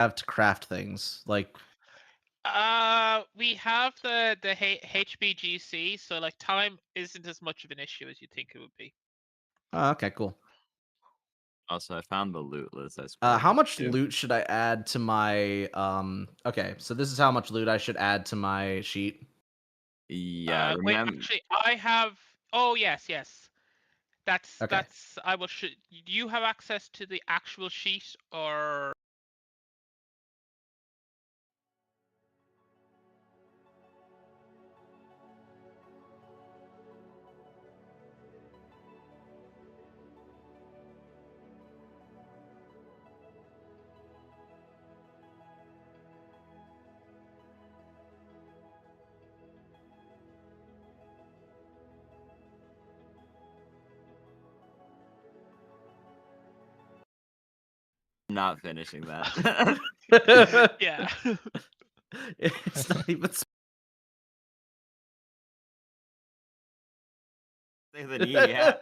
have to craft things? Like, We have the HBGC, so like time isn't as much of an issue as you think it would be. oh, okay, cool. Also, I found the loot list. I How scrolled up much too. loot should I add to my okay, so this is how much loot I should add to my sheet. Yeah, Wait, remember. actually, I have. Oh yes, yes. That's Okay. that's. I will. Do you have access to the actual sheet or? Not finishing that. Yeah. It's not even Then yeah.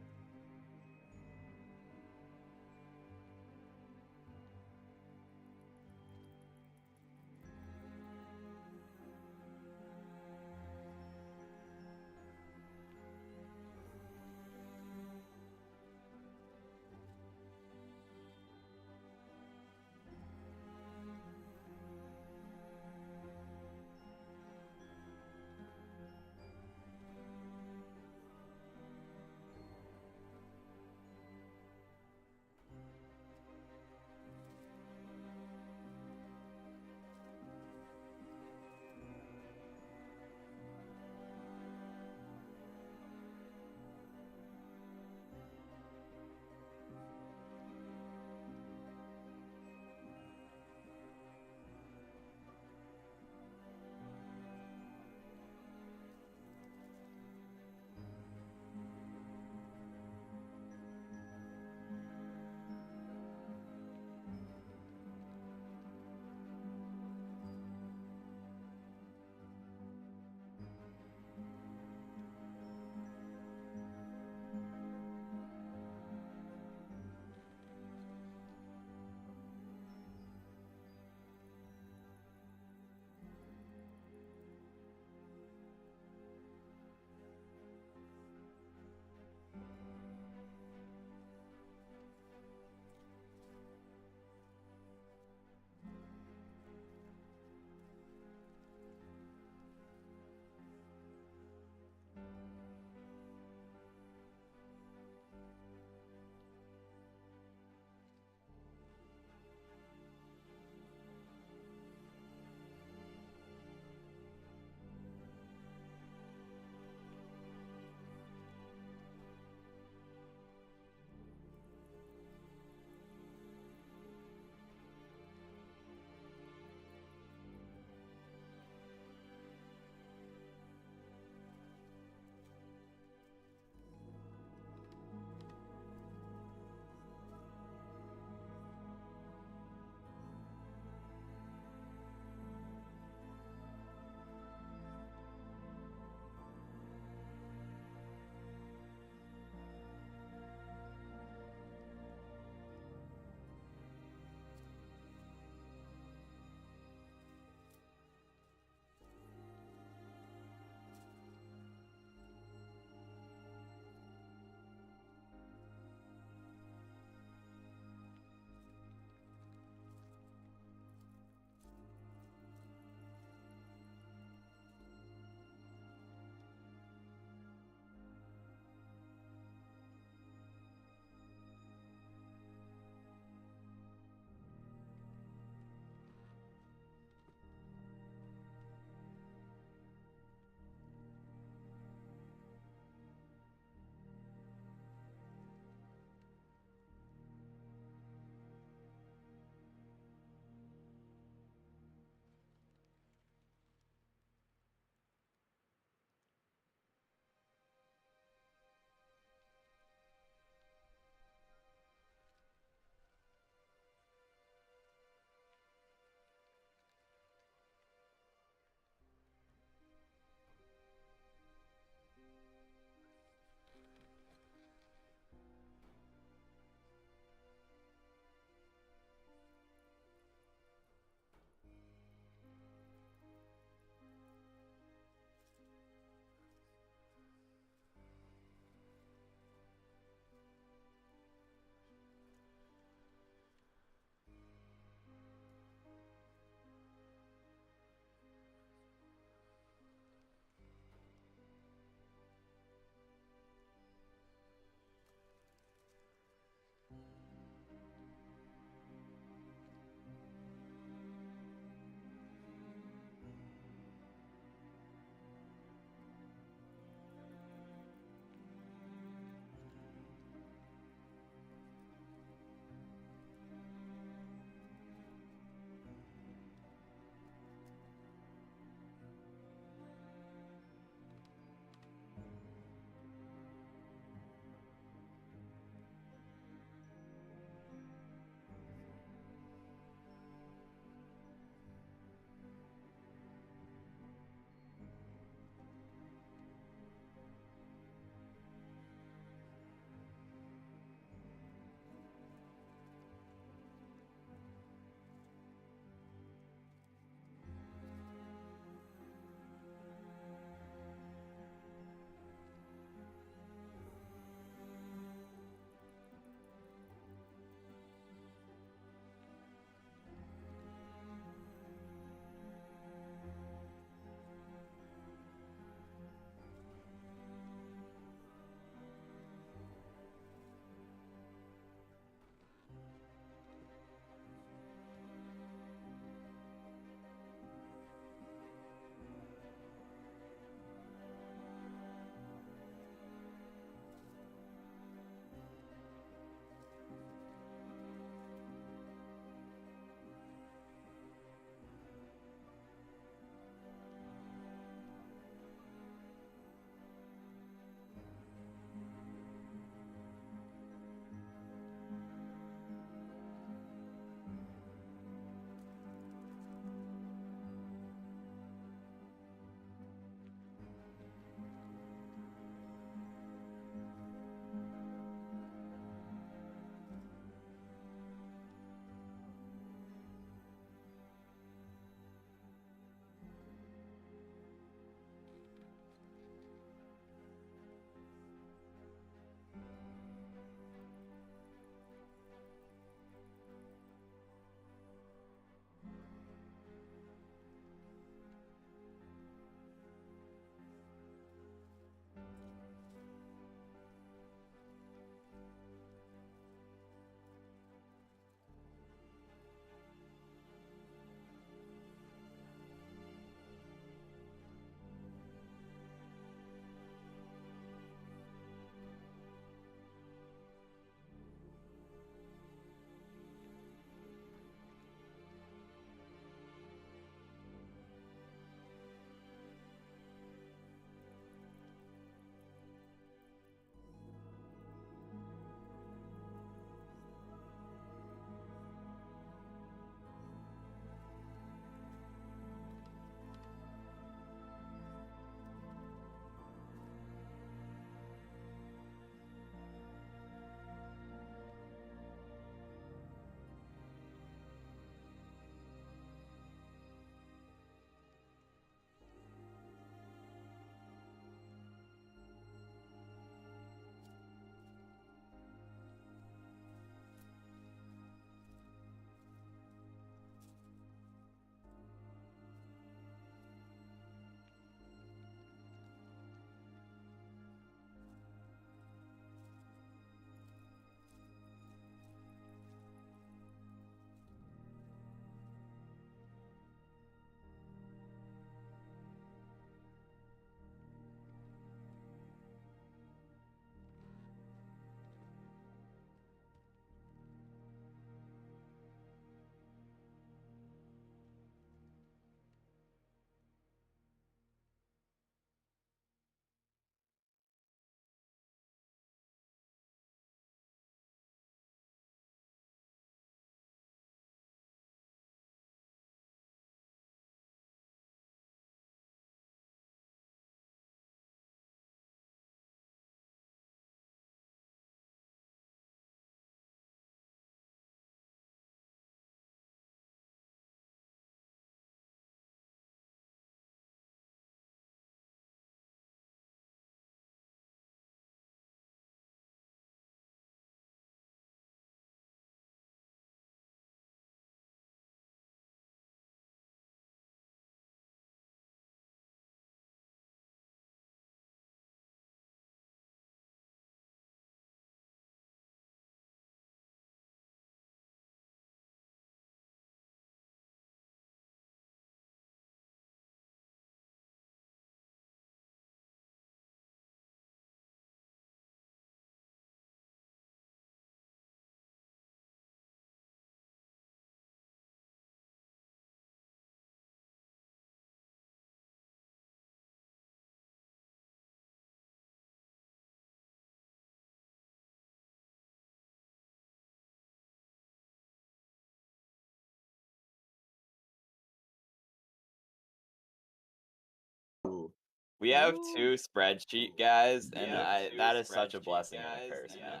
We have Ooh. 2 spreadsheet guys, and that is such a blessing and a curse, man.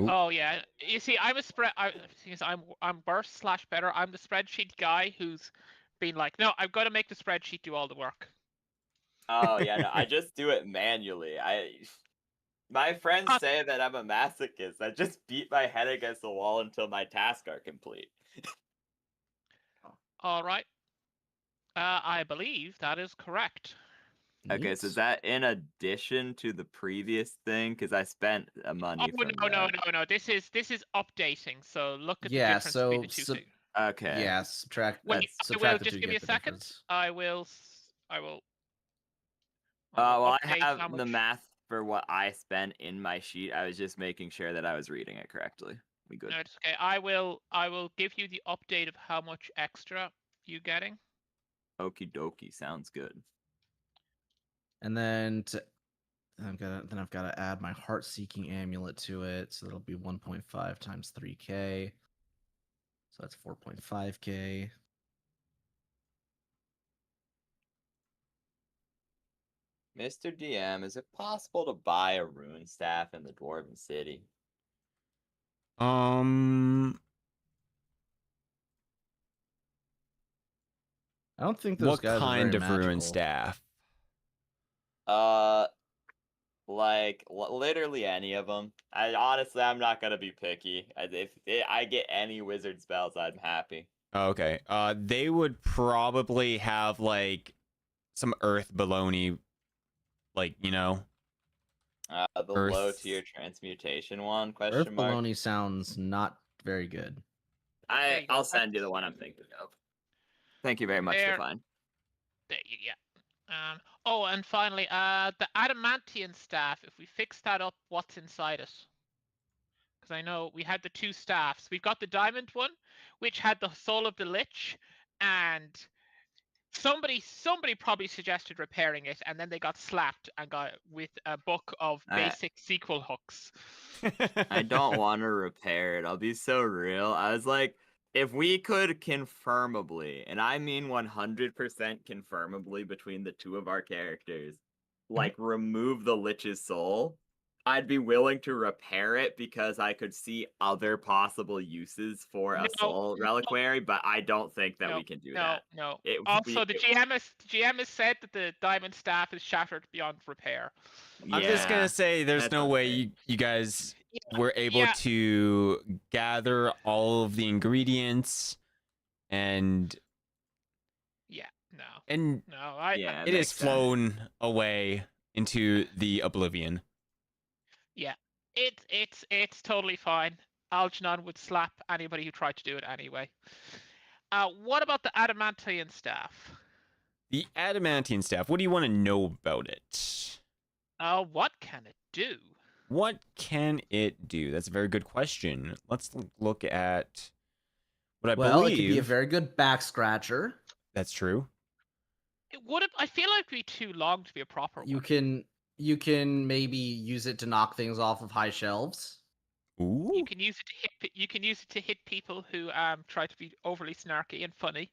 Ooh. Oh yeah. You see, I'm a spread. I'm worse slash better. I'm the spreadsheet guy who's been like, no, I've got to make the spreadsheet do all the work. Oh yeah, no, I just do it manually. My friends Ah. say that I'm a masochist. I just beat my head against the wall until my tasks are complete. All right. I believe that is correct. Okay, so is Neat. that in addition to the previous thing? Because I spent money Oh from no. that. This is updating. So look at the Yeah, difference between the so two things. Okay. yeah, subtract Wait, That's I will subtract the two just to give me a get the second. difference. I will. I will well, I update have how the much. math for what I spent in my sheet. I was just making sure that I was reading it correctly. We good? No, it's okay. I will give you the update of how much extra you getting. Okie dokie, sounds good. And then I've got to add my heart-seeking amulet to it, so that'll be 1.5 times 3k. So that's 4.5k. Mr. DM, is it possible to buy a rune staff in the Dwarven City? I don't think those What guys are very kind of magical. ruin staff? Like literally any of them. I'm not gonna be picky. If I get any wizard spells, I'm happy. Okay. They would probably have like some earth baloney, like The Earth. low tier transmutation one? Earth Question mark. baloney sounds not very good. There you go. I'll send you the one I'm thinking of. Thank you very much, There. Define. There you go. Oh, and finally, the adamantian staff. If we fix that up, what's inside it? Because I know we had the 2 staffs. We've got the diamond one, which had the soul of the lich, and somebody probably suggested repairing it, and then they got slapped and got with a book of basic sequel hooks. I don't want to repair it. I'll be so real. I was like, if we could confirmably, and I mean 100% confirmably between the 2 of our characters, like remove the Lich's soul, I'd be willing to repair it because I could see other possible uses for a soul reliquary, but I don't think that we can do that. No. Also, the GM has said that the diamond staff is shattered beyond repair. I'm just gonna say there's no way you guys were able to gather all of the ingredients and it is flown away into the oblivion. Yeah, it's totally fine. Algernon would slap anybody who tried to do it anyway. What about the adamantian staff? The adamantian staff, what do you want to know about it? What can it do? What can it do? That's a very good question. Let's look at what I believe. It could be a very good back scratcher. That's true. It would have. I feel like it'd be too long to be a proper one. You can maybe use it to knock things off of high shelves. Ooh. You can use it to hit. You can use it to hit people who try to be overly snarky and funny.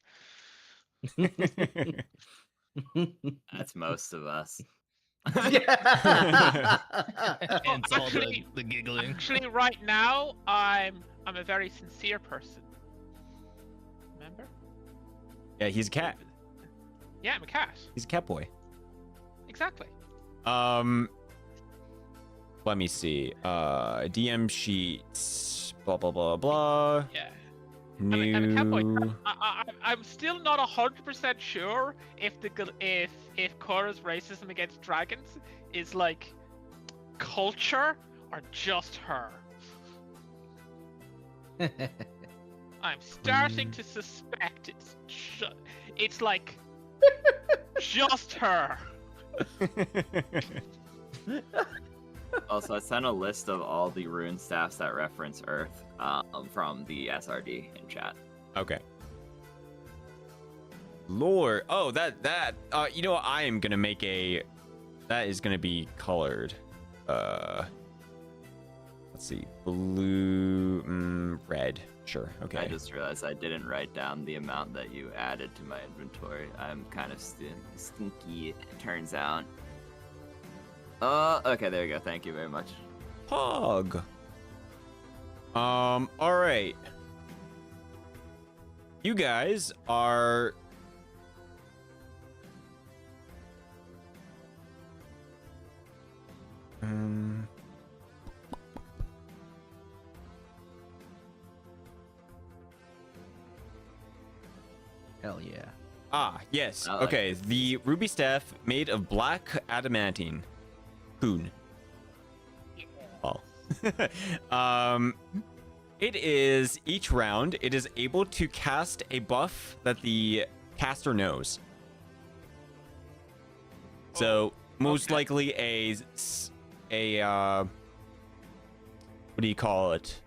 That's most of us. Yeah. Hence all the giggling. Actually, right now, I'm a very sincere person. Remember? Yeah, he's a cat. Yeah, I'm a cat. He's a cat boy. Exactly. Let me see. DM sheets. Blah blah blah blah. Yeah. New. I'm a cat boy. I'm still not 100% sure if Cora's racism against dragons is like culture or just her. I'm starting to suspect it's like just her. Also, I sent a list of all the rune staffs that reference Earth from the SRD in chat. Okay. Lord, oh that you know what? I am gonna make that is gonna be colored. Let's see, blue, red. dead. Sure. Okay. I just realized I didn't write down the amount that you added to my inventory. I'm kind of stinky, it turns out. Okay, there you go. Thank you very much. Pog. All right. You guys are. Hell yeah. Ah, yes. I like Okay, the ruby staff made of black adamantine. Hoon. Oh. It is each round. It is able to cast a buff that the caster knows. So most likely a what do you call it?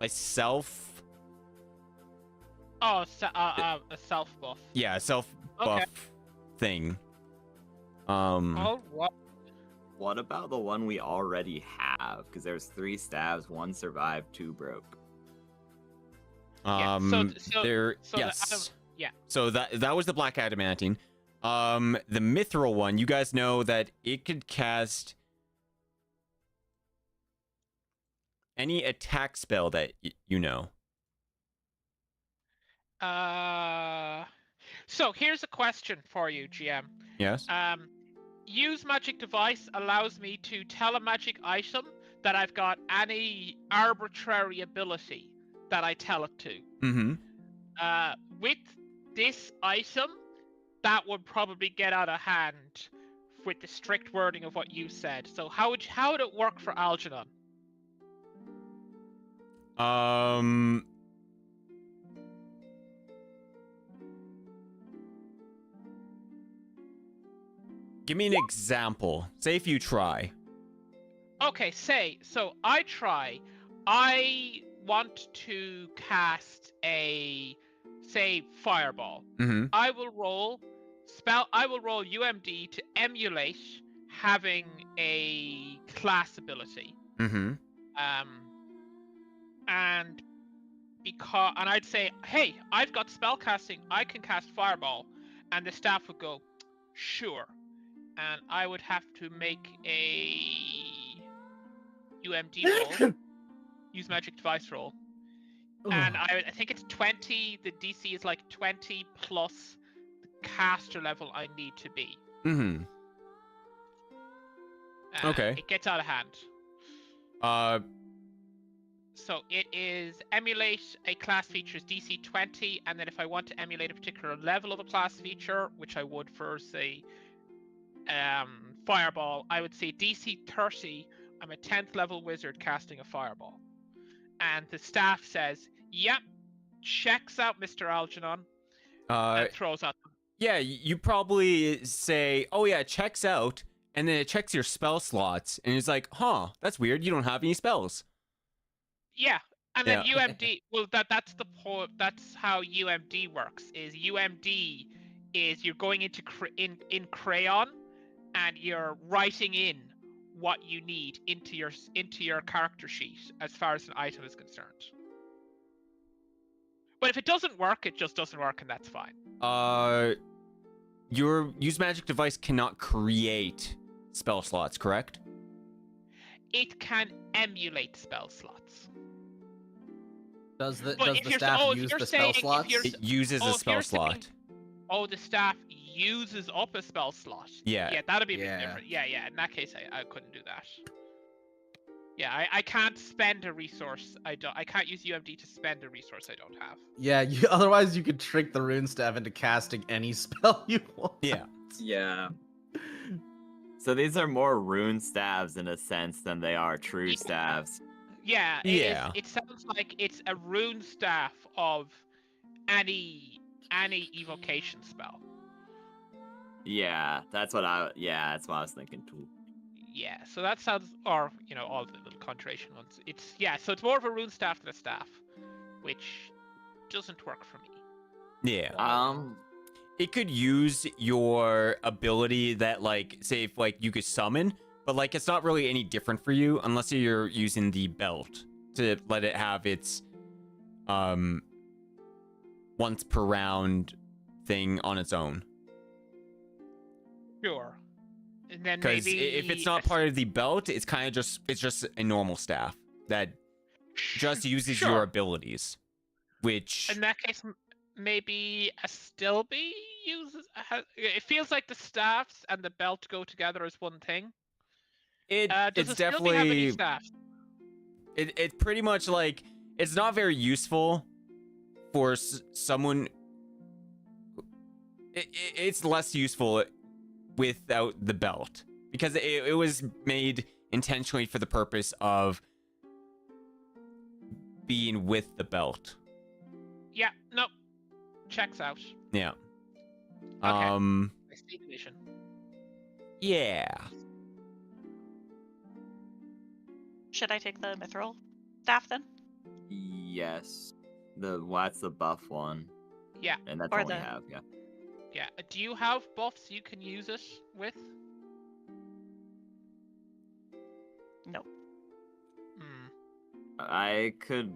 A self. Oh, a self buff. Yeah, self buff thing. Oh, what? What about the one we already have? Because there's 3 stabs, 1 survived, 2 broke. Yeah, there so yes. yeah. So that was the black adamantine. The mithril one, you guys know that it could cast any attack spell that you know. So here's a question for you, GM. Yes. Use magic device allows me to tell a magic item that I've got any arbitrary ability that I tell it to. Mm-hmm. With this item, that would probably get out of hand with the strict wording of what you said. So how would it work for Algernon? Give me an example. Say if you try. Okay, so I want to cast a, say, fireball. Mm-hmm. I will roll UMD to emulate having a class ability. Mm-hmm. And I'd say, hey, I've got spellcasting, I can cast fireball, and the staff would go, sure. And I would have to make a UMD roll, use magic device roll, and I think it's 20. The DC is like 20 plus the caster level I need to be. Mm-hmm. Okay. It gets out of hand. So it is emulate a class feature's DC 20, and then if I want to emulate a particular level of a class feature, which I would for, say, fireball, I would say DC 30, I'm a 10th level wizard casting a fireball. And the staff says, yep, checks out, Mr. Algernon, and throws at them. Yeah, you probably say, oh yeah, it checks out, and then it checks your spell slots, and it's like, huh, that's weird, you don't have any spells. Yeah, and then UMD, well, that's how UMD works, is UMD is you're going into in crayon, and you're writing in what you need into your character sheet as far as an item is concerned. But if it doesn't work, it just doesn't work, and that's fine. Your use magic device cannot create spell slots, correct? It can emulate spell slots. Does the staff use the spell slots? It uses a spell slot. The staff uses up a spell slot. Yeah. Yeah, that'd be a bit different. Yeah. In that case, I couldn't do that. Yeah, I can't spend a resource. I can't use UMD to spend a resource I don't have. Yeah, otherwise you could trick the rune staff into casting any spell you want. Yeah. Yeah. So these are more rune staves in a sense than they are true staves. Yeah. It sounds like it's a rune staff of any evocation spell. Yeah, that's what I was thinking too. Yeah, so that sounds, or all the little conjuration ones. So it's more of a rune staff than a staff, which doesn't work for me. Yeah. It could use your ability that, like, say if like you could summon, but like it's not really any different for you unless you're using the belt. to let it have its once per round thing on its own. Sure. And then Because maybe if it's not part of the belt, it's kind of just a normal staff that just uses your Sure. abilities, which In that case, maybe a Stilby uses. It feels like the staffs and the belt go together as one thing. Does it's a Stilby have any definitely staffs? it's pretty much like it's not very useful for someone. It's less useful without the belt because it was made intentionally for the purpose of being with the belt. Yeah, no. Checks out. Yeah. Okay. I see the vision. Yeah. Should I take the mithril staff then? Yes. What's the buff one? Yeah. And that's Or all we the- have, yeah. Yeah. Do you have buffs you can use it with? Nope. Hmm. I could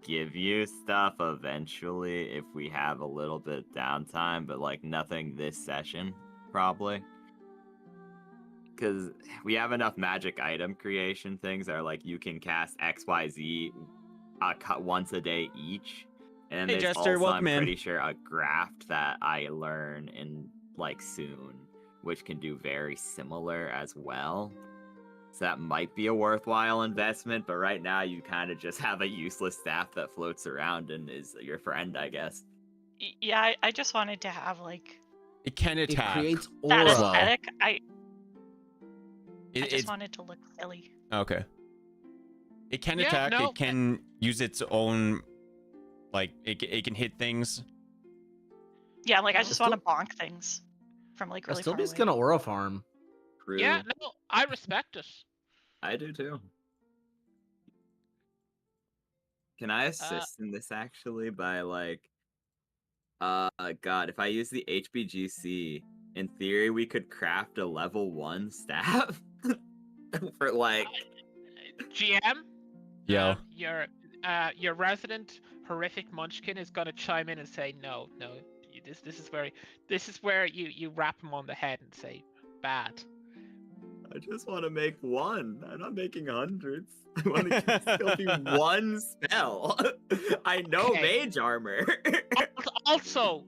give you stuff eventually if we have a little bit of downtime, but like nothing this session, probably. Because we have enough magic item creation things that are like you can cast XYZ once a day each. And Hey, there's Jester, also, welcome I'm in. pretty sure, a graft that I learn in like soon, which can do very similar as well. So that might be a worthwhile investment, but right now you kind of just have a useless staff that floats around and is your friend, I guess. Yeah, I just wanted to have like It can It attack. creates that aura. aesthetic. I It- just it- wanted to look silly. Okay. It can Yeah, attack. no, It can use its own, like it can hit things. Yeah, like I It's just want to bonk things from like really far Stilby's away. gonna aura farm. True. Yeah, no, I respect it. I do too. Can I assist in this actually by like God, if I use the HBGC, in theory we could craft a level 1 staff for like GM. Yo. Your resident horrific munchkin is gonna chime in and say no. This is where you rap him on the head and say bad. I just want to make one. I'm not making hundreds. I want to still be one spell. I know Okay. mage armor. Also,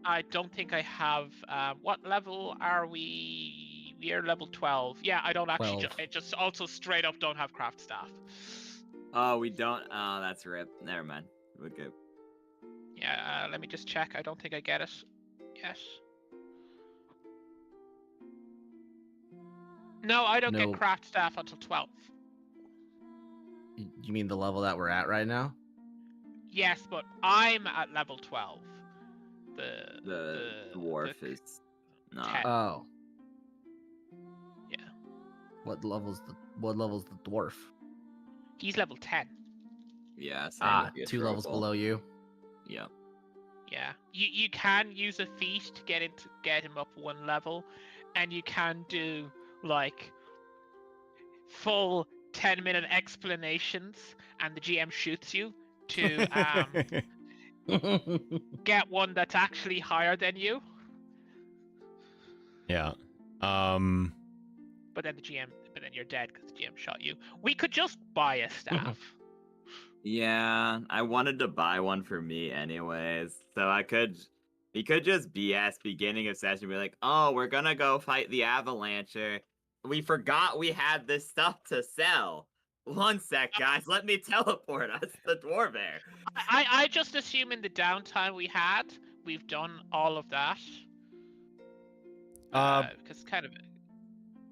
I don't think I have. What level are we? We are level 12. Yeah, I don't actually. 12. I just also straight up don't have craft staff. Oh, we don't. Oh, that's rip. Never mind. We're good. Yeah, let me just check. I don't think I get it. Yes. No, I don't No. get craft staff until 12. You mean the level that we're at right now? Yes, but I'm at level 12. The dwarf is not. 10. Oh. Yeah. What level's the dwarf? He's level 10. Yeah. Same Ah, with the 2 levels Atrokal. below you. Yeah. Yeah. You can use a feat to get him up 1 level, and you can do like full 10-minute explanations, and the GM shoots you to get one that's actually higher than you. Yeah. But then you're dead because the GM shot you. We could just buy a staff. Yeah, I wanted to buy one for me anyways, so he could just BS beginning of session, be like, oh, we're gonna go fight the Avalancher. We forgot we had this stuff to sell. One sec, guys, let me teleport us to Dwarbear. I just assume in the downtime we've done all of that. Because kind of,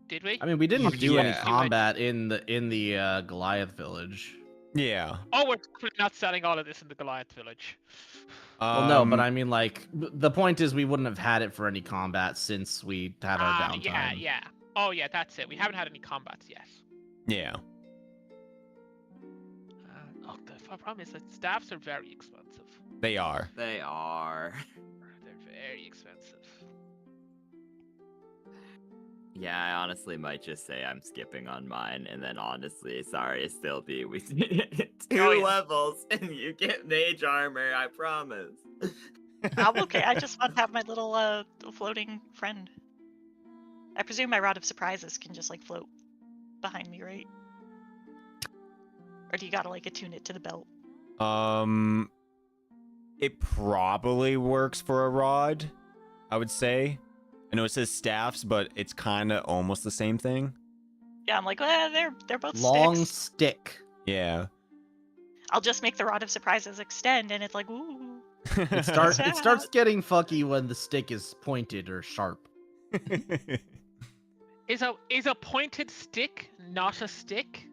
did we? I mean, we didn't do any Yeah. combat in the Goliath village. Yeah. Oh, we're definitely not selling all of this in the Goliath village. Well, no, but I mean, like, the point is we wouldn't have had it for any combat since we had our downtime. Yeah. Oh, yeah, that's it. We haven't had any combats yet. Yeah. The problem is that staffs are very expensive. They are. They are. They're very expensive. Yeah, I honestly might just say I'm skipping on mine, and then honestly, sorry, still be we two Oh, yeah. levels, and you get mage armor. I promise. I'm okay. I just want to have my little floating friend. I presume my rod of surprises can just like float behind me, right? Or do you gotta like attune it to the belt? It probably works for a rod, I would say. I know it says staffs, but it's kind of almost the same thing. Yeah, I'm like, well, they're both Long sticks. stick. Yeah. I'll just make the rod of surprises extend, and it's like, ooh. It starts Sad. getting fucky when the stick is pointed or sharp. Is a pointed stick not a stick?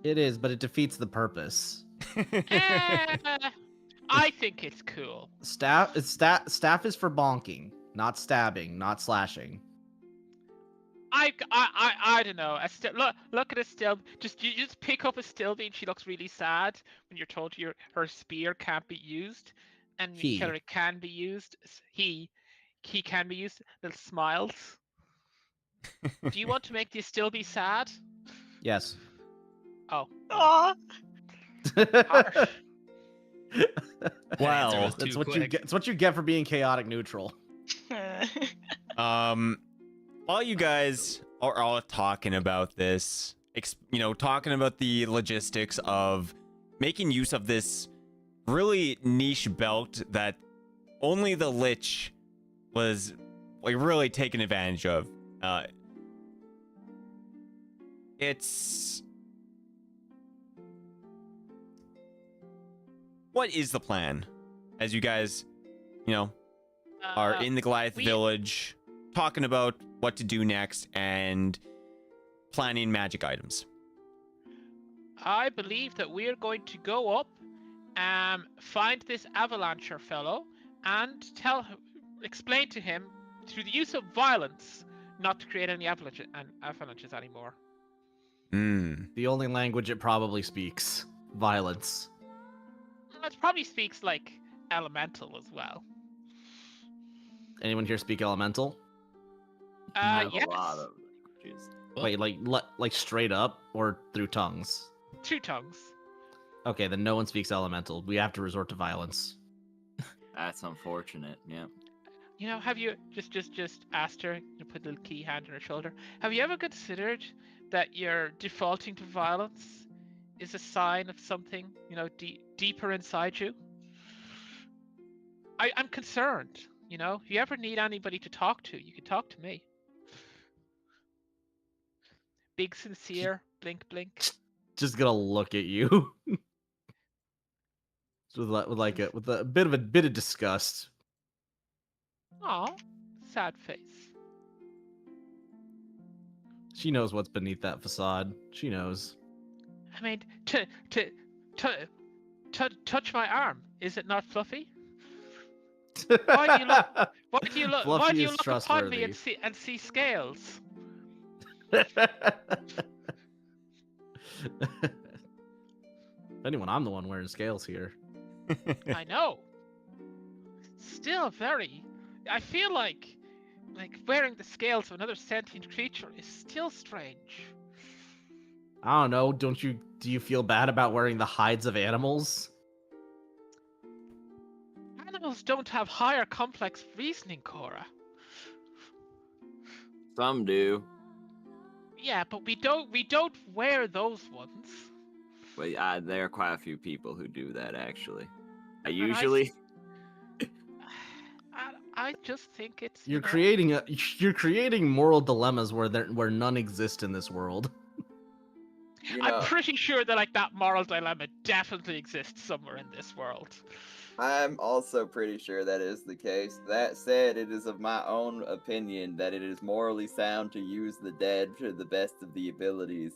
It is, but it defeats the purpose. Eh, I think it's cool. Staff is for bonking, not stabbing, not slashing. I don't know. Look at a still. You just pick up a Stilby and she looks really sad when you're told her spear can't be used, and when you tell her it can be used. He can be used. Little smiles. Do you want to make the Stilby sad? Yes. Oh. Aw. Harsh. Well, That's what you get. It's what you get for being chaotic neutral. While you guys are all talking about this, talking about the logistics of making use of this really niche belt that only the Lich was like really taking advantage of. What is the plan as you guys, are in the Goliath village talking about what to do next and planning magic items? I believe that we're going to go up, find this Avalancher fellow, and explain to him through the use of violence not to create any avalanches anymore. The only language it probably speaks: violence. It probably speaks like elemental as well. Anyone here speak elemental? Have Yes. a lot of languages. Wait, like straight up or through tongues? 2 tongues. Okay, then no one speaks elemental. We have to resort to violence. That's unfortunate. Yeah. Have you just asked her? You put a little key hand on her shoulder. Have you ever considered that your defaulting to violence is a sign of something, deeper inside you? I'm concerned. If you ever need anybody to talk to, you can talk to me. Big sincere, blink blink. Just gonna look at you with a bit of disgust. Aw, sad face. She knows what's beneath that facade. She knows. I mean, to touch my arm, is it not fluffy? Why do you look Fluffy is upon me trustworthy. and see scales? If anyone, I'm the one wearing scales here. I know. Still I feel like wearing the scales of another sentient creature is still strange. I don't know. Do you feel bad about wearing the hides of animals? Animals don't have higher complex reasoning, Cora. Some do. Yeah, but we don't wear those ones. Well, there are quite a few people who do that actually. I And usually. I just think it's You're creating moral dilemmas where none exist in this world. I'm pretty sure that that moral dilemma definitely exists somewhere in this world. I'm also pretty sure that is the case. That said, it is of my own opinion that it is morally sound to use the dead to the best of the abilities.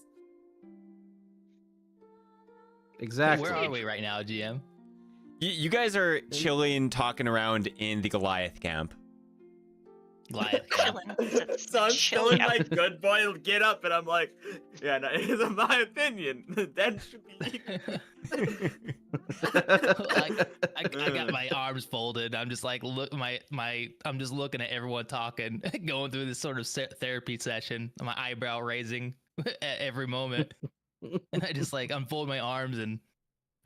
Exactly. Where are we right now, GM? You guys are chilling, talking around in the Goliath camp. Goliath. Chillin'. So I'm still in Chill, my good boy get up, and I'm like, yeah, no, it is in my opinion, the dead should be eaten. I got my arms folded. I'm just like I'm just looking at everyone talking, going through this sort of therapy session. My eyebrow raising at every moment, and I just like unfold my arms and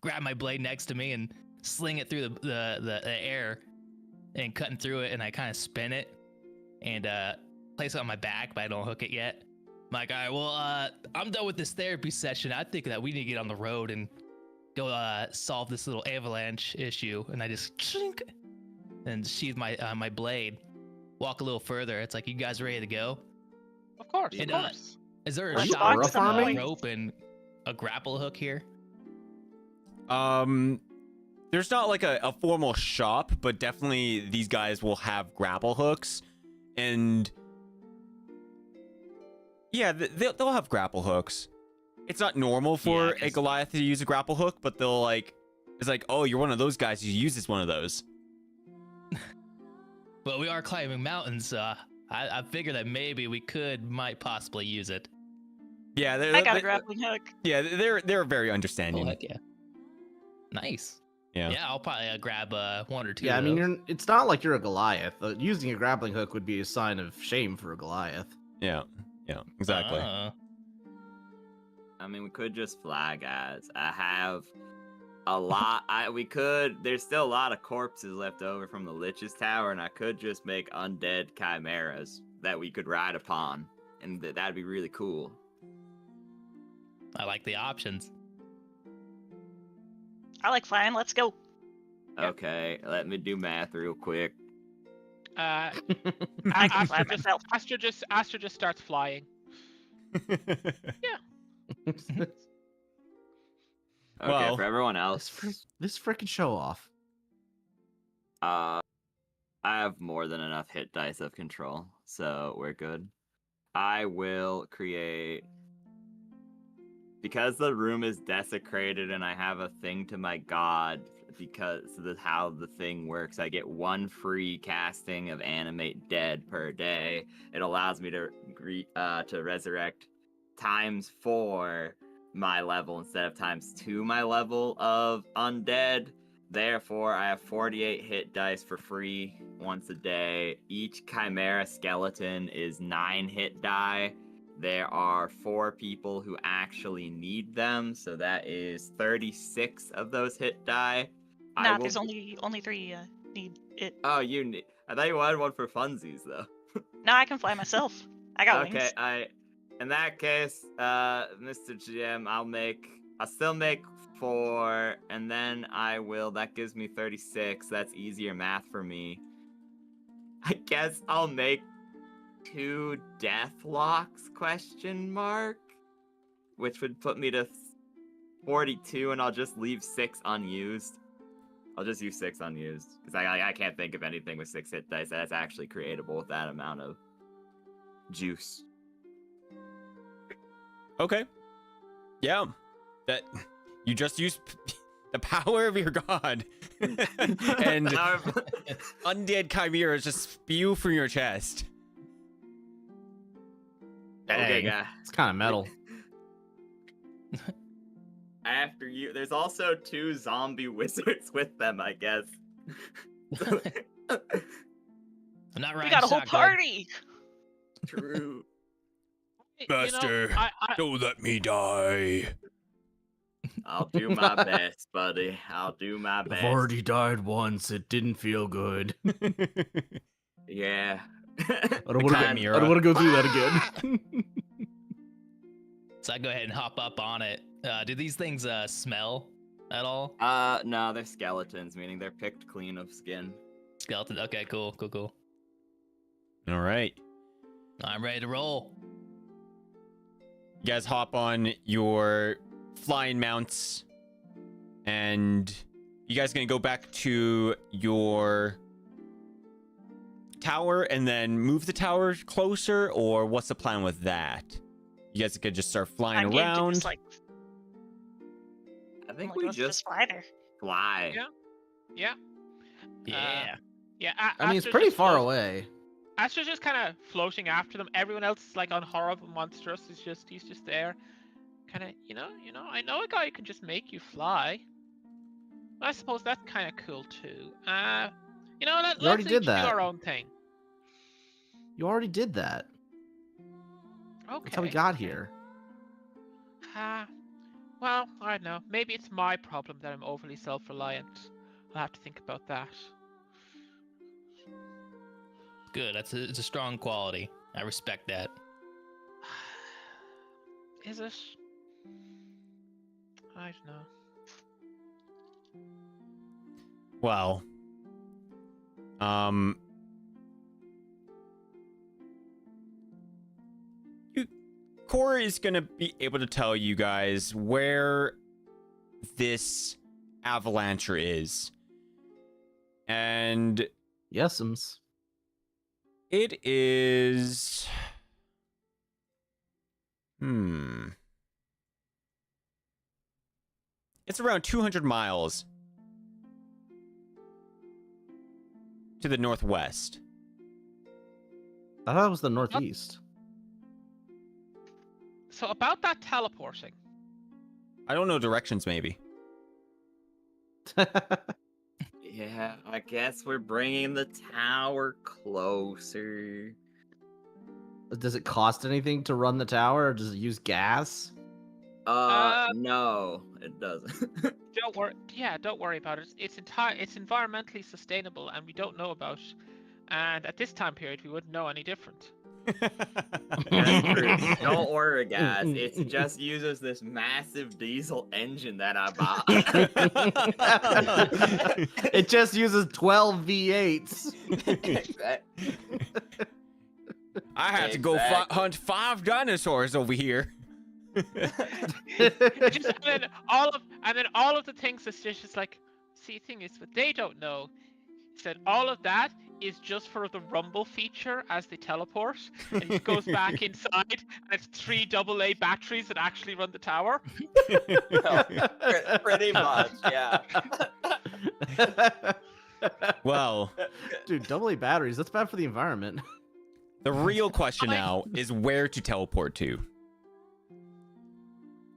grab my blade next to me and sling it through the air and cutting through it, and I kind of spin it and place it on my back, but I don't hook it yet. I'm like, all right, well, I'm done with this therapy session. I think that we need to get on the road and go solve this little avalanche issue. And I just chink, and sheathe my blade. Walk a little further. It's like, you guys ready to go? Of course, And, of course. Is there a Let's shop box with them a points. rope and a grapple hook here? There's not like a formal shop, but definitely these guys will have grapple hooks, and yeah, they'll have grapple hooks. It's not normal for a Goliath to use a grapple hook, but they'll like, it's like, oh, you're one of those guys who uses one of those. But we are climbing mountains, I figure that maybe we might possibly use it. Yeah, I got a grappling hook. Yeah, they're very Oh, understanding. heck yeah. Nice. Yeah. Yeah, I'll probably grab one or two. Yeah, I of mean, those. it's not like you're a Goliath. Using a grappling hook would be a sign of shame for a Goliath. Yeah, exactly. I mean, we could just fly, guys. I have a lot. There's still a lot of corpses left over from the Lich's Tower, and I could just make undead chimeras that we could ride upon, and that'd be really cool. I like the options. I like flying. Let's go. Okay, let me do math real quick. I can fly Astra myself. Astra just starts flying. Okay, Well, for everyone else, This freaking show off. I have more than enough hit dice of control, so we're good. I will create, because the room is desecrated and I have a thing to my god, because of how the thing works, I get 1 free casting of Animate Dead per day. It allows me to resurrect ×4 my level instead of ×2 my level of undead. Therefore, I have 48 hit dice for free once a day. Each chimera skeleton is 9 hit die. There are 4 people who actually need them, so that is 36 of those hit die. Nah, there's only 3 need it. Oh, you need. I thought you wanted one for funsies, though. No, I can fly myself. I got Okay, wings. in that case, Mr. GM, I'll still make 4, and then that gives me 36. That's easier math for me. I guess I'll make 2 deathlocks ? Which would put me to 42, and I'll just leave 6 unused. I'll just use 6 unused, because I can't think of anything with 6 hit dice that's actually creatable with that amount of juice. Okay. Yeah. That you just use the power of your god, and undead chimeras just spew from your chest. Okay, Dang, guy. it's kind of metal. After you, there's also 2 zombie wizards with them, I guess. I'm not We riding got a whole shotgun. party. True. Master, don't let me die. I'll do my best, buddy. I'll do my best. I've already died once. It didn't feel good. Yeah. I don't want Chimera. to go through that again. So I go ahead and hop up on it. Do these things smell at all? No, they're skeletons, meaning they're picked clean of skin. Skeleton. Okay, cool. All right. I'm ready to roll. You guys hop on your flying mounts, and you guys gonna go back to your tower and then move the tower closer, or what's the plan with that? You guys could just start flying I'm game to around. just, like, I think like, we let's just fly there. fly. Yeah. Yeah. Yeah. I mean, it's Astra's pretty just far float- away. Astra's just kind of floating after them. Everyone else is like on horrible monstrous. He's just there, kind of. I know a guy who can just make you fly. I suppose that's kind of cool too. You know, You already let's did each do that. our own thing. You already did that. Okay. That's how we got okay. here. Well, I don't know. Maybe it's my problem that I'm overly self-reliant. I'll have to think about that. Good. It's a strong quality. I respect that. Is it? I don't know. Well, Corey is gonna be able to tell you guys where this avalancher is, and Yes'ms. it is. It's around 200 miles to the northwest. I thought it was the northeast. So about that teleporting. I don't know directions, maybe. Yeah, I guess we're bringing the tower closer. Does it cost anything to run the tower, or does it use gas? No, it doesn't. Don't worry. Yeah, don't worry about it. It's environmentally sustainable, and we don't know about. And at this time period, we wouldn't know any different. That's true. Don't worry, guys. It just uses this massive diesel engine that I bought. It just uses 12 V8s. I had to go hunt 5 dinosaurs over here. Just, and then all of the things that's just like, see, thing is, what they don't know is that all of that is just for the rumble feature as they teleport, and it goes back inside, and it's 3 AA batteries that actually run the tower. Pretty much, yeah. Well, dude, AA batteries, that's bad for the environment. the real question now is where to teleport to.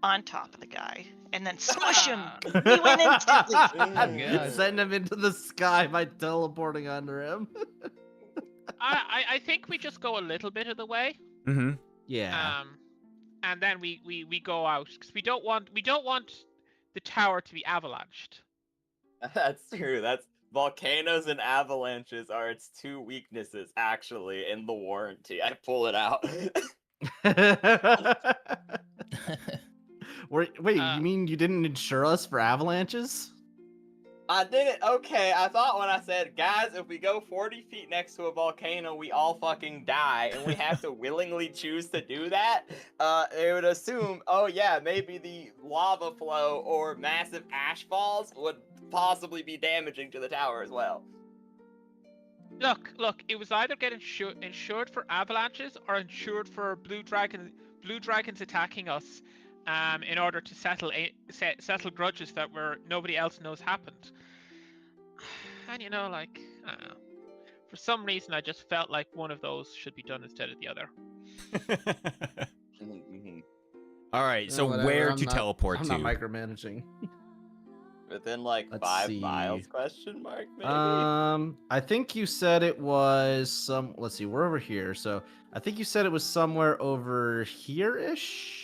On top of the guy, and then smush him. He went instantly. Send him into the sky by teleporting under him. I think we just go a little bit of the way. Mm-hmm. Yeah. And then we go out because we don't want the tower to be avalanched. That's true. That's volcanoes and avalanches are its 2 weaknesses actually in the warranty. I pull it out. Wait, you mean you didn't insure us for avalanches? I did it. Okay, I thought when I said, guys, if we go 40 feet next to a volcano, we all fucking die, and we have to willingly choose to do that, they would assume, oh yeah, maybe the lava flow or massive ash falls would possibly be damaging to the tower as well. Look, it was either get insured for avalanches or insured for blue dragons attacking us. In order to settle grudges that nobody else knows happened. And you know, like, I don't know. For some reason, I just felt like one of those should be done instead of the other. All right, so Whatever, where I'm to not- teleport I'm to? not micromanaging. Within like Let's 5 see. miles, question mark, maybe? I think you said it was let's see, we're over here. So I think you said it was somewhere over here-ish.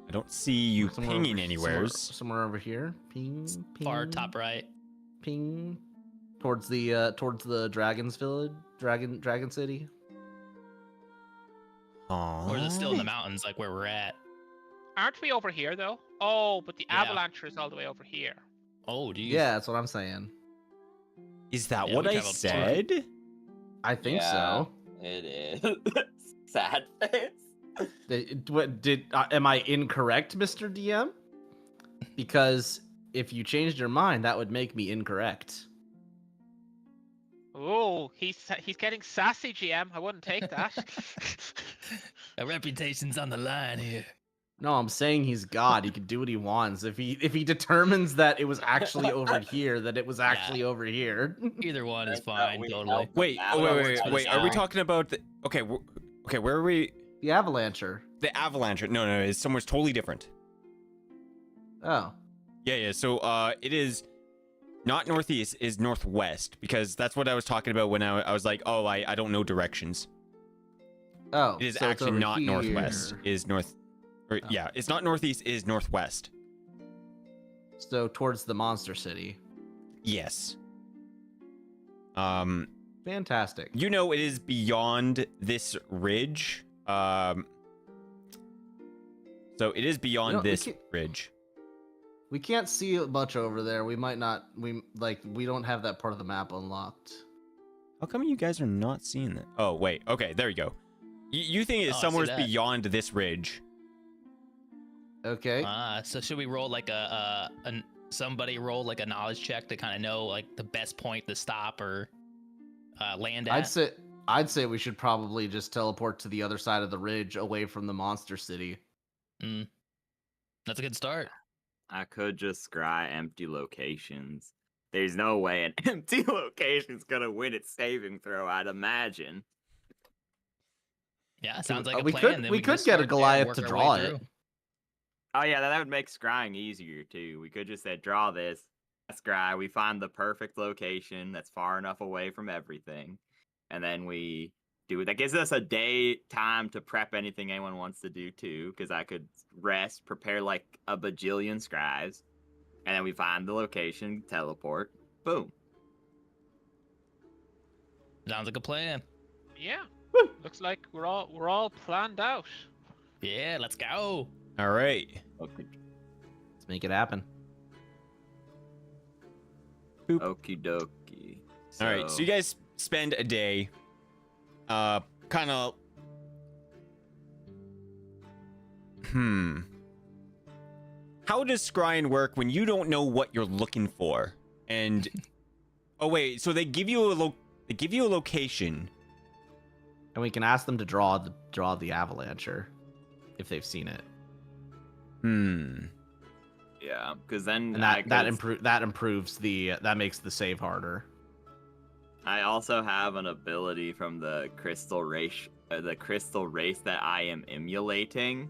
I don't see you Somewhere pinging over- anywheres. Somewhere over here. Ping, ping. Far top right. Ping. Towards the Dragon's Village, Dragon City. Aww. Or is it still in the mountains, like where we're at? Aren't we over here though? Oh, but the Yeah. avalanche is all the way over here. Oh, geez. Yeah, that's what I'm saying. Is that Yeah, what we I traveled far. said? I think Yeah. so. It is. Sad face. Am I incorrect, Mr. DM? Because if you changed your mind, that would make me incorrect. Oh, he's getting sassy, GM. I wouldn't take that. Our reputation's on the line here. No, I'm saying he's God. He can do what he wants. If he determines that it was actually over here, that it was actually over here. Either one is Turns out fine, we totally. helped Wait, them oh, out. wait, works wait, for the wait. Are we sky. talking about the? Okay, okay. Where are we? The Avalancher. The avalanche. No, it's somewhere totally different. Oh. Yeah. So it is not northeast, is northwest, because that's what I was talking about when I was like, oh, I don't know directions. Oh. It is so it's actually over not northwest. here. Is north. Or, Oh. Yeah, it's not northeast. Is northwest. So towards the monster city. Yes. Fantastic. You know, it is beyond this ridge. So it is beyond this ridge. We can't see much over there. We might not. We don't have that part of the map unlocked. How come you guys are not seeing that? Oh wait. Okay, there you go. You think it's Oh, I see somewhere that. beyond this ridge? Okay. So should we roll like somebody roll like a knowledge check to kind of know like the best point to stop or land at? I'd say we should probably just teleport to the other side of the ridge, away from the monster city. That's a good start. I could just scry empty locations. There's no way an empty location's gonna win its saving throw, I'd imagine. Yeah, sounds like a we plan. could Then we can could just get a start there and Goliath work to our draw way it. through. Oh yeah, that would make scrying easier too. We could just say, draw this, scry, we find the perfect location that's far enough away from everything, and then we do it. That gives us a day time to prep anything anyone wants to do too, because I could rest, prepare like a bajillion scribes, and then we find the location, teleport, boom. Sounds like a plan. Yeah. Looks like we're all planned out. Yeah, let's go. All right. Okay. Let's make it happen. Boop. Okie dokie. All right. So you guys spend a day, kind of. How does scrying work when you don't know what you're looking for? And oh wait, so they give you a location. And we can ask them to draw the avalancher if they've seen it. Yeah, because then And that improves that makes the save harder. I also have an ability from the crystal race that I am emulating.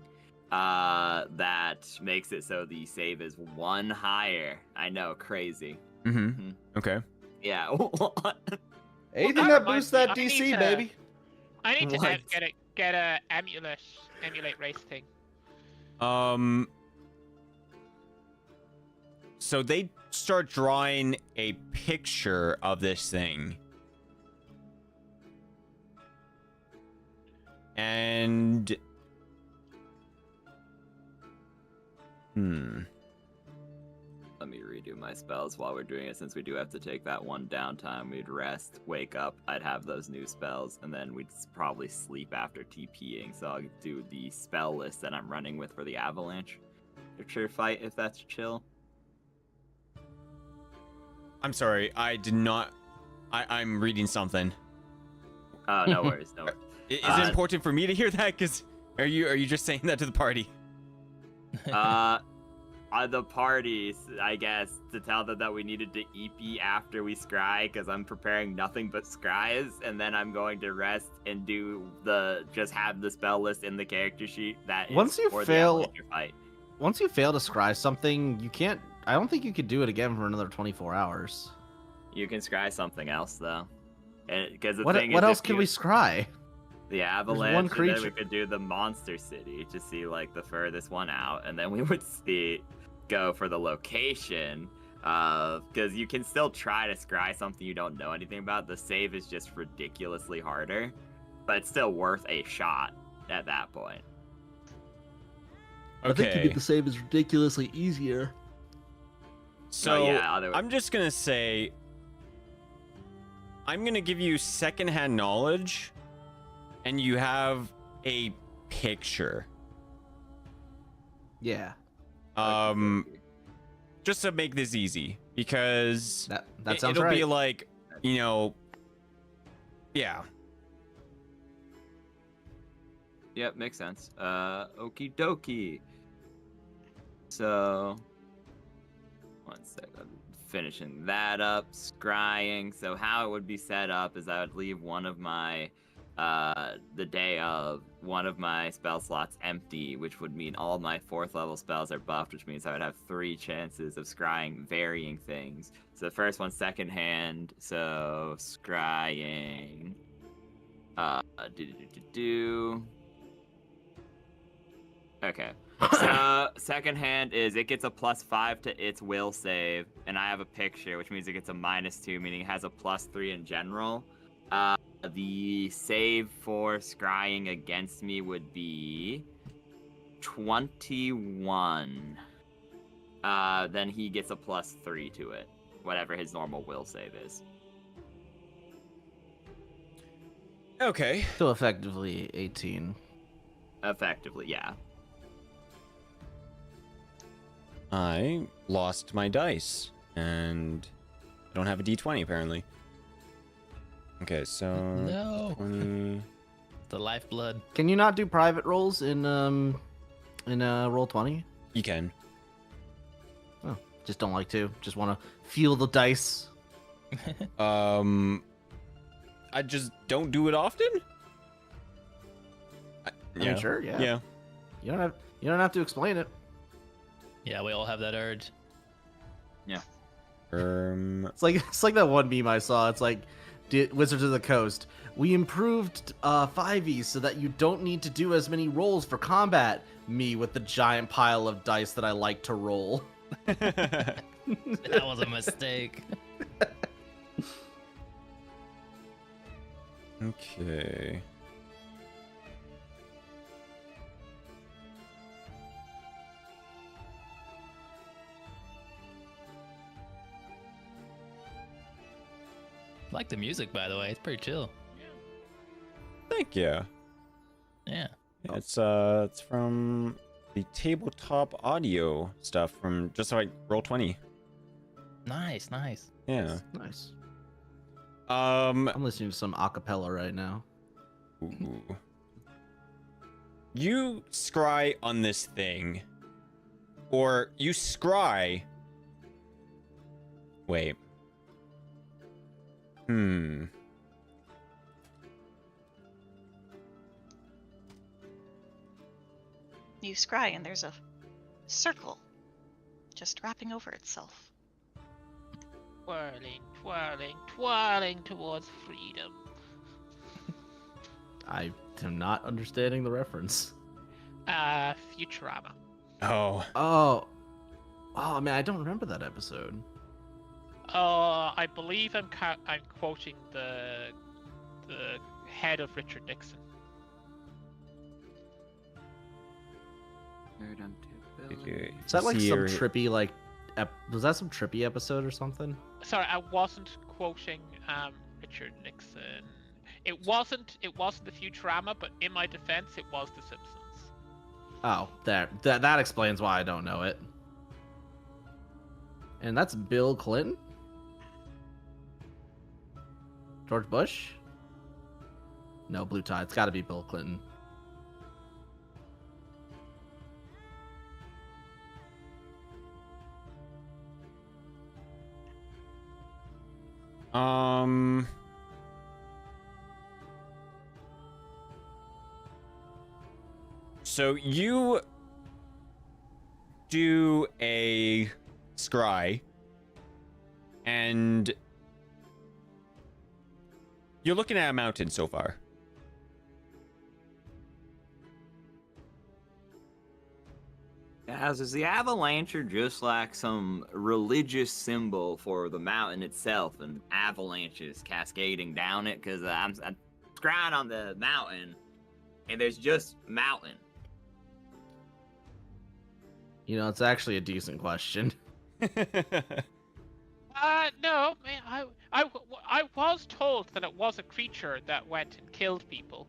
That makes it so the save is 1 higher. I know, crazy. Okay. Yeah. Anything that that reminds boosts me, that I need DC, to- baby. I need to What? get a emulate race thing. So they start drawing a picture of this thing. And Let me redo my spells while we're doing it, since we do have to take that one downtime. We'd rest, wake up, I'd have those new spells, and then we'd probably sleep after TPing. So I'll do the spell list that I'm running with for the avalanche. Your fight, if that's chill. I'm sorry, I did not. I'm reading something. No worries, no worries. Is it important for me to hear that? Because are you just saying that to the party? The parties, I guess, to tell them that we needed to EP after we scry, because I'm preparing nothing but scries, and then I'm going to rest and just have the spell list in the character sheet. That is Once you for the fail- Avalanche fight. Once you fail to scry something, you can't. I don't think you could do it again for another 24 hours. You can scry something else though, because What else can we scry? The one avalanche, and then we creature. could do the monster city to see like the furthest one out, and then we would go for the location, because you can still try to scry something you don't know anything about. The save is just ridiculously harder, but it's still worth a shot at that point. I think to Okay. get the save is ridiculously easier. So yeah, I'm just gonna say, I'm gonna give you secondhand knowledge, and you have a picture. Yeah, Just to make this easy, because that sounds it'll right. be like, yeah. Yep, makes sense. Okie dokie. So, one sec. I'm finishing that up, scrying. So how it would be set up is I would leave one of my the day of, one of my spell slots empty, which would mean all my 4th level spells are buffed, which means I would have 3 chances of scrying varying things. So the first one, second hand, so scrying. Okay. So second hand is it gets a +5 to its will save, and I have a picture, which means it gets a -2, meaning it has a +3 in general. The save for scrying against me would be 21. Then he gets a +3 to it, whatever his normal will save is. Okay. So effectively 18. Effectively, yeah. I lost my dice, and I don't have a D20 apparently. Okay, so No. 20. The lifeblood. Can you not do private rolls in Roll20? You can. Oh, just don't like to. Just want to feel the dice. I just don't do it often. I mean, sure, yeah. Yeah. You don't have to explain it. Yeah, we all have that urge. It's like that one meme I saw. It's like Wizards of the Coast. We improved 5e so that you don't need to do as many rolls for combat. Me with the giant pile of dice that I like to roll. That was a mistake. Okay. I like the music, by the way. It's pretty chill. Thank you. Yeah. It's from the tabletop audio stuff from just like Roll20. Nice, nice. Yeah. Nice. Um. I'm listening to some acapella right now. Ooh. You scry on this thing, or you scry. Wait. You scry and there's a circle just wrapping over itself. Twirling, twirling, twirling towards freedom. I am not understanding the reference. Futurama. Oh. Oh, man, I don't remember that episode. I believe I'm quoting the head of Richard Nixon. Is that like some trippy was that some trippy episode or something? Sorry, I wasn't quoting Richard Nixon. It wasn't the Futurama, but in my defense, it was The Simpsons. Oh, that explains why I don't know it. And that's Bill Clinton? George Bush? No, Blue Tie. It's got to be Bill Clinton. So you do a scry, and you're looking at a mountain so far. As is the avalanche are just like some religious symbol for the mountain itself, and avalanches cascading down it, because I'm scrying on the mountain, and there's just mountain. You know, it's actually a decent question. No, man, I was told that it was a creature that went and killed people.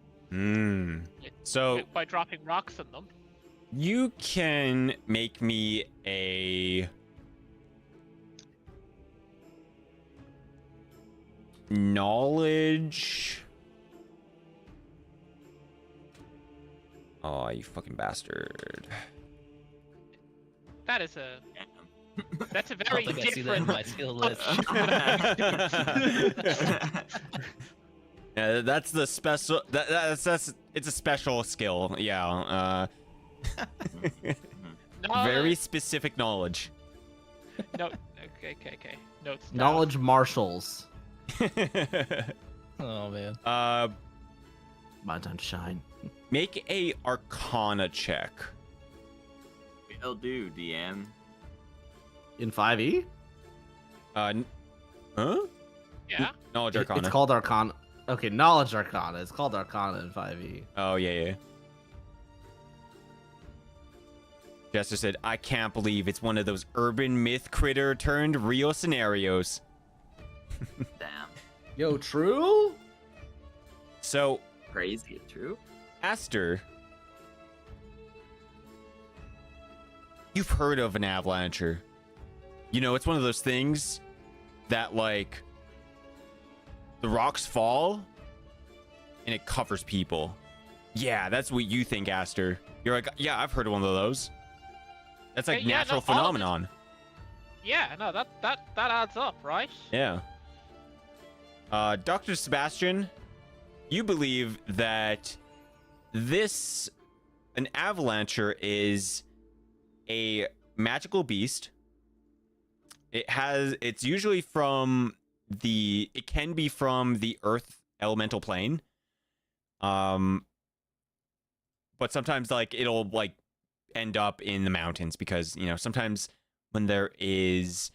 So By dropping rocks on them. you can make me a knowledge. Oh, you fucking bastard. That is a. That's a I very don't think I see that in different. my skill list. Yeah, that's the special. That's it's a special skill. Yeah. No, Very specific knowledge. no. Okay. Notes down. Knowledge marshals. Oh man. My time to shine. Make a Arcana check. Will do, DM. In 5e? Huh? Yeah. Knowledge Arcana. It's called Arcana. Okay, Knowledge Arcana. It's called Arcana in 5e. Oh yeah. Jester said, "I can't believe it's one of those urban myth critter turned real scenarios." Damn. Yo, true? So, Crazy, true? Aster, you've heard of an avalancher. You know, it's one of those things that, like, the rocks fall and it covers people. Yeah, that's what you think, Aster. You're like, yeah, I've heard of one of those. That's like Okay, yeah, natural no, all of this- phenomenon. Yeah. No, that adds up, right? Yeah. Dr. Sebastian, you believe that an avalancher is a magical beast. It's usually it can be from the earth elemental plane. But sometimes like it'll like end up in the mountains because, you know, sometimes when there is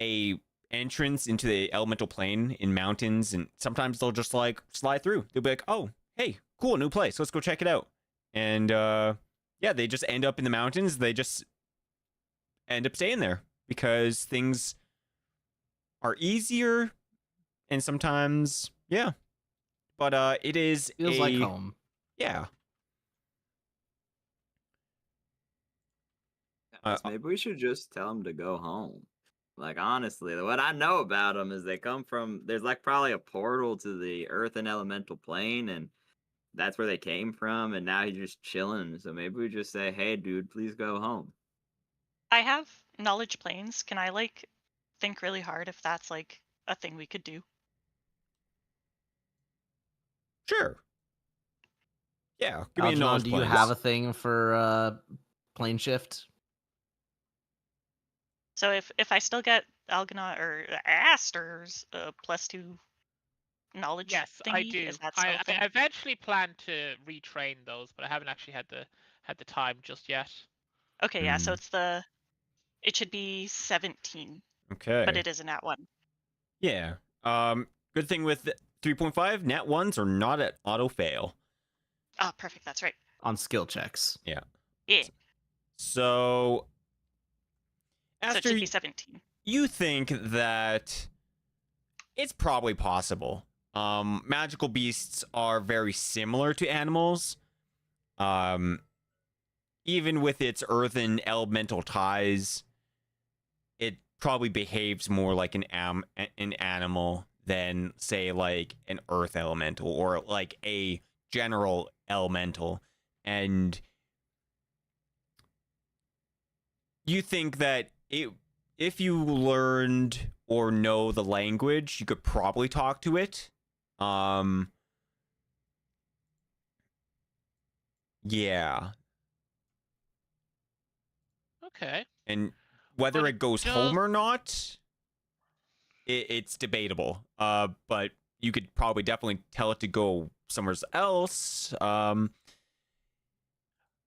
a entrance into the elemental plane in mountains, and sometimes they'll just like slide through. They'll be like, oh, hey, cool, new place, let's go check it out. And yeah, they just end up in the mountains. They just end up staying there because things are easier, and sometimes, yeah. But it is Feels like home. Yeah. Guys, maybe we should just tell them to go home. Like, honestly, what I know about them is they come from, there's like probably a portal to the earth and elemental plane, and that's where they came from, and now he's just chilling. So maybe we just say, hey, dude, please go home. I have knowledge planes. Can I like think really hard if that's like a thing we could do? Sure. Yeah, give me a Algernon, knowledge do you plane. have a thing for plane shift? So if I still get Algona or Aster's +2 knowledge Yes, I thingy, do. is that still a I thing? eventually plan to retrain those, but I haven't actually had the time just yet. Okay, yeah, so Hmm. it should be 17, Okay. but it is a nat 1. Yeah. Good thing with 3.5, nat ones are not at auto fail. Oh, perfect, that's right. On skill checks. Yeah. Yeah, So, so it Aster, should be 17. you think that it's probably possible. Magical beasts are very similar to animals. Even with its earthen elemental ties, it probably behaves more like an animal than, say, like an earth elemental or like a general elemental. And you think that if you learned or know the language, you could probably talk to it. Yeah. Okay. And whether But it goes does- home or not, it's debatable. But you could probably definitely tell it to go somewhere else.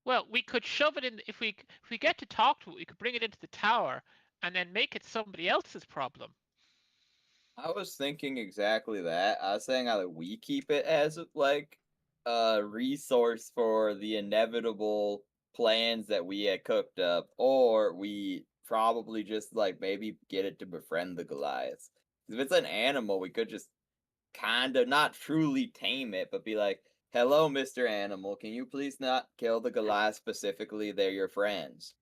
Well, we could shove it in if we get to talk to it. We could bring it into the tower and then make it somebody else's problem. I was thinking exactly that. I was saying either we keep it as like a resource for the inevitable plans that we had cooked up, or we probably just like maybe get it to befriend the Goliaths. 'Cause if it's an animal, we could just kind of not truly tame it, but be like, "Hello, Mr. Animal, can you please not kill the Goliath specifically? They're your friends."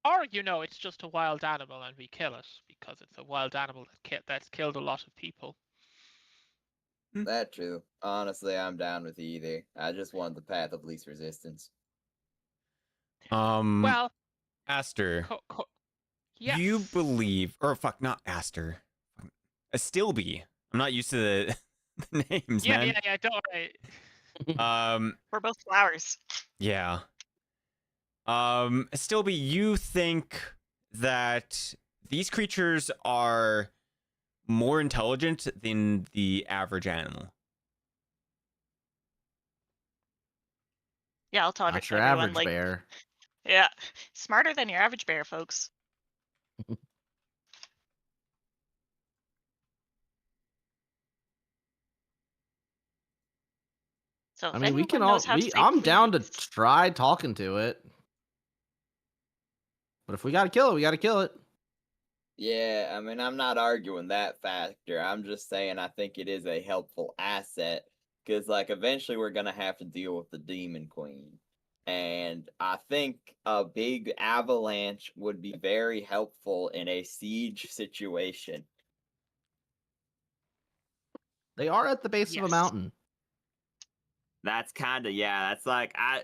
Or it's just a wild animal and we kill it because it's a wild animal that's killed a lot of people. That true. Honestly, I'm down with either. I just want the path of least resistance. Um, Well, Aster, Yes. you believe, or fuck, not Aster, Astilby. I'm not used to the, the names, Yeah, man. yeah, don't worry. We're both flowers. Yeah. Astilby, you think that these creatures are more intelligent than the average animal? Yeah, I'll tell Not your everyone, average like, bear. yeah, smarter than your average bear, folks. So I if mean, we can anyone all knows how to say I'm down to please, I mean, who knows how to say I'm down to please? try talking to it. But if we gotta kill it, we gotta kill it. Yeah, I mean, I'm not arguing that factor. I'm just saying I think it is a helpful asset because, like, eventually we're gonna have to deal with the Demon Queen, and I think a big avalanche would be very helpful in a siege situation. They are at the base of a Yes. mountain. That's kind of, yeah, that's like, I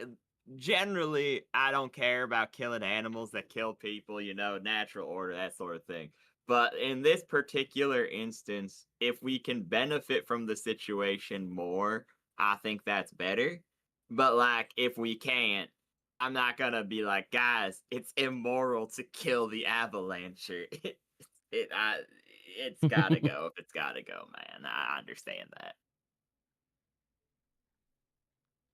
don't care about killing animals that kill people, natural order, that sort of thing. But in this particular instance, if we can benefit from the situation more, I think that's better. But like, if we can't, I'm not gonna be like, guys, it's immoral to kill the avalancher. It's gotta go if it's gotta go, man. I understand that.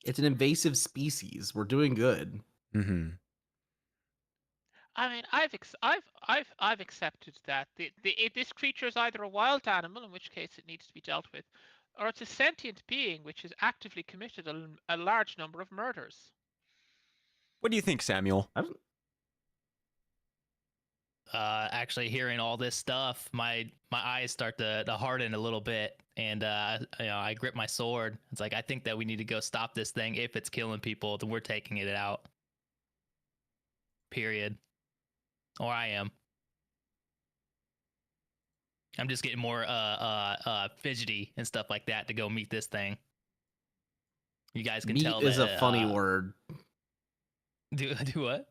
It's an invasive species. We're doing good. Mm-hmm. I mean, I've accepted that this creature is either a wild animal, in which case it needs to be dealt with, or it's a sentient being which has actively committed a large number of murders. What do you think, Samuel? Actually hearing all this stuff, my eyes start to harden a little bit, and I grip my sword. It's like, I think that we need to go stop this thing. If it's killing people, then we're taking it out. Period. Or I am. I'm just getting more fidgety and stuff like that to go meet this thing. You guys can Meat tell is that a funny word. Do what?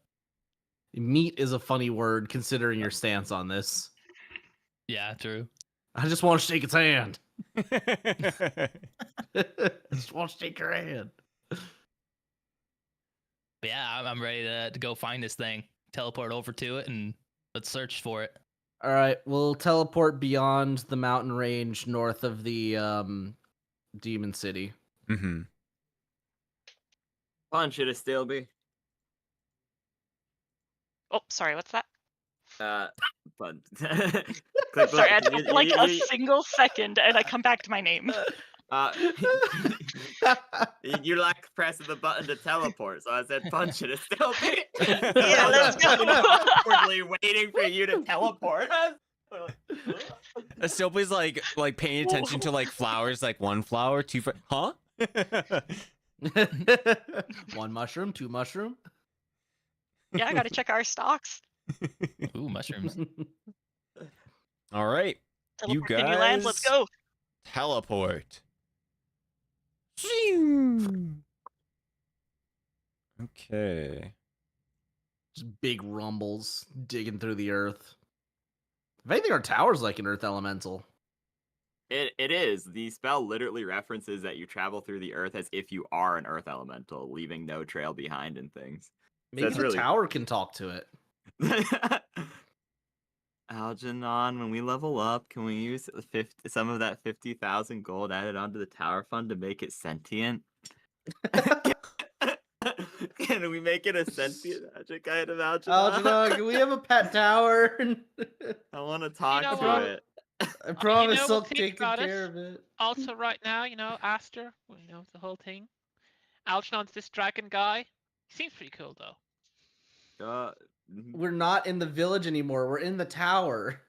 Meat is a funny word considering your stance on this. Yeah, true. I just want to shake its hand. I just want to shake your hand. But yeah, I'm ready to go find this thing, teleport over to it, and let's search for it. All right, we'll teleport beyond the mountain range north of the demon city. Mm-hmm. Punch it, Astilby. Oh, sorry, what's that? But Sorry, I took like a single second and I come back to my name. You like pressing the button to teleport, so I said punch it, Astilby. Yeah, let's go. Awkwardly waiting for you to teleport. Astilby's like paying attention to like flowers, like one flower, two huh? One mushroom, two mushroom. Yeah, I gotta check our stocks. Ooh, mushrooms. All right. Teleport You to new lands, let's guys- go. Teleport. Okay. Just big rumbles digging through the earth. If anything, our tower's like an earth elemental. It is. The spell literally references that you travel through the earth as if you are an earth elemental, leaving no trail behind and things. Maybe That's the really- tower can talk to it. Algernon, when we level up, can we use some of that 50,000 gold added onto the tower fund to make it sentient? Can we make it a sentient magic item, Algernon? Algernon, can we have a pet tower? I want to talk know to what? it. I promise we'll I'll think take about care it. of it. Also, right now, Aster, the whole thing. Algernon's this dragon guy. He seems pretty cool, though. We're not in the village anymore. We're in the tower.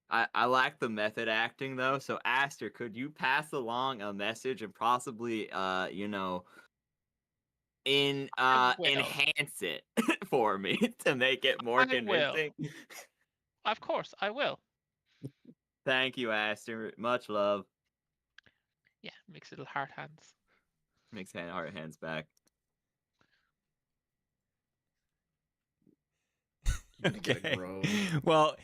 I like the method acting though. So Aster, could you pass along a message and possibly will. enhance it for me to make it more I will. convincing? Of course, I will. Thank you, Aster. Much love. Yeah, makes little heart hands. Makes heart hands back. Okay. groan. Well,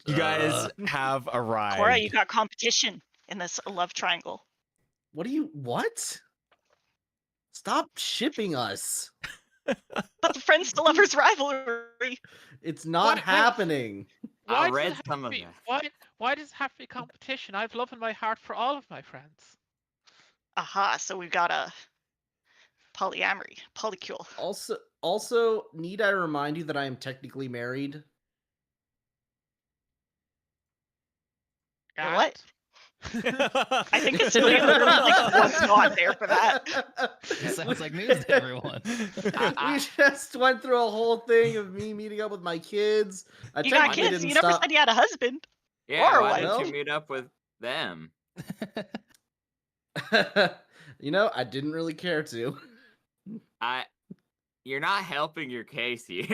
you guys Ugh. have arrived. Cora, you got competition in this love triangle. What? Stop shipping us. But the friends to lovers rivalry. It's not What- wait. happening. Why I does it read have some to of be, that. why does it have to be competition? I've love in my heart for all of my friends. Aha, so we've got a polyamory, polycule. Also, need I remind you that I am technically married? You're what? And- I think it's literally like one nod there for that. It sounds like news to everyone. We just went through a whole thing of me meeting up with my kids. I You got technically kids. didn't You never stop. said you had a husband. Yeah, Or why what? didn't you No. meet up with them? I didn't really care to. You're not helping your case here.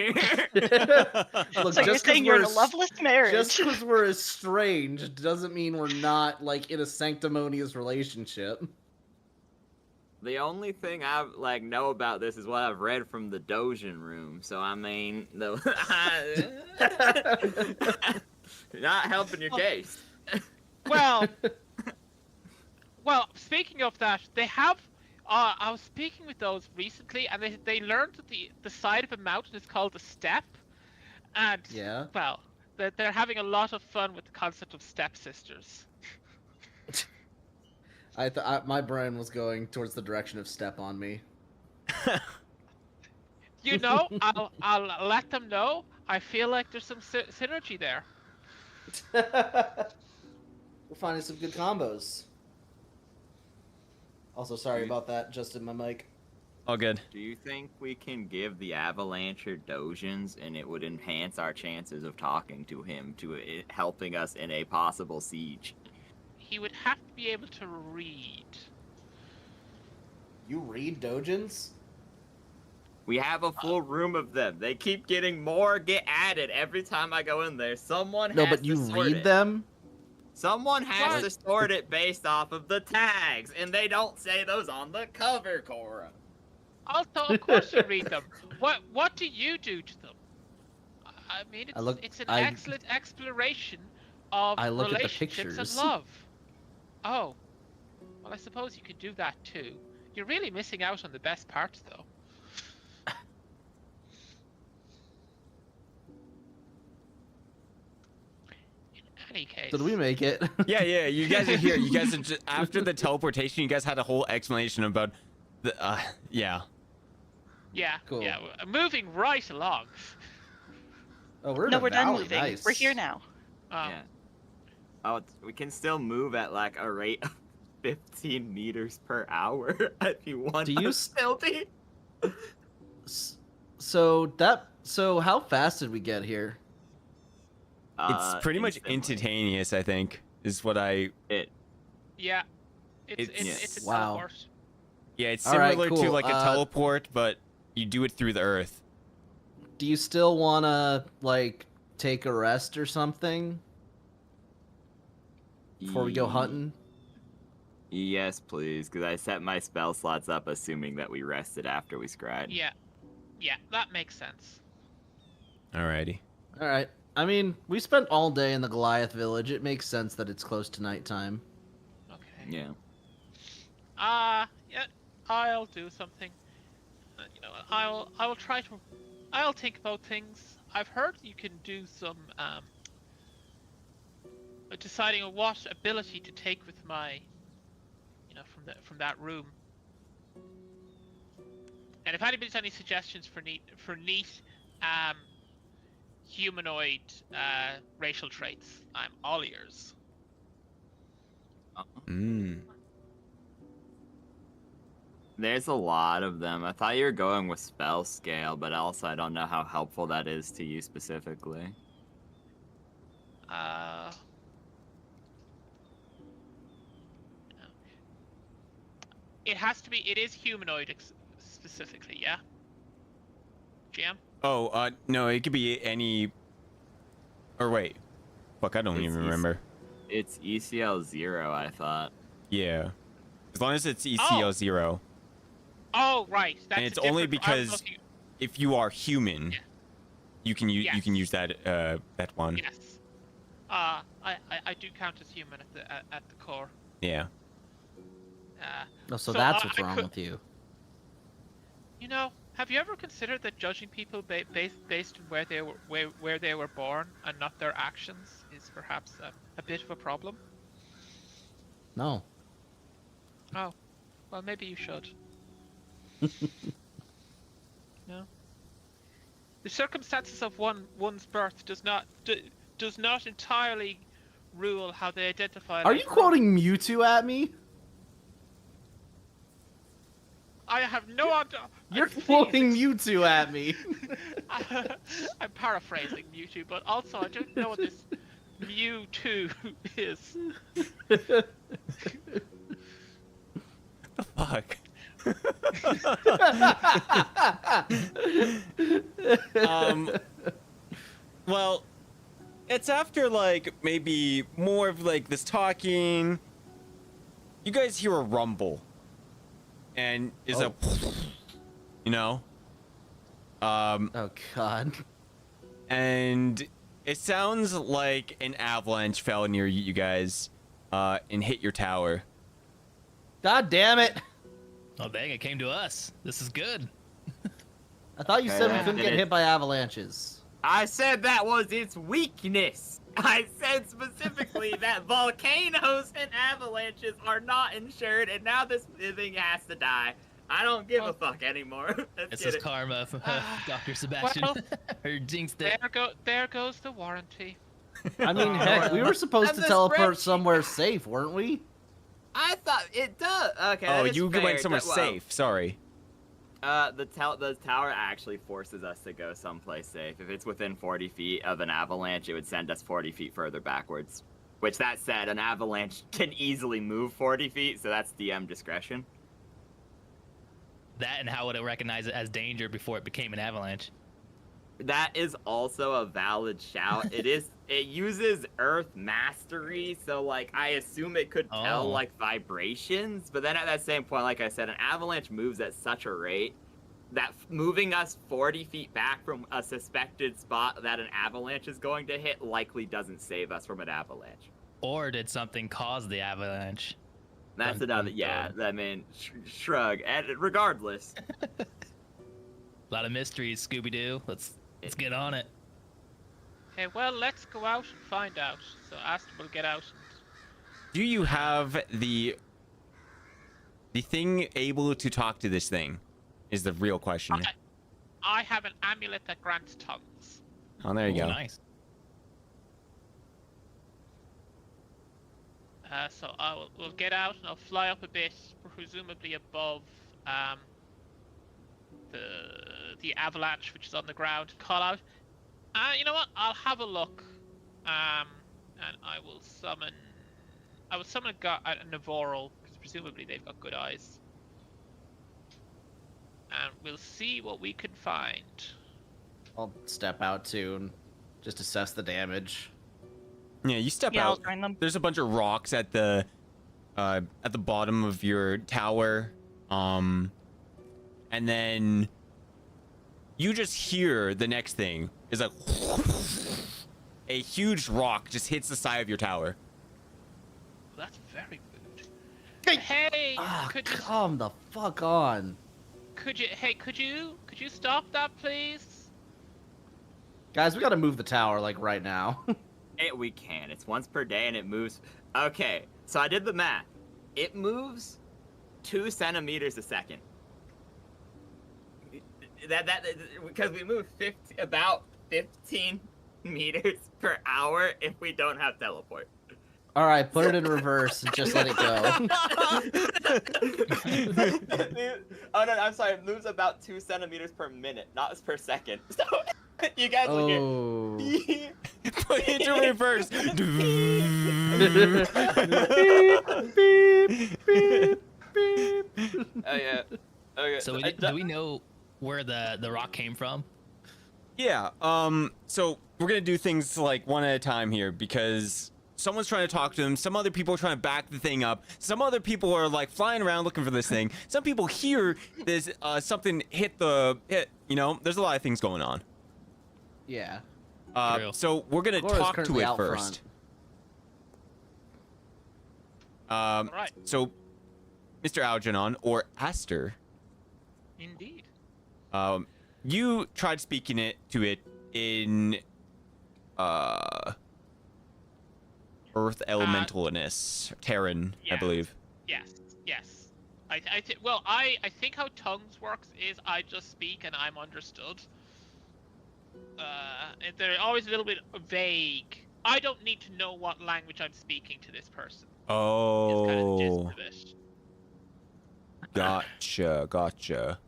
Look, So you're just 'cause saying you're in we're a s- loveless marriage. Just because we're estranged doesn't mean we're not like in a sanctimonious relationship. The only thing I know about this is what I've read from the Dojin room. So I mean, you're not helping your case. well, speaking of that, they have. I was speaking with those recently, and they learned that the side of a mountain is called a step, and Yeah. well, they're having a lot of fun with the concept of stepsisters. My brain was going towards the direction of step on me. You know, I'll let them know. I feel like there's some synergy there. We're finding some good combos. Also, sorry about that, just in my mic. All good. Do you think we can give the Avalancher Dojins and it would enhance our chances of talking to him to it helping us in a possible siege? He would have to be able to read. You read Dojins? We have a full room of them. They keep getting more get added every time I go in there. Someone No, has but you to sort read it. them? Someone has What? to sort it based off of the tags, and they don't say those on the cover, Cora. Also, of course you read them. What do you do to them? I mean, it's an excellent exploration of I look at the relationships pictures. and love. Oh, well, I suppose you could do that too. You're really missing out on the best parts, though. In any case. Did we make it? Yeah, you guys are here. You guys are just, after the teleportation, you guys had a whole explanation about the yeah. Yeah, Cool. yeah, we're moving right along. Oh, we're in No, a we're done valley. moving. Nice. We're here now. Yeah. Oh, we can still move at like a rate of 15 meters per hour if you want. Do you us stealthy? So how fast did we get here? It's pretty much instantly. instantaneous, I think, is what I. Yeah, it's It's- a Wow. teleport. Yeah, it's All right, similar to cool. like a teleport, but you do it through the earth. Do you still wanna like take a rest or something before we go hunting? Yes, please, because I set my spell slots up assuming that we rested after we scried. Yeah, that makes sense. Alrighty. All right. I mean, we spent all day in the Goliath village. It makes sense that it's close to nighttime. Okay. Yeah. Yeah, I'll do something. You know, I will try to. I'll think about things. I've heard you can do some deciding on what ability to take with my, you know, from that room. And if anybody's any suggestions for neat humanoid racial traits, I'm all ears. There's a lot of them. I thought you were going with spell scale, but also I don't know how helpful that is to you specifically. It has to be. It is humanoid specifically, yeah. GM. Oh, no, it could be any. Or wait, fuck, I don't It's even easy. remember. It's ECL 0, I thought. Yeah, as long as it's ECL 0. Oh, right. That's And it's a only different- I was because looking- if you are human, Yeah. you can use Yes. that that one. Yes. I do count as human at the core. Yeah. Oh, so So, that's I what's wrong could- with you. You know, have you ever considered that judging people based on where they were born and not their actions is perhaps a bit of a problem? No. Oh, well, maybe you should. No. The circumstances of one's birth does not entirely rule how they identify. Are you later on. quoting Mewtwo at me? I have no idea. You're quoting Mewtwo at me. I'm paraphrasing Mewtwo, but also I don't know what this Mewtwo is. Fuck. Well, it's after like maybe more of like this talking. You guys hear a rumble, and is Oh. you know, Oh God. and it sounds like an avalanche fell near you guys, and hit your tower. God damn it! Oh dang! It came to us. This is good. I thought you said we Okay. couldn't get hit by avalanches. I said that was its weakness. I said specifically that volcanoes and avalanches are not insured, and now this thing has to die. I don't give a fuck anymore. Let's This get is it. karma, Dr. Sebastian. Well, or jinxed it. There goes the warranty. I mean, heck, we were supposed And to the teleport spreadsheet. somewhere safe, weren't we? I thought it does. Okay. Oh, that is you fair. went somewhere Well, safe. Sorry. The tower actually forces us to go someplace safe. If it's within 40 feet of an avalanche, it would send us 40 feet further backwards. Which, that said, an avalanche can easily move 40 feet, so that's DM discretion. That and how would it recognize it as danger before it became an avalanche? That is also a valid shout. It uses Earth Mastery, so like I assume it could tell Oh. like vibrations, but then at that same point, like I said, an avalanche moves at such a rate that moving us 40 feet back from a suspected spot that an avalanche is going to hit likely doesn't save us from an avalanche. Or did something cause the avalanche? That's Dun, another, dun, yeah, dun. I mean, shrug. And regardless, A lot of mysteries, Scooby-Doo. Let's get on it. Okay, well, let's go out and find out. So Aston will get out. Do you have the thing able to talk to this thing? Is the real question. here. I have an amulet that grants tongues. Oh, there you Ooh, go. Nice. So we'll get out and I'll fly up a bit, presumably above the avalanche, which is on the ground. Call out. You know what? I'll have a look. And I will summon. I will summon a Navarro, because presumably they've got good eyes. And we'll see what we can find. I'll step out too and just assess the damage. Yeah, you step Yeah, I'll out. join them. There's a bunch of rocks at the bottom of your tower, and then you just hear the next thing is like a huge rock just hits the side of your tower. That's very rude. Hey! Hey, Ah, could you come the fuck on. could you stop that, please? Guys, we gotta move the tower, like, right now. we can. It's once per day and it moves. Okay, so I did the math. It moves 2 centimeters a second. That because we move about 15 meters per hour if we don't have teleport. Alright, put it in reverse and just let it go. Oh no, I'm sorry. It moves about 2 centimeters per minute, not per second. So you guys will Oh. hear. Put it into reverse. Beep, beep, beep. Oh yeah. Okay. So do we know where the rock came from? Yeah. So we're gonna do things like one at a time here because someone's trying to talk to him. Some other people are trying to back the thing up. Some other people are like flying around looking for this thing. Some people hear there's something hit. You know, there's a lot of things going on. Yeah. True. So we're gonna Gora's talk to currently it out first. Alright. So, Mr. Algernon or Aster, Indeed. you tried speaking it to it in Earth Elementalness, Terran, I yeah. believe. Yes. I think how tongues works is I just speak and I'm understood. They're always a little bit vague. I don't need to know what language I'm speaking to this person. Is kind of the gist Oh, of it. gotcha.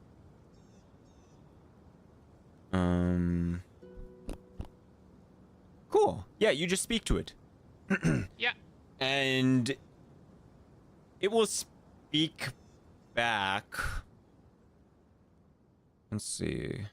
Cool. Yeah, you just speak to it. Yeah. And it will speak back. Let's see.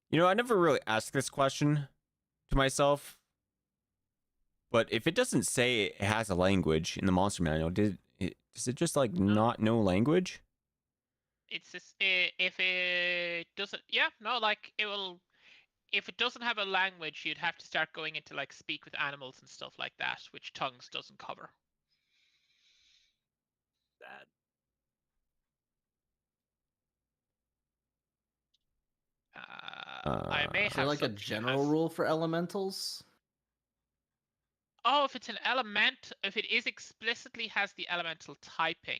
You know, I never really asked this question to myself. But if it doesn't say it has a language in the monster manual, does it just like not know language? It's just if it doesn't. Yeah. No. Like it will. If it doesn't have a language, you'd have to start going into like speak with animals and stuff like that, which tongues doesn't cover. Bad. I may Is there have like a something general else. rule for elementals? Oh, if it's an element, if it is explicitly has the elemental typing,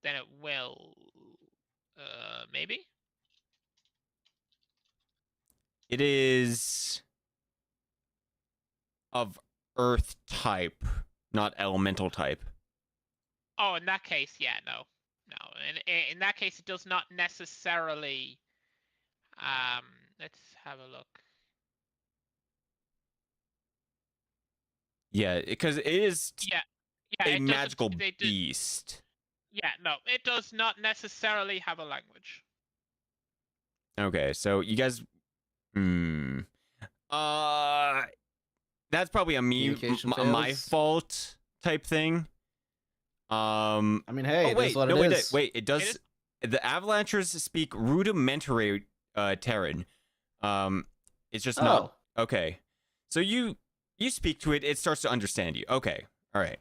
then it will. Maybe. It is of earth type, not elemental type. Oh, in that case, yeah, no. In that case, it does not necessarily. Let's have a look. Yeah, because it is Yeah, a it doesn't. magical They do. beast. Yeah, no, it does not necessarily have a language. Okay, so you guys, that's probably a me, Communication my fails? fault type thing. I mean, hey, oh it wait, is what no, it wait, is. wait, it does. The Avalanchers speak rudimentary Terran. It's just not okay. So you speak to it, it starts to understand you. Okay, all right.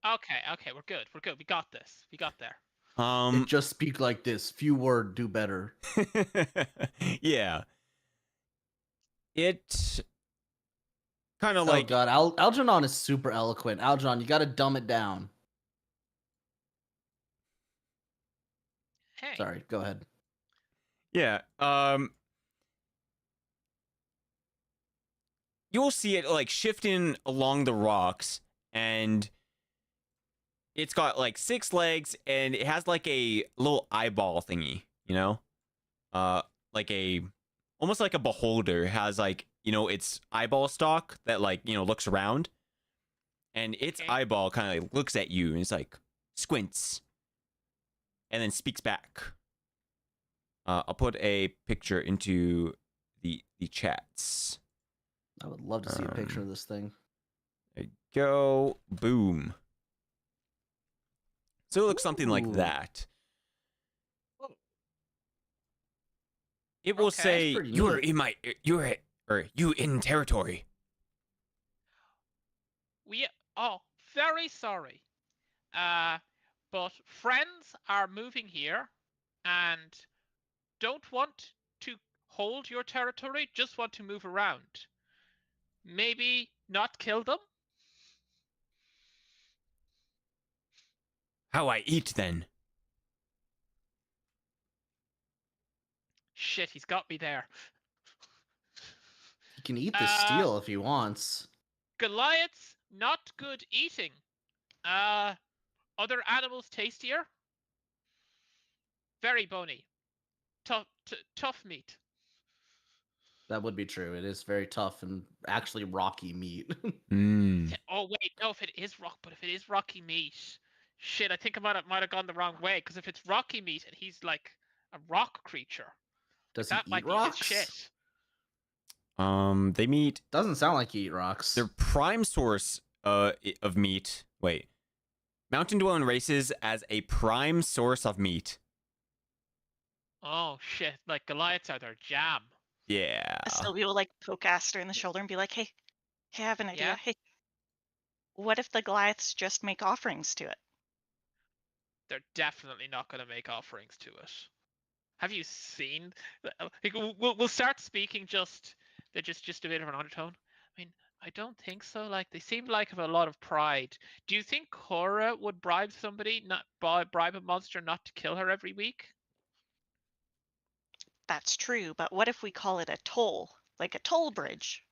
Okay, we're good. We got this. We got there. It just speak like this. Few word do better. yeah. It kind of Oh like god, Algernon is super eloquent. Algernon, you gotta dumb it down. Hey. Sorry, go ahead. yeah. You'll see it like shifting along the rocks, and it's got like 6 legs, and it has like a little eyeball thingy, you know, like a almost like a beholder. It has like, you know, its eyeball stalk that like, you know, looks around, and its eyeball kind of like looks at you and it's like squints, and then speaks back. I'll put a picture into the chats. I would love to see a picture of this thing. There you go. Boom. So it looks something like Ooh. that. It will say, pretty "You are neat. in you in territory." Very sorry. But friends are moving here and don't want to hold your territory, just want to move around. Maybe not kill them? How I eat then? Shit, he's got me there. He can eat the steel if he wants. Goliath's not good eating. Other animals tastier? Very bony. Tough meat. That would be true. It is very tough and actually rocky meat. Oh wait, no. If it is rocky meat, shit. I think I might have gone the wrong way. Because if it's rocky meat and he's like a rock creature. Does That he might eat be his rocks? shit. They meet Doesn't sound like he eat rocks. their prime source of meat. Wait. Mountain dwelling races as a prime source of meat. Oh shit! Like Goliaths are their jam. Yeah. Sylvie will like poke Aster in the shoulder and be like, hey, I have an idea. Yeah? Hey, what if the Goliaths just make offerings to it? They're definitely not going to make offerings to it. Have you seen? Like, we'll start speaking just a bit of an undertone. I mean, I don't think so. Like they seem like have a lot of pride. Do you think Cora would bribe somebody, not bribe a monster, not to kill her every week? That's true, but what if we call it a toll? Like a toll bridge?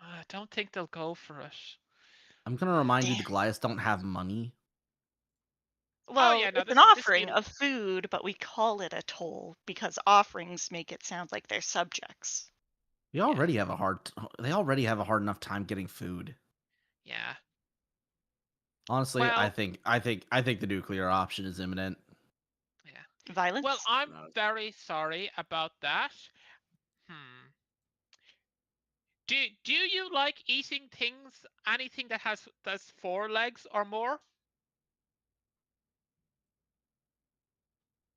I don't think they'll go for it. I'm gonna remind you, the Damn. Goliaths don't have money. Well, yeah, no, it's an this offering new- of food, but we call it a toll because offerings make it sound like they're subjects. They already have a hard. They already have a hard enough time getting food. Yeah. Honestly, I Well- think the nuclear option is imminent. Violence? Well, I'm No. very sorry about that. Do you like eating things, anything that's 4 legs or more?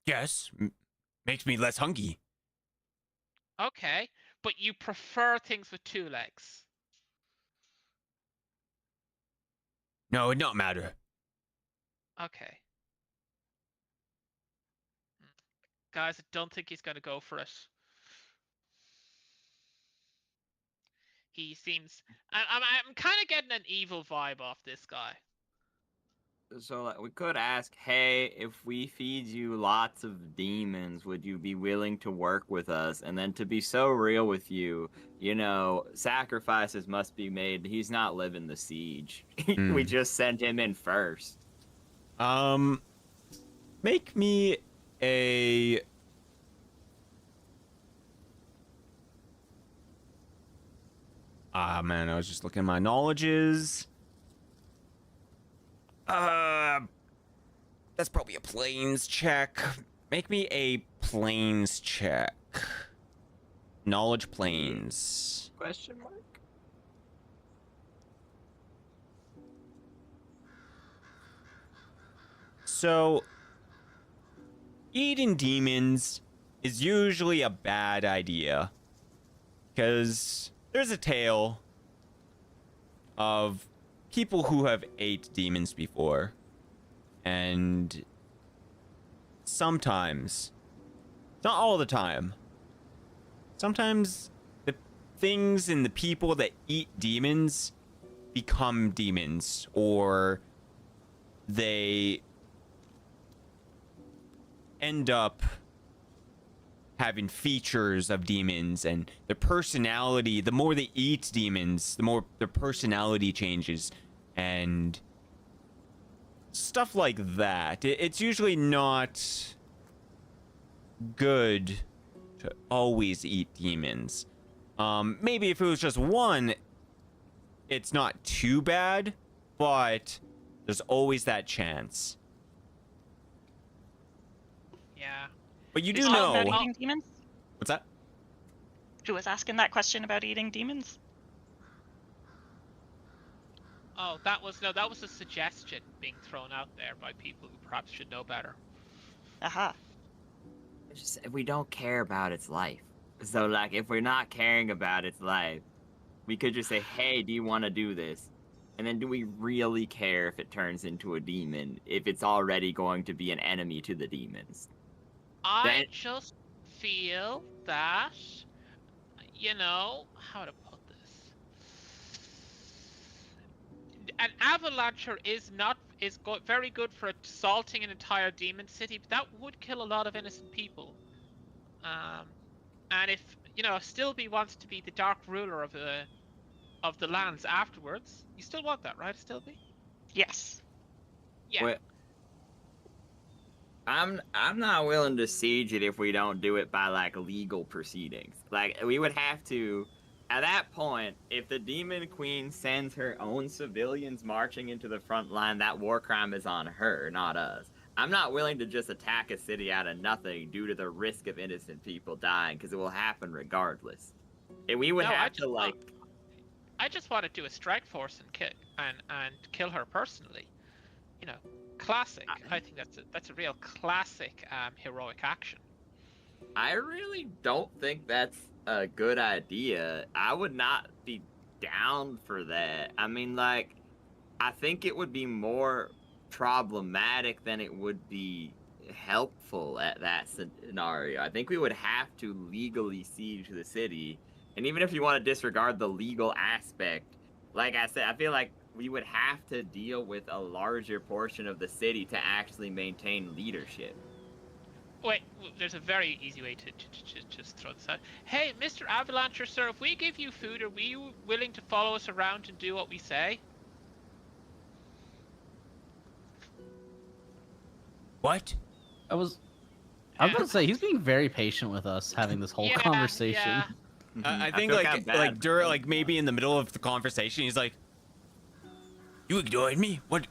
Yes. Makes me less hungry. Okay, but you prefer things with 2 legs. No, it don't matter. Okay. Guys, I don't think he's going to go for it. He seems... I'm kind of getting an evil vibe off this guy. So like, we could ask, hey, if we feed you lots of demons, would you be willing to work with us? And then to be so real with you, sacrifices must be made. He's not living the siege. We just sent him in first. Make me a... Ah, man, I was just looking at my knowledges. That's probably a planes check. Make me a planes check. Knowledge planes. Question mark? So, eating demons is usually a bad idea. Because there's a tale of people who have ate demons before. And sometimes, not all the time, sometimes the things and the people that eat demons become demons, or they end up having features of demons, and their personality, the more they eat demons, the more their personality changes, and stuff like that. It's usually not good to always eat demons. Maybe if it was just one, it's not too bad, but there's always that chance. Yeah. But you do Who's talking know... about eating demons? What's that? Who was asking that question about eating demons? Oh, that was a suggestion being thrown out there by people who perhaps should know better. Aha. It's just, we don't care about its life. So, like, if we're not caring about its life, we could just say, hey, do you want to do this? And then do we really care if it turns into a demon, if it's already going to be an enemy to the demons? I just feel that, how to put this? An avalancher is very good for assaulting an entire demon city, but that would kill a lot of innocent people. And if Stilby wants to be the dark ruler of the lands afterwards, you still want that, right, Stilby? Yes. Yeah. Wait, I'm not willing to siege it if we don't do it by like legal proceedings. Like we would have to, at that point, if the Demon Queen sends her own civilians marching into the front line, that war crime is on her, not us. I'm not willing to just attack a city out of nothing due to the risk of innocent people dying, because it will happen regardless. And we would No, I have just to, want- like... I just want to do a strike force and kill her personally. You know, classic. I think that's a real classic heroic action. I really don't think that's a good idea. I would not be down for that. I mean, like, I think it would be more problematic than it would be helpful at that scenario. I think we would have to legally siege the city. And even if you want to disregard the legal aspect, like I said, I feel like we would have to deal with a larger portion of the city to actually maintain leadership. Wait, there's a very easy way to just throw this out. Hey, Mr. Avalancher, sir, if we give you food, are you willing to follow us around and do what we say? What? I was about to say he's being very patient with us having this whole Yeah, conversation. yeah. I think feel like kinda bad like for during him. like maybe in the middle of the conversation, he's like, "You ignored me? What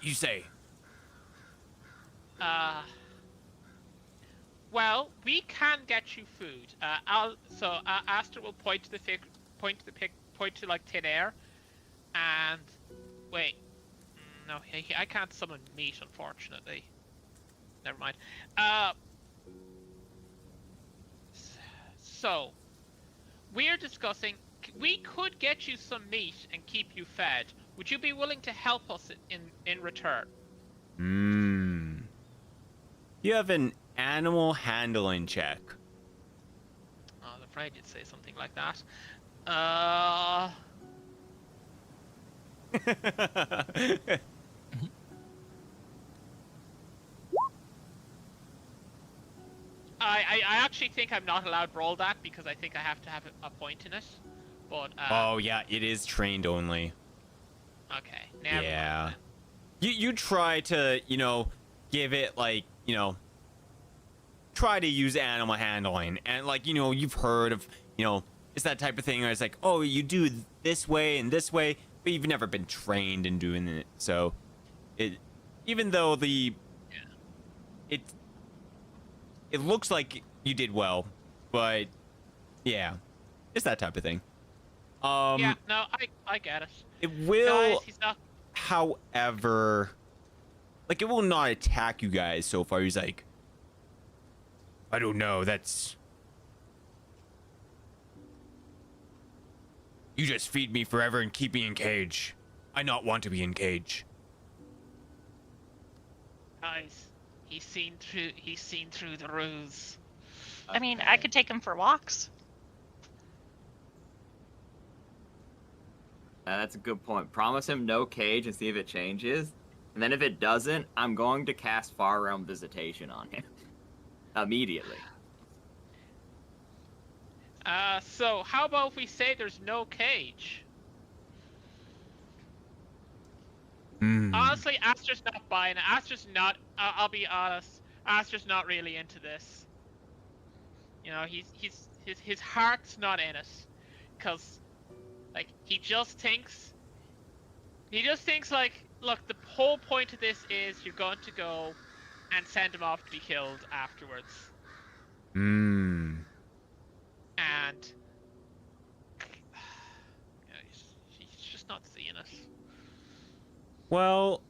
you say?" Well, we can get you food. Aster will point to like thin air, and wait, no, I can't summon meat, unfortunately. Never mind. So we're discussing. We could get you some meat and keep you fed. Would you be willing to help us in return? You have an animal handling check. I was afraid you'd say something like that. I actually think I'm not allowed to roll that because I think I have to have a point in it. But Oh yeah, it is trained only. okay, never mind Yeah. then. You try to, give it like, try to use animal handling, and like, you've heard of, it's that type of thing where it's like, oh, you do this way and this way, but you've never been trained in doing it. So even though it looks like you did well, but yeah, it's that type of thing. Yeah, no, I get it. It will, Guys, he's not. however, like, it will not attack you guys so far. He's like, I don't know, that's... You just feed me forever and keep me in cage. I not want to be in cage. Guys, he's seen through the ruse. I mean, I could take him for walks. That's a good point. Promise him no cage and see if it changes. And then if it doesn't, I'm going to cast Far Realm Visitation on him. Immediately. So how about if we say there's no cage? Honestly, Aster's not buying it. Aster's not. I'll be honest. Aster's not really into this. His heart's not in it, cause like he just thinks like, look, the whole point of this is you're going to go and send him off to be killed afterwards. And he's just not seeing it. Well,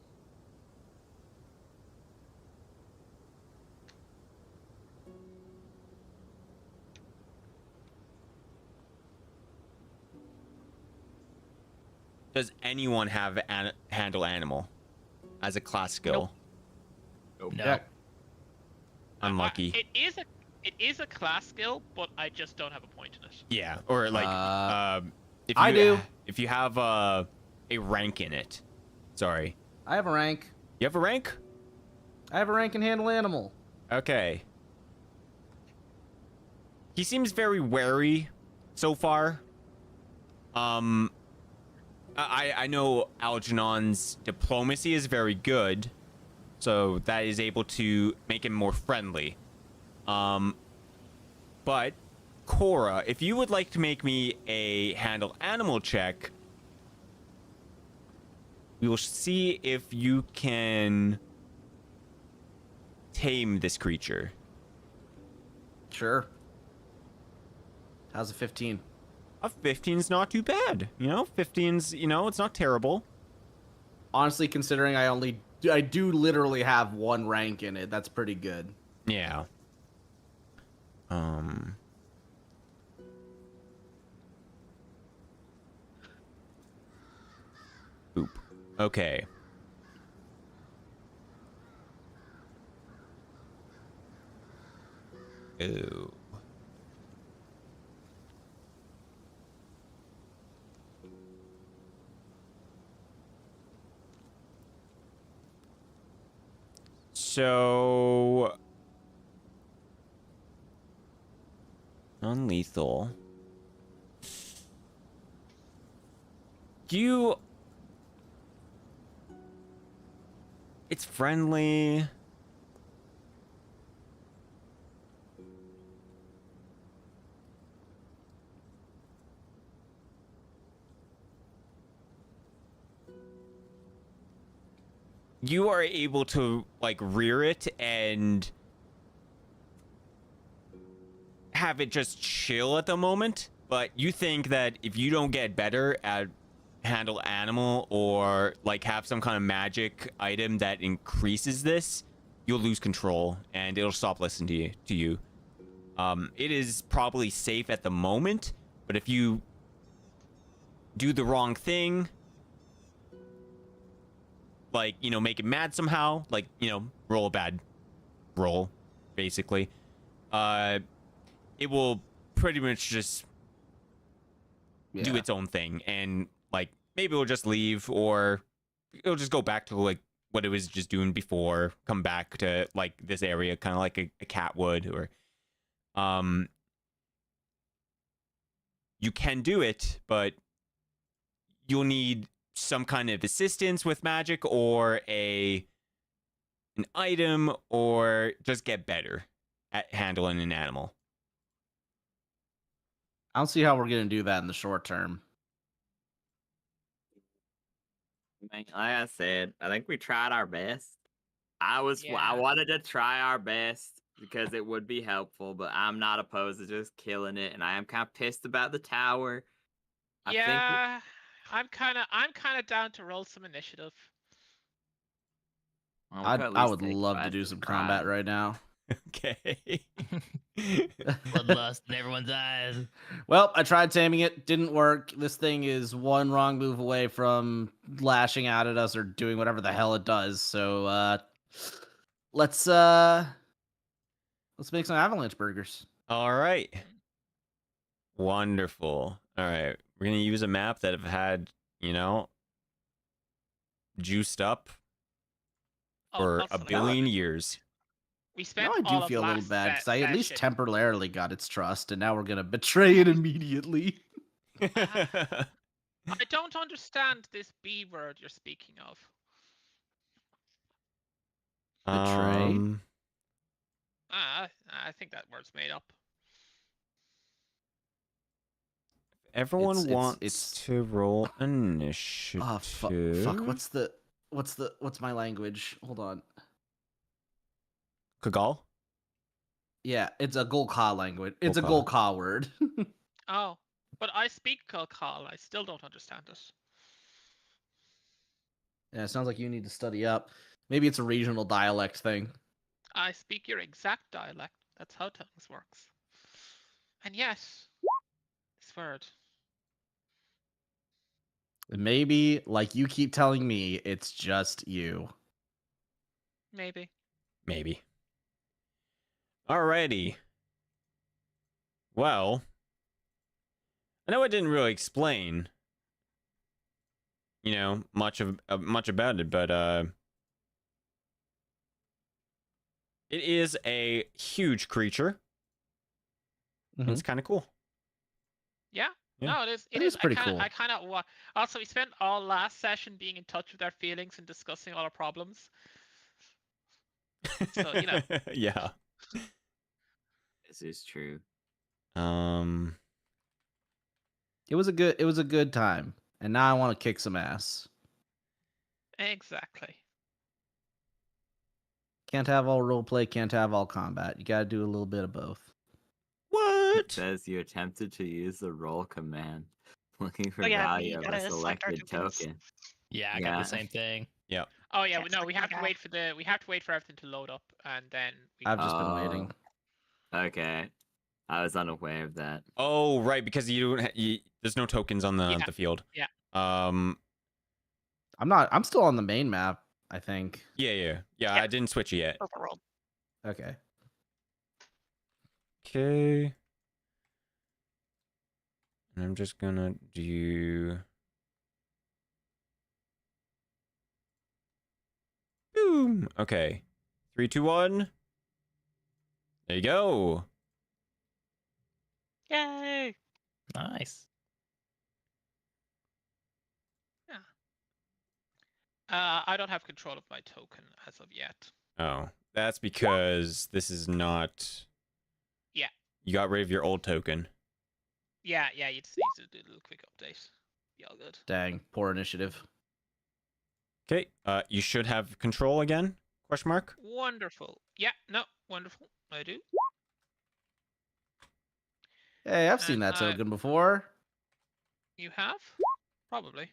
does anyone have handle animal as a class skill? Nope. No. Yeah. Unlucky. It is a class skill, but I just don't have a point in it. Yeah, or like, if I you, do. If you have a rank in it. Sorry. I have a rank. You have a rank? I have a rank in handle animal. Okay. He seems very wary so far. I know Algernon's diplomacy is very good, so that is able to make him more friendly. But Cora, if you would like to make me a handle animal check, we will see if you can tame this creature? Sure. How's a 15? A 15's not too bad. 15's, it's not terrible. Honestly, considering I do literally have one rank in it, that's pretty good. Yeah. Oop. Okay. Ooh. So non-lethal. It's friendly. You are able to like rear it and have it just chill at the moment, but you think that if you don't get better at handle animal or like have some kind of magic item that increases this, you'll lose control and it'll stop listening to you. It is probably safe at the moment, but if you do the wrong thing, like, make it mad somehow, like, roll a bad roll, basically, it will pretty much just do its own thing, and like maybe it'll just leave, or it'll just go back to like what it was just doing before, come back to like this area, kind of like a cat would, or you can do it, but you'll need some kind of assistance with magic or an item, or just get better at handling an animal. I don't see how we're gonna do that in the short term. Like I said, I think we tried our best. I Yeah. wanted to try our best because it would be helpful, but I'm not opposed to just killing it, and I am kind of pissed about the tower. I think Yeah, I'm kind of down to roll some initiative. well, we could at I least would take love to five do some combat try. right now. Okay. Bloodlust in everyone's eyes. Well, I tried taming it, didn't work. This thing is one wrong move away from lashing out at us or doing whatever the hell it does. So let's make some avalanche burgers. All right. Wonderful. All right. We're going to use a map that have had, juiced up for a Constantly. billion years. We spent Now I all do of feel a little last bad because I at least session- temporarily got its trust, and now we're gonna betray it immediately. I don't understand this B word you're speaking of. Betray? I think that word's made up. Everyone It's- wants to roll initiative. Oh fuck! What's my language? Hold on. Kagal? Yeah, it's a Golka language. It's a Golka. Golka word. Oh, but I speak Kalkal. I still don't understand it. Yeah, it sounds like you need to study up. Maybe it's a regional dialect thing. I speak your exact dialect. That's how tongues works. And yes, this word. Maybe, like you keep telling me, it's just you. Maybe. Maybe. Alrighty. Well, I know I didn't really explain, much about it, but it is a huge creature. And it's kind of cool. Yeah. Yeah. No, it is. It is pretty cool. I kind of. Also, we spent all last session being in touch with our feelings and discussing all our problems. So Yeah. This is true. It was a good time, and now I want to kick some ass. Exactly. Can't have all roleplay, can't have all combat. You gotta do a little bit of both. It What? says you attempted to use the roll command, looking for Oh yeah, value we of a gotta select our selected tokens. token. Yeah, I got Yeah. the same thing. Oh yeah, Can't no, select we my have to guy. wait for everything to load up, and then we. I've just been waiting. Okay. I was unaware of that. Oh, right, because you don't. There's no tokens on Yeah, the field. yeah. I'm still on the main map, I think. Yeah. Yep. I didn't switch it yet. Overworld. Okay. Okay. And I'm just gonna do. Boom. Okay. 3, 2, 1. There you go. Yay! Nice. I don't have control of my token as of yet. Oh, that's because this is not. Yeah. You got rid of your old token. Yeah, you just need to do a little quick update. Be all good. Dang, poor initiative. Okay. You should have control again? Question mark. Wonderful. Yeah, no, wonderful. I do. Hey, I've seen And that token before. You have? Probably.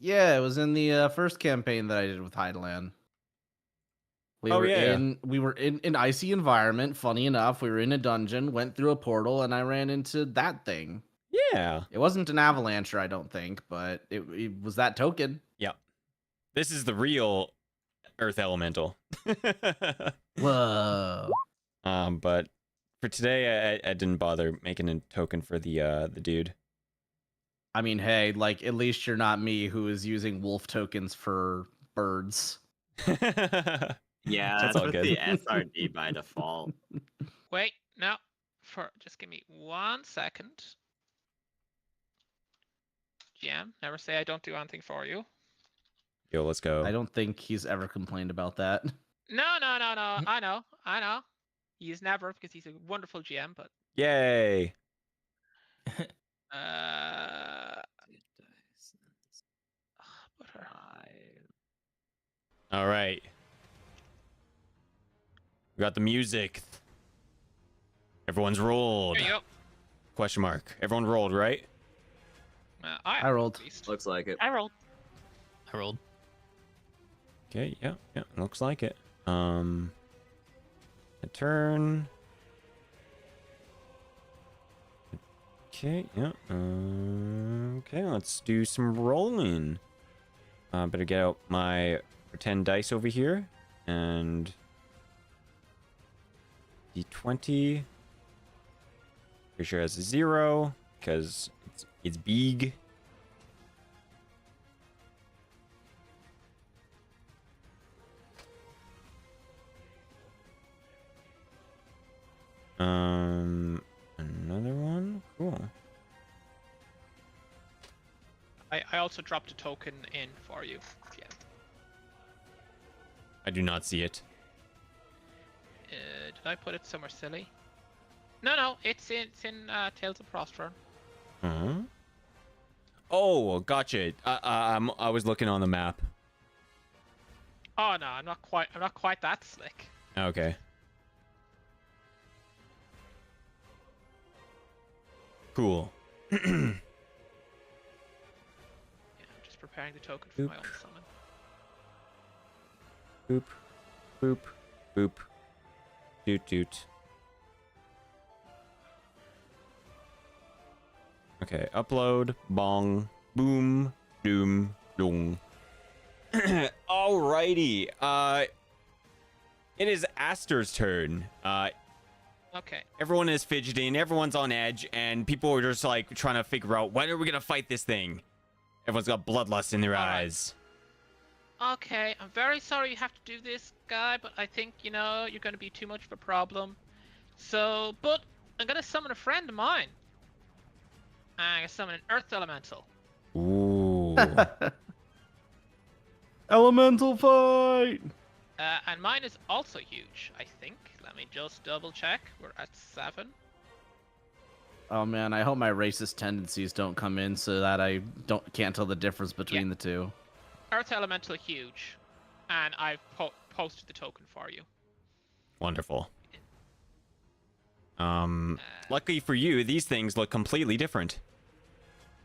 Yeah, it was in the first campaign that I did with Heideland. We were in an icy environment. Funny enough, we were in a dungeon, went through a portal, and I ran into that thing. Yeah. It wasn't an avalancher, I don't think, but it was that token. Yep. This is the real Earth Elemental. Whoa. But for today, I didn't bother making a token for the dude. I mean, hey, like at least you're not me who is using wolf tokens for birds. Yeah, That's that's all with good. the SRD by default. Wait, no. Just give me 1 second. GM, never say I don't do anything for you. Yo, let's go. I don't think he's ever complained about that. No. I know. He's never, because he's a wonderful GM, but Yay. All right. We got the music. Everyone's rolled. There you go. Question mark. Everyone rolled, right? I rolled. At least. Looks like it. I rolled. I rolled. Okay, yeah, looks like it. A turn. Okay, yeah. Okay, let's do some rolling. Better get out my pretend dice over here. And D20. Pretty sure it has a 0, because it's big. Another one? Cool. I also dropped a token in for you. Yeah. I do not see it. Did I put it somewhere silly? No, it's in Tales of FrostVirn. Huh? Oh, gotcha. I was looking on the map. Oh no, I'm not quite that slick. Okay. Cool. Yeah, I'm just preparing the token for my own summon. Boop, boop, boop. Doot, doot. Okay, upload, bong, boom, doom, dong. Alrighty. It is Aster's turn. Okay. Everyone is fidgeting, everyone's on edge, and people are just like trying to figure out when are we gonna fight this thing. Everyone's got bloodlust in their eyes. Okay, I'm very sorry you have to do this, guy, but I think, you're going to be too much of a problem. So, but I'm going to summon a friend of mine. I'm going to summon an Earth Elemental. Ooh. Elemental fight! And mine is also huge, I think. Let me just double check. We're at 7. Oh man, I hope my racist tendencies don't come in so that I can't tell the difference between the two. Earth Elemental huge. And I've posted the token for you. Wonderful. Luckily for you, these things look completely different.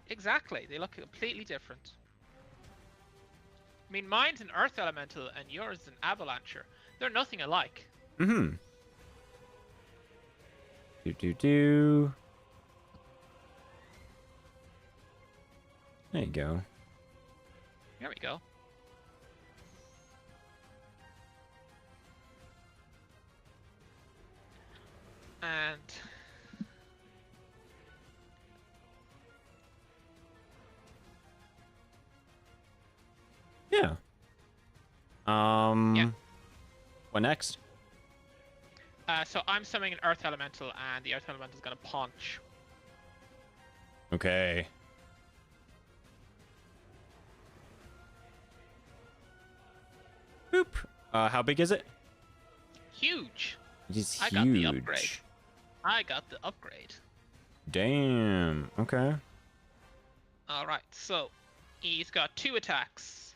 Exactly, they look completely different. I mean, mine's an earth elemental and yours is an avalancher. They're nothing alike. Mm-hmm. Do. There you go. There we go. And Yeah. Yeah. What next? so I'm summoning an earth elemental, and the earth elemental is gonna punch. Okay. Boop. How big is it? Huge. It is I huge. got the upgrade. I got the upgrade. Damn. Okay. All right, so he's got 2 attacks,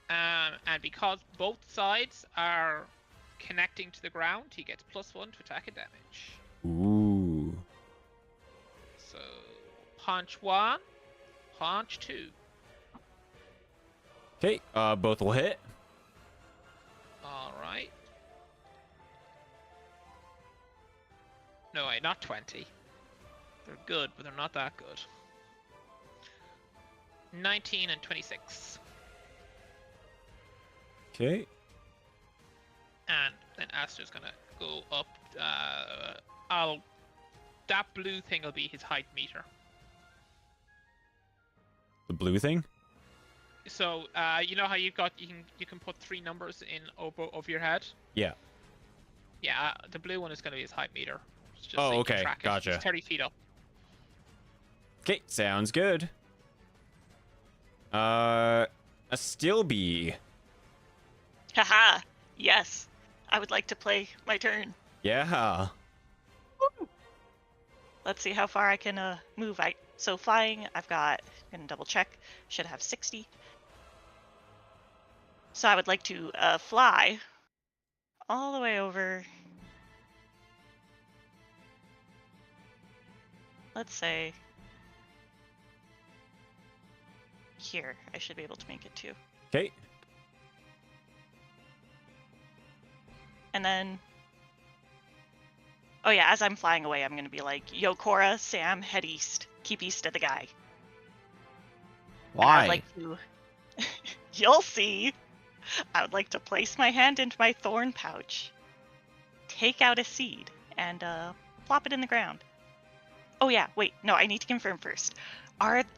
and because both sides are connecting to the ground, he gets +1 to attack and damage. Ooh. So punch 1, punch 2. Okay. Both will hit. All right. No, wait, not 20. They're good, but they're not that good. 19 and 26. Okay. And then Aster's gonna go up. That blue thing will be his height meter. The blue thing. So you know how you can put 3 numbers in over your head. Yeah. Yeah, the blue one is gonna be his height meter. It's just Oh, so you can okay, track it. gotcha. It's 30 feet up. Okay. Sounds good. A steel bee. Haha. Yes. I would like to play my turn. Yeah. Let's see how far I can move. So flying, I've got, I'm gonna double check, should have 60. So I would like to fly all the way over. Let's say here. I should be able to make it too. Okay. And then, oh yeah, as I'm flying away, I'm gonna be like, "Yo, Cora, Sam, head east. Keep east of the guy." And I Why? would like to. You'll see. I would like to place my hand into my thorn pouch, take out a seed, and plop it in the ground. Oh yeah, wait, no, I need to confirm first.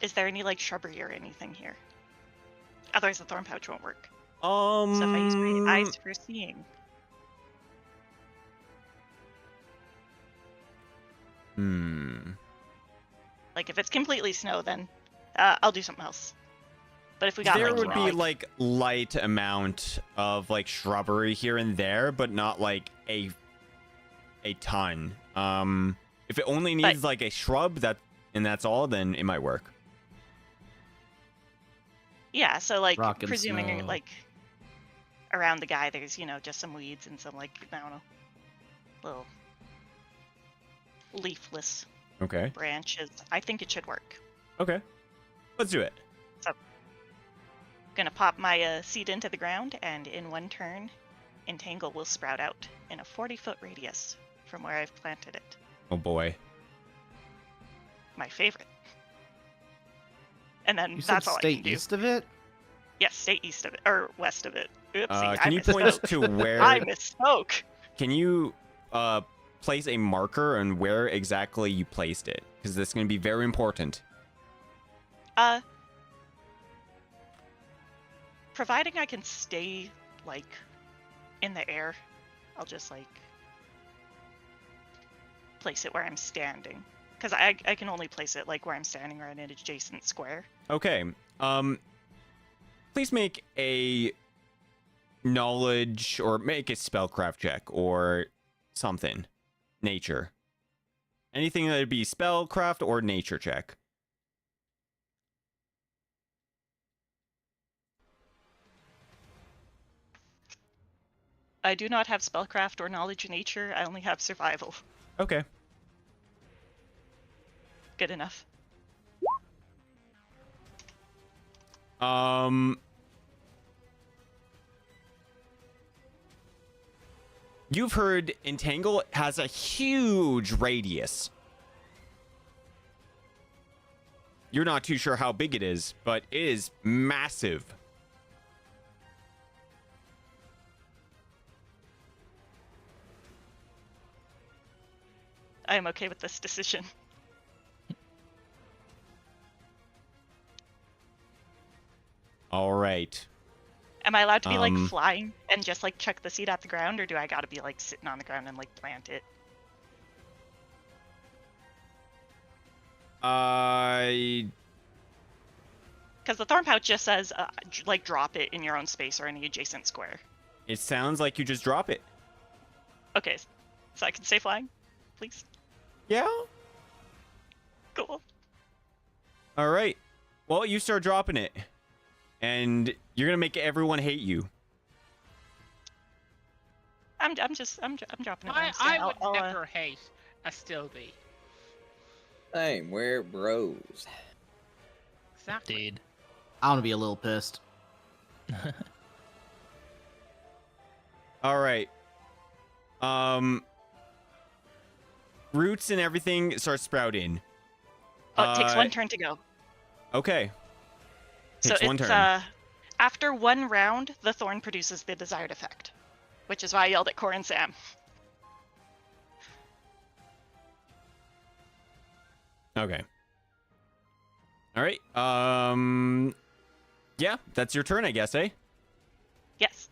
Is there any like shrubbery or anything here? Otherwise, the thorn pouch won't work. So if I use my eyes for seeing. Like if it's completely snow, then I'll do something else. But if we got there like, would you be know, like light amount of like shrubbery here and there, but not like a ton. If it only needs like a shrub and that's all, then it might work. yeah, so like Rock and presuming snow. like around the guy, there's just some weeds and some like I don't know, little leafless Okay. branches. I think it should work. Okay. Let's do it. Gonna pop my seed into the ground, and in one turn, Entangle will sprout out in a 40-foot radius from where I've planted it. Oh boy. My favorite. And then You said that's all I stay can do. east of it? Yes, stay east of it or west of it. Oopsie, Can I you point misspoke. to where? I misspoke. Can you place a marker on where exactly you placed it? Because that's going to be very important. Providing I can stay like in the air, I'll just like place it where I'm standing. Because I can only place it like where I'm standing or in an adjacent square. Okay. Please make a knowledge or make a spellcraft check or something. Nature. Anything that would be spellcraft or nature check. I do not have spellcraft or knowledge of nature. I only have survival. Okay. Good enough. You've heard Entangle has a huge radius. You're not too sure how big it is, but it is massive. I am okay with this decision. All right. Am I allowed to be like flying and just like chuck the seed at the ground, or do I gotta be like sitting on the ground and like plant it? Because the thorn pouch just says like drop it in your own space or any adjacent square. It sounds like you just drop it. Okay, so I can stay flying, please. Yeah. Cool. All right. Well, you start dropping it, and you're gonna make everyone hate you. I'm dropping it. I would never hate a Stilby. Same, we're bros. Exactly. Dude. I want to be a little pissed. All right. Roots and everything start sprouting. Oh, it takes one turn to go. Okay. So Takes one it's turn. after one round, the thorn produces the desired effect, which is why I yelled at Cor and Sam. Okay. All right. Yeah, that's your turn, I guess, eh? Yes.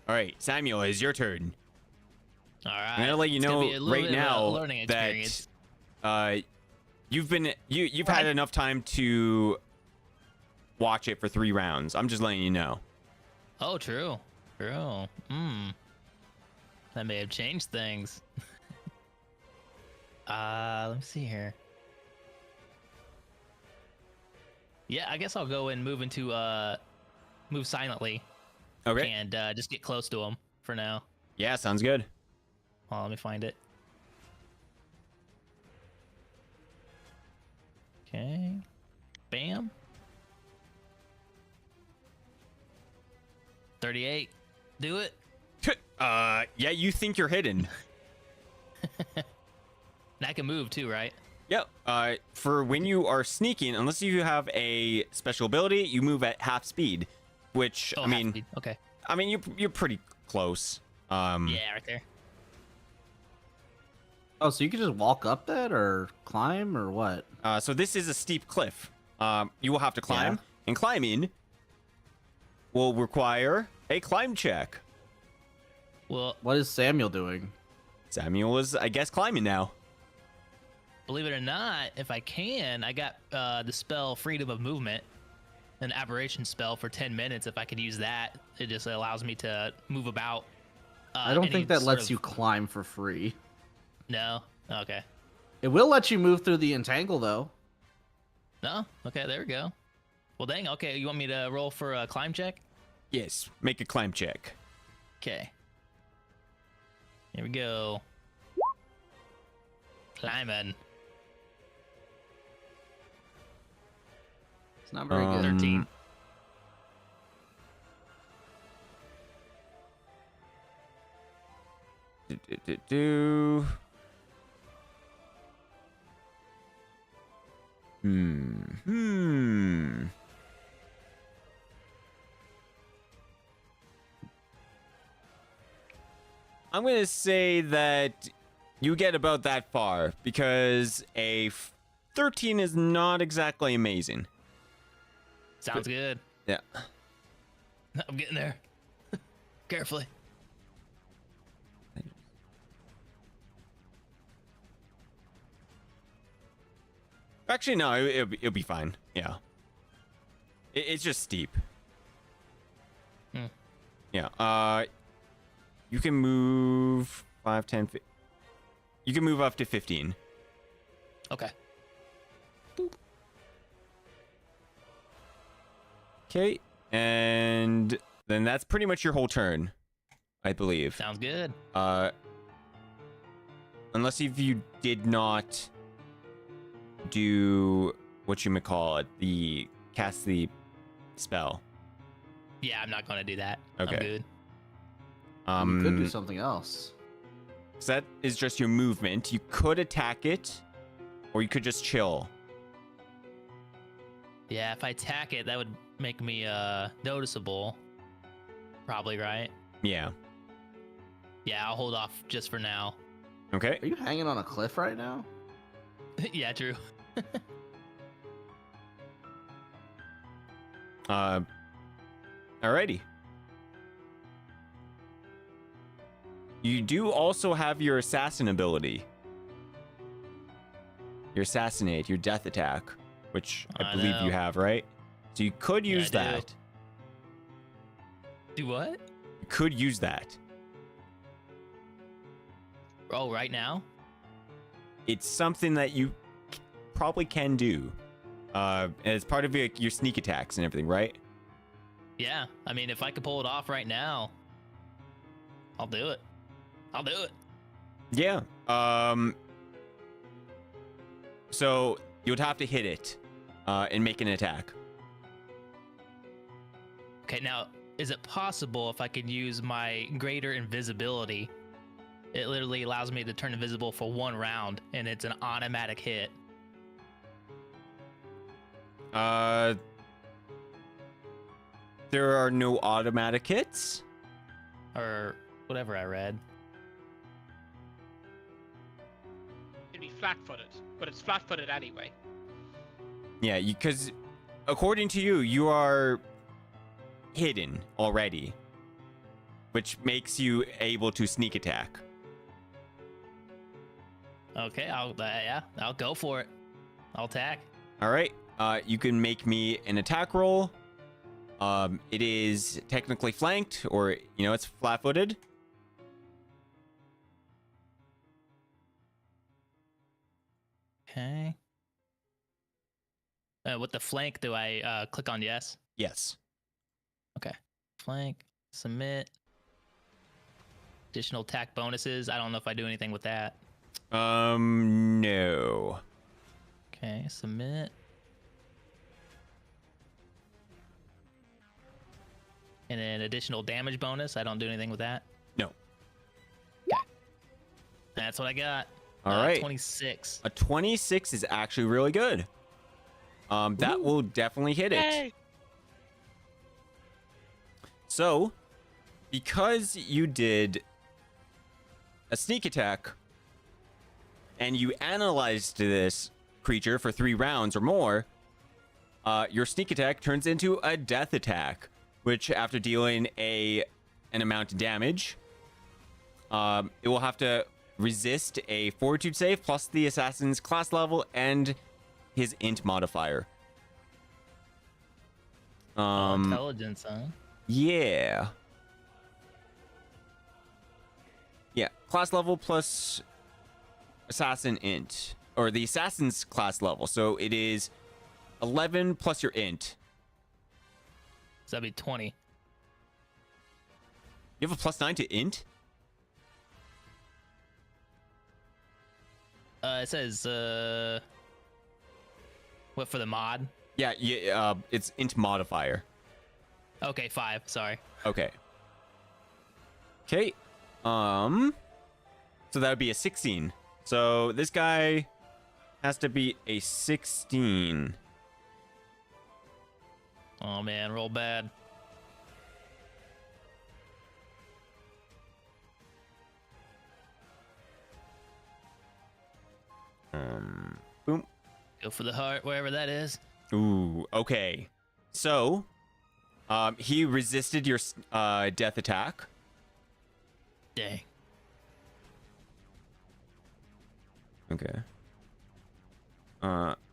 All right, Samuel, it's your turn. All right. I'm gonna let you It's gonna know be a little right bit of a now learning experience. that you've had enough time to watch it for 3 rounds. I'm just letting you know. Oh, true. True. That may have changed things. Let me see here. Yeah, I guess I'll go and move into move silently. Okay. And just get close to him for now. Yeah, sounds good. Hold on, let me find it. Okay. Bam. 38. Do it. Yeah, you think you're hidden. And I can move too, right? Yep. For when you are sneaking, unless you have a special ability, you move at half speed, which Oh, I mean, half speed. Okay. I mean you're pretty close. Yeah, right there. Oh, so you can just walk up that or climb or what? So this is a steep cliff. You will have to climb, Yeah. and climbing will require a climb check. Well, What is Samuel doing? Samuel is, I guess, climbing now. believe it or not, if I can, I got the spell Freedom of Movement, an aberration spell for 10 minutes. If I could use that, it just allows me to move about. I don't any think that sort lets of- you climb for free. No? Okay. It will let you move through the entangle though. No? Okay, there we go. Well, dang, okay, you want me to roll for a climb check? Yes, make a climb check. Okay. Here we go. Climbing. It's not very good. 13. Do. I'm going to say that you get about that far because a 13 is not exactly amazing. Sounds good. Yeah. I'm getting there. Carefully. Actually, no, it'll be fine. Yeah. It's just steep. Yeah. You can move 5, 10, you can move up to 15. Okay. Okay. And then that's pretty much your whole turn. I believe. Sounds good. Unless if you did not do what you may call it, the cast the spell. Yeah, I'm not gonna do that. Okay. I'm good. You could do something else. So that is just your movement. You could attack it, or you could just chill. Yeah, if I attack it, that would make me noticeable. Probably, right? Yeah. Yeah, I'll hold off just for now. Okay. Are you hanging on a cliff right now? Yeah, true. Alrighty. You do also have your assassin ability. Your assassinate, your death attack, which I believe you know. have, right? So you could Yeah, use I do. that. Do what? You could use that. Oh, right now? It's something that you probably can do. As part of your sneak attacks and everything, right? Yeah. I mean, if I could pull it off right now, I'll do it. I'll do it. Yeah. So you would have to hit it and make an attack. Okay, now, is it possible if I could use my greater invisibility? It literally allows me to turn invisible for 1 round, and it's an automatic hit. There are no automatic hits. Or whatever I read. It'd be flat-footed, but it's flat-footed anyway. Yeah, because according to you, you are hidden already, which makes you able to sneak attack. Okay, I'll go for it. I'll attack. All right. You can make me an attack roll. It is technically flanked, or it's flat-footed. Okay. With the flank, do I click on yes? Yes. Okay. Flank, submit. Additional attack bonuses. I don't know if I do anything with that. No. Okay, submit. And then additional damage bonus. I don't do anything with that. No. That's what I got. All right. 26. A 26 is actually really good. That will definitely hit it. Yay. So, because you did a sneak attack and you analyzed this creature for 3 rounds or more, your sneak attack turns into a death attack, which after dealing an amount of damage, it will have to resist a fortitude save plus the assassin's class level and his int modifier. Intelligence, huh? Yeah. Yeah, class level plus assassin int, or the assassin's class level. So it is 11 plus your int. So that'd be 20. You have a +9 to int? It says, what, for the mod? Yeah, it's int modifier. Okay, 5. Sorry. Okay. Okay. So that would be a 16. So this guy has to be a 16. Oh man, roll bad. Boom. Go for the heart, wherever that is. Ooh, okay. So, he resisted your death attack. Dang. Okay.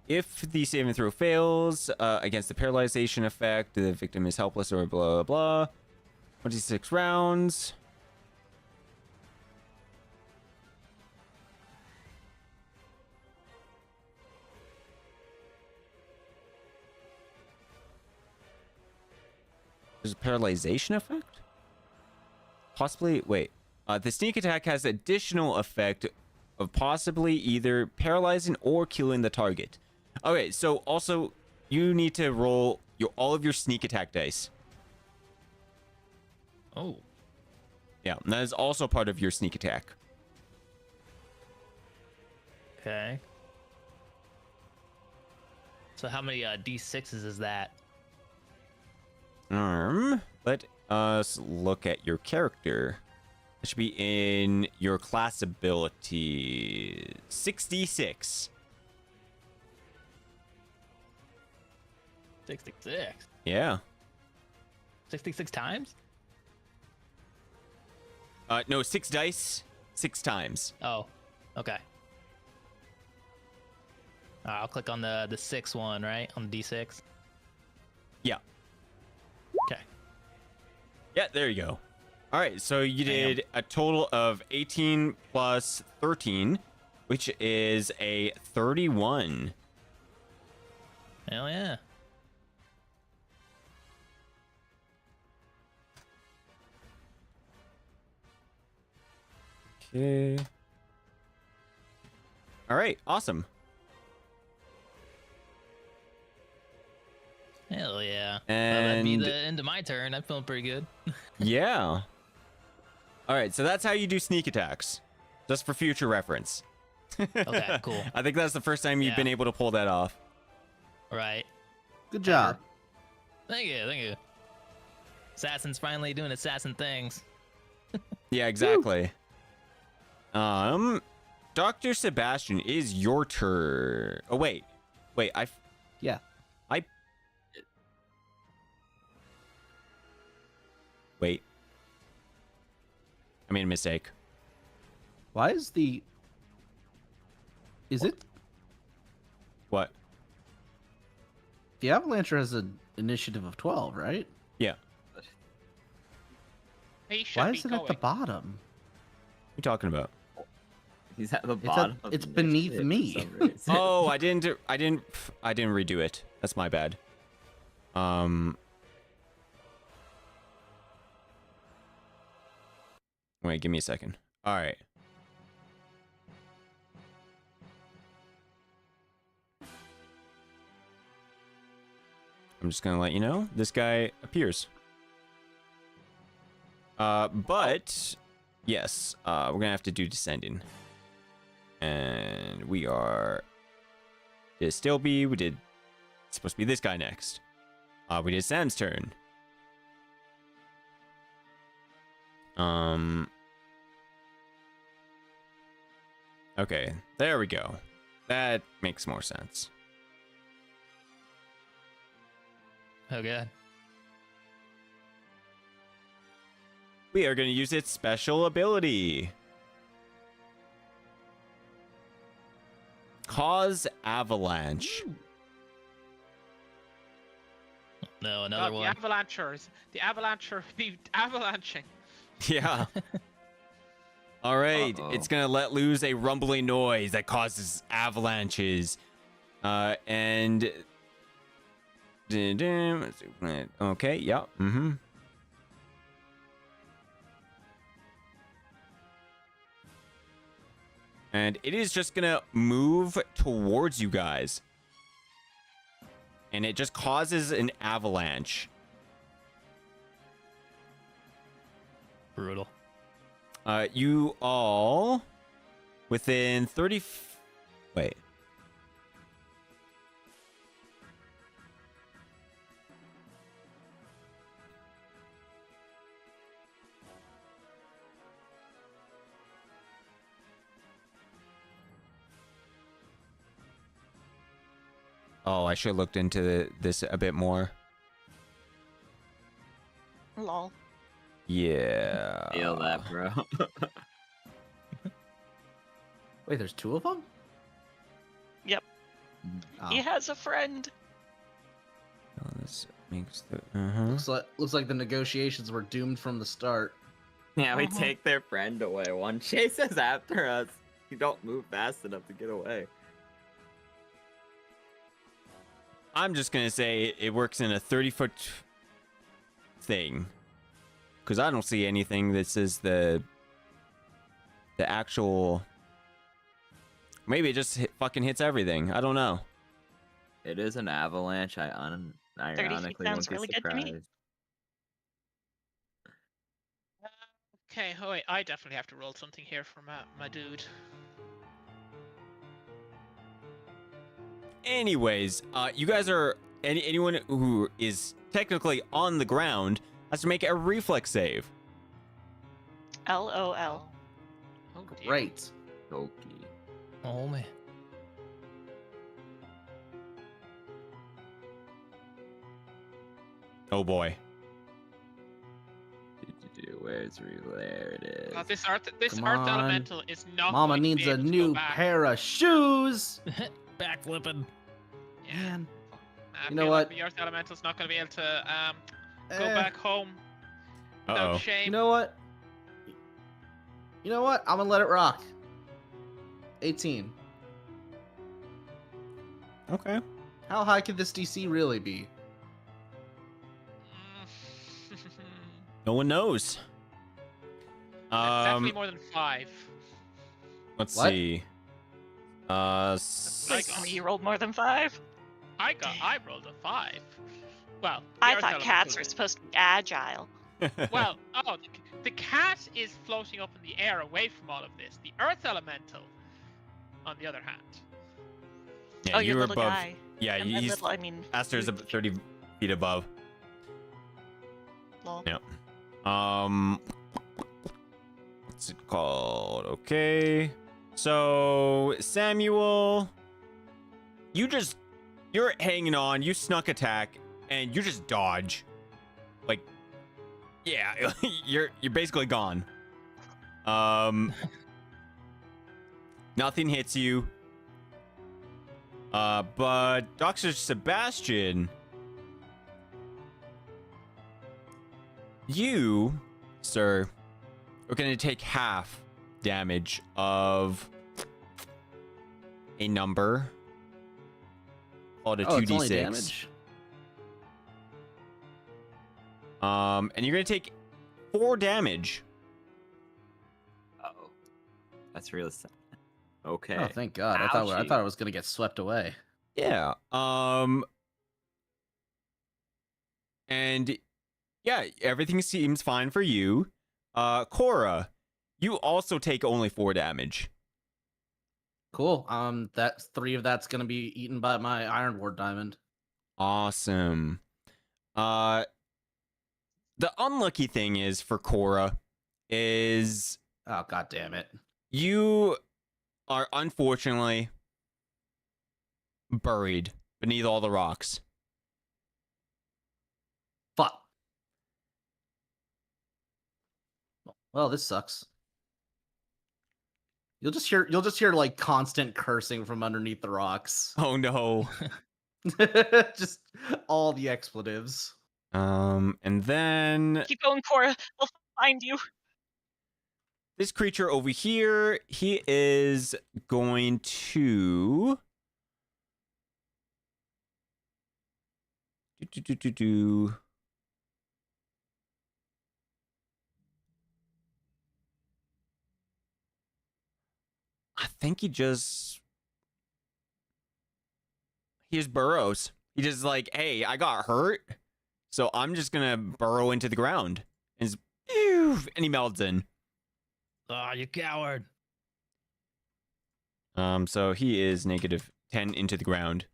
If the saving throw fails against the paralyzation effect, the victim is helpless or blah, blah, blah. 26 rounds. There's a paralyzation effect? possibly wait. The sneak attack has additional effect of possibly either paralyzing or killing the target. Okay, so also you need to roll all of your sneak attack dice. Oh. Yeah, and that is also part of your sneak attack. Okay. So how many D6s is that? Let us look at your character. It should be in your class ability. 66. 66. Yeah. 66 times? No, 6 dice, 6 times. Oh, okay. I'll click on the 6 one, right? On the D6. Yeah. Okay. Yeah, there you go. All right, so you did a total of 18 plus 13, which is a 31. Hell yeah. Okay. All right, awesome. Hell yeah. Well, that'd be And the end of my turn. I'm feeling pretty good. yeah. All right, so that's how you do sneak attacks. Just for future reference. Okay, cool. I think that's the first time you've Yeah. been able to pull that off. Right. Good job. Thank you. Thank you. Assassin's finally doing assassin things. Yeah, exactly. Dr. Sebastian, is your turn. Oh, wait. Yeah. Wait. I made a mistake. Why is the... Is it... What? The Avalancher has an initiative of 12, right? Yeah. He should Why be is it going. at the bottom? What are you talking about? He's at the It's, bottom. of it's the beneath initiative me. for some reason. Oh, I didn't redo it. That's my bad. Wait, give me a second. All right. I'm just gonna let you know this guy appears. But yes, we're gonna have to do descending, and we are. Did it still be? We did. It's supposed to be this guy next. We did Sam's turn. Okay, there we go. That makes more sense. Oh, God. We are going to use its special ability. Cause avalanche. No, another God, one. the Avalanchers. The Avalancher be avalanching. Yeah. All right. It's going to let loose a rumbling noise that causes avalanches. And... Okay, yeah. Mm-hmm. And it is just going to move towards you guys. And it just causes an avalanche. Brutal. You all within 30... Wait. Oh, I should have looked into this a bit more. Lol. Yeah. Feel that, bro. Wait, there's 2 of them? Yep. Oh. He has a friend. Oh, this makes the... Looks like the negotiations were doomed from the start. Yeah, we take their friend away. One chases after us. You don't move fast enough to get away. I'm just going to say it works in a 30-foot thing. because I don't see anything that says the actual. Maybe it just fucking hits everything. I don't know. It is an avalanche. I 30 feet ironically sounds won't be really good to me. surprised. Okay, oh wait, I definitely have to roll something here for my dude. Anyways, you guys are anyone who is technically on the ground has to make a reflex save. LOL. Oh, dear. Great. Okie. Oh man. Oh boy. Where's there it is? This earth Come on. elemental is not. Mama going to needs be a able to go new back. pair of shoes. Backflipping. Yeah. Man. I You know feel what? Like the earth elemental's not going to be able to go Eh, back home. Uh No oh. shame. You know what? You know what? I'm gonna let it rock. 18. Okay. How high could this DC really be? No one knows. Definitely more than 5. Let's What? see. Like, Oh, you rolled more than 5? I rolled a 5. Well, the I earth thought cats elemental were is. supposed to be agile. Well, the cat is floating up in the air away from all of this. The earth elemental, on the other hand. yeah, Oh, you you're were little above. guy. Yeah, And by he's little, I mean. Aster's huge. about 30 feet above. Lol. Yeah. What's it called? Okay. So Samuel, you're hanging on. You snuck attack, and you just dodge. Like, yeah, you're basically gone. Nothing hits you. But Dr. Sebastian, you, sir, are going to take half damage of a number called a Oh, it's only 2d6. damage. And you're going to take 4 damage. Oh, that's real sad. Okay. Oh, thank God. I Ouchie. thought it was gonna get swept away. Yeah. And yeah, everything seems fine for you. Cora, you also take only 4 damage. Cool. That's 3 of that's gonna be eaten by my Iron Ward Diamond. Awesome. The unlucky thing is for Cora is Oh, God damn it. you are unfortunately buried beneath all the rocks. Fuck. Well, this sucks. You'll just hear like constant cursing from underneath the rocks. Oh no. Just all the expletives. And then Keep going, Cora. We'll find you. this creature over here, he is going to do. I think he just burrows. He just like, hey, I got hurt, so I'm just gonna burrow into the ground, and he melts in. Oh, you coward. So he is -10 into the ground.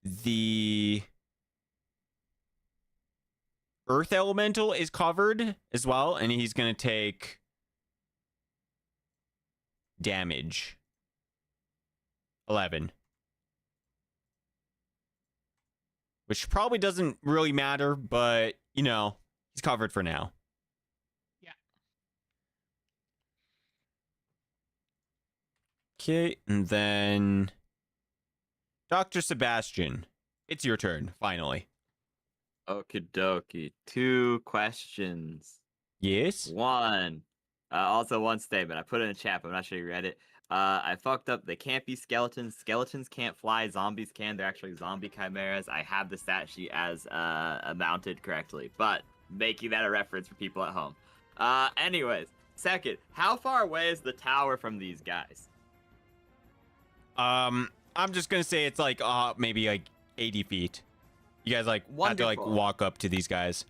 The Earth Elemental is covered as well, and he's gonna take damage. 11. Which probably doesn't really matter, but, you know, he's covered for now. Yeah. Okay, and then Dr. Sebastian, it's your turn, finally. Okie dokie. 2 questions. Yes? One. Also, one statement. I put it in the chat, but I'm not sure you read it. I fucked up. They can't be skeletons. Skeletons can't fly. Zombies can. They're actually zombie chimeras. I have the stat sheet as mounted correctly, but making that a reference for people at home. Anyways, second, how far away is the tower from these guys? I'm just gonna say it's like maybe like 80 feet. You guys like have to like Wonderful. walk up to these guys.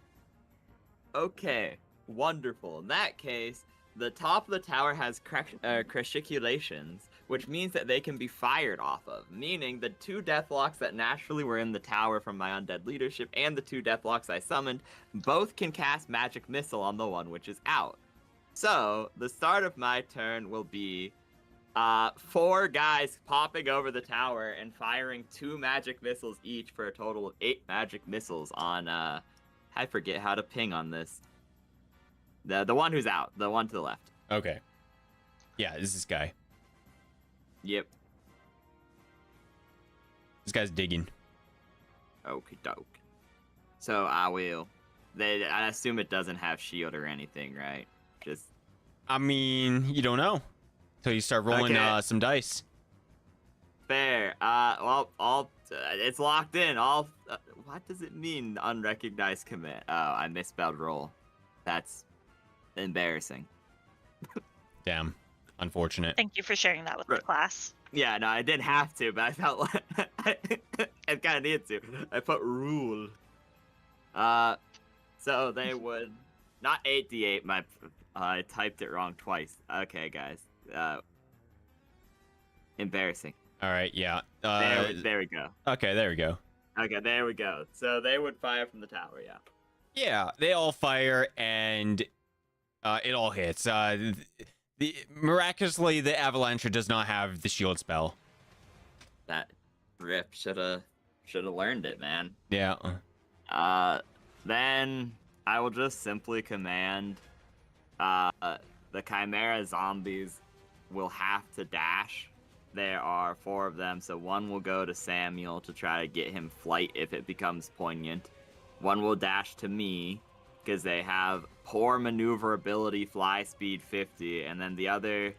Okay, wonderful. In that case, the top of the tower has cruciculations, which means that they can be fired off of, meaning the 2 deathlocks that naturally were in the tower from my undead leadership and the 2 deathlocks I summoned both can cast magic missile on the one which is out. So, the start of my turn will be 4 guys popping over the tower and firing 2 magic missiles each for a total of 8 magic missiles on, I forget how to ping on this. The one who's out, the one to the left. Okay. Yeah, this guy. Yep. This guy's digging. Okie doke. So I will. I assume it doesn't have shield or anything, right? Just. I mean, you don't know until you start rolling Okay. some dice. Fair. Well, it's locked in. What does it mean, unrecognized commit? Oh, I misspelled roll. That's embarrassing. Damn. Unfortunate. Thank you for sharing that with the Right. class. Yeah, no, I didn't have to, but I felt like I kind of needed to. I put rule. So they would not 8d8. I typed it wrong twice. Okay, guys. Embarrassing. All right. Yeah. There we go. Okay. There we go. Okay, there we go. So they would fire from the tower. Yeah. Yeah. They all fire and it all hits. Miraculously, the Avalanche does not have the shield spell. That rip shoulda learned it, man. Yeah. Then I will just simply command the Chimera zombies will have to dash. There are 4 of them, so one will go to Samuel to try to get him flight if it becomes poignant. One will dash to me because they have poor maneuverability, fly speed 50, and then the other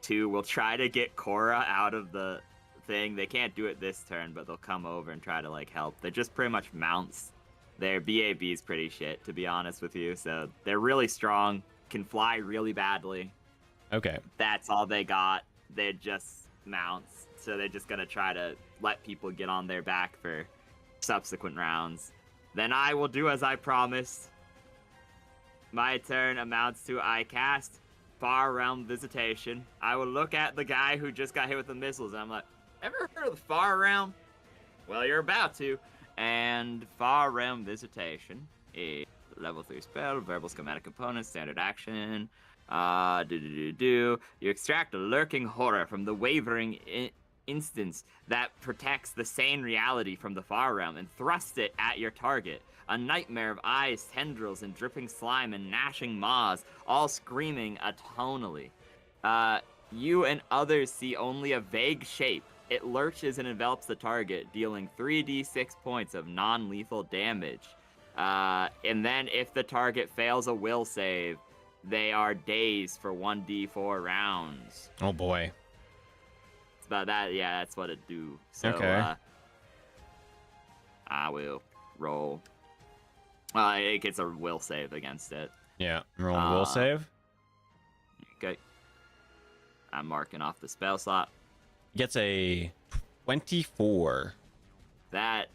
2 will try to get Korra out of the thing. They can't do it this turn, but they'll come over and try to like help. They're just pretty much mounts. Their BAB's pretty shit, to be honest with you. So they're really strong, can fly really badly. Okay. That's all they got. They're just mounts. So they're just gonna try to let people get on their back for subsequent rounds. Then I will do as I promised. My turn amounts to I cast Far Realm Visitation. I will look at the guy who just got hit with the missiles, and I'm like, ever heard of the Far Realm? Well, you're about to. And Far Realm Visitation is level 3 spell, verbal schematic component, standard action. You extract a lurking horror from the wavering instance that protects the sane reality from the Far Realm and thrust it at your target. A nightmare of eyes, tendrils, and dripping slime and gnashing maws, all screaming atonally. You and others see only a vague shape. It lurches and envelops the target, dealing 3d6 points of non-lethal damage. And then if the target fails a will save, they are dazed for 1d4 rounds. Oh boy. It's about that. Yeah, that's what it do. So, Okay. I will roll. It gets a will save against it. Yeah. Rolling will save. Okay. I'm marking off the spell slot. Gets a 24. That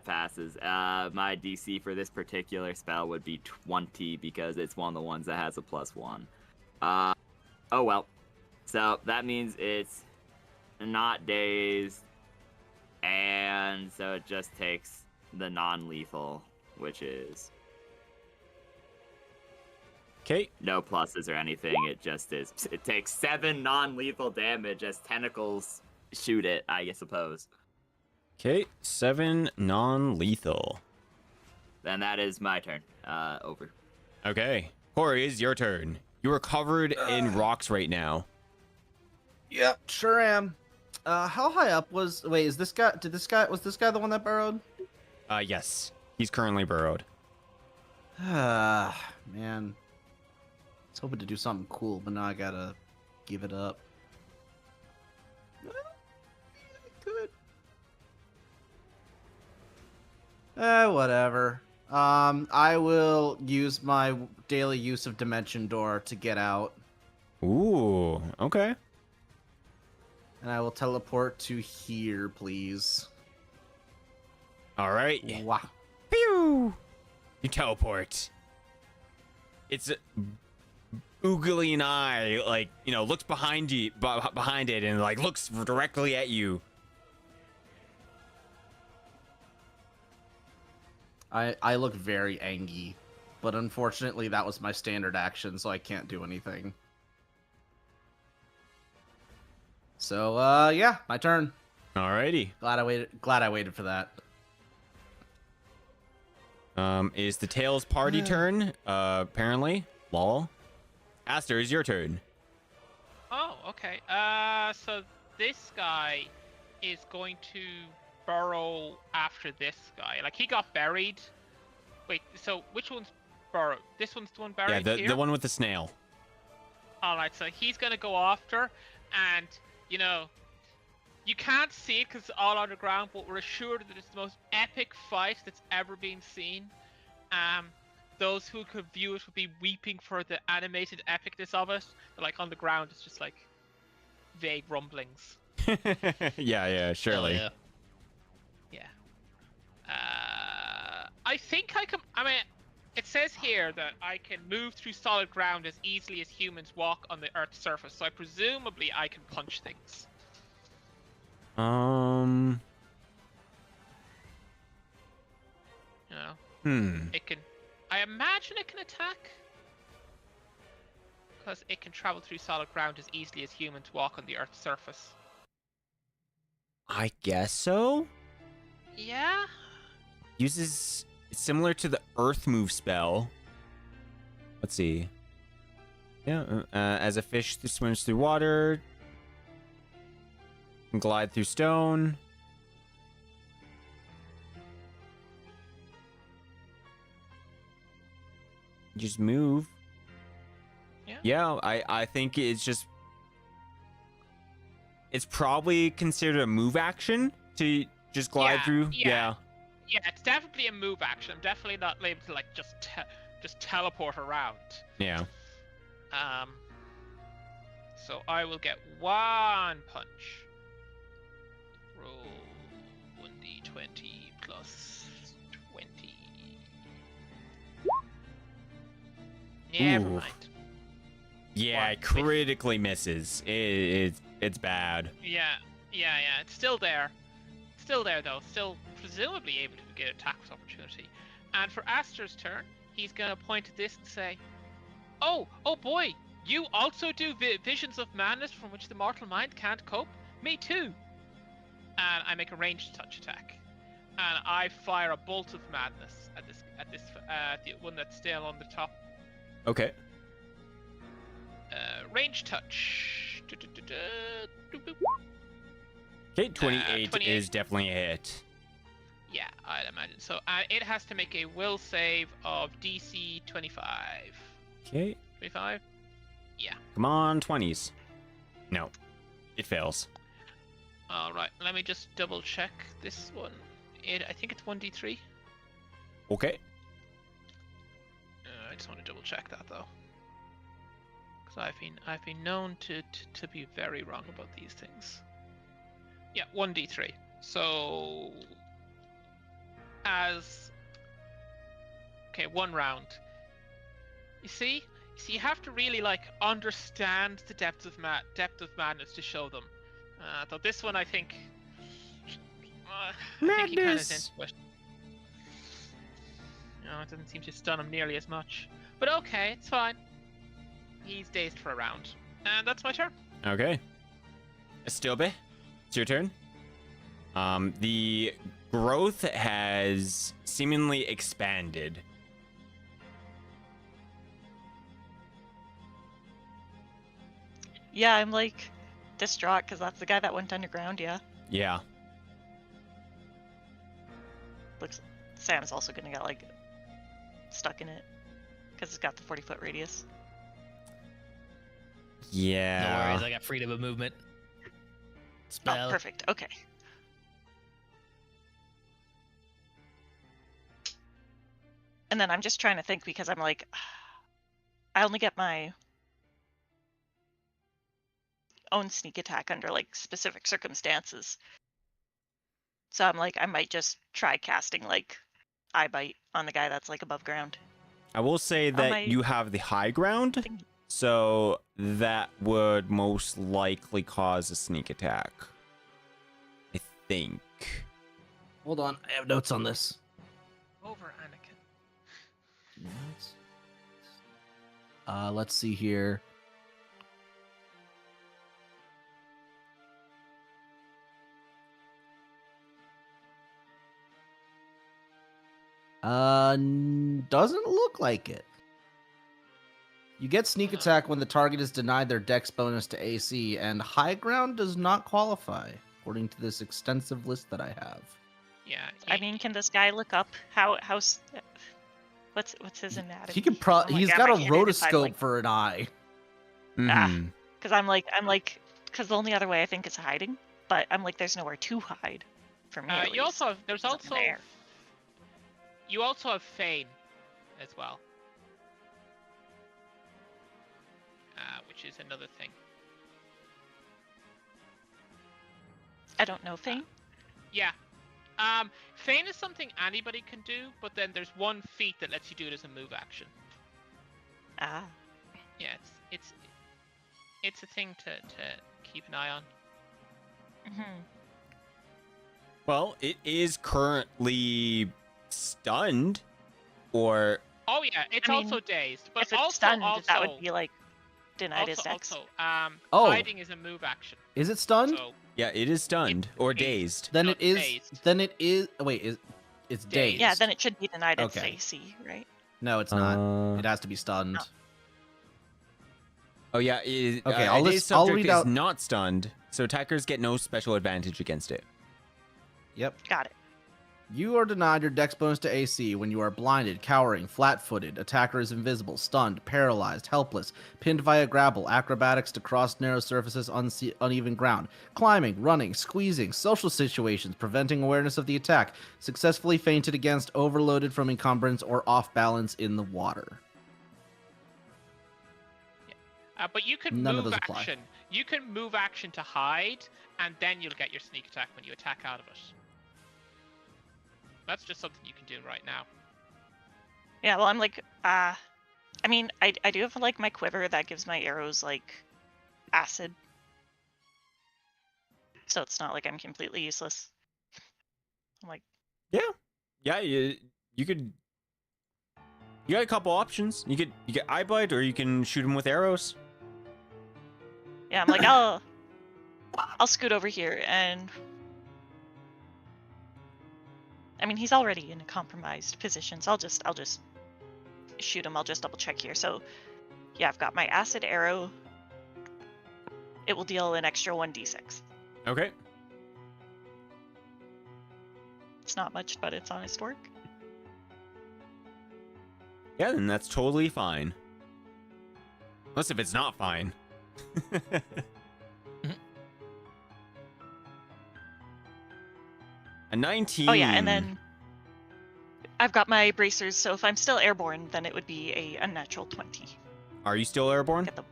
passes. My DC for this particular spell would be 20 because it's one of the ones that has a +1. Oh well. So that means it's not dazed, and so it just takes the non-lethal, which is Okay. no pluses or anything. It just is. It takes 7 non-lethal damage as tentacles shoot it, I suppose. Okay. 7 non-lethal. Then that is my turn. Over. Okay. Corey, it's your turn. You are covered in rocks right now. Yep, sure am. How high up was? Wait, was this guy the one that burrowed? Yes. He's currently burrowed. Man. I was hoping to do something cool, but now I gotta give it up. Whatever. I will use my daily use of Dimension Door to get out, Ooh, okay. and I will teleport to here, please. All right. Wow. Pew! You teleport. It's oogly an eye, like, you know, looks behind you, behind it, and like looks directly at you. I look very angry, but unfortunately that was my standard action, so I can't do anything. So yeah, my turn. Alrighty. Glad I waited for that. Is the Tails party turn? Apparently. Lol. Aster, is your turn. Oh, okay. So this guy is going to burrow after this guy. Like, he got buried. Wait, so which one's burrowed? This one's the one buried Yeah, here? the one with the snail. Alright, so he's gonna go after, and, you know, you can't see it because it's all underground, but we're assured that it's the most epic fight that's ever been seen. Those who could view it would be weeping for the animated epicness of it. But, like, on the ground, it's just like vague rumblings. yeah, surely. Hell yeah. Yeah. I think I can. I mean, it says here that I can move through solid ground as easily as humans walk on the Earth's surface. So presumably I can punch things. You know, it can. I imagine it can attack. Because it can travel through solid ground as easily as humans walk on the Earth's surface. I guess so. Yeah? Uses similar to the Earth Move spell. Let's see. Yeah, as a fish that swims through water, can glide through stone. Just move. Yeah, I think it's just... It's probably considered a move action to just glide through. Yeah. Yeah, it's definitely a move action. I'm definitely not able to, like, just teleport around. Yeah. So I will get one punch. Roll 1d20 plus 20. Never Ooh. mind. Yeah, What? critically misses. It's bad. Yeah, it's still there. Still there, though. Still presumably able to get attack with opportunity. And for Aster's turn, he's going to point at this and say, Oh boy, you also do visions of madness from which the mortal mind can't cope? Me too. And I make a ranged touch attack. And I fire a bolt of madness at the one that's still on the top. Okay. Range touch. Okay, 28 28. is definitely a hit. Yeah, I'd imagine. So it has to make a will save of DC 25. Okay. 25? Yeah. Come on, 20s. No. It fails. Alright, let me just double check this one. I think it's 1d3. Okay. I just want to double check that though. Because I've been known to be very wrong about these things. Yeah, 1d3. So one round. You see, you have to really like understand the depth of madness to show them. Though this one, I think he kind of Madness! into it. No, it doesn't seem to stun him nearly as much. But okay, it's fine. He's dazed for a round, and that's my turn. Okay. Stilbe, it's your turn. The growth has seemingly expanded. Yeah, I'm like distraught because that's the guy that went underground. Yeah. Yeah. Looks. Sam's also gonna get like stuck in it because it's got the 40-foot radius. Yeah. No worries, I got freedom of movement. Spell. Oh, perfect. Okay. And then I'm just trying to think because I'm like, I only get my own sneak attack under like specific circumstances. So I'm like, I might just try casting like eye bite on the guy that's like above ground. I will say that my you have the high ground, thing. so that would most likely cause a sneak attack. I think. Hold on, I have notes on this. Over Anakin. Let's see here. Doesn't look like it. You get sneak attack when the target is denied their dex bonus to AC, and high ground does not qualify, according to this extensive list that I have. Yeah. I mean, can this guy look up how's what's his anatomy? He could he's at got my a hand if I'm, rotoscope like- for an eye. Mhm. Because I'm like, because the only other way I think is hiding, but I'm like, there's nowhere to hide for me. at You least. also have, there's It's up in also the air. you also have feign as well, which is another thing. I don't know Fane. Yeah. Feign is something anybody can do, but then there's one feat that lets you do it as a move action. Ah, Yeah, it's a thing to keep an eye on. hmm Well, it is currently stunned, or Oh yeah, it's I mean, also dazed, but if it's also stunned, also that would be like denied his also, dex. Oh. hiding is a move action. Is it stunned? So yeah, it is stunned or dazed. dazed. then no, it is. dazed. Then it is. Wait, it's dazed. Yeah, then it should be denied its Okay. AC, right? No, it's not. It has to be stunned. Oh. Oh yeah. Okay, a I'll dazed list- I'll subject read is out- not stunned, so attackers get no special advantage against it. Yep. Got it. You are denied your dex bonus to AC when you are blinded, cowering, flat-footed, attacker is invisible, stunned, paralyzed, helpless, pinned via grapple, acrobatics to cross narrow surfaces, uneven ground, climbing, running, squeezing, social situations, preventing awareness of the attack, successfully fainted against, overloaded from encumbrance, or off balance in the water. But you can None of move those apply. action. You can move action to hide, and then you'll get your sneak attack when you attack out of it. That's just something you can do right now. Yeah, well, I'm like, I mean, I do have like my quiver that gives my arrows like acid, so it's not like I'm completely useless. I'm like, Yeah, you could. You got a couple options. You get eye bite, or you can shoot him with arrows. yeah, I'm like, I'll scoot over here and. I mean, he's already in a compromised position, so I'll just shoot him. I'll just double check here. So, yeah, I've got my acid arrow. It will deal an extra 1d6. Okay. It's not much, but it's honest work. Yeah, then that's totally fine. Unless if it's not fine. A 19. Oh yeah, and then I've got my bracers, so if I'm still airborne, then it would be a unnatural 20. Are you still airborne? Get the...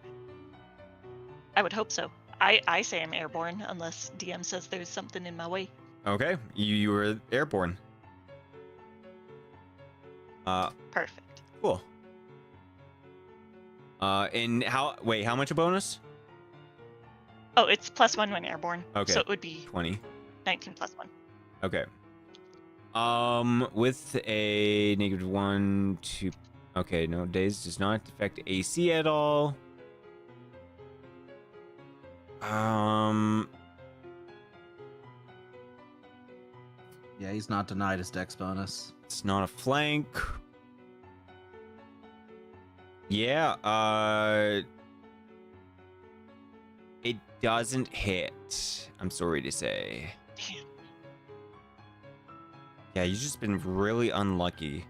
I would hope so. I say I'm airborne unless DM says there's something in my way. Okay, you were airborne. Perfect. Cool. And how much a bonus? Oh, it's +1 when airborne. Okay. So it would be 20. 19 +1. Okay. With a -1 to... Okay, no, daze does not affect AC at all. Yeah, he's not denied his dex bonus. It's not a flank. Yeah, it doesn't hit. I'm sorry to say. Damn. Yeah, you've just been really unlucky.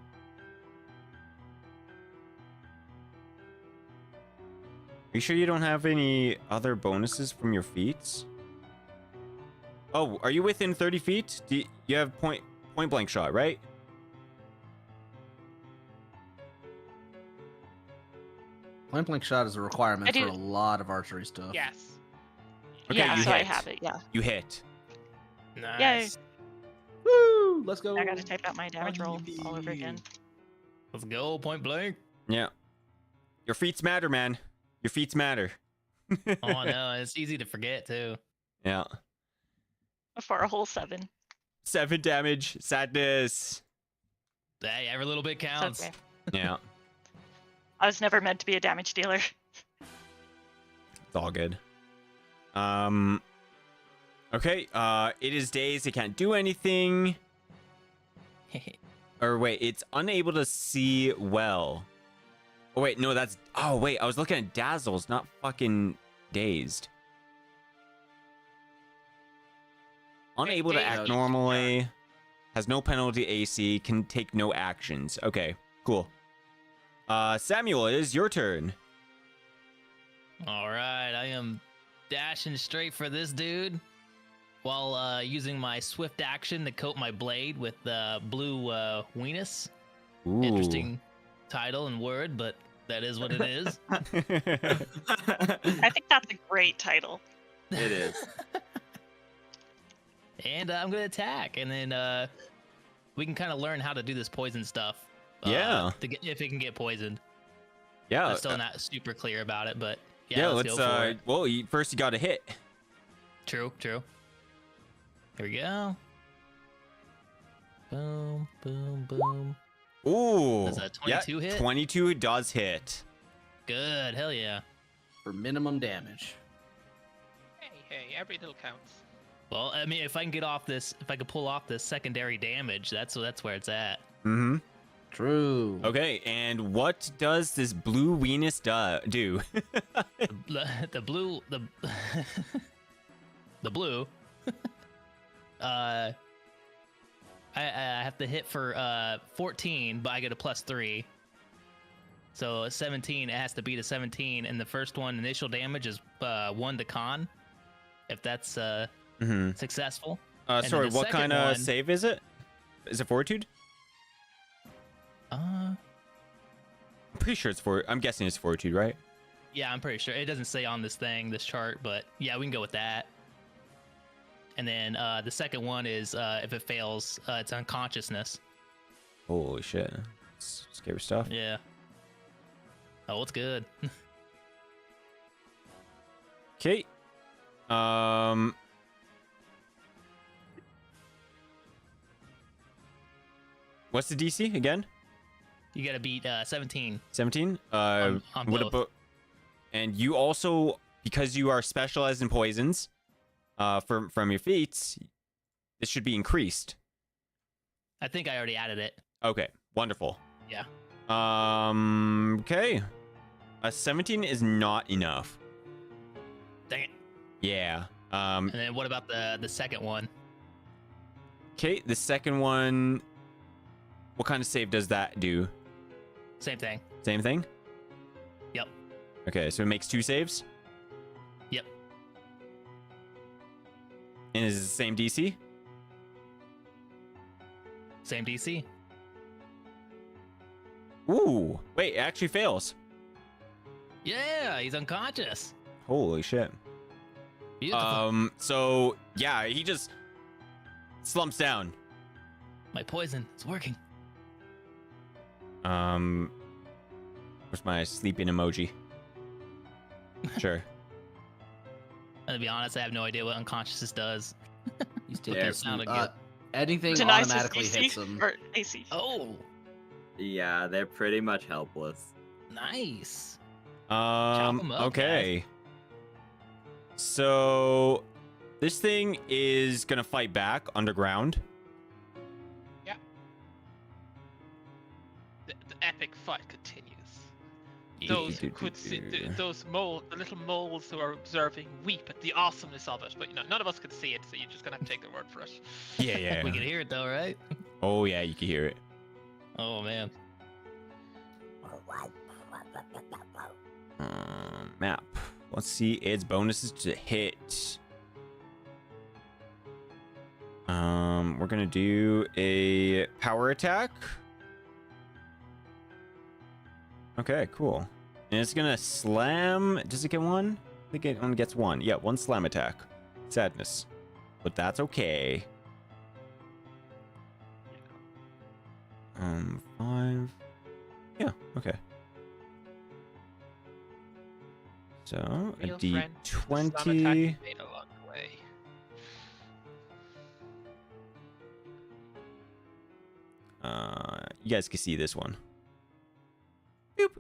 Are you sure you don't have any other bonuses from your feats? Oh, are you within 30 feet? You have point blank shot, right? Point blank shot is a requirement I do- for a lot of archery stuff. Yes. Okay, yeah, you so I hit. have it. Yeah. You hit. Nice. Woo! Let's go. I gotta type out my damage roll all over again. Let's go, point blank. Yeah. Your feats matter, man. Your feats matter. Oh no, it's easy to forget too. Yeah. For a whole 7. 7 damage. Sadness. Hey, every little bit It's counts. okay. Yeah. I was never meant to be a damage dealer. It's all good. Okay. It is dazed. It can't do anything. Or wait, it's unable to see well. Oh wait, no, that's. Oh wait, I was looking at dazzles, not fucking dazed. Unable to act dazed. normally. Has no penalty AC. Can take no actions. Okay, cool. Samuel, it is your turn. All right, I am dashing straight for this dude while using my swift action to coat my blade with blue weenus. Ooh. Interesting title and word, but that is what it is. I think that's a great title. It is. And I'm gonna attack, and then we can kind of learn how to do this poison stuff. Yeah. To get, if it can get poisoned. Yeah. I'm still not super clear about it, but Yeah, let's let's go for it. well, first you got to hit. True. Here we go. Boom, boom, boom. Ooh. Does a 22 hit? 22 does hit. Good, hell yeah. For minimum damage. Hey, every little counts. Well, I mean, if I can get off this, if I could pull off this secondary damage, that's where it's at. Mm-hmm. True. Okay, and what does this blue weenus do? The blue, the blue. I have to hit for 14, but I get a +3. So 17, it has to beat a 17, and the first one initial damage is 1 to con, if that's successful. And then Sorry, the what second kind of one- save is it? Is it fortitude? I'm pretty sure it's I'm guessing it's fortitude, right? Yeah, I'm pretty sure. It doesn't say on this chart, but yeah, we can go with that. And then the second one is if it fails, it's unconsciousness. Holy shit. It's scary stuff. Yeah. Oh, it's good. Okay. What's the DC again? You gotta beat 17. 17? On what both. about? And you also, because you are specialized in poisons, from your feats, this should be increased. I think I already added it. Okay, wonderful. Yeah. Okay. A 17 is not enough. Dang it. Yeah. And then what about the second one? Okay, the second one. What kind of save does that do? Same thing. Same thing? Yep. Okay, so it makes 2 saves? Yep. And is it the same DC? Same DC. Ooh, wait, it actually fails. Yeah, he's unconscious. Holy shit. Beautiful. So yeah, he just slumps down. My poison is working. Where's my sleeping emoji? Sure. And to be honest, I have no idea what unconsciousness does. He's But taking that sounded good. anything Denies his automatically DC hits him. or AC. Oh, Yeah, they're pretty much helpless. nice. 'em up, Okay. So this thing is gonna fight back underground. The epic fight continues. Yeah. Those who could see the little moles who are observing weep at the awesomeness of it, but none of us could see it, so you're just gonna have to take their word for it. Yeah. We can hear it though, right? Oh yeah, you can hear it. Oh man. Map. Let's see its bonuses to hit. We're gonna do a power attack. Okay, cool. And it's gonna slam. Does it get one? I think it only gets one. Yeah, one slam attack. Sadness. But that's okay. 5. Yeah, okay. So a Real friend, the slam attack D20. you made along the way. You guys can see this one. Boop.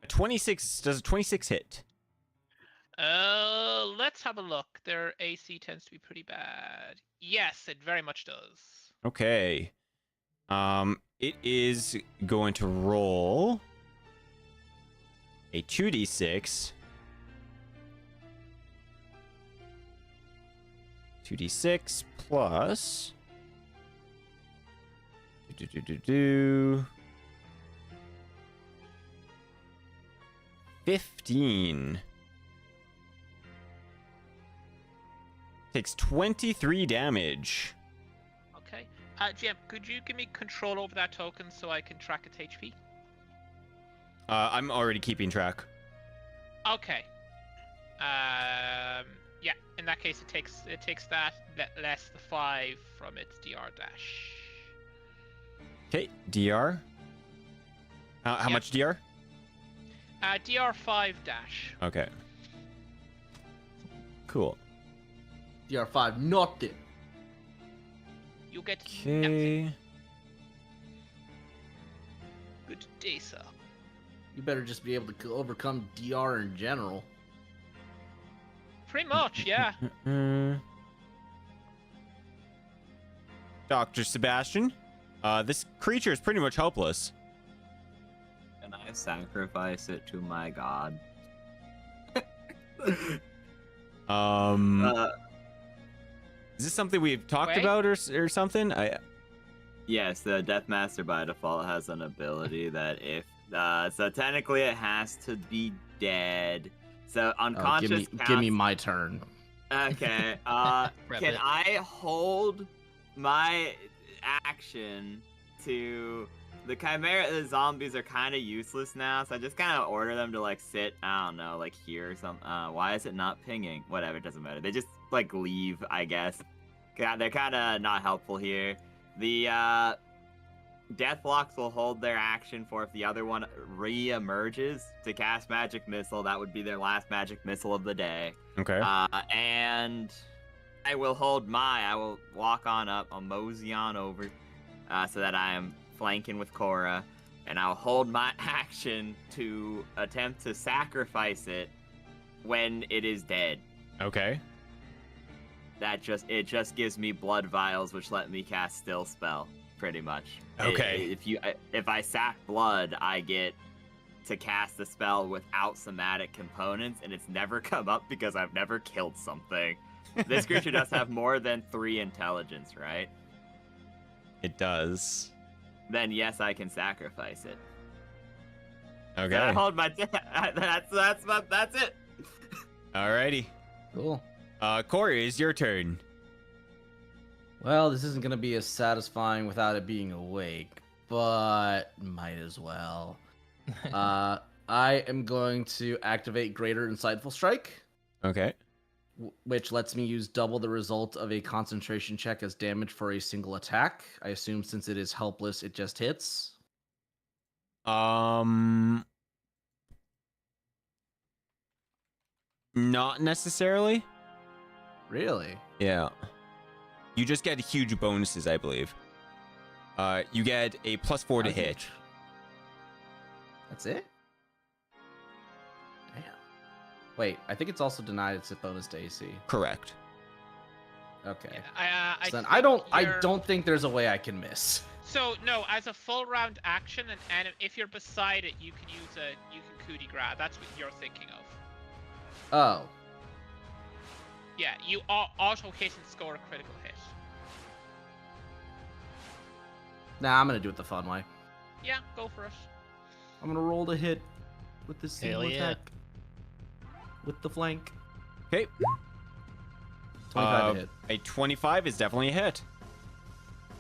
A 26. Does a 26 hit? Let's have a look. Their AC tends to be pretty bad. Yes, it very much does. Okay. It is going to roll a 2d6. 2d6 plus 15. Takes 23 damage. Okay. GM, could you give me control over that token so I can track its HP? I'm already keeping track. Okay. Yeah. In that case, it takes that less the 5 from its DR dash. Okay, DR. How Yep. much DR? DR 5 dash. Okay. Cool. DR5, nothing. You get nothing. Okay. Good day, sir. You better just be able to overcome DR in general. Pretty much, yeah. Dr. Sebastian, this creature is pretty much helpless. Can I sacrifice it to my god? Is this something we've talked Wait. about or something? Yes, the Deathmaster by default has an ability that if so technically it has to be dead. So Oh, unconscious. give me my turn. Okay. Rep Can it. I hold my action to the Chimera? The zombies are kind of useless now, so I just kind of order them to like sit. I don't know, like here or something. Why is it not pinging? Whatever, it doesn't matter. They just like leave, I guess. They're kind of not helpful here. The Deathlocks will hold their action for if the other one re-emerges to cast Magic Missile. That would be their last Magic Missile of the day. Okay. And I will walk on up. I'll mosey on over so that I am flanking with Korra. And I'll hold my action to attempt to sacrifice it when it is dead. Okay. It just gives me blood vials, which let me cast Still Spell, pretty much. Okay. If I sack blood, I get to cast the spell without somatic components, and it's never come up because I've never killed something. This creature does have more than 3 intelligence, right? It does. Then yes, I can sacrifice it. Okay. So I hold my that's it. Alrighty. Cool. Corey, it's your turn. Well, this isn't gonna be as satisfying without it being awake, but might as well. I am going to activate Greater Insightful Strike, Okay. which lets me use double the result of a concentration check as damage for a single attack. I assume since it is helpless, it just hits. Not necessarily. Really? Yeah. You just get huge bonuses, I believe. You get a +4 to Okay. hit. That's it? Damn. Wait, I think it's also denied its bonus to AC. Correct. Okay. I So then think I you're- don't think there's a way I can miss. So no, as a full round action, and if you're beside it, you can coup de grace. That's what you're thinking of. Oh. Yeah, you auto hit and score a critical hit. Nah, I'm gonna do it the fun way. Yeah, go for it. I'm gonna roll to hit with this single Hell yeah. attack. With the flank. Okay. 25 to hit. A 25 is definitely a hit.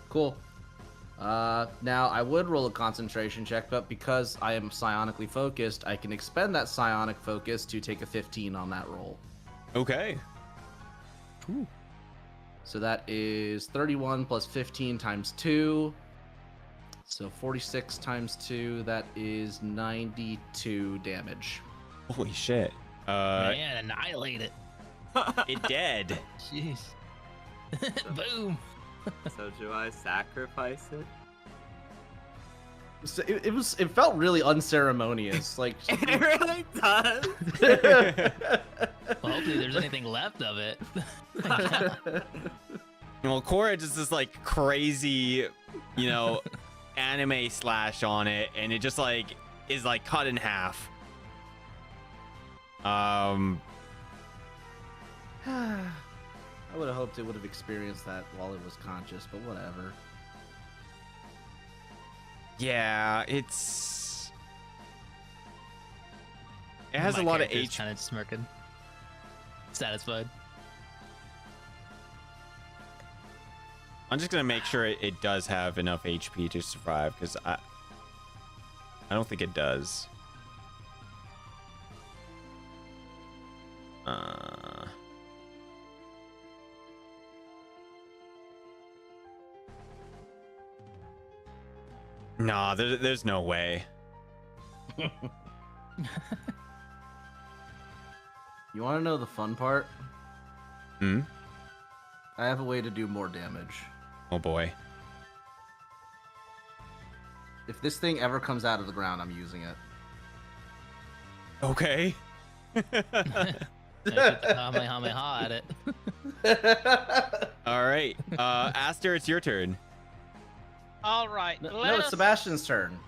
Cool. Now I would roll a concentration check, but because I am psionically focused, I can expend that psionic focus to take a 15 on that roll. Okay. So that is 31 plus 15 times 2. So 46 times 2, that is 92 damage. Holy shit. Man, annihilate it. It dead. Jeez. Boom. So do I sacrifice it? So it felt really unceremonious. Like It really does. Well, hopefully there's anything left of it. Well, Cora just this like crazy, anime slash on it, and it just like is like cut in half. I would have hoped it would have experienced that while it was conscious, but whatever. Yeah, it has a lot of HP. Kind of smirking. Satisfied. I'm just gonna make sure it does have enough HP to survive, because I don't think it does. Nah, there's no way. You want to know the fun part? Hmm? I have a way to do more damage. Oh boy. If this thing ever comes out of the ground, I'm using it. Okay. Kamehameha at it. All right. Aster, it's your turn. All right. No, let it's us- Sebastian's turn.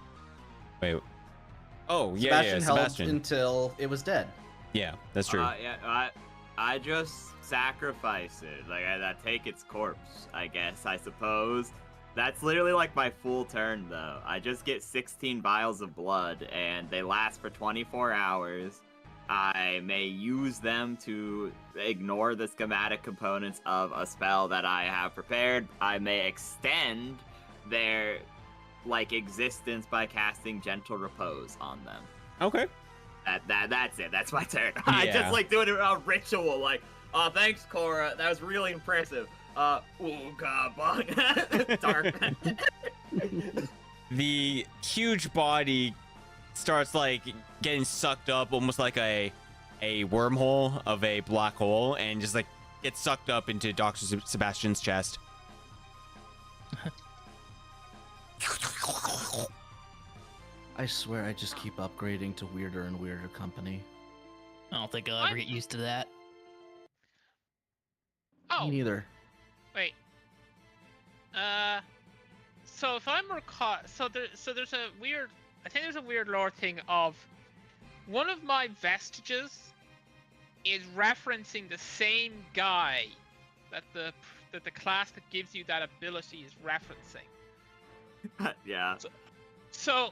Wait. Oh, yeah, Sebastian held Sebastian. until it was dead. Yeah, that's true. I just sacrifice it. Like I take its corpse, I suppose. That's literally like my full turn, though. I just get 16 vials of blood, and they last for 24 hours. I may use them to ignore the schematic components of a spell that I have prepared. I may extend their existence by casting Gentle Repose on them. Okay. That's it. That's my turn. I Yeah. just like doing a ritual, like, oh, thanks, Cora. That was really impressive. Ooga bug. Dark. The huge body starts like getting sucked up, almost like a wormhole of a black hole, and just like gets sucked up into Dr. Sebastian's chest. I swear I just keep upgrading to weirder and weirder company. I don't think I'll ever get used to that. Oh, Me neither. wait. So if I'm there's a weird. I think there's a weird lore thing of one of my vestiges is referencing the same guy that the class that gives you that ability is referencing. Yeah. So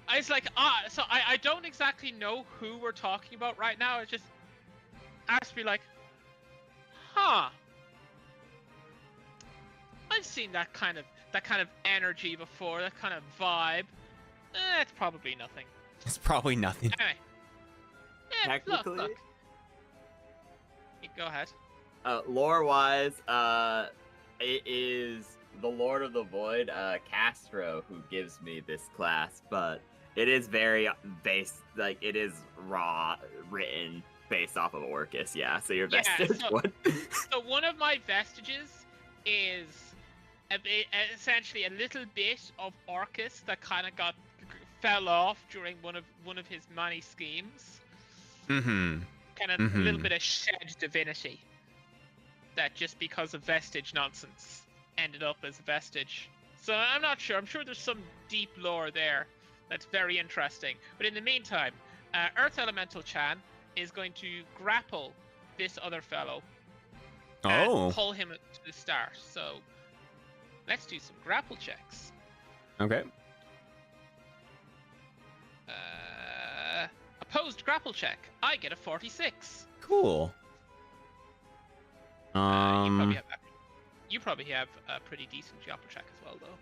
I was like, so I don't exactly know who we're talking about right now. It's just asked me like, huh. I've seen that kind of energy before, that kind of vibe. It's probably nothing. It's probably nothing. Anyway. Yeah, Technically- look. Go ahead. Lore-wise, it is the Lord of the Void, Castro, who gives me this class, but it is very based, like, it is raw, written based off of Orcus, yeah, so your Yeah, vestige would... So one of my vestiges is essentially a little bit of Orcus that kind of fell off during one of his many schemes. Mm-hmm. Kind of a little bit of shed divinity that just because of vestige nonsense ended up as a vestige. So I'm not sure. I'm sure there's some deep lore there that's very interesting. But in the meantime, Earth Elemental Chan is going to grapple this other fellow and pull him to the start. So let's do some grapple checks. Okay. Opposed grapple check. I get a 46. Cool. You probably have a pretty decent grapple check as well, though.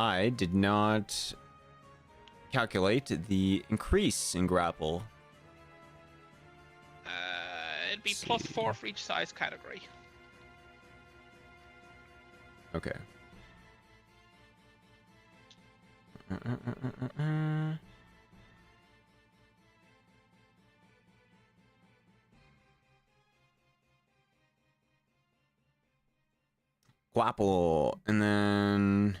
I did not calculate the increase in grapple. It'd be Let's plus see. 4 for each size category. Okay. Guapo, and then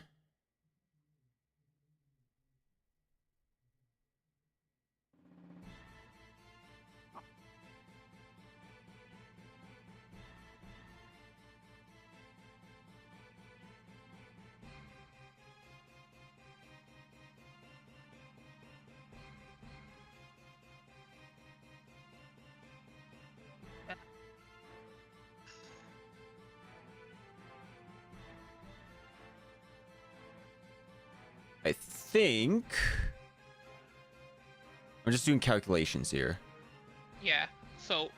I think I'm just doing calculations here. Yeah, so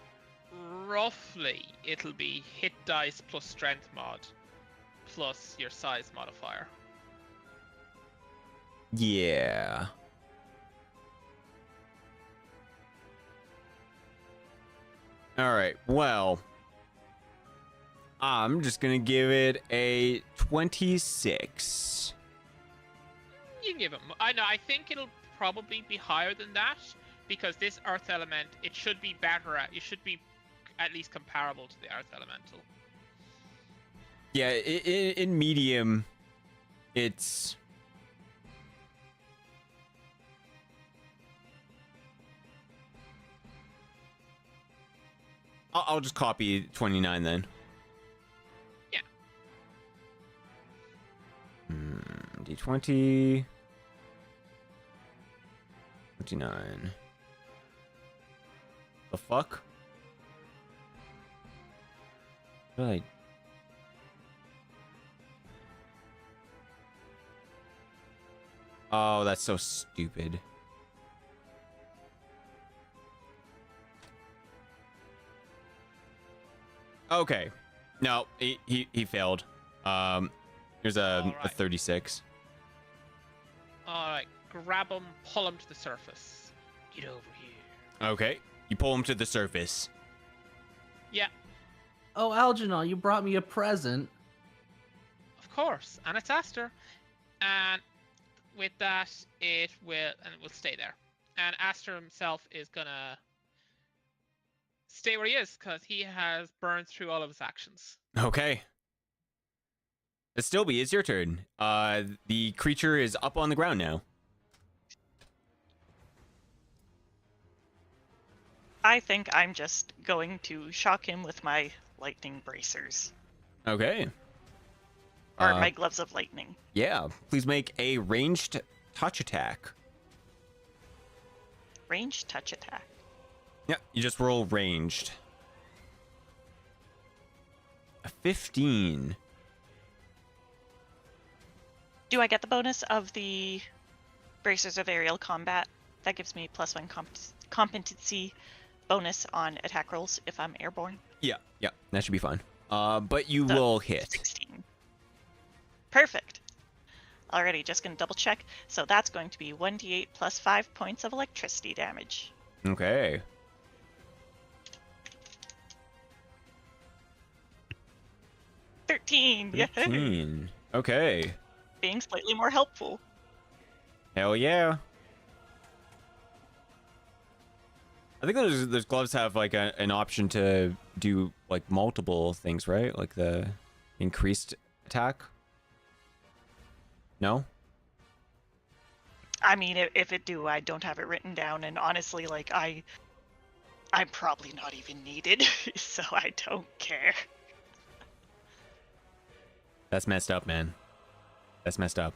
roughly it'll be hit dice plus strength mod plus your size modifier. Yeah. All right. Well, I'm just gonna give it a 26. You can give it. I know. I think it'll probably be higher than that because this earth element, it should be better at. It should be at least comparable to the earth elemental. Yeah, in medium, it's I'll just copy 29 then. Yeah. D20. 29. The fuck? What did I... Oh, that's so stupid. Okay. No, he failed. Here's a Alright. 36. Alright, grab him, pull him to the surface. Get over here. Okay. You pull him to the surface. Yeah, Oh, Algernon, you brought me a present. of course. And it's Aster. And with that, it will stay there. And Aster himself is gonna stay where he is because he has burned through all of his actions. Okay. Stilby, it's your turn. The creature is up on the ground now. I think I'm just going to shock him with my lightning bracers. Okay. Or my gloves of lightning. Yeah. Please make a ranged touch attack. Ranged touch attack. Yeah, you just roll ranged. A 15. Do I get the bonus of the bracers of aerial combat? That gives me +1 competency bonus on attack rolls if I'm airborne. Yeah, that should be fine. But you So, will hit. 16. Perfect. Alrighty, just gonna double check. So that's going to be 1d8 plus 5 points of electricity damage. Okay. $13. Yay! 15. Okay. Being slightly more helpful. Hell yeah. I think those gloves have like an option to do like multiple things, right? Like the increased attack. No? I mean, if it do, I don't have it written down, and honestly, like I'm probably not even needed, so I don't care. That's messed up, man. That's messed up.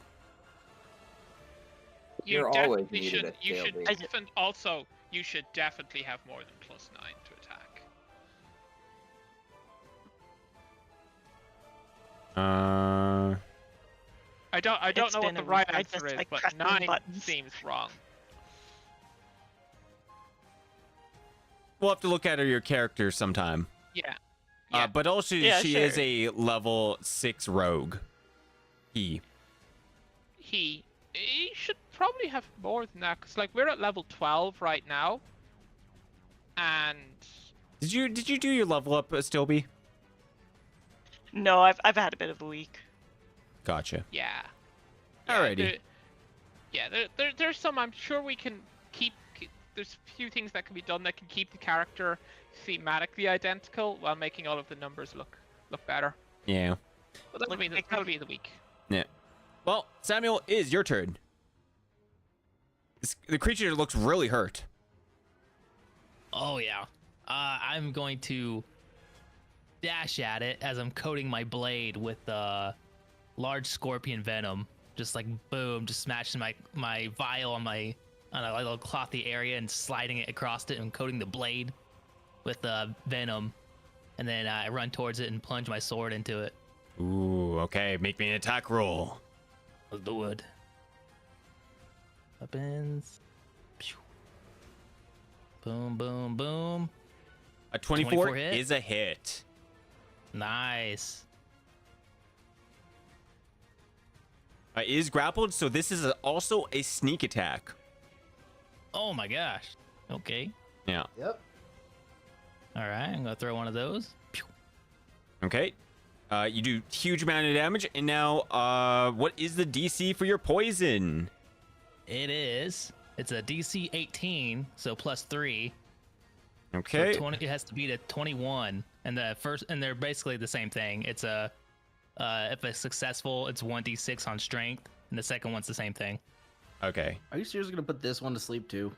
You You're always definitely needed should. at You should tailgate. you should definitely have more than +9 to attack. I don't It's know what been the a right week. I answer just is, like but pressing 9 buttons. seems wrong. We'll have to look at your character sometime. Yeah. Yeah. But also, Yeah, she is sure. a level 6 rogue. He. probably have more than that, because like we're at level 12 right now. And Did you do your level up, Stilby? No, I've had a bit of a week. Gotcha. yeah. Alrighty. There's some I'm sure we can keep. There's a few things that can be done that can keep the character thematically identical while making all of the numbers look better. Yeah. But that'll be the week. Yeah. Well, Samuel, it is your turn. The creature looks really hurt. Oh yeah. I'm going to dash at it as I'm coating my blade with large scorpion venom. Just like boom, just smashing my vial on a little clothy area and sliding it across it and coating the blade with venom. And then I run towards it and plunge my sword into it. Ooh, okay. Make me an attack roll. Let's do it. Weapons. Pew. Boom, boom, boom. A 24 24 hit? is a hit. Nice. It is grappled, so this is also a sneak attack. Oh my gosh. Okay. Yeah. Yep. All right, I'm gonna throw one of those. Pew. Okay. You do huge amount of damage, and now, what is the DC for your poison? It's a DC 18, so +3. Okay. So 20, it has to beat a 21, and they're basically the same thing. It's if it's successful, it's 1d6 on strength, and the second one's the same thing. Okay. Are you seriously gonna put this one to sleep too?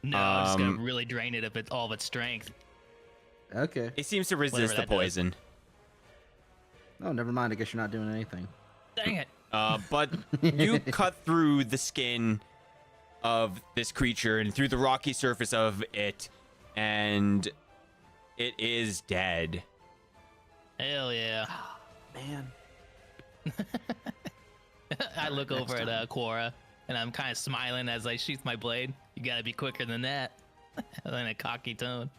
No, I'm just gonna really drain it of all of its strength. Okay. It seems to resist Whatever the that does. poison. Oh, never mind. I guess you're not doing anything. Dang it. But you cut through the skin of this creature and through the rocky surface of it, and it is dead. Hell yeah. Man. I look Next over time. at Quora, and I'm kind of smiling as I sheath my blade. You gotta be quicker than that. In a cocky tone.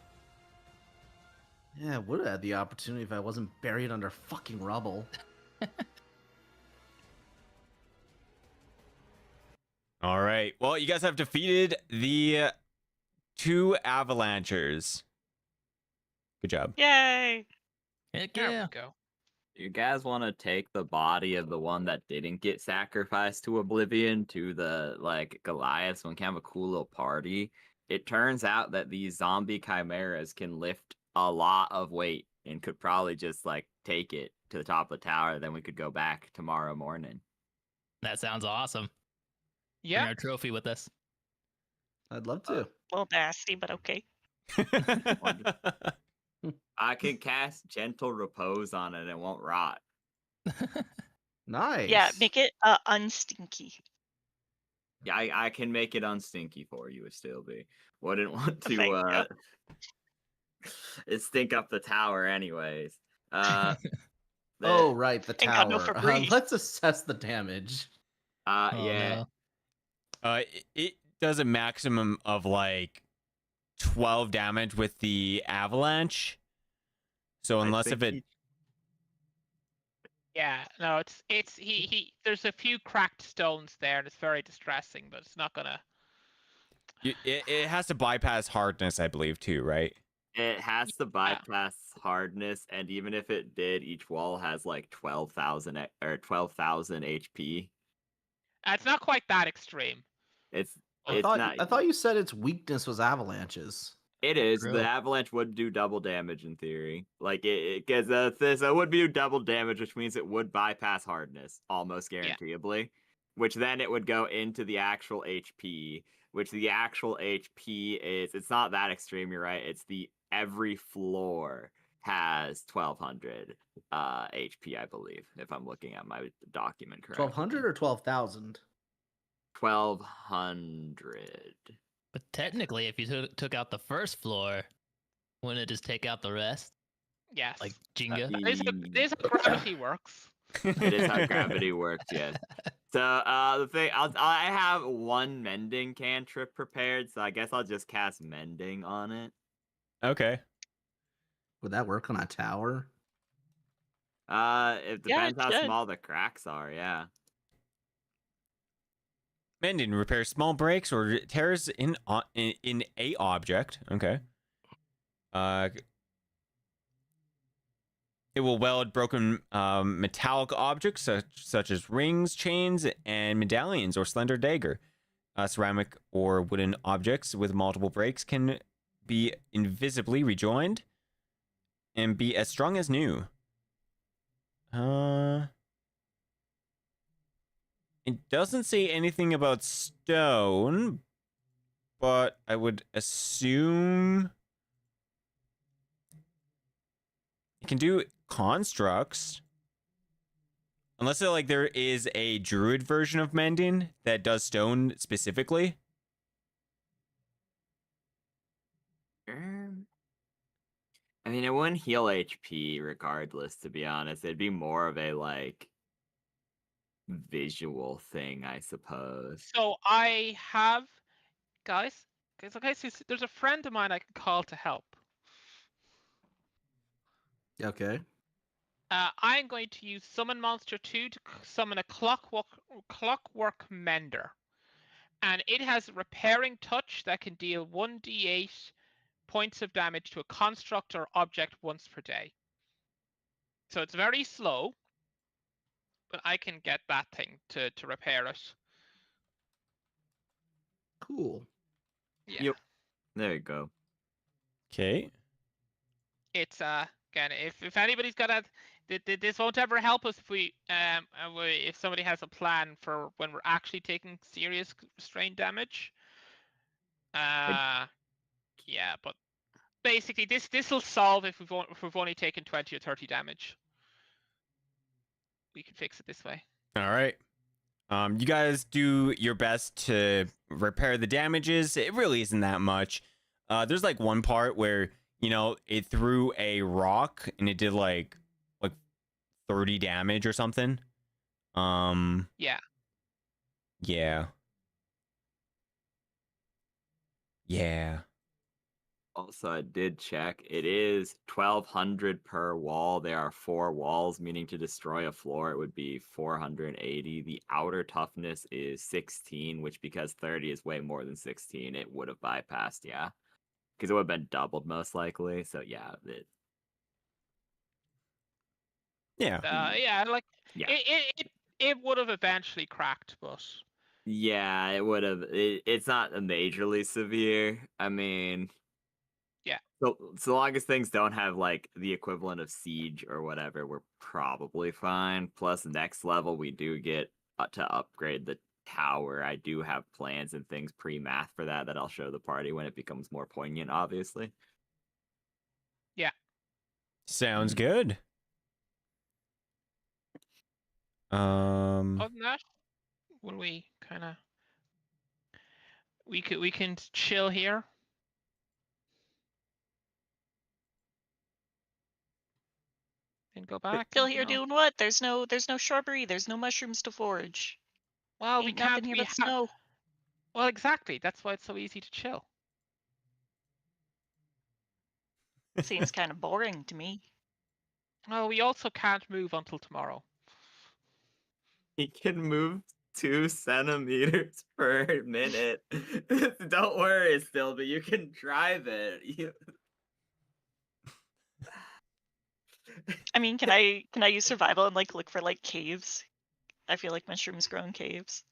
Yeah, would have had the opportunity if I wasn't buried under fucking rubble. All right. Well, you guys have defeated the 2 avalanchers. Good job. Yay! Heck There yeah. we go. You guys want to take the body of the one that didn't get sacrificed to oblivion to the Goliath, so we can have a cool little party. It turns out that these zombie chimeras can lift a lot of weight and could probably just take it to the top of the tower. Then we could go back tomorrow morning. That sounds awesome. Bring Yeah. our trophy with us. I'd love to. A little nasty, but okay. I can cast gentle repose on it and it won't rot. Nice. Yeah, make it unstinky. Yeah, I can make it unstinky for you. It still be. Wouldn't want Thank to it stink up the tower anyways. Oh, right, the Ain't got no tower. Febreze. Let's assess the damage. Oh, yeah. no. It does a maximum of 12 damage with the avalanche. So I unless think if it he- Yeah. No, it's he. There's a few cracked stones there, and it's very distressing. But it's not gonna. it has to bypass hardness, I believe, too, right? It has to bypass hardness, and even if it did, each wall has 12,000 or 12,000 HP. It's not quite that extreme. It's I thought you said its weakness was avalanches. It is. True. The avalanche would do double damage in theory. Because it would do double damage, which means it would bypass hardness almost guaranteeably. Which then it would go into the actual HP. Which the actual HP is. It's not that extreme. You're right. It's every floor has 1,200 HP, I believe, if I'm looking at my document correctly. 1,200 or 12,000? 1,200. But technically, if you took out the first floor, wouldn't it just take out the rest? Yes. Like Jenga? There's how gravity works. It is how gravity works, yes. So the thing, I have one mending cantrip prepared, so I guess I'll just cast mending on it. Okay. Would that work on a tower? It Yeah, depends it how should. small the cracks are. Yeah. Mending repairs small breaks or tears in a object. Okay. It will weld broken metallic objects such as rings, chains, and medallions or slender dagger. Ceramic or wooden objects with multiple breaks can be invisibly rejoined and be as strong as new. It doesn't say anything about stone, but I would assume it can do constructs. Unless there is a druid version of mending that does stone specifically. I mean, it wouldn't heal HP regardless, to be honest. It'd be more of a, like, visual thing, I suppose. So I have, guys. Okay, so there's a friend of mine I can call to help. Okay. I'm going to use Summon Monster 2 to summon a Clockwork Mender. And it has Repairing Touch that can deal 1d8 points of damage to a construct or object once per day. So it's very slow, but I can get that thing to repair it. Cool. Yeah. Yep. There you go. Okay. It's again, if anybody's got a, this won't ever help us if somebody has a plan for when we're actually taking serious strain damage. Yeah, but basically this will solve if we've only taken 20 or 30 damage. We can fix it this way. All right. You guys do your best to repair the damages. It really isn't that much. There's like one part where, it threw a rock and it did like 30 damage or something. Yeah. Yeah. Yeah. Also, I did check. It is 1,200 per wall. There are 4 walls, meaning to destroy a floor, it would be 480. The outer toughness is 16, which because 30 is way more than 16, it would have bypassed, yeah. Because it would have been doubled most likely. So yeah, Yeah. Yeah, like Yeah. it would have eventually cracked, but yeah, it would have. It's not majorly severe. I mean, yeah. So long as things don't have like the equivalent of siege or whatever, we're probably fine. Plus, next level we do get to upgrade the tower. I do have plans and things pre-math for that I'll show the party when it becomes more poignant, obviously. Yeah. Sounds good. Other than that, will we kind of we can chill here. And go back. Still here doing what? There's no shrubbery. There's no mushrooms to forage. Well, Ain't nothing here but snow. Well, exactly. That's why it's so easy to chill. Seems kind of boring to me. Well, we also can't move until tomorrow. He can move 2 centimeters per minute. Don't worry, still, but you can drive it. I mean, can I use survival and like look for like caves? I feel like mushrooms grow in caves.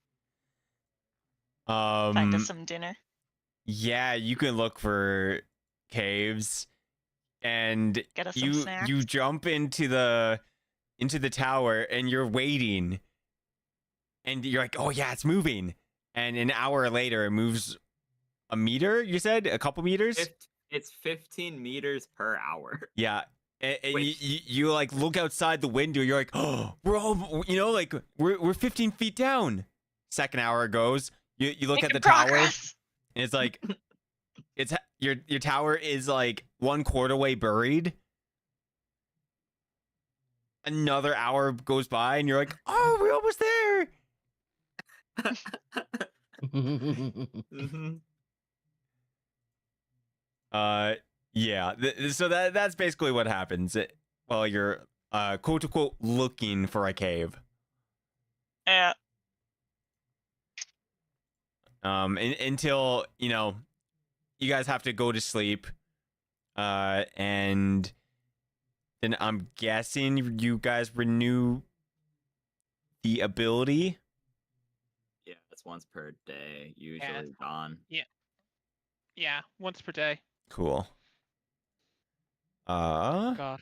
Find us some dinner. Yeah, you can look for caves, and Get us some snacks. you jump into the tower, and you're waiting, and you're like, oh yeah, it's moving, and an hour later it moves a meter. You said a couple meters. It's 15 meters per hour. Yeah. And you like look outside the window. You're like, oh, we're all, we're 15 feet down. Second hour goes. You look at the tower, and it's like, your tower is like 1/4 way buried. Another hour goes by, and you're like, oh, we're almost there. Yeah. So that's basically what happens while you're quote unquote looking for a cave. Yeah. until you guys have to go to sleep, and then I'm guessing you guys renew the ability. Yeah, it's once per day, usually gone. Yeah, once per day. Cool. God,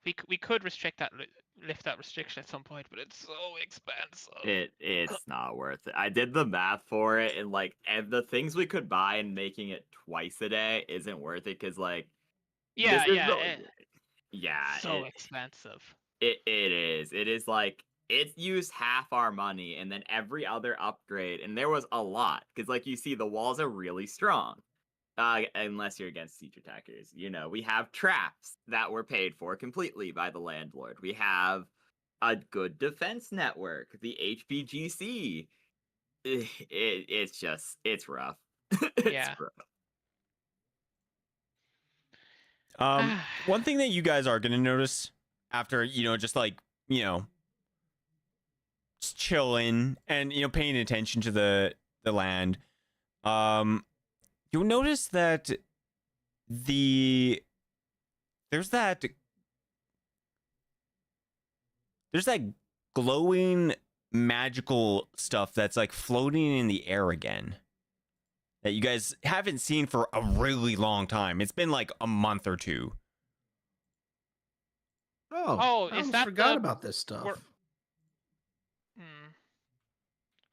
we could restrict that, lift that restriction at some point, but it's so expensive. It's not worth it. I did the math for it, and like, and the things we could buy and making it twice a day isn't worth it because like, Yeah, this is yeah, yeah, expensive. it is. It is like it's used half our money, and then every other upgrade, and there was a lot because like you see, the walls are really strong. Unless you're against siege attackers, we have traps that were paid for completely by the landlord. We have a good defense network, the HBGC. It's rough. Yeah. Rough. One thing that you guys are gonna notice after just like just chilling and paying attention to the land, you'll notice that there's that glowing magical stuff that's like floating in the air again that you guys haven't seen for a really long time. It's been like a month or two. Oh, I is almost that forgot the- about this stuff. we're-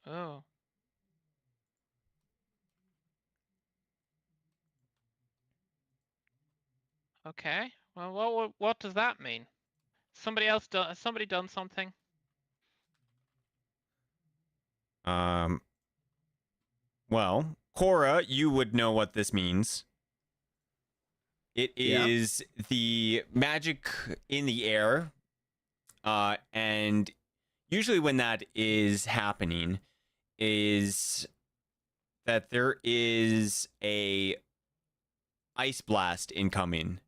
Oh. Okay. Well, what does that mean? Has somebody done something? Well, Cora, you would know what this means. It Yeah. is the magic in the air. And usually when that is happening is that there is a ice blast incoming.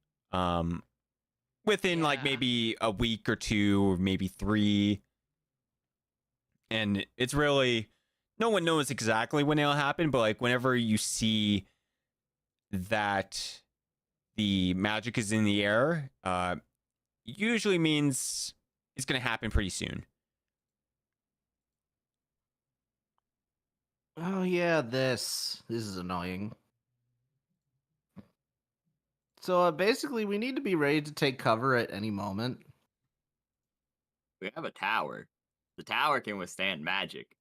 Within like Yeah. maybe a week or two, or maybe 3. And it's really, no one knows exactly when it'll happen, but like whenever you see that the magic is in the air, usually means it's going to happen pretty soon. Oh yeah, this is annoying. So basically, we need to be ready to take cover at any moment. We have a tower. The tower can withstand magic.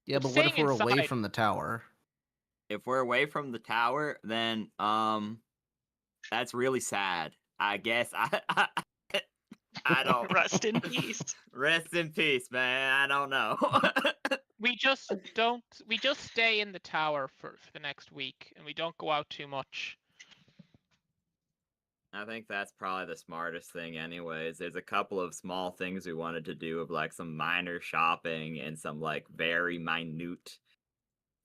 Yeah, But but what if staying we're away inside- from the tower? If we're away from the tower, then that's really sad. I guess I don't Rest in peace. Rest in peace, man. I don't know. We just stay in the tower for the next week, and we don't go out too much. I think that's probably the smartest thing anyways. There's a couple of small things we wanted to do of like some minor shopping and some like very minute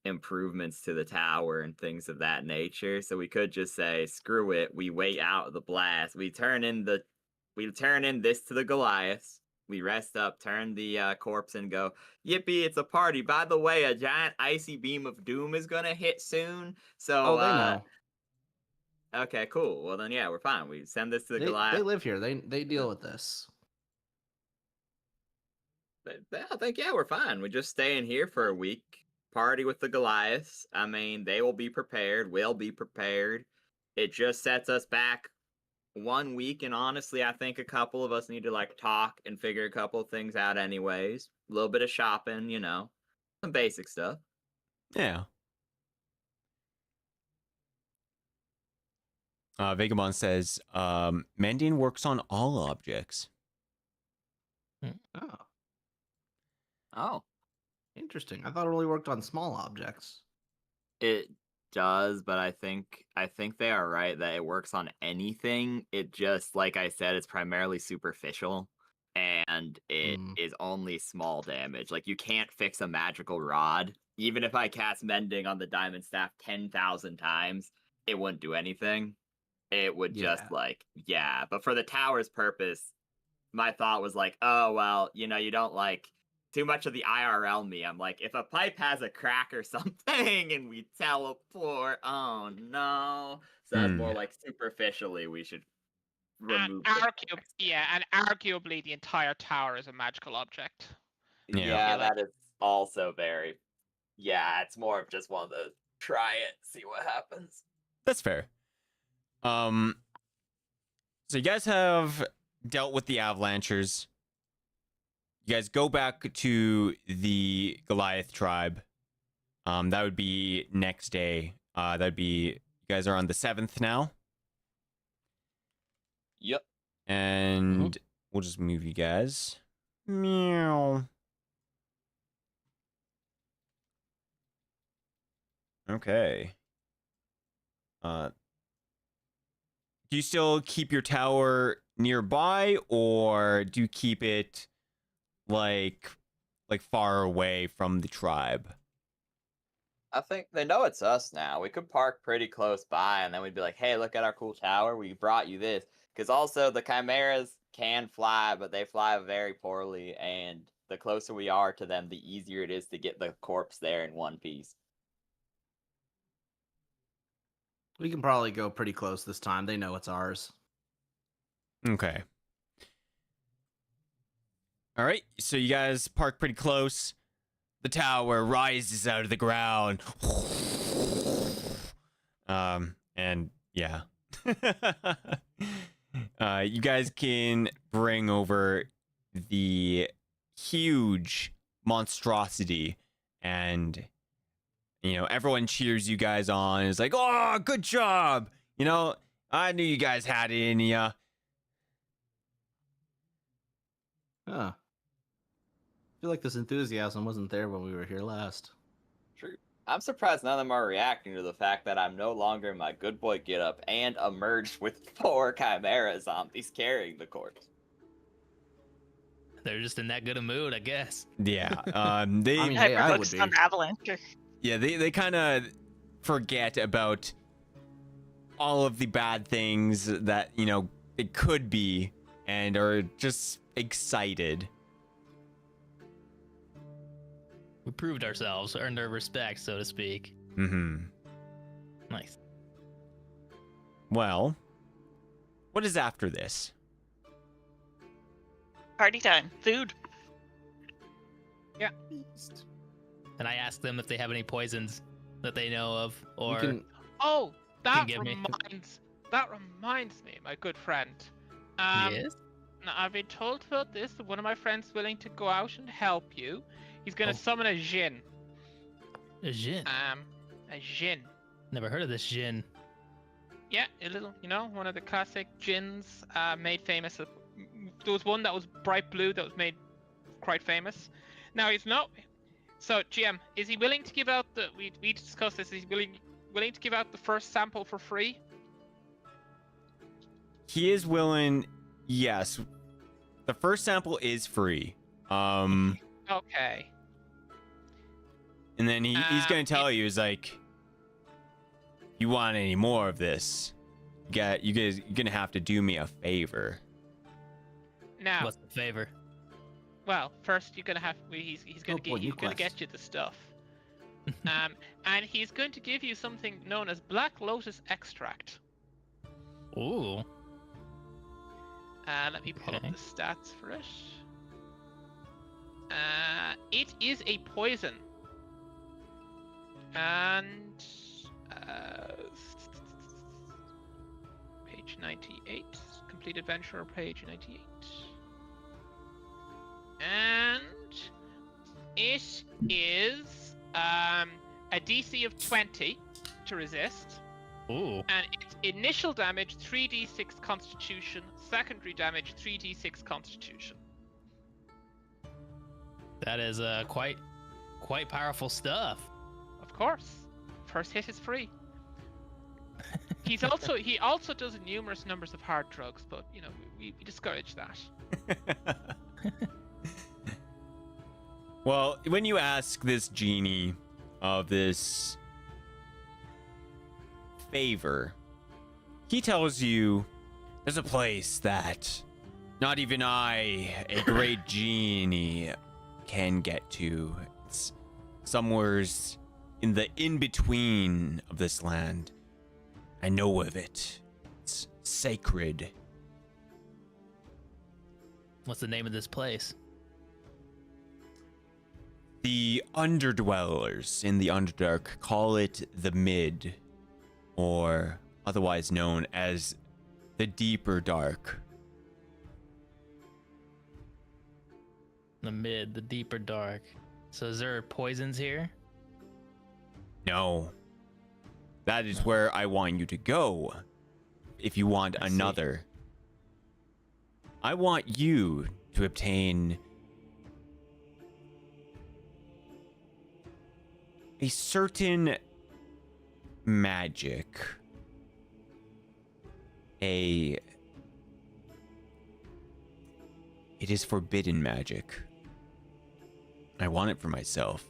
improvements to the tower and things of that nature. So we could just say, screw it, we wait out the blast. We turn in this to the Goliath. We rest up, turn the corpse and go, yippee, it's a party. By the way, a giant icy beam of doom is gonna hit soon. So Oh, they know. Okay, cool. Well then, yeah, we're fine. We send this to the They Goliath. live here. They deal with this. I think, yeah, we're fine. We just stay in here for a week, party with the Goliaths. I mean, they will be prepared. We'll be prepared. It just sets us back 1 week, and honestly, I think a couple of us need to like talk and figure a couple of things out anyways. A little bit of shopping, some basic stuff. Yeah. Vagabond says, mending works on all objects. Oh, Oh, interesting. I thought it only worked on small objects. it does, but I think they are right that it works on anything. It just, like I said, it's primarily superficial, and it is only small damage. Like, you can't fix a magical rod. Even if I cast mending on the diamond staff 10,000 times, it wouldn't do anything. It would just but for the tower's purpose, my thought was like, oh well, you don't like too much of the IRL me. I'm like, if a pipe has a crack or something and we teleport, oh no. So that's more like superficially we should And remove the and arguably the entire tower is a magical object. Yeah. Yeah, Like- that is also very. Yeah, it's more of just one of those. Try it, see what happens. That's fair. So you guys have dealt with the avalanchers. You guys go back to the Goliath tribe. That would be next day. That'd be, you guys are on the 7th now. Yep. And we'll just move you guys. Meow. Okay. Do you still keep your tower nearby, or do you keep it like far away from the tribe? I think they know it's us now. We could park pretty close by, and then we'd be like, "Hey, look at our cool tower. We brought you this." Because also the chimeras can fly, but they fly very poorly. And the closer we are to them, the easier it is to get the corpse there in one piece. We can probably go pretty close this time. They know it's ours. Okay. All right. So you guys park pretty close. The tower rises out of the ground. And yeah. You guys can bring over the huge monstrosity, and everyone cheers you guys on. It's like, oh, good job. I knew you guys had it in ya. Huh. I feel like this enthusiasm wasn't there when we were here last. True. I'm surprised none of them are reacting to the fact that I'm no longer in my good boy getup and emerged with 4 chimera zombies carrying the corpse. They're just in that good a mood, I guess. Yeah. They I mean, hey, I would Hyper-focused be. on the avalanche. yeah, they kind of forget about all of the bad things that, it could be, and are just excited. We proved ourselves, earned our respect, so to speak. Mm-hmm. Nice. Well, what is after this? Party time. Food. And I asked them if they have any poisons that they know of, You or can, Oh, that give me. reminds me, my good friend. yes. Now, I've been told about this. One of my friends willing to go out and help you. He's gonna Oh. summon a Jinn. A Jin. A Jinn. Never heard of this Jin. Yeah, a little, one of the classic Jinns made famous. There was one that was bright blue that was made quite famous. Now he's not. So, GM, is he willing to give out the? We discussed this. Is he willing to give out the first sample for free? He is willing. Yes, the first sample is free. Okay. And then he's gonna tell you, is like, you want any more of this? You're gonna have to do me a favor. Now, What's the favor? well, first you're gonna have. He's gonna Oh boy, new get quest. you the stuff. And he's going to give you something known as Black Lotus extract. Ooh. Let me pull up Okay. the stats for it. It is a poison. And page 98, complete adventure, page 98. And it is a DC of 20 to resist. Ooh. And its initial damage 3d6 Constitution, secondary damage 3d6 Constitution. That is quite powerful stuff. Of course, first hit is free. He also does numerous numbers of hard drugs, but we discourage that. Well, when you ask this genie of this favor, he tells you there's a place that not even I, a great genie, can get to. It's somewheres in the in-between of this land. I know of it. It's sacred. What's the name of this place? The Underdwellers in the Underdark call it the Mid, or otherwise known as the Deeper Dark. The Mid, the Deeper Dark. So is there poisons here? No. That is where I want you to go. If you want I see. another. I want you to obtain a certain magic. It is forbidden magic. I want it for myself.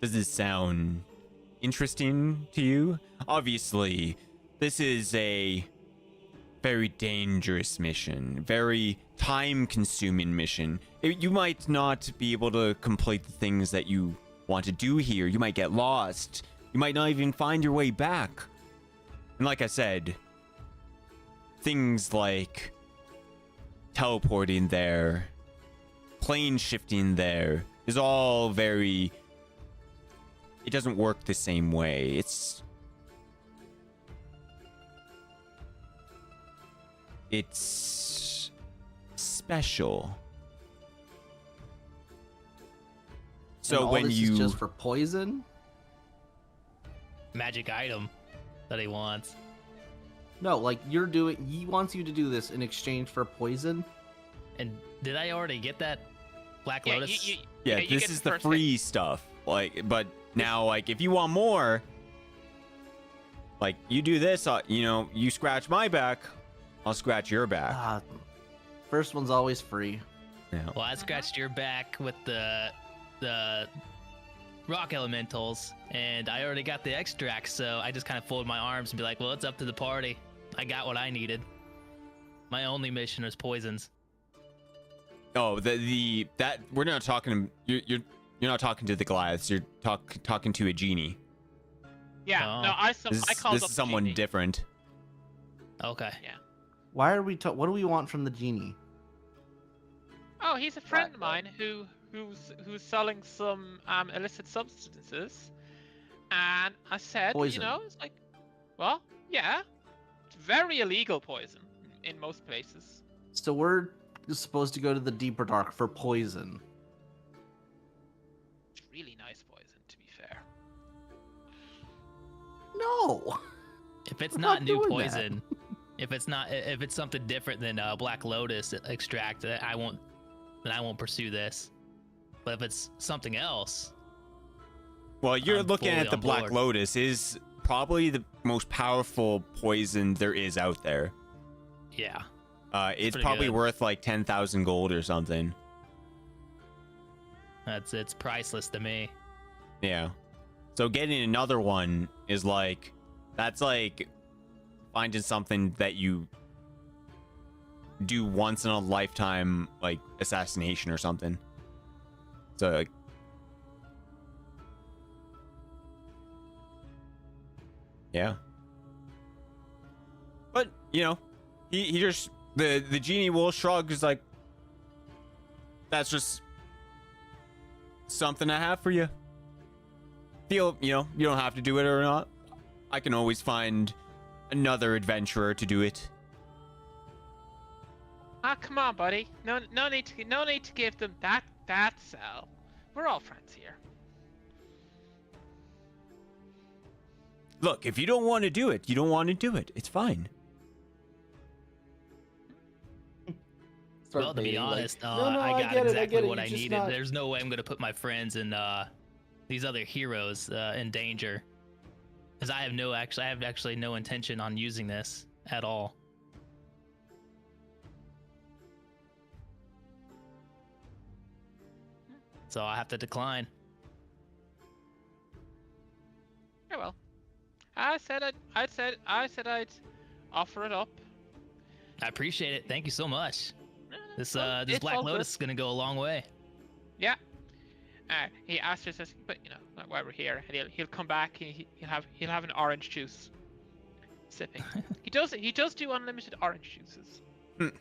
Does this sound interesting to you? Obviously, this is a very dangerous mission, very time-consuming mission. You might not be able to complete the things that you want to do here. You might get lost. You might not even find your way back. And like I said, things like teleporting there, plane shifting there is all very... It doesn't work the same way. It's special. So And all when this you is just for poison? Magic item that he wants. No, like he wants you to do this in exchange for poison. And did I already get that Black Yeah, Lotus? yeah, you this get is the the first free stuff. Like, but now, like, if you want more, like, you do this, you scratch my back, I'll scratch your back. Ah, first one's always free. Yeah. Well, I scratched your back with the rock elementals, and I already got the extracts, so I just kind of folded my arms and be like, well, it's up to the party. I got what I needed. My only mission is poisons. Oh, that we're not talking. You're not talking to the Goliaths. You're talking to a genie. Yeah, Oh. no, I called This up is someone Genie. different. Okay. Why are we? What do we want from the genie? Oh, he's a friend of mine who's selling some illicit substances, and I said, Poison. it's like, well, yeah, it's very illegal poison in most places. So we're supposed to go to the deeper dark for poison. It's really nice poison, to be fair. No. If it's We're not not new doing poison, if it's something different than Black Lotus extract, then I won't pursue this. But if it's something else, Well, you're I'm looking fully at the on Black board. Lotus is probably the most powerful poison there is out there. yeah. It's pretty probably good. worth like 10,000 gold or something. It's priceless to me. Yeah. So getting another one is like, that's like finding something that you do once in a lifetime, like assassination or something. So like, yeah. But he just the genie will shrug, is like, that's just something I have for you. Feel, you don't have to do it or not. I can always find another adventurer to do it. Ah, come on, buddy. No need to give them that sell. We're all friends here. Look, if you don't want to do it, you don't want to do it. It's fine. Start Well, to be baiting, like, honest, no, I got get it, exactly get it, what you're I just needed. not- There's no way I'm gonna put my friends and these other heroes in danger, because I have actually no intention on using this at all. So I have to decline. Yeah, well, I said I'd offer it up. I appreciate it. Thank you so much. This Well, this it's Black all good. Lotus is gonna go a long way. Yeah. He asks us, but while we're here, and he'll come back. He'll have an orange juice. Sipping. He does do unlimited orange juices. The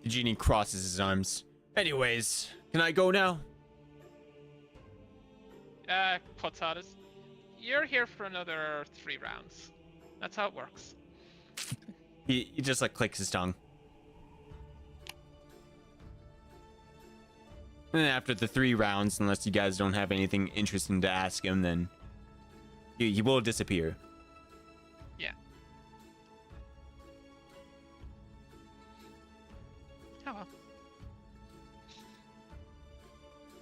genie crosses his arms. Anyways, can I go now? Quetzalcoatl, you're here for another 3 rounds. That's how it works. He just like clicks his tongue. And then after the 3 rounds, unless you guys don't have anything interesting to ask him, then he will disappear. Yeah. Oh well.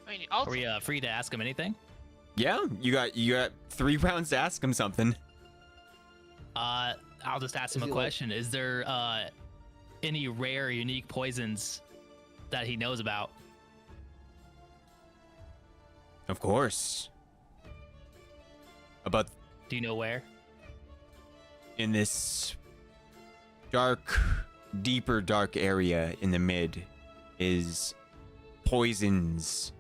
I mean, also, Are we free to ask him anything? Yeah, you got 3 rounds to ask him something. I'll just ask him Is a he like- question. Is there any rare, unique poisons that he knows about? Of course. About Do you know where? in this deeper dark area in the mid is poisons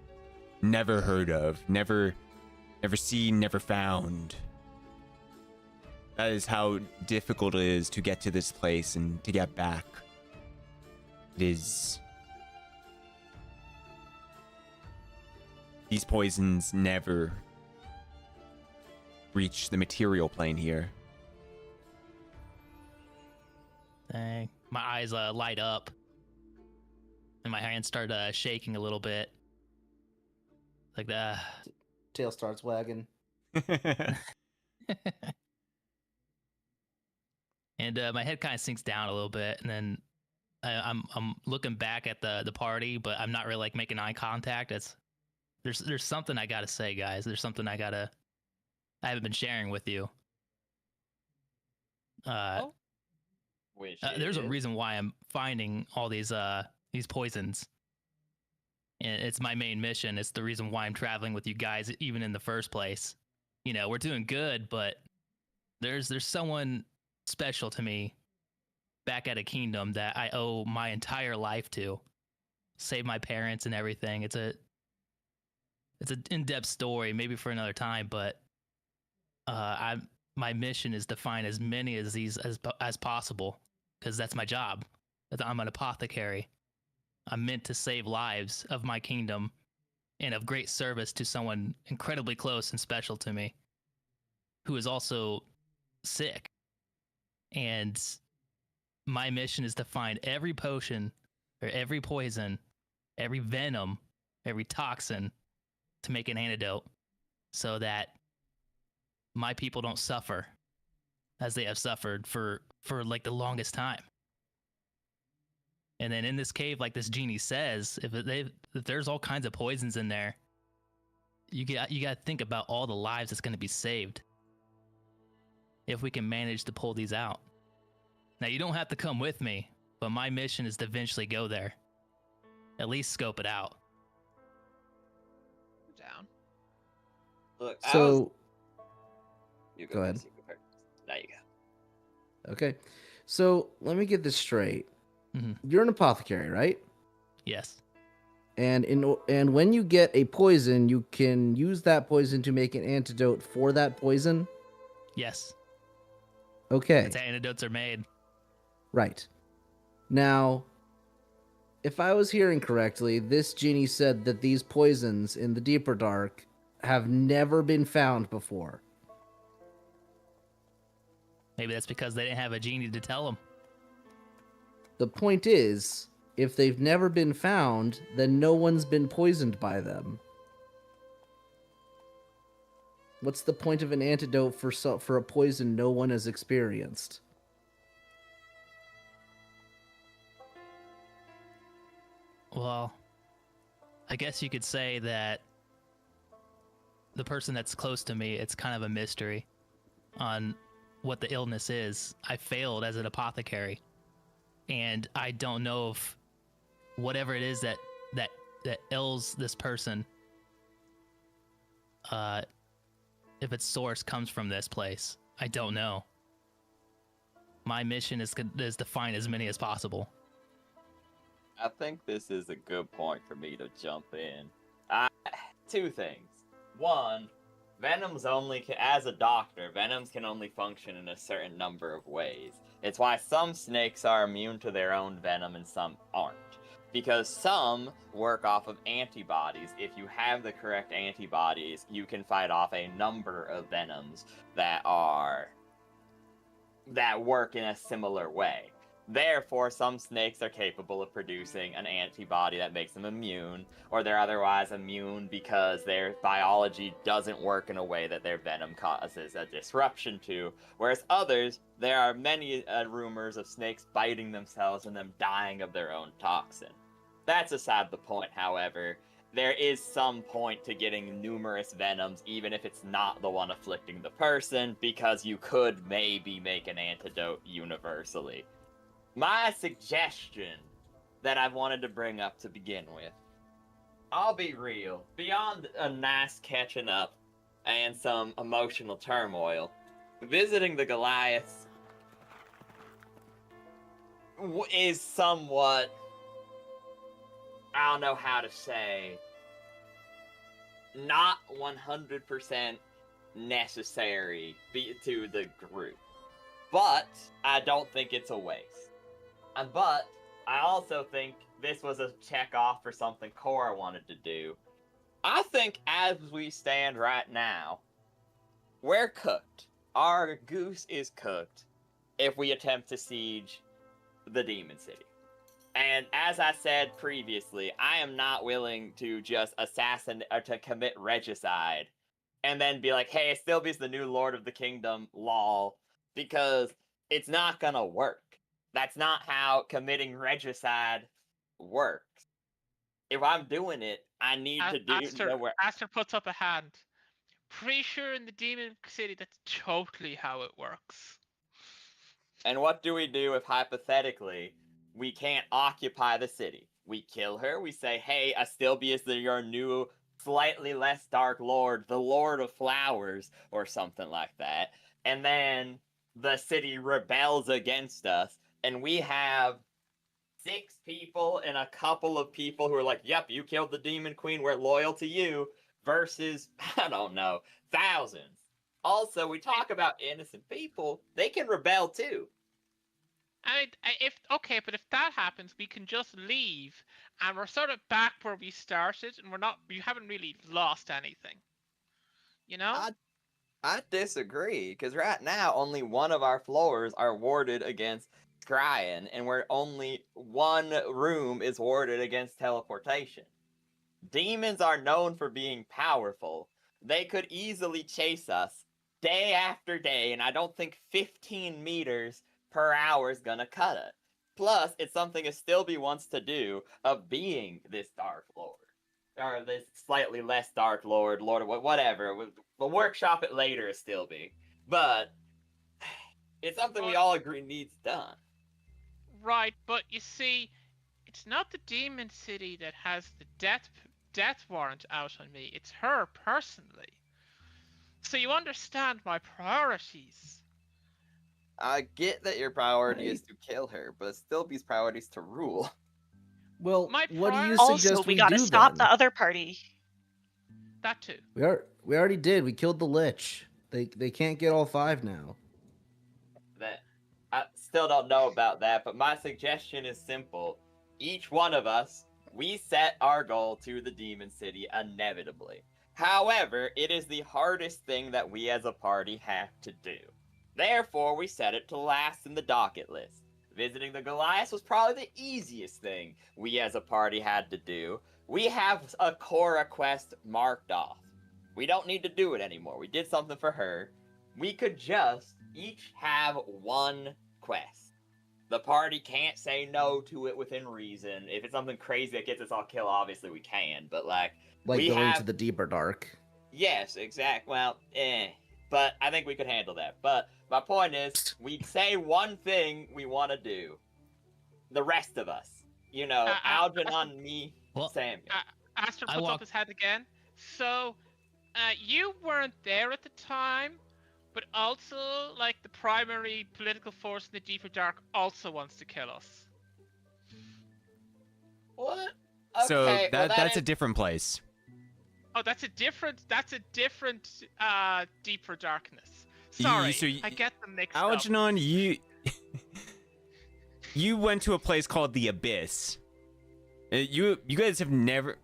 never heard of, never seen, never found. That is how difficult it is to get to this place and to get back. It is. These poisons never reach the material plane here. Dang. My eyes light up. And my hands start shaking a little bit. Like that. Tail starts wagging. And my head kind of sinks down a little bit, and then I'm looking back at the party, but I'm not really like making eye contact. There's something I gotta say, guys. There's something I haven't been sharing with you. There's a reason why I'm finding all these poisons. And it's my main mission. It's the reason why I'm traveling with you guys, even in the first place. You know, we're doing good, but there's someone special to me back at a kingdom that I owe my entire life to. Save my parents and everything. It's an in-depth story, maybe for another time, but my mission is to find as many of these as possible, because that's my job. I'm an apothecary. I'm meant to save lives of my kingdom and of great service to someone incredibly close and special to me, who is also sick. And my mission is to find every potion or every poison, every venom, every toxin to make an antidote so that my people don't suffer as they have suffered for like the longest time. And then in this cave, like this genie says, if there's all kinds of poisons in there, you got to think about all the lives that's going to be saved if we can manage to pull these out. Now, you don't have to come with me, but my mission is to eventually go there. At least scope it out. down. Look, So, you go ahead. first, you go first. Now you go. Okay. So let me get this straight. Mhm. You're an apothecary, right? Yes. And when you get a poison, you can use that poison to make an antidote for that poison. Yes. Okay. That's how antidotes are made. Right. Now, if I was hearing correctly, this genie said that these poisons in the deeper dark have never been found before. Maybe that's because they didn't have a genie to tell them. The point is, if they've never been found, then no one's been poisoned by them. What's the point of an antidote for a poison no one has experienced? Well, I guess you could say that the person that's close to me, it's kind of a mystery on what the illness is. I failed as an apothecary, and I don't know if whatever it is that ails this person, if its source comes from this place. I don't know. My mission is to find as many as possible. I think this is a good point for me to jump in. Two things. One, Venoms as a doctor, Venoms can only function in a certain number of ways. It's why some snakes are immune to their own venom and some aren't. Because some work off of antibodies. If you have the correct antibodies, you can fight off a number of venoms that work in a similar way. Therefore, some snakes are capable of producing an antibody that makes them immune, or they're otherwise immune because their biology doesn't work in a way that their venom causes a disruption to. Whereas others, there are many rumors of snakes biting themselves and them dying of their own toxin. That's aside the point, however. There is some point to getting numerous venoms, even if it's not the one afflicting the person, because you could maybe make an antidote universally. My suggestion that I've wanted to bring up to begin with, I'll be real, beyond a nice catching up and some emotional turmoil, visiting the Goliaths is somewhat, I don't know how to say, not 100% necessary to the group. But I don't think it's a waste. But I also think this was a check off for something Cora wanted to do. I think as we stand right now, we're cooked. Our goose is cooked if we attempt to siege the Demon City. And as I said previously, I am not willing to just assassinate or to commit regicide and then be like, hey, Stilby's the new Lord of the Kingdom, lol, because it's not gonna work. That's not how committing regicide works. If I'm doing it, I need to do Aster puts up a hand. Pretty sure in the Demon City that's totally how it works. And what do we do if hypothetically we can't occupy the city? We kill her, we say, hey, Astilbe is your new, slightly less dark lord, the Lord of Flowers, or something like that. And then the city rebels against us, and we have 6 people and a couple of people who are like, yep, you killed the Demon Queen, we're loyal to you, versus, I don't know, thousands. Also, we talk about innocent people, they can rebel too. But if that happens, we can just leave, and we're sort of back where we started, and we haven't really lost anything. You know? I disagree, because right now only one of our floors are warded against scrying, and where only one room is warded against teleportation. Demons are known for being powerful. They could easily chase us day after day, and I don't think 15 meters per hour is gonna cut it. Plus, it's something Astilbe wants to do of being this Dark Lord. Or this slightly less Dark Lord, whatever. We'll workshop it later, Astilbe. But it's something we all agree needs done. Right, but you see, it's not the Demon City that has the death warrant out on me. It's her personally. So you understand my priorities. I get that your priority is to kill her, but Stilby's priority is to rule. Well, what do you Also, suggest we gotta do stop then? the other party. That too. We already did. We killed the Lich. They can't get all 5 now. That I still don't know about that, but my suggestion is simple. Each one of us, we set our goal to the Demon City inevitably. However, it is the hardest thing that we as a party have to do. Therefore, we set it to last in the docket list. Visiting the Goliath was probably the easiest thing we as a party had to do. We have a Cora quest marked off. We don't need to do it anymore. We did something for her. We could just each have one quest. The party can't say no to it within reason. If it's something crazy that gets us all killed, obviously we can. But like going to the deeper dark. Yes, exactly. Well, but I think we could handle that. But my point is, we say one thing we want to do. The rest of us, Algernon, me, Samuel. Aster puts up his head again. So, you weren't there at the time But also, like, the primary political force in the Deeper Dark also wants to kill us. What? So that's a different place. Oh, that's a different Deeper Darkness. Sorry, so I get them mixed up. Algernon, you went to a place called the Abyss. You guys have never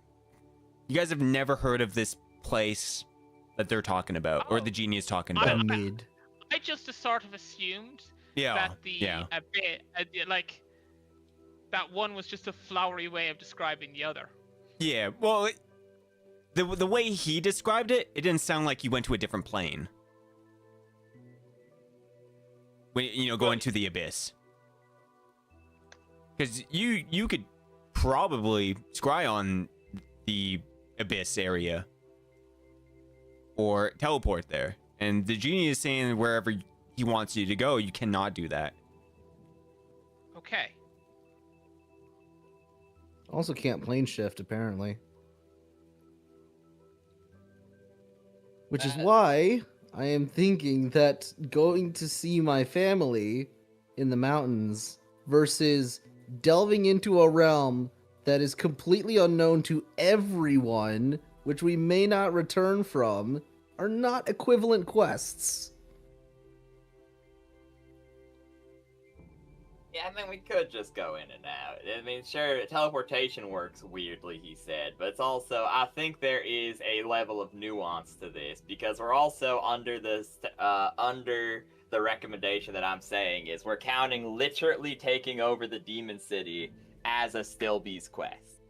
heard of this place that they're talking about, or the genie is talking about. I just sort of assumed Yeah, that the yeah. like that one was just a flowery way of describing the other. Yeah, well, the way he described it, it didn't sound like you went to a different plane. When going to the Abyss, because you could probably scry on the Abyss area or teleport there, and the genie is saying wherever he wants you to go, you cannot do that. Okay. Also can't plane shift, apparently. Which is why I am thinking that going to see my family in the mountains versus delving into a realm that is completely unknown to everyone, which we may not return from, are not equivalent quests. Yeah, I mean, we could just go in and out. I mean, sure, teleportation works weirdly, he said, but it's also, I think there is a level of nuance to this, because we're also under the recommendation that I'm saying is we're counting literally taking over the Demon City as a Stilby's quest.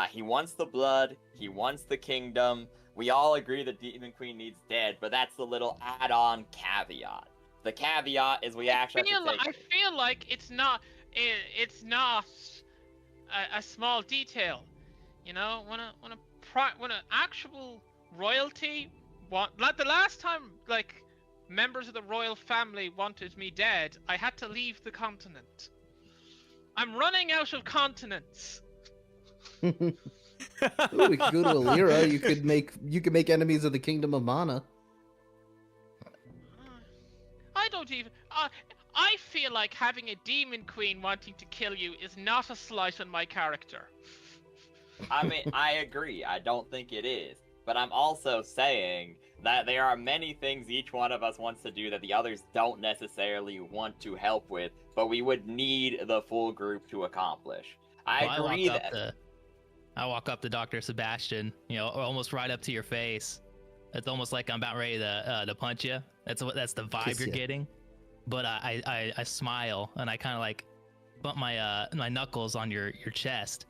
He wants the blood, he wants the kingdom, we all agree the Demon Queen needs dead, but that's the little add-on caveat. The caveat is we actually have to take... I feel like it's not a small detail. You know, when an actual royalty like the last time, like, members of the royal family wanted me dead, I had to leave the continent. I'm running out of continents. Ooh, we could go to Alira. You could make enemies of the Kingdom of Mana. I don't even. I feel like having a demon queen wanting to kill you is not a slight on my character. I mean, I agree. I don't think it is. But I'm also saying that there are many things each one of us wants to do that the others don't necessarily want to help with, but we would need the full group to accomplish. I agree that... I walk up to Dr. Sebastian, almost right up to your face. It's almost like I'm about ready to punch you. That's the vibe Kiss you're ya. getting. But I smile and I kind of like bump my knuckles on your chest.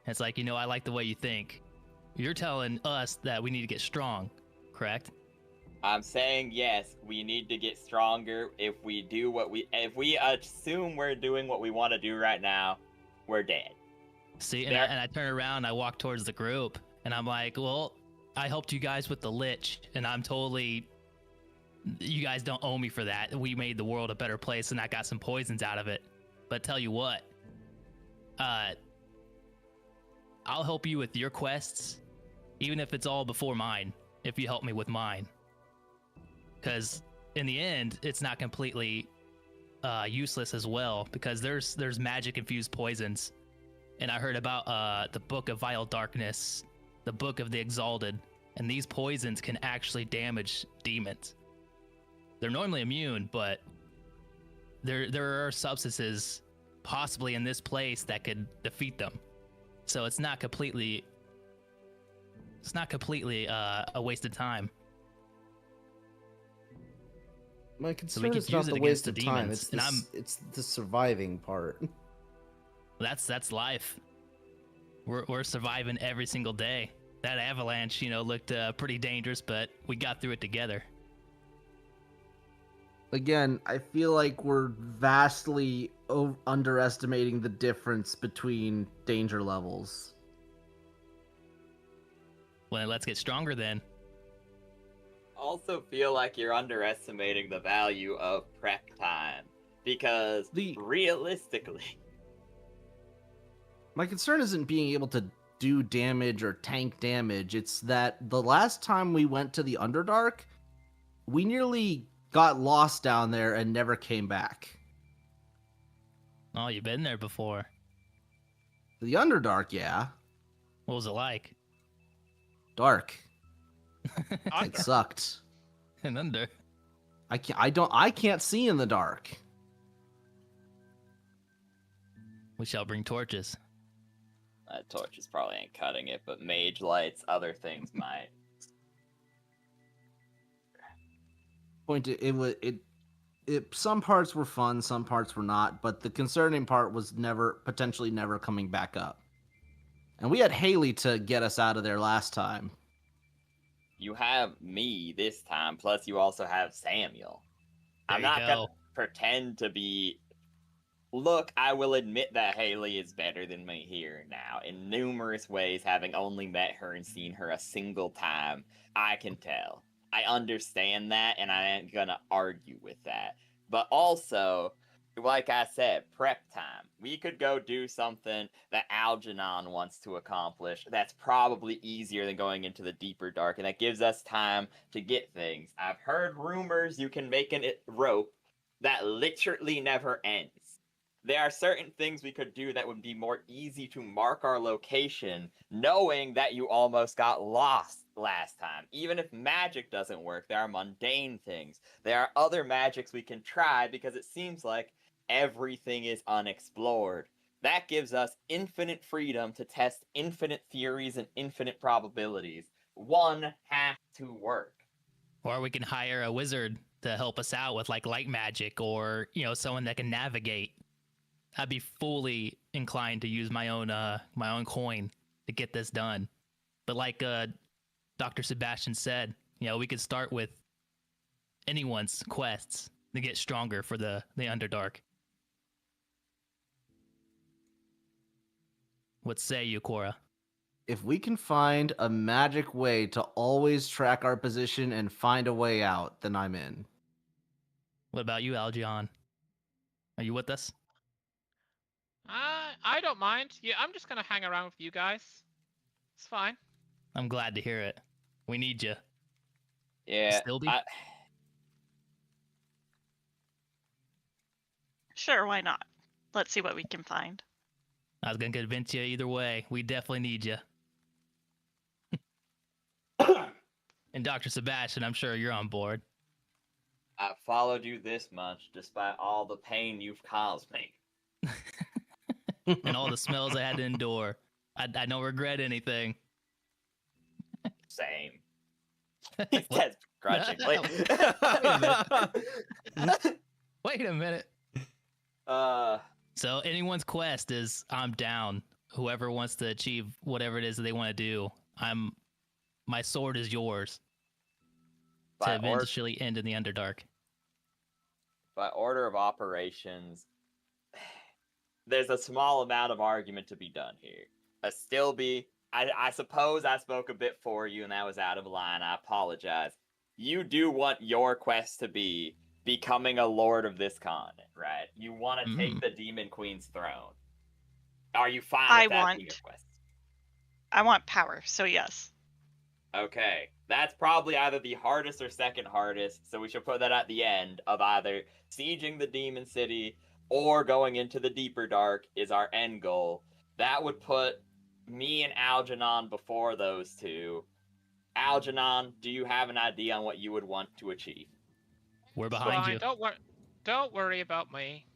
And it's like, I like the way you think. You're telling us that we need to get strong, correct? I'm saying yes, we need to get stronger. If we assume we're doing what we want to do right now, we're dead. See, and I turn around, I walk towards the group, and I'm like, well, I helped you guys with the lich, and you guys don't owe me for that. We made the world a better place, and I got some poisons out of it. But tell you what, I'll help you with your quests, even if it's all before mine, if you help me with mine. Because in the end, it's not completely useless as well, because there's magic-infused poisons. And I heard about the Book of Vile Darkness, the Book of the Exalted, and these poisons can actually damage demons. They're normally immune, but there are substances possibly in this place that could defeat them. So it's not completely a waste of time. My we concern could is not use it the against waste the of time. demons, It's the surviving part. That's life. We're surviving every single day. That avalanche, looked pretty dangerous, but we got through it together. Again, I feel like we're vastly underestimating the difference between danger levels. Well, let's get stronger then. Also feel like you're underestimating the value of prep time, because realistically... My concern isn't being able to do damage or tank damage. It's that the last time we went to the Underdark, we nearly got lost down there and never came back. Oh, you've been there before. The Underdark, yeah. What was it like? Dark. Under. It sucked. And under. I can't see in the dark. We shall bring torches. Torches probably ain't cutting it, but mage lights, other things might. Some parts were fun, some parts were not, but the concerning part was potentially never coming back up. And we had Haley to get us out of there last time. You have me this time, plus you also have Samuel. I'm There you not go. gonna pretend to be. Look, I will admit that Haley is better than me here now. In numerous ways, having only met her and seen her a single time, I can tell. I understand that, and I ain't gonna argue with that. But also, like I said, prep time. We could go do something that Algernon wants to accomplish that's probably easier than going into the deeper dark, and that gives us time to get things. I've heard rumors you can make a rope that literally never ends. There are certain things we could do that would be more easy to mark our location, knowing that you almost got lost last time. Even if magic doesn't work, there are mundane things. There are other magics we can try because it seems like everything is unexplored. That gives us infinite freedom to test infinite theories and infinite probabilities. One has to work. Or we can hire a wizard to help us out with like light magic, or someone that can navigate. I'd be fully inclined to use my own coin to get this done. But like Dr. Sebastian said, we could start with anyone's quests to get stronger for the Underdark. What say you, Cora? If we can find a magic way to always track our position and find a way out, then I'm in. What about you, Algion? Are you with us? I don't mind. Yeah, I'm just gonna hang around with you guys. It's fine. I'm glad to hear it. We need you. Yeah. Stilby? Sure, why not? Let's see what we can find. I was gonna convince you either way. We definitely need you. And Dr. Sebastian, I'm sure you're on board. I've followed you this much despite all the pain you've caused me. And all the smells I had to endure. I don't regret anything. Same. He says grudgingly. Wait a minute. Uh, So anyone's quest is I'm down. Whoever wants to achieve whatever it is that they want to do, my sword is yours to eventually end in the Underdark. by order of operations, there's a small amount of argument to be done here. I suppose I spoke a bit for you and that was out of line. I apologize. You do want your quest to be becoming a lord of this continent, right? You want to take the Demon Queen's throne. Are you fine with that being your quest? I want power, so yes. Okay, that's probably either the hardest or second hardest, so we should put that at the end of either sieging the Demon City or going into the deeper dark is our end goal. That would put me and Algernon before those two. Algernon, do you have an idea on what you would want to achieve? We're behind Fine. you. Don't worry about me.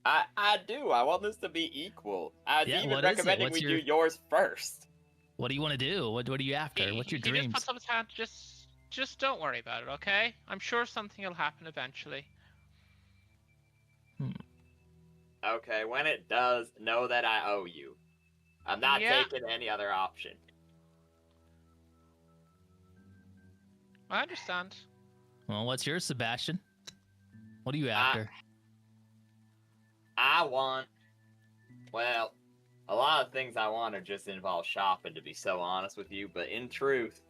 I do. I want this to be equal. I was even recommending we do yours first. What do you want to do? What are you after? What's your He dreams? just puts up his hand. Just don't worry about it, okay? I'm sure something will happen eventually. Okay, when it does, know that I owe you. I'm not taking any other option. I understand. Well, what's yours, Sebastian? What are you after? I want... Well, a lot of things I want are just involve shopping, to be so honest with you. But in truth,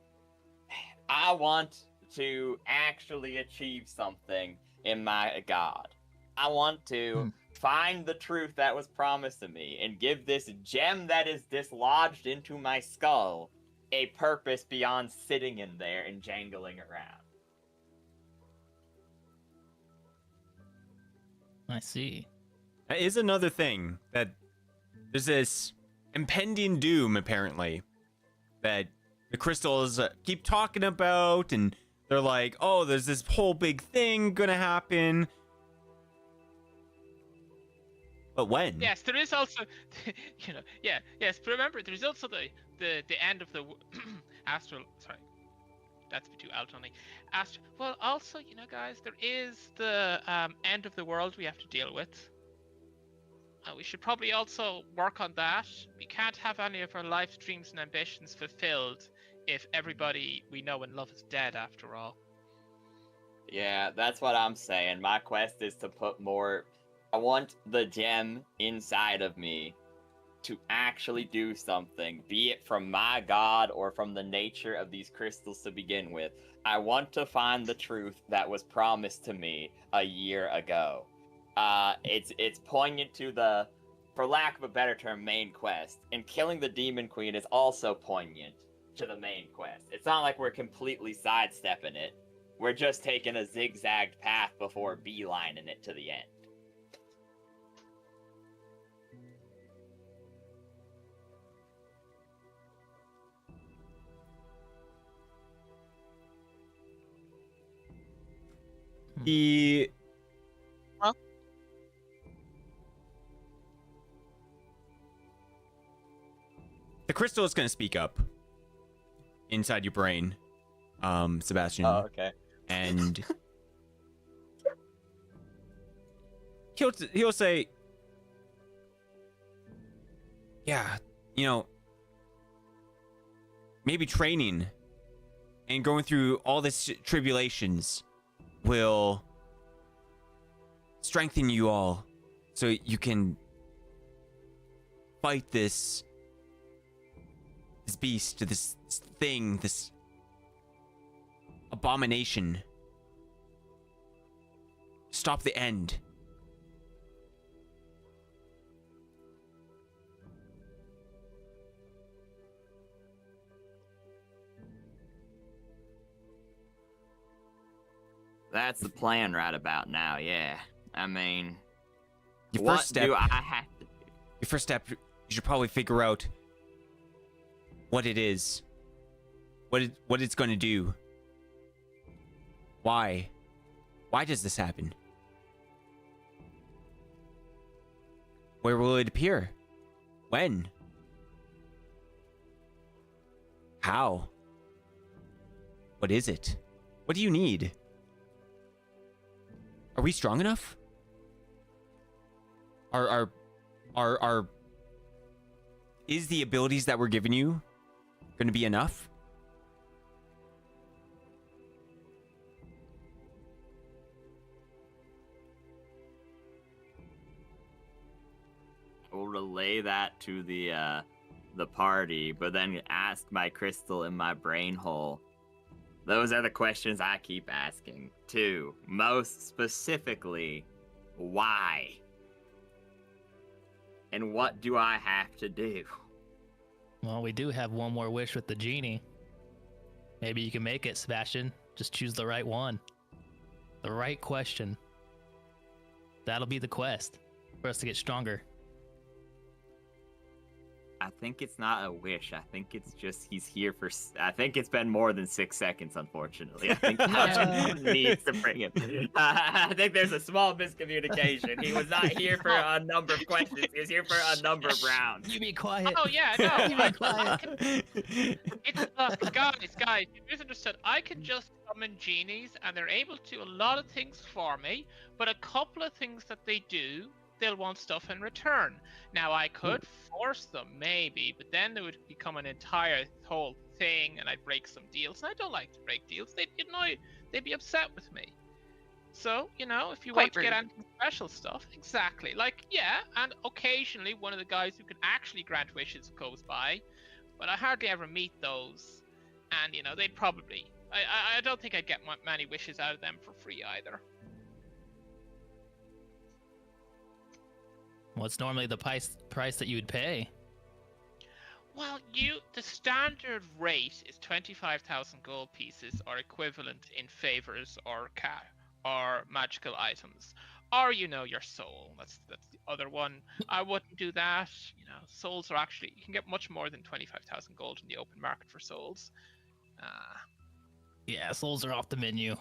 I want to actually achieve something in my god. I want to find the truth that was promised to me and give this gem that is dislodged into my skull a purpose beyond sitting in there and jangling around. I see. That is another thing, that there's this impending doom, apparently, that the crystals keep talking about, and they're like, oh, there's this whole big thing gonna happen. But when? Yes, there is also, yes. But remember, there's also the end of the astral. Sorry, that's a bit too Altony. Well, also, guys, there is the end of the world we have to deal with. We should probably also work on that. We can't have any of our life dreams and ambitions fulfilled if everybody we know and love is dead, after all. Yeah, that's what I'm saying. My quest is to put more. I want the gem inside of me to actually do something, be it from my god or from the nature of these crystals to begin with. I want to find the truth that was promised to me a year ago. It's poignant to the, for lack of a better term, main quest, and killing the Demon Queen is also poignant to the main quest. It's not like we're completely sidestepping it. We're just taking a zigzagged path before beelining it to the end. The Well? the crystal is gonna speak up inside your brain, Sebastian. Oh, okay. And he'll say, yeah, maybe training and going through all this tribulations will strengthen you all so you can fight this beast, this thing, this abomination. Stop the end. That's the plan right about now, yeah. I mean, Your what first step, do I have to do? your first step, you should probably figure out what it is, what it's going to do. Why does this happen? Where will it appear? When? How? What is it? What do you need? Are we strong enough? Are is the abilities that we're giving you going to be enough? I will relay that to the party, but then ask my crystal in my brain hole. Those are the questions I keep asking, too. Most specifically, why? And what do I have to do? Well, we do have one more wish with the genie. Maybe you can make it, Sebastian. Just choose the right one. The right question. That'll be the quest for us to get stronger. I think it's not a wish. I think it's just he's here for. I think it's been more than 6 seconds, unfortunately. I think Couch needs to bring him. I think there's a small miscommunication. He was not here for a number of questions. He was here for a number of rounds. You be quiet. Oh yeah, no. You be quiet. It's guys, you misunderstood. I can just summon genies, and they're able to do a lot of things for me. But a couple of things that they do, they'll want stuff in return. Now I could force them, maybe, but then they would become an entire whole thing, and I'd break some deals. And I don't like to break deals. They'd be upset with me. So, if you Quite want to get rude. into special stuff, exactly. Like, yeah, and occasionally one of the guys who can actually grant wishes goes by, but I hardly ever meet those. And, they'd probably... I don't think I'd get many wishes out of them for free either. What's normally the price that you would pay? Well, the standard rate is 25,000 gold pieces or equivalent in favors or magical items. Or your soul. That's the other one. I wouldn't do that. Souls are actually, you can get much more than 25,000 gold in the open market for souls. Yeah, souls are off the menu.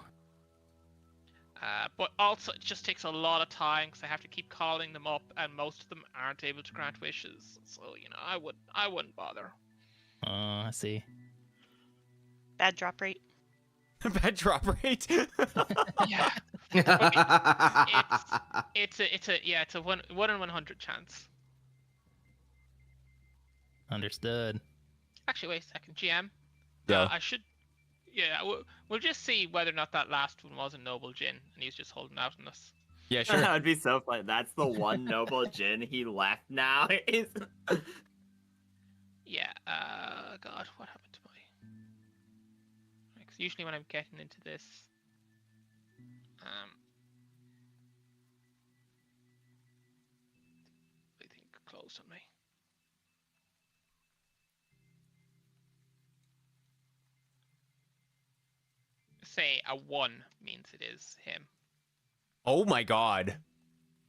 But also it just takes a lot of time because I have to keep calling them up, and most of them aren't able to grant wishes. So I wouldn't bother. I see. Bad drop rate. Bad drop rate. Yeah, it's a 1 in 100 chance. Understood. Actually, wait a second, GM. Yeah. I should. Yeah, we'll just see whether or not that last one was a noble Jin, and he's just holding out on us. Yeah, That sure. would be so funny. That's the one noble Jin he left now. Yeah. God, what happened to my? Because usually when I'm getting into this, I think closed on me. Say a 1 means it is him. Oh my god.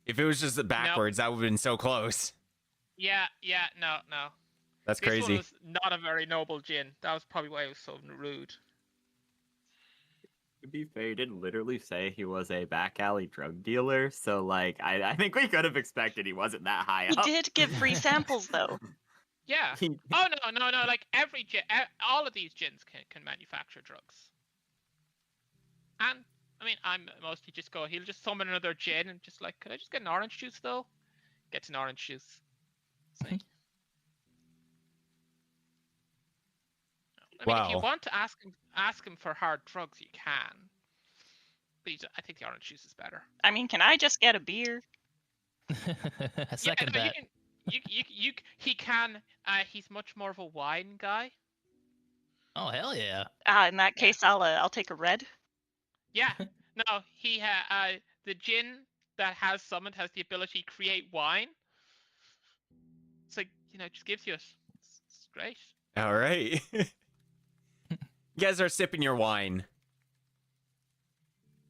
If it was just backwards, that would have been so close. Yeah, no. That's This one crazy. was not a very noble Jin. That was probably why it was so rude. To be fair, he did literally say he was a back alley drug dealer, so like I think we could have expected he wasn't that high He up. did give free samples though. Yeah. He- Oh no. Like every Jin, all of these Jins can manufacture drugs. And I mean, I'm mostly just go. He'll just summon another Jin and just like, could I just get an orange juice though? Gets an orange juice. See? I mean, if you Wow. want to ask him for hard drugs, you can. But I think the orange juice is better. I mean, can I just get a beer? Second that. He can. He's much more of a wine guy. Oh hell yeah. In that case, I'll take a red. Yeah. No, the Jin that has summoned has the ability to create wine. It's like, just gives you it's great. All right. You guys are sipping your wine.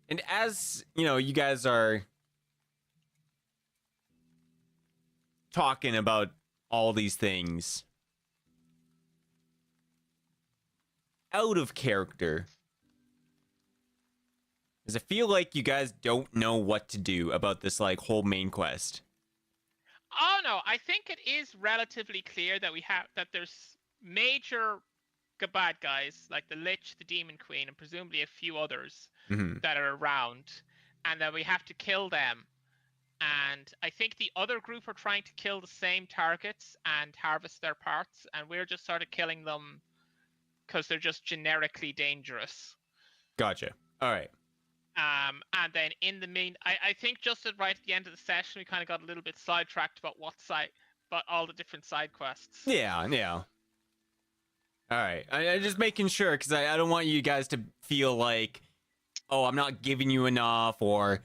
And as, you guys are talking about all these things, out of character, does it feel like you guys don't know what to do about this whole main quest? Oh no, I think it is relatively clear that there's major bad guys like the Lich, the Demon Queen, and presumably a few others that are around, and that we have to kill them. And I think the other group are trying to kill the same targets and harvest their parts, and we're just sort of killing them because they're just generically dangerous. Gotcha. All right. And then in the I think just right at the end of the session, we kind of got a little bit sidetracked about about all the different side quests. Yeah. All right. I'm just making sure because I don't want you guys to feel like, oh, I'm not giving you enough, or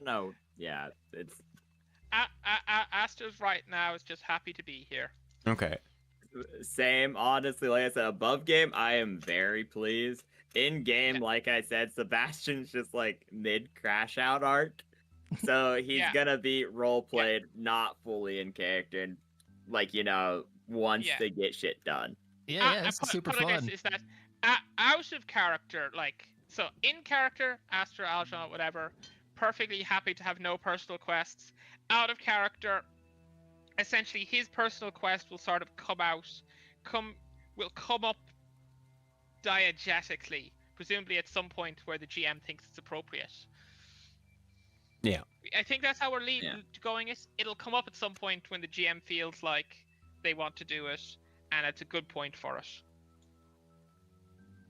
No. Yeah, it's Aster's right now is just happy to be here. Okay. same. Honestly, like I said, above game, I am very pleased. In game, like I said, Sebastian's just like mid crash out arc, so he's gonna be role played, not fully in character, and wants to get shit done. Yeah, it's super fun. Is that out of character, so in character, Aster, Aljon, whatever, perfectly happy to have no personal quests. Out of character, essentially his personal quest will sort of come up diegetically, presumably at some point where the GM thinks it's appropriate. Yeah. I think that's how we're going. It'll come up at some point when the GM feels like they want to do it, and it's a good point for it.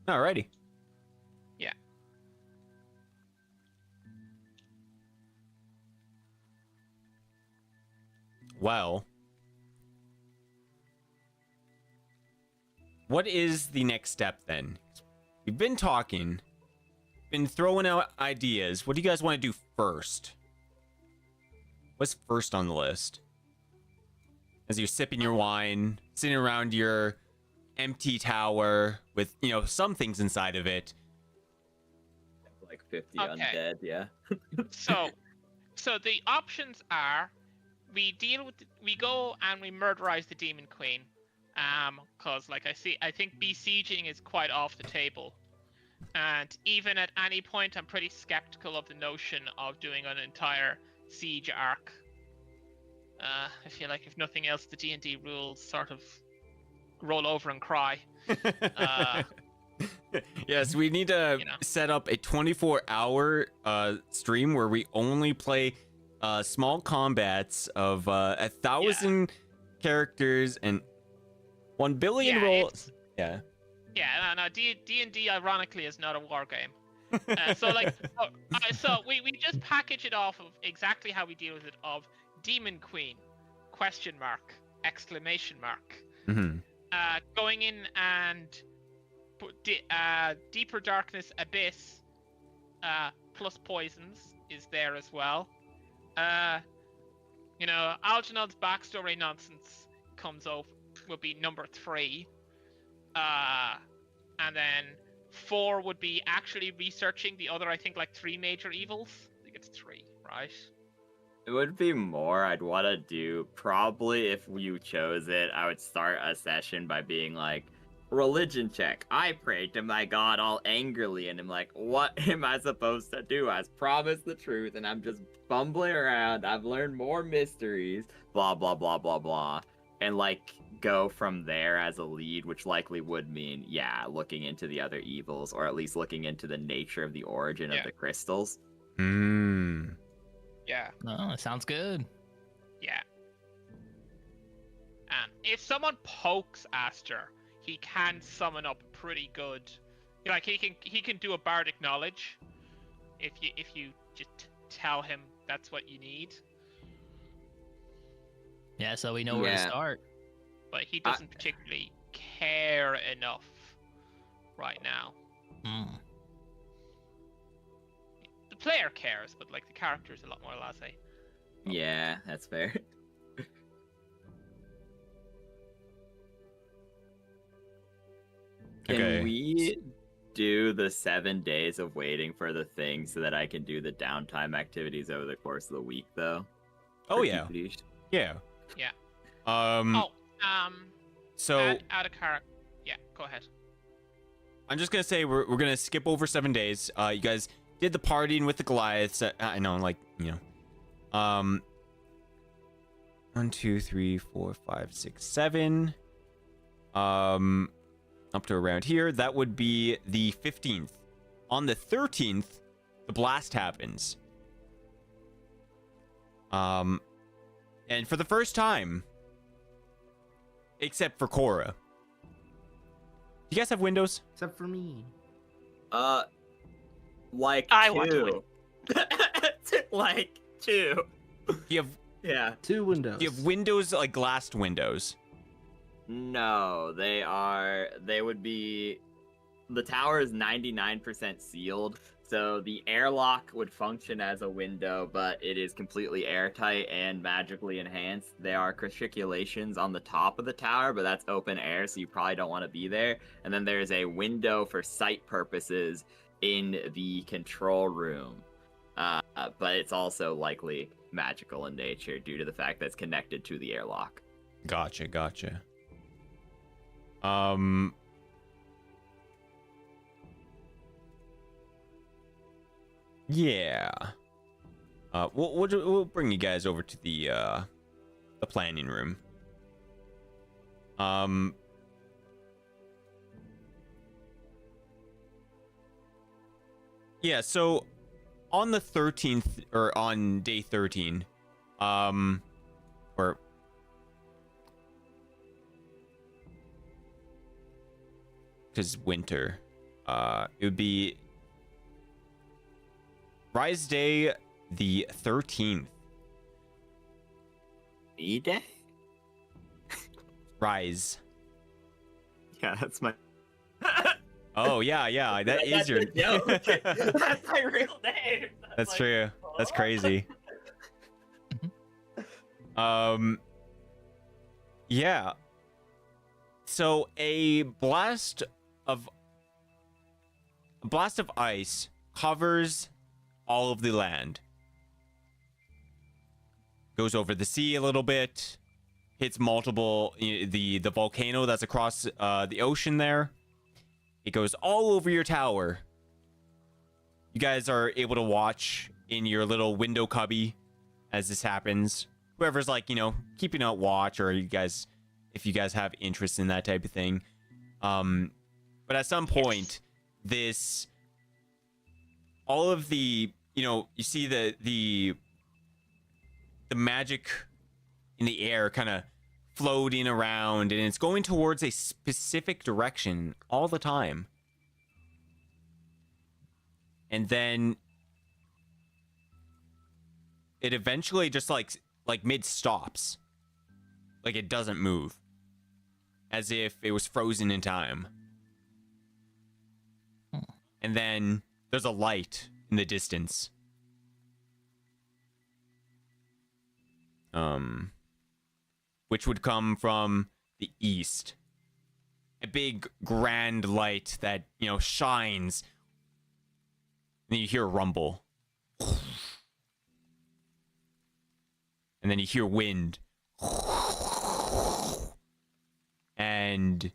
Alrighty. Yeah. Well, what is the next step then? We've been talking, been throwing out ideas. What do you guys want to do first? What's first on the list? As you're sipping your wine, sitting around your empty tower with, some things inside of it. Like 50 Okay. undead, yeah. So the options are we go and we murderize the demon queen, cause like I think besieging is quite off the table, and even at any point I'm pretty skeptical of the notion of doing an entire siege arc. I feel like if nothing else, the D&D rules sort of roll over and cry. Yes, we need to You know. set up a 24-hour stream where we only play small combats of 1,000 characters and 1 billion Yeah, rolls. Yeah. Yeah, no, D&D ironically is not a war game. So we just package it off of exactly how we deal with it of Demon Queen, ? Exclamation mark. Mm-hmm. Going in and Deeper Darkness Abyss plus poisons is there as well. Algernon's backstory nonsense will be number 3. And then 4 would be actually researching the other, I think, like 3 major evils. I think it's 3, right? It would be more I'd want to do. Probably if you chose it, I would start a session by being like, religion check. I prayed to my god all angrily, and I'm like, what am I supposed to do? I was promised the truth, and I'm just bumbling around. I've learned more mysteries, blah, blah, blah, blah, blah. And, like, go from there as a lead, which likely would mean, looking into the other evils, or at least looking into the nature of the origin of the crystals. Mm. Yeah. Oh, it sounds good. Yeah. And if someone pokes Aster, he can summon up pretty good. Like he can do a bardic knowledge if you just tell him that's what you need. Yeah, so we know where to start. But he doesn't particularly care enough right now. Hmm. The player cares, but like the character is a lot more laissez. Yeah, that's fair. Can we do the 7 days of waiting for the thing so that I can do the downtime activities over the course of the week, though? Oh, yeah. Yeah. Yeah. So add a character. Yeah, go ahead. I'm just gonna say we're gonna skip over 7 days. You guys did the partying with the Goliaths. I know, 1, 2, 3, 4, 5, 6, 7. Up to around here. That would be the 15th. On the 13th, the blast happens. And for the first time, except for Cora. Do you guys have windows? Except for me. Like I 2. want to Like 2. You have 2 windows. you have windows, like glassed windows. No, they would be, the tower is 99% sealed, so the airlock would function as a window, but it is completely airtight and magically enhanced. There are criticulations on the top of the tower, but that's open air, so you probably don't want to be there. And then there's a window for sight purposes in the control room, but it's also likely magical in nature due to the fact that it's connected to the airlock. Gotcha. Yeah. We'll bring you guys over to the planning room. Yeah, so on the 13th, or on day 13, or because winter, it would be Rise Day the 13th. E-Day? Rise. Yeah, that's my... Oh, yeah, that is your... That's my real name! That's true. That's crazy. Yeah. So a blast of ice covers all of the land. Goes over the sea a little bit, hits multiple, the volcano that's across the ocean there. It goes all over your tower. You guys are able to watch in your little window cubby as this happens. Whoever's like, keeping out watch, or you guys, if you guys have interest in that type of thing. But at some point, all of the, you see the magic in the air kind of floating around, and it's going towards a specific direction all the time. And then it eventually just like mid stops. Like it doesn't move. As if it was frozen in time. And then there's a light in the distance. Which would come from the east. A big grand light that, shines. And then you hear a rumble. And then you hear wind. And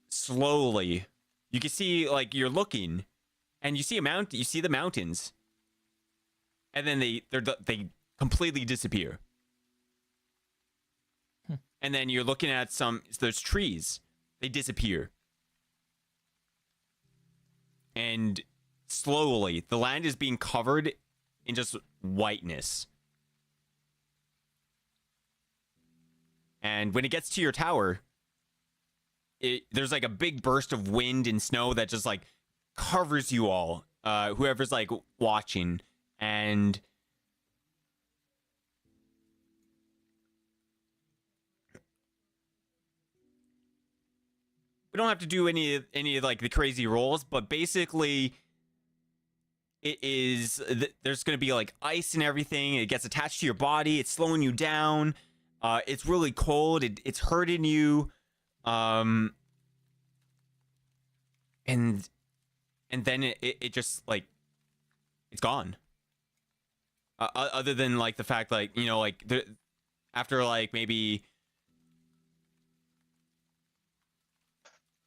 slowly, you can see, like, you're looking, and you see you see the mountains. And then they completely disappear. And then you're looking at those trees. They disappear. And slowly, the land is being covered in just whiteness. And when it gets to your tower, there's like a big burst of wind and snow that just like covers you all. Whoever's like watching. And we don't have to do any of like the crazy rolls, but basically it is there's going to be like ice and everything. It gets attached to your body. It's slowing you down. It's really cold. It's hurting you. And then it just like it's gone. Other than like the fact like after like maybe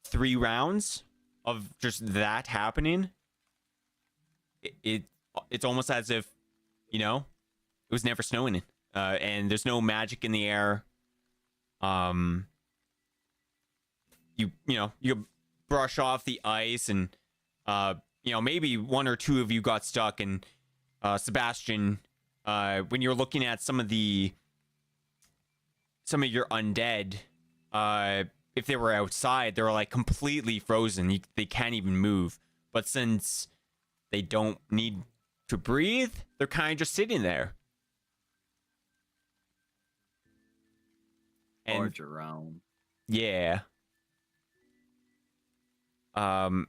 3 rounds of just that happening, it's almost as if it was never snowing, and there's no magic in the air. You brush off the ice, and maybe 1 or 2 of you got stuck. And Sebastian, when you're looking at some of your undead, if they were outside, they were like completely frozen. They can't even move. But since they don't need to breathe, they're kind of just sitting there. Or Jerome. Yeah. And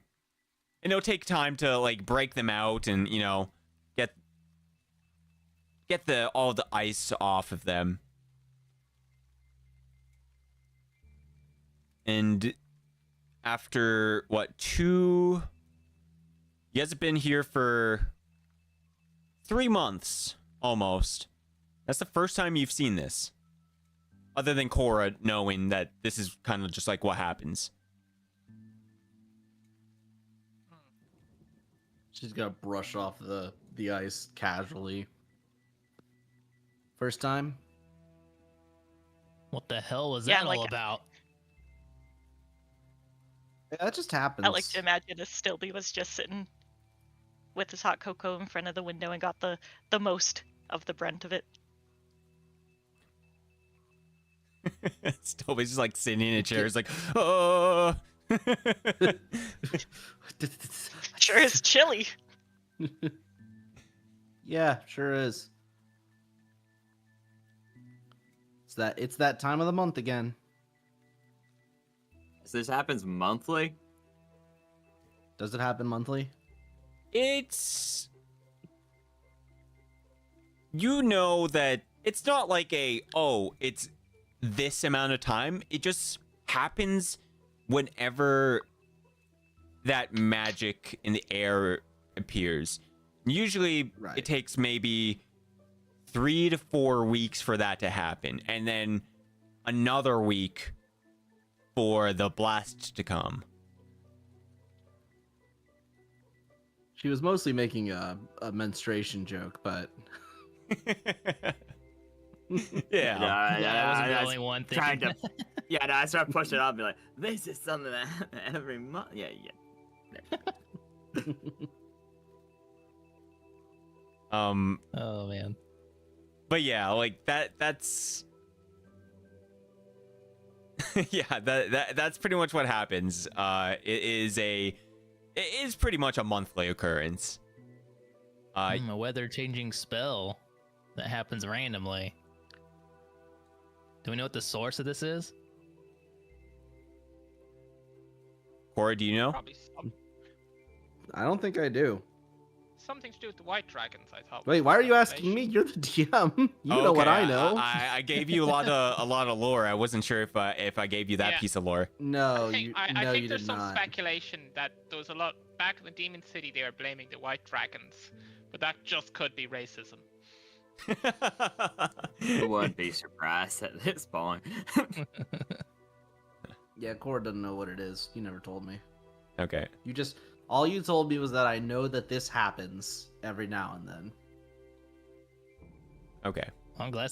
it'll take time to like break them out and get all the ice off of them. And after what, 2, you guys have been here for 3 months almost. That's the first time you've seen this, other than Cora knowing that this is kind of just like what happens. She's gonna brush off the ice casually. First time? What the hell was Yeah, that like- all about? Yeah, that just happens. I like to imagine if Stilby was just sitting with his hot cocoa in front of the window and got the most of the brunt of it. Still, he's just like sitting in a chair. He's like, oh. Sure is chilly. Yeah, sure is. It's that time of the month again. So this happens monthly? Does it happen monthly? It's... that it's not like it's this amount of time. It just happens whenever that magic in the air appears. Usually Right. it takes maybe 3 to 4 weeks for that to happen, and then another week for the blast to come. She was mostly making a menstruation joke, but Yeah. I wasn't the I only one trying thinking. to. Yeah, no, I start pushing it up and be like, this is something that happens every month. Yeah. Oh man. But yeah, like that's yeah, that's pretty much what happens. It is pretty much a monthly occurrence. A weather changing spell that happens randomly. Do we know what the source of this is? Cora, do you know? Probably I don't think I do. something to do with the white dragons. I thought. Wait, was why are the you asking information. me? You're the DM. You know what Okay, I know. I gave you a lot of lore. I wasn't sure if I gave you that Yeah. piece of lore. No, I think, you I no, think you there's did some not. speculation that there was a lot back in the Demon City. They were blaming the white dragons, but that just could be racism. I wouldn't be surprised at this point. Yeah, Cora doesn't know what it is. You never told me. Okay. All you told me was that I know that this happens every now and then. Okay. I'm glad.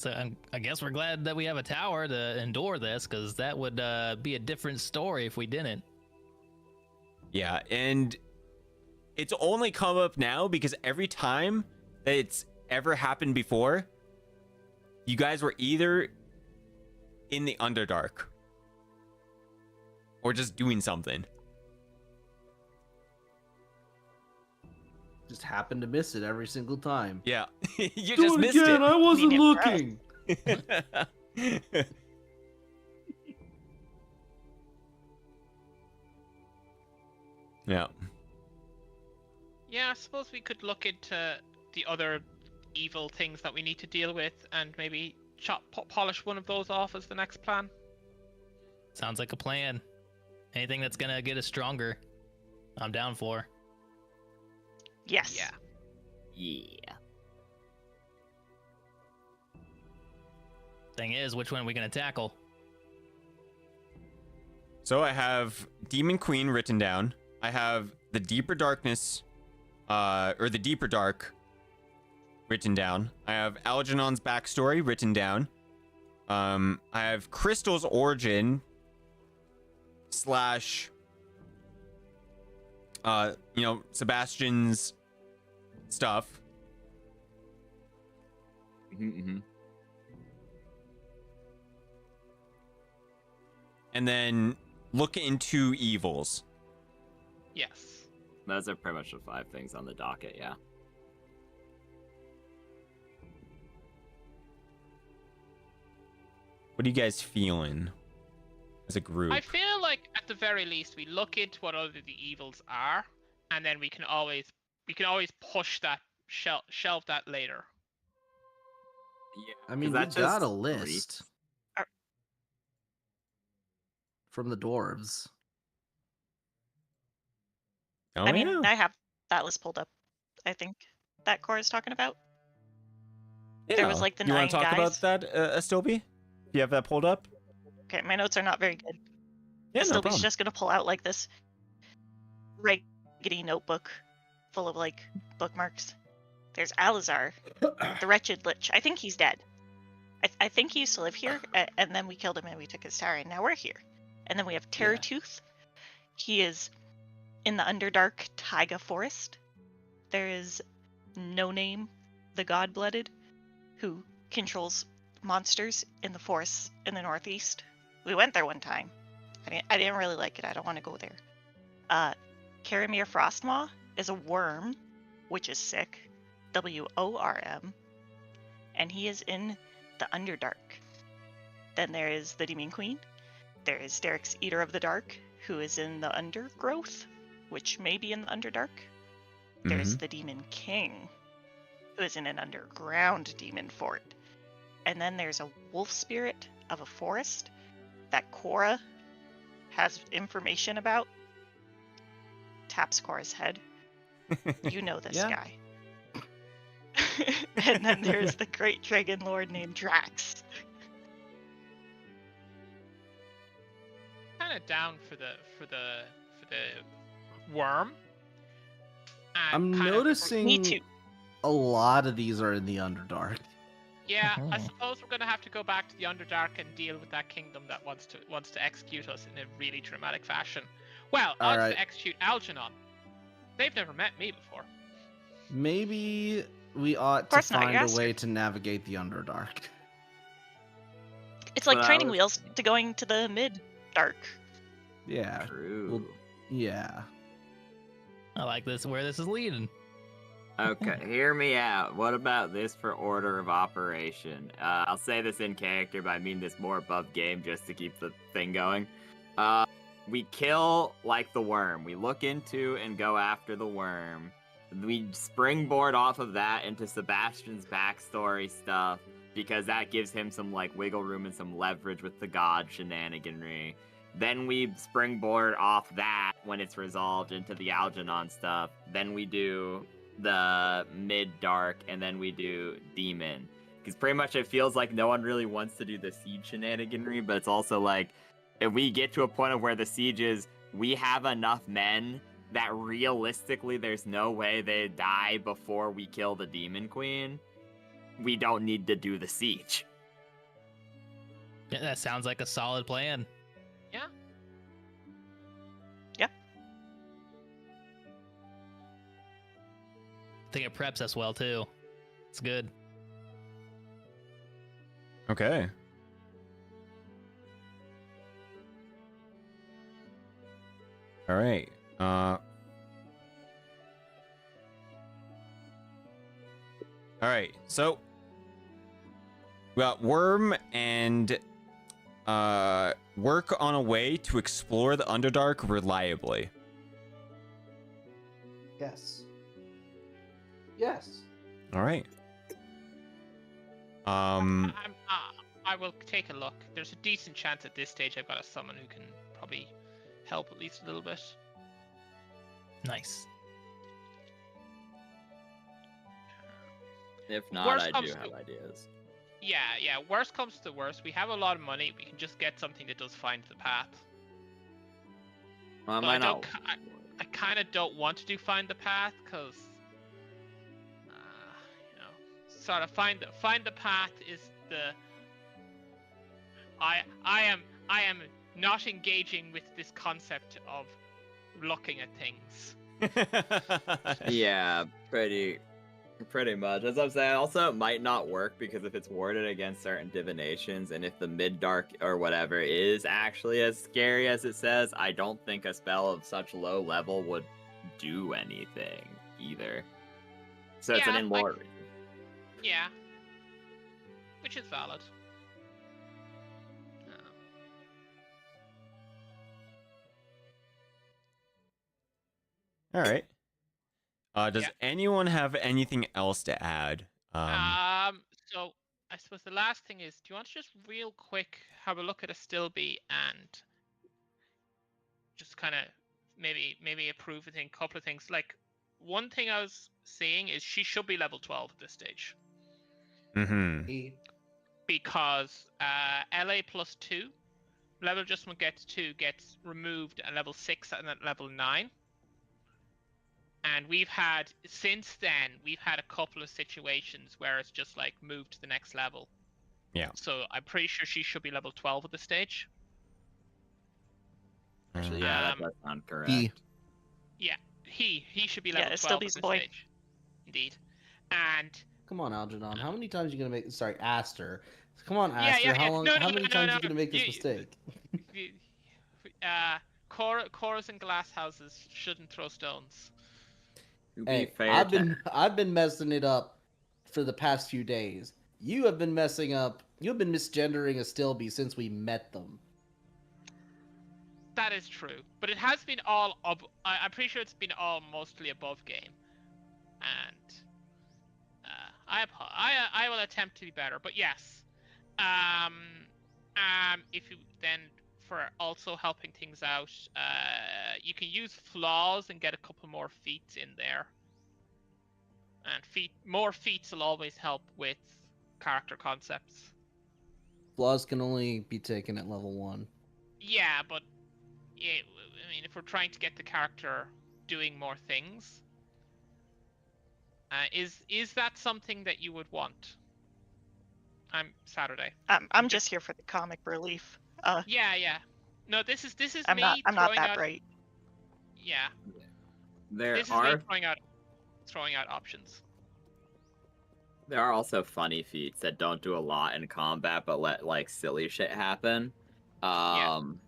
I guess we're glad that we have a tower to endure this, because that would be a different story if we didn't. Yeah, and it's only come up now because every time that it's ever happened before, you guys were either in the Underdark or just doing something. Just happened to miss it every single time. Yeah, you just missed it. I wasn't Mean it for us. looking. Yeah. Yeah, I suppose we could look into the other evil things that we need to deal with, and maybe polish one of those off as the next plan. Sounds like a plan. Anything that's gonna get us stronger, I'm down for. Yes. Yeah. Yeah. Thing is, which one are we gonna tackle? So I have Demon Queen written down. I have the Deeper Darkness, or the Deeper Dark written down. I have Algernon's backstory written down. I have Crystal's origin / Sebastian's stuff. Mm-hmm. And then look into evils. Yes. Those are pretty much the 5 things on the docket, yeah. What are you guys feeling as a group? I feel like at the very least we look into what other the evils are, and then we can always push that shelve that later. Yeah. I mean, we that's got just a list Are- from the dwarves. Oh, I mean, yeah. I have that list pulled up. I think that Cora's talking about. There was Yeah. like the You 9 want to talk guys. about that, Astobi? Do you have that pulled up? Okay, my notes are not very good. Yeah, no Still, problem. just gonna pull out like this raggedy notebook full of like bookmarks. There's Alizar, the wretched lich. I think he's dead. I think he used to live here, and then we killed him and we took his tower, and now we're here. And then we have Terratooth. He is in the Underdark Taiga Forest. There is No Name, the God-Blooded, who controls monsters in the forests in the northeast. We went there one time. I didn't really like it. I don't want to go there. Karamir Frostmaw is a worm, which is sick. WORM. And he is in the Underdark. Then there is the Demon Queen. There is Derek's Eater of the Dark, who is in the Undergrowth, which may be in the Underdark. There's the Demon King, who is in an underground demon fort. And then there's a wolf spirit of a forest that Cora has information about. Tapscore's head. You know this Yeah. guy. And then there's the great dragon lord named Drax. Kind of down for the worm. And I'm kind of- noticing Me too. a lot of these are in the Underdark. Yeah, I Oh. suppose we're gonna have to go back to the Underdark and deal with that kingdom that wants to execute us in a really dramatic fashion. Well, All wants right. to execute Algernon. They've never met me before. Maybe we ought to course not, find you're a Aster. way to navigate the Underdark. It's But like I training was- wheels to going to the mid dark. Yeah. True. Yeah. I like this. Where this is leading. Okay, hear me out. What about this for order of operation? I'll say this in character, but I mean this more above game just to keep the thing going. We kill, like, the worm. We look into and go after the worm. We springboard off of that into Sebastian's backstory stuff, because that gives him some, like, wiggle room and some leverage with the god shenaniganry. Then we springboard off that when it's resolved into the Algernon stuff. Then we do the mid-dark, and then we do demon. Because pretty much it feels like no one really wants to do the siege shenaniganry, but it's also like, if we get to a point of where the sieges, we have enough men that realistically there's no way they die before we kill the demon queen, we don't need to do the siege. Yeah, that sounds like a solid plan. Yeah. I think it preps us well too. It's good. Okay. All right. All right. So we got Worm and work on a way to explore the Underdark reliably. Yes. Yes. All right. I will take a look. There's a decent chance at this stage I've got someone who can probably help at least a little bit. Nice. If not, Worst I comes do to- have ideas. Yeah. Worst comes to worst, we have a lot of money. We can just get something that does find the path. Well, I But might I don't not. I kind of don't want to do find the path because, sort of find the path is the. I am not engaging with this concept of looking at things. Yeah, pretty much. As I'm saying, also it might not work because if it's warded against certain divinations, and if the mid-dark or whatever is actually as scary as it says, I don't think a spell of such low level would do anything either. So it's an Yeah, in-lore. Yeah, which is valid. All right. Does Yeah. anyone have anything else to add? So I suppose the last thing is, do you want to just real quick have a look at a Stilby and just kind of maybe approve a thing, couple of things. Like one thing I was seeing is she should be level 12 at this stage Mm-hmm. because LA plus 2 level adjustment gets 2 gets removed at level 6 and at level 9. And since then, we've had a couple of situations where it's just like moved to the next level. Yeah. So I'm pretty sure she should be level 12 at this stage. Actually, yeah, that Um, does sound correct. He should be Yeah, level it still 12 be at this boy. stage. Indeed. And Come on, Algernon. How many times are you gonna make? Sorry, Aster. Come on, Yeah, Aster. yeah, How yeah. long? No, how no, many no, times no. are you gonna make this You- mistake? Coras and glass houses shouldn't throw stones. To be Hey, fair, I've been messing it up for the past few days. You have been messing up. You've been misgendering a Stilby since we met them. That is true, but it has been all I'm pretty sure it's been all mostly above game, and I will attempt to be better. But yes, if you then for also helping things out, you can use flaws and get a couple more feats in there. And more feats will always help with character concepts. Flaws can only be taken at level 1. Yeah, but yeah, I mean, if we're trying to get the character doing more things, is that something that you would want? I'm Saturday. I'm just here for the comic relief. Yeah. No, this is I'm not me I'm not throwing that out. bright. Yeah, There this is are me throwing out options. there are also funny feats that don't do a lot in combat but let like silly shit happen. And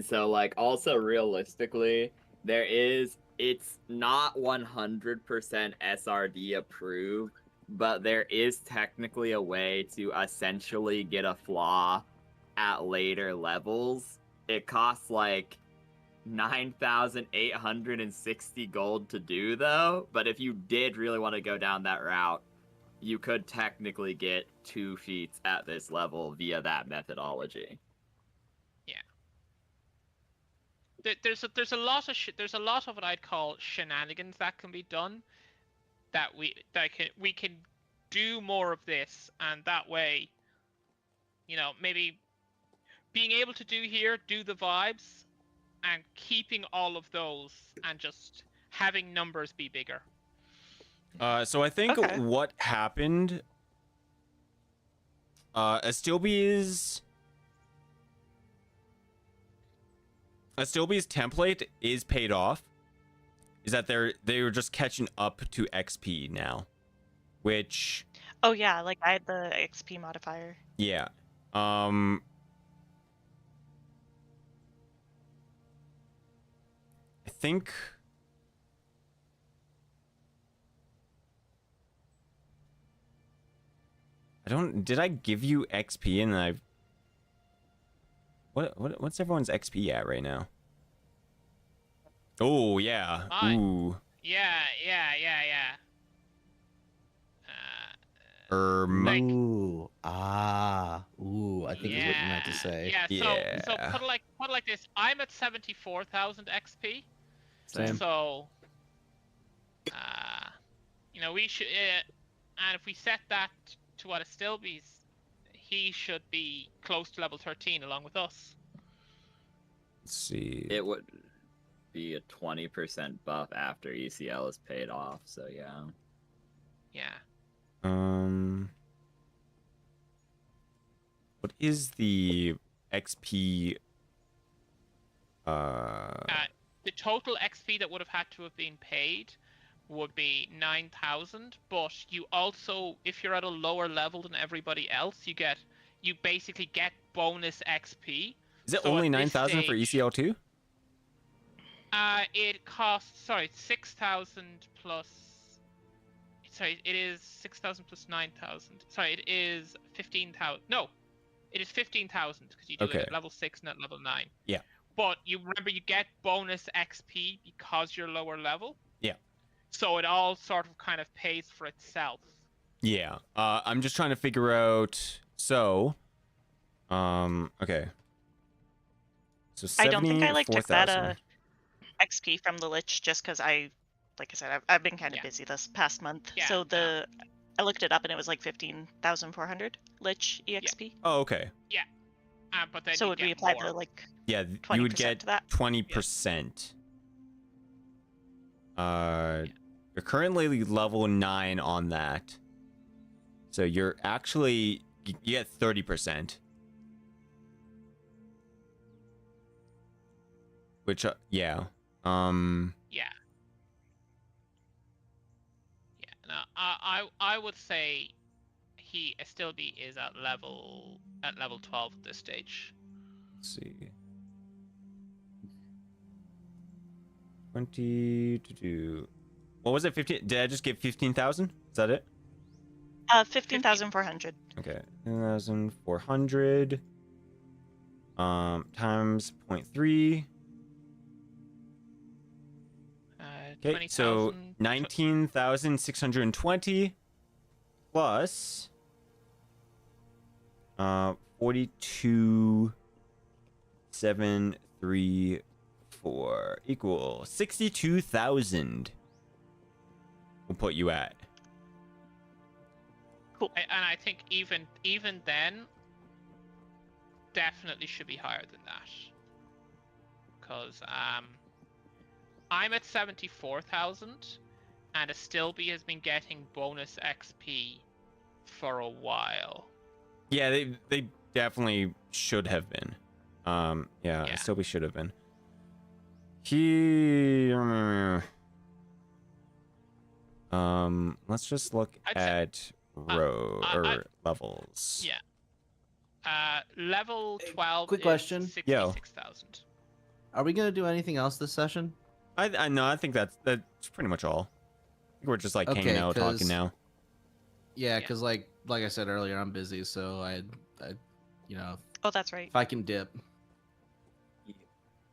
so like also realistically, it's not 100% SRD approved, but there is technically a way to essentially get a flaw at later levels. It costs like 9,860 gold to do though, but if you did really want to go down that route, you could technically get 2 feats at this level via that methodology. There's a lot of there's a lot of what I'd call shenanigans that can be done. That we can do more of this, and that way, maybe being able to do the vibes, and keeping all of those, and just having numbers be bigger. So I think Okay. what happened, Astilbe's template is paid off. Is that they're just catching up to XP now, which Oh yeah, like I had the XP modifier. yeah, I think. Did I give you XP and I what's everyone's XP at right now? Oh yeah. Ooh. Yeah. Like, Ooh. I think is what you meant to say. Yeah. So put it like this. I'm at 74,000 XP. Same. So, we should, and if we set that to what Astilbe's, he should be close to level 13 along with us. let's see. It would be a 20% buff after ECL is paid off, so yeah. Yeah. What is the XP? The total XP that would have had to have been paid would be 9,000, but you also, if you're at a lower level than everybody else, you basically get bonus XP. Is it So only at this 9,000 for stage- ECL2? It costs 6,000 plus. Sorry, it is 6,000 plus 9,000. Sorry, it is 15,000. No, it is 15,000 because you do it at level 6 and at level 9. Yeah. But you remember you get bonus XP because you're lower level. Yeah. So it all sort of kind of pays for itself. Yeah. I'm just trying to figure out. So, okay. So I don't think I like took that 74,000. XP from the Lich just because like I said, I've been kind of busy this past month. Yeah, So I looked it up and it was like 15,400 Lich EXP. Oh, okay. But then So you would we get apply more. the like Yeah, 20% you would get to that? 20%. You're currently level 9 on that. So you're actually you get 30%. Which yeah. No, I would say he Astilbe is at level 12 at this stage. Let's see. 20 to do. What was it? 15? Did I just give 15,000? Is that it? 15,400. Okay. 10,400 times 0.3. Okay, so 19,620 plus 42 734 equal 62,000. We'll put you at. And I think even then, definitely should be higher than that. Because I'm at 74,000, and Astilby has been getting bonus XP for a while. Yeah, they definitely should have been. Yeah. Still we should have been. Let's just look at levels. Yeah. Level 12 quick is question. 66,000. Are we gonna do anything else this session? I know. I think that's pretty much all. I think we're just like hanging Okay, out, talking now. Yeah, because like I said earlier, I'm busy, so I Oh, that's right. if I can dip.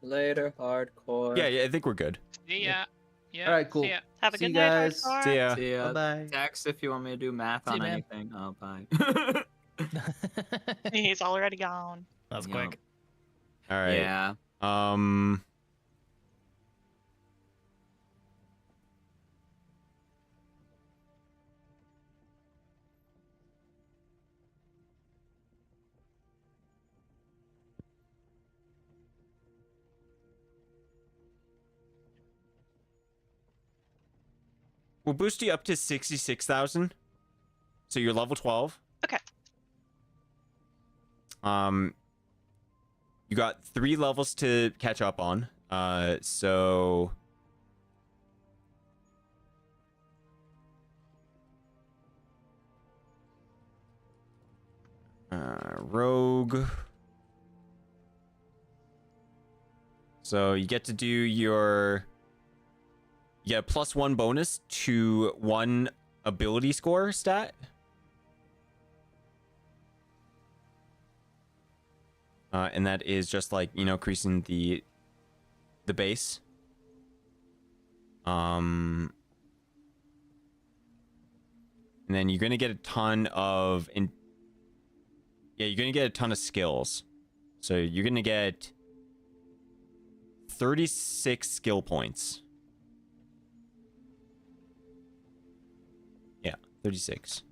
Later, hardcore. Yeah, I think we're good. See ya. Yeah. All right, cool. See ya. Have a See good you night, guys. hardcore. See ya. See ya. Bye-bye. Text if you want me to do math See you, on man. anything. Oh, bye. He's already gone. That's Yeah. quick. All right. Yeah. We'll boost you up to 66,000. So you're level 12. Okay. You got 3 levels to catch up on. So rogue. So you get to do your You get a +1 bonus to 1 ability score stat. And that is just like, increasing the base. And then you're gonna get a ton of you're gonna get a ton of skills. So you're gonna get 36 skill points. Yeah, 36.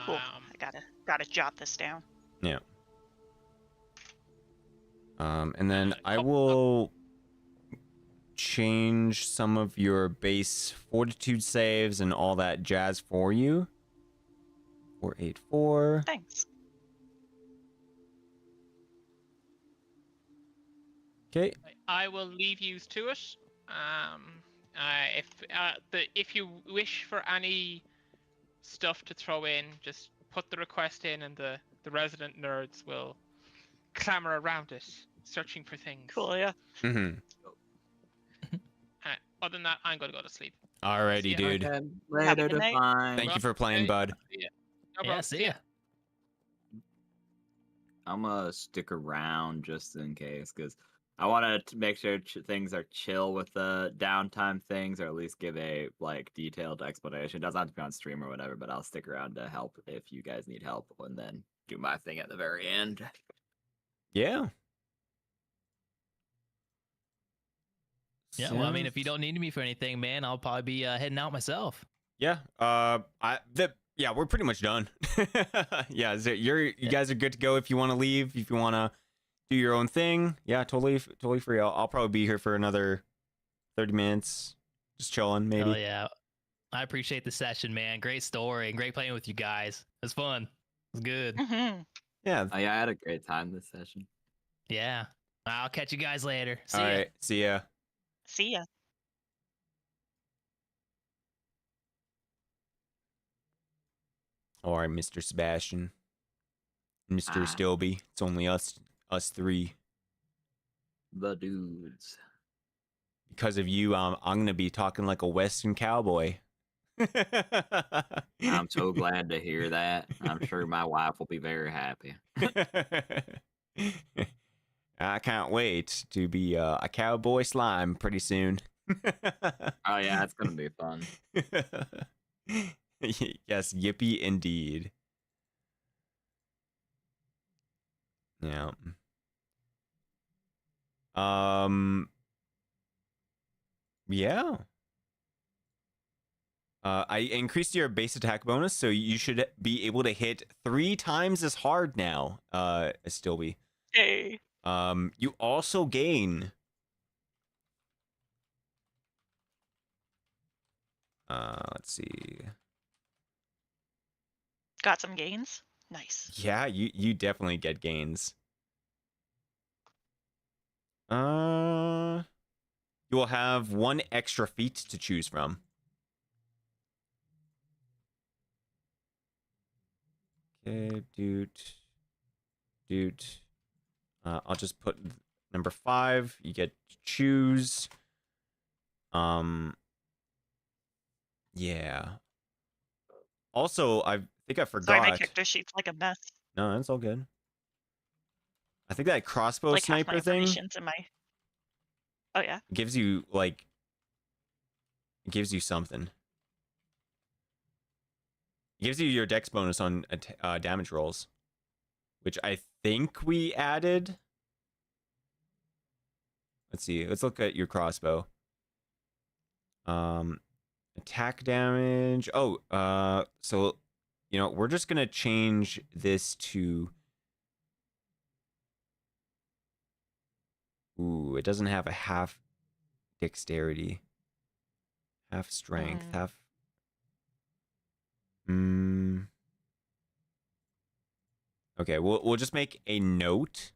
Cool. I gotta jot this down. Yeah. And then I will change some of your base fortitude saves and all that jazz for you. 484. Thanks. Okay. I will leave you to it. If you wish for any stuff to throw in, just put the request in, and the resident nerds will clamor around it, searching for things. Cool, yeah. Mm-hmm. Other than that, I'm gonna go to sleep. Alrighty, See ya. dude. Okay, Have a later good to night. find. Thank you for playing, Okay. bud. See ya. No Yeah, problem. see ya. I'm gonna stick around just in case, because I want to make sure things are chill with the downtime things, or at least give a detailed explanation. It doesn't have to be on stream or whatever, but I'll stick around to help if you guys need help, and then do my thing at the very end. Yeah. Yeah, well, I mean, if you don't need me for anything, man, I'll probably be heading out myself. Yeah. Yeah, we're pretty much done. Yeah, so you guys are good to go if you want to leave, if you want to do your own thing. Yeah, totally free. I'll probably be here for another 30 minutes, just chilling maybe. Oh yeah, I appreciate the session, man. Great story and great playing with you guys. It was fun. It was good. Mm-hmm. Yeah. Oh, yeah, I had a great time this session. Yeah. I'll catch you guys later. See All ya. right. See ya. See ya. All right, Mr. Sebastian, Mr. Stilby. It's only us three. The dudes. Because of you, I'm gonna be talking like a Western cowboy. I'm so glad to hear that. I'm sure my wife will be very happy. I can't wait to be a cowboy slime pretty soon. Oh yeah, it's gonna be fun. Yes, yippee indeed. Yeah. Yeah. I increased your base attack bonus, so you should be able to hit 3 times as hard now, Stilby. Hey. You also gain... let's see. Got some gains? Nice. Yeah, you definitely get gains. You will have 1 extra feat to choose from. Okay, doot. I'll just put number 5. You get to choose. Yeah. Also, I think I Sorry, my forgot. character sheet's like a mess. No, that's all good. I think that crossbow Like half my sniper thing information's in my. Oh yeah. gives you like it gives you something. It gives you your dex bonus on damage rolls, which I think we added. Let's see. Let's look at your crossbow. Attack damage. Oh, so you know, we're just gonna change this to. Ooh, it doesn't have a half dexterity, half strength, half. Okay, we'll just make a note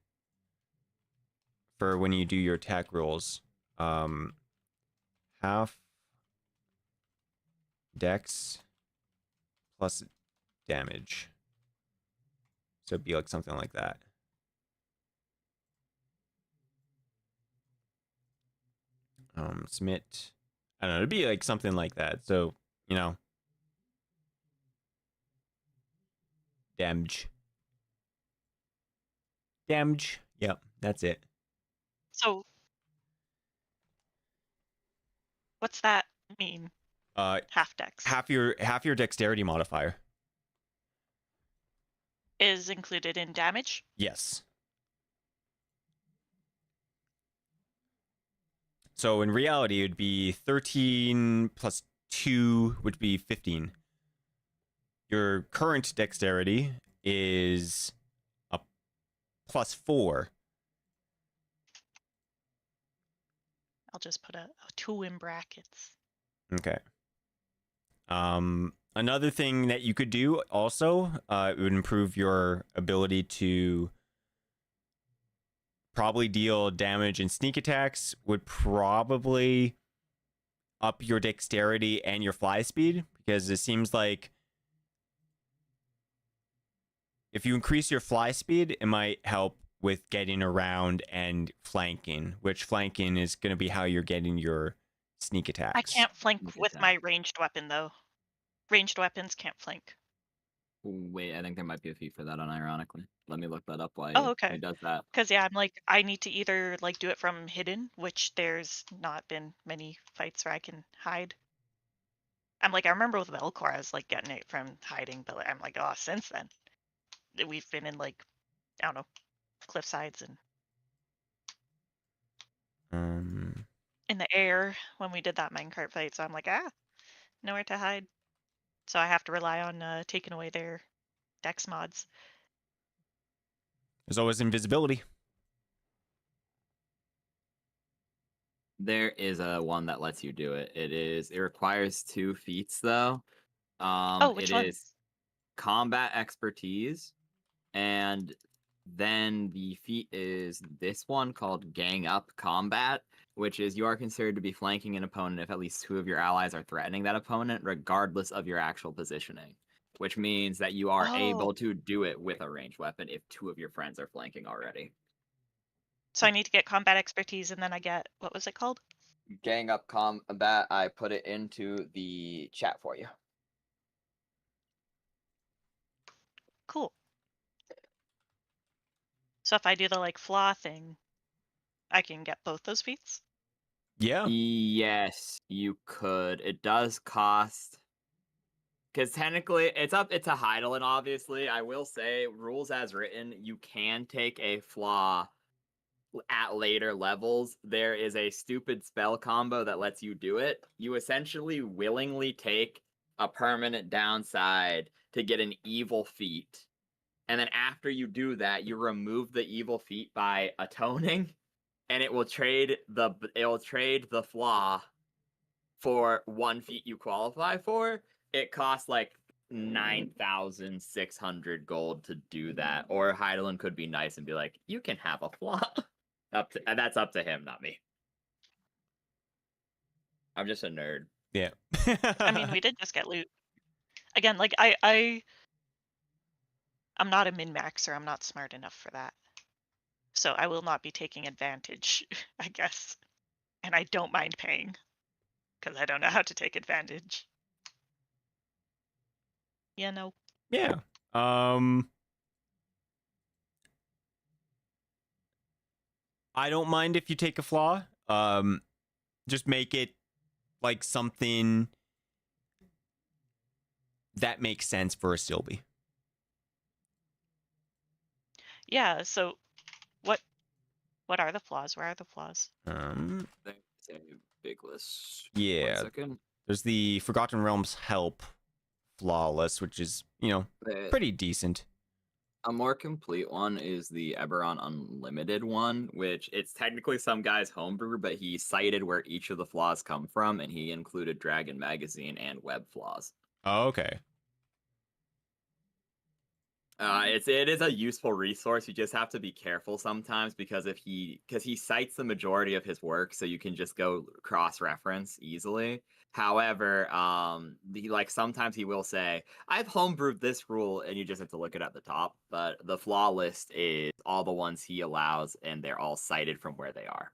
for when you do your attack rolls. Half dex plus damage. So it'd be like something like that. Smit. I don't know, it'd be like something like that. So, you know. Damage. Yep, that's it. So. What's that mean? Half dex. Half your dexterity modifier. Is included in damage? Yes. So in reality, it would be 13 plus 2 would be 15. Your current dexterity is a plus 4. I'll just put a 2 in brackets. Okay. Another thing that you could do also, it would improve your ability to probably deal damage and sneak attacks, would probably up your dexterity and your fly speed, because it seems like if you increase your fly speed, it might help with getting around and flanking, which flanking is going to be how you're getting your sneak attacks. I can't flank Sneak with attack. my ranged weapon though. Ranged weapons can't flank. Wait, I think there might be a feat for that, unironically. Let me look that up while Oh, okay. he does that. Because yeah, I'm like, I need to either like do it from hidden, which there's not been many fights where I can hide. I'm like, I remember with Velcor, I was like getting it from hiding, but I'm like, oh, since then, we've been in like, I don't know, cliff sides and in the air when we did that minecart fight. So I'm like, nowhere to hide. So I have to rely on taking away their dex mods. There's always invisibility. There is a one that lets you do it. It requires 2 feats though. Which It one? is combat expertise, and then the feat is this one called Gang Up Combat, which is you are considered to be flanking an opponent if at least 2 of your allies are threatening that opponent, regardless of your actual positioning. Which means that you are able to do it with a ranged weapon if 2 of your friends are flanking already. So I need to get combat expertise, and then I get, what was it called? Gang Up Combat, I put it into the chat for you. Cool. So if I do the like flaw thing, I can get both those feats? Yeah. Yes, you could. It does cost. Because technically, it's a Heidelin, obviously. I will say, rules as written, you can take a flaw at later levels. There is a stupid spell combo that lets you do it. You essentially willingly take a permanent downside to get an evil feat. And then after you do that, you remove the evil feat by atoning, and it will trade the flaw for one feat you qualify for. It costs like 9,600 gold to do that. Or Heidelin could be nice and be like, you can have a flaw. And that's up to him, not me. I'm just a nerd. Yeah. I mean, we did just get loot. Again, like I'm not a min-maxer. I'm not smart enough for that. So I will not be taking advantage, I guess. And I don't mind paying. Because I don't know how to take advantage. Yeah, no. Yeah. I don't mind if you take a flaw. Just make it like something that makes sense for a Sylvie. Yeah, so what are the flaws? Where are the flaws? There's a big list. Yeah. 1 second. There's the Forgotten Realms help flawless, which is, you know, pretty decent. A more complete one is the Eberron Unlimited one, which it's technically some guy's homebrew, but he cited where each of the flaws come from, and he included Dragon Magazine and web flaws. Oh, okay. It is a useful resource. You just have to be careful sometimes because he cites the majority of his work, so you can just go cross-reference easily. However, sometimes he will say, "I've homebrewed this rule," and you just have to look it at the top. But the flaw list is all the ones he allows, and they're all cited from where they are,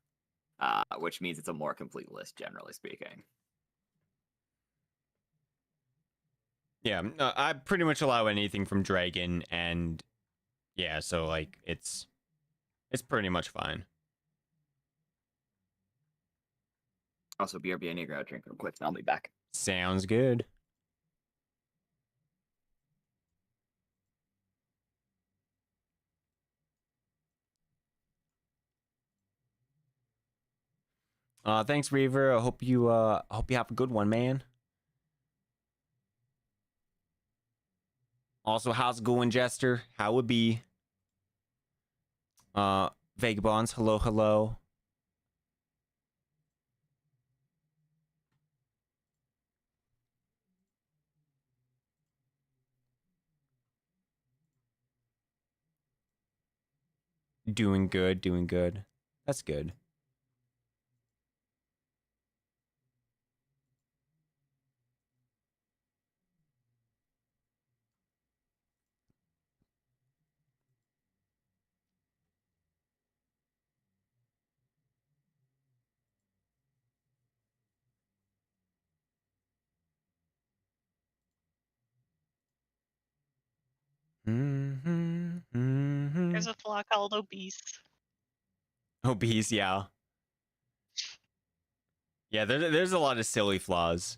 which means it's a more complete list, generally speaking. Yeah, I pretty much allow anything from Dragon, and yeah, so like it's pretty much fine. Also, BRB, I need to grab a drink real quick, and I'll be back. Sounds good. Thanks, Reaver. I hope you have a good one, man. Also, how's it going, Jester? How it be? Vagabonds, hello, hello. Doing good, doing good. That's good. There's a flaw called obese. Obese, yeah. Yeah, there's a lot of silly flaws.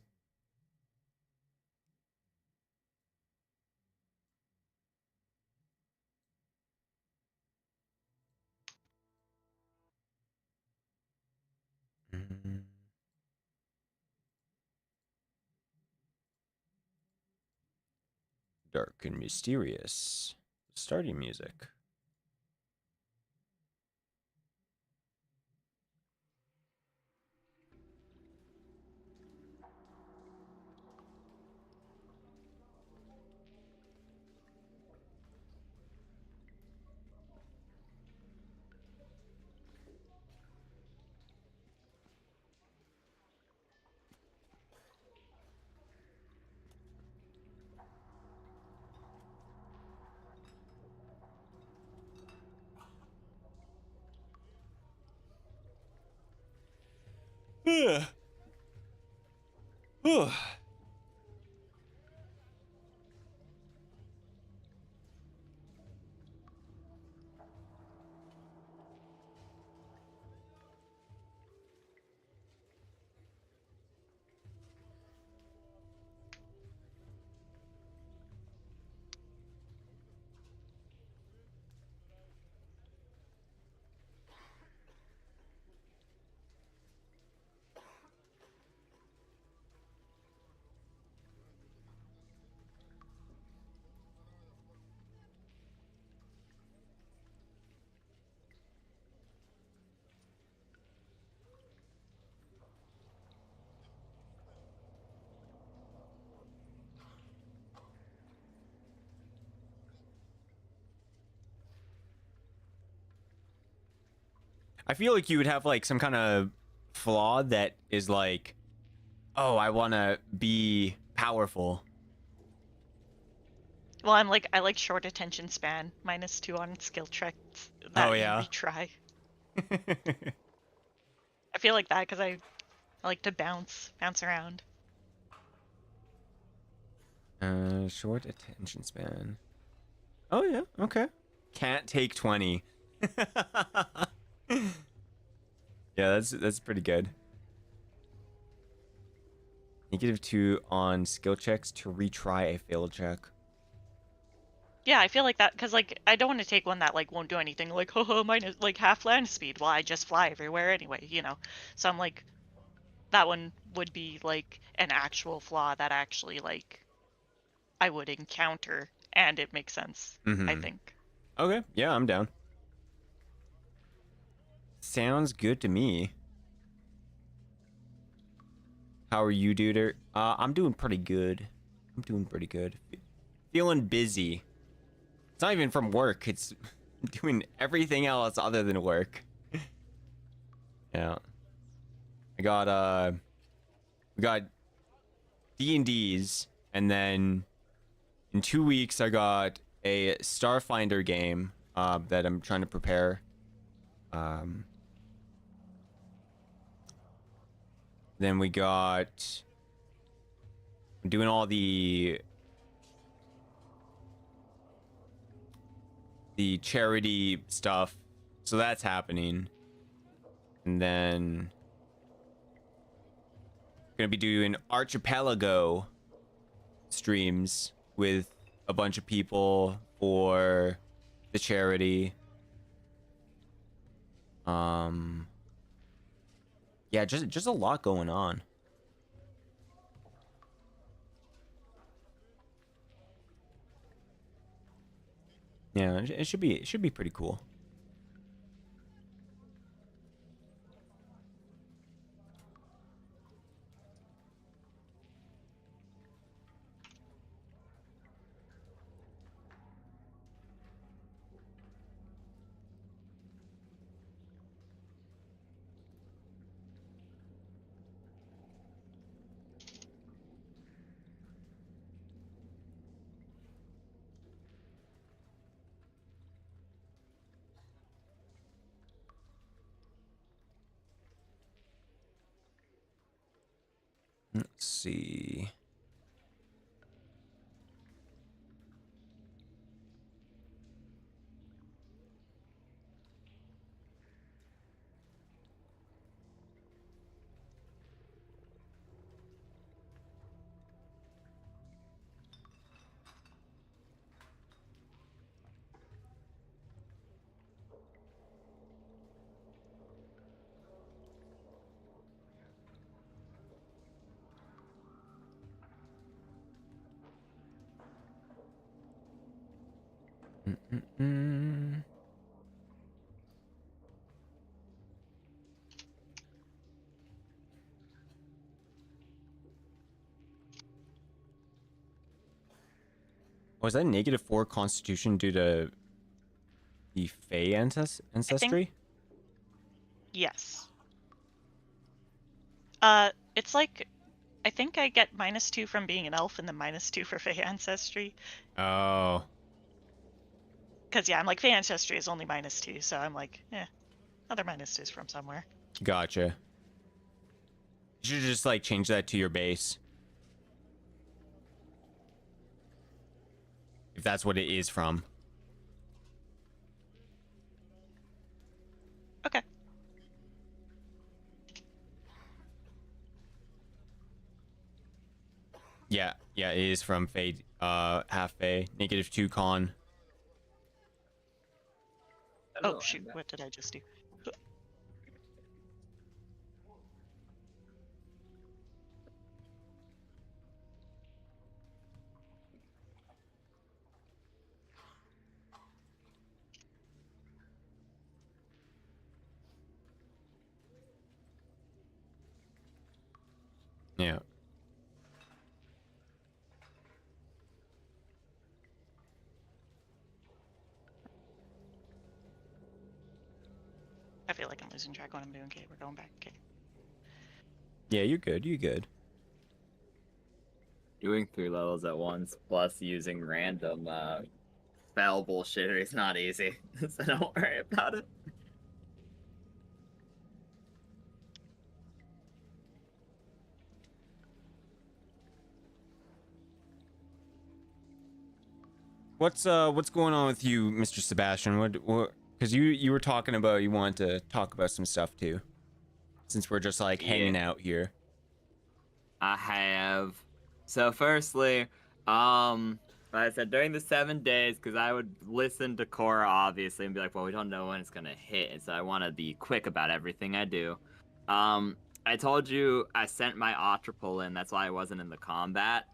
Dark and mysterious. Starting music. I feel like you would have like some kind of flaw that is like, oh, I want to be powerful. Well, I like short attention span, -2 on skill checks that Oh, you yeah. retry. I feel like that because I like to bounce around. Short attention span. Oh yeah, okay. Can't take 20. Yeah, that's pretty good. -2 on skill checks to retry a failed check. Yeah, I feel like that because like I don't want to take one that like won't do anything, like haha minus like half land speed. Well, I just fly everywhere anyway, you know. So I'm like, that one would be like an actual flaw that actually like I would encounter, and it makes sense. I think. Okay, yeah, I'm down. Sounds good to me. How are you, duder? I'm doing pretty good. I'm doing pretty good. Feeling busy. It's not even from work. It's doing everything else other than work. Yeah. We got D&Ds, and then in 2 weeks I got a Starfinder game that I'm trying to prepare. Then we got doing all the charity stuff, so that's happening. And then gonna be doing Archipelago streams with a bunch of people for the charity. Yeah, just a lot going on. Yeah, it should be pretty cool. Let's see. Was that -4 Constitution due to the Fey ancestry? Yes. It's like I think I get -2 from being an elf and then -2 for Fey ancestry. Oh, Because yeah, I'm like Fey ancestry is only -2, so I'm like, another -2s from somewhere. gotcha. You should just like change that to your base. If that's what it is from. Okay. Yeah, it is from Fey, half Fey, -2 con. Oh shoot, what did I just do? Yeah. I feel feel like I'm losing track of what I'm doing. Okay, we're going back. Okay. Yeah, you're good. You're good. Doing 3 levels at once plus using random spell bullshit is not easy. So don't worry about it. What's going on with you, Mr. Sebastian? What? Because you were talking about you wanted to talk about some stuff too, since we're just like hanging out here. I have. So firstly, like I said, during the 7 days, because I would listen to Cora obviously and be like, well, we don't know when it's gonna hit, and so I want to be quick about everything I do. I told you I sent my Otripol in. That's why I wasn't in the combat.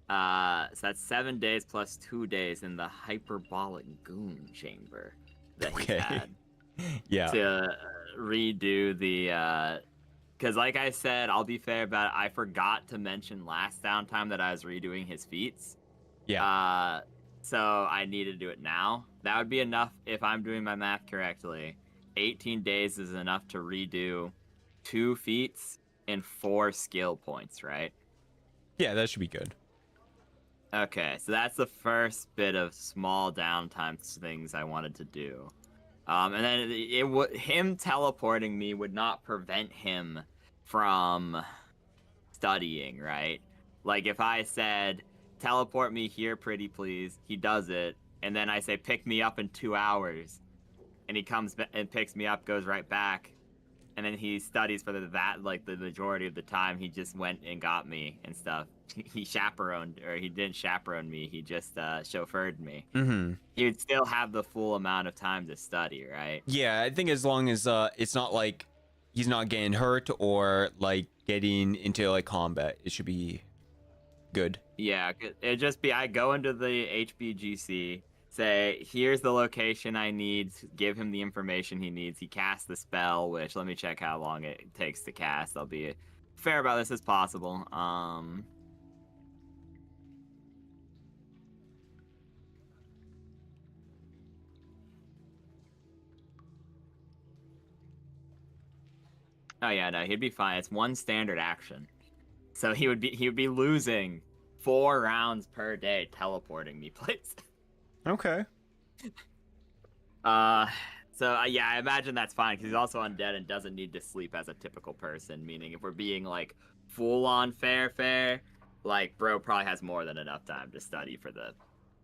So that's 7 days plus 2 days in the hyperbolic goon chamber that he's Okay. had Yeah. to redo the. Because, like I said, I'll be fair about it. I forgot to mention last downtime that I was redoing his feats. Yeah. So I need to do it now. That would be enough if I'm doing my math correctly. 18 days is enough to redo 2 feats and 4 skill points, right? Yeah, that should be good. Okay, so that's the first bit of small downtime things I wanted to do. And then him teleporting me would not prevent him from studying, right? Like if I said, teleport me here, pretty please, he does it, and then I say, pick me up in 2 hours, and he comes and picks me up, goes right back, and then he studies for the majority of the time. He just went and got me and stuff. He chaperoned, or he didn't chaperone me. He just chauffeured me. Mm-hmm. He would still have the full amount of time to study, right? Yeah, I think as long as it's not like he's not getting hurt or like getting into like combat, it should be good. Yeah, it'd just be I go into the HBGC, say, here's the location I need, give him the information he needs. He casts the spell, which let me check how long it takes to cast. I'll be fair about this as possible. Oh yeah, no, he'd be fine. It's 1 standard action. So he would be losing 4 rounds per day teleporting me places. Okay. Yeah, I imagine that's fine because he's also undead and doesn't need to sleep as a typical person. Meaning, if we're being like full on fair, like bro probably has more than enough time to study for the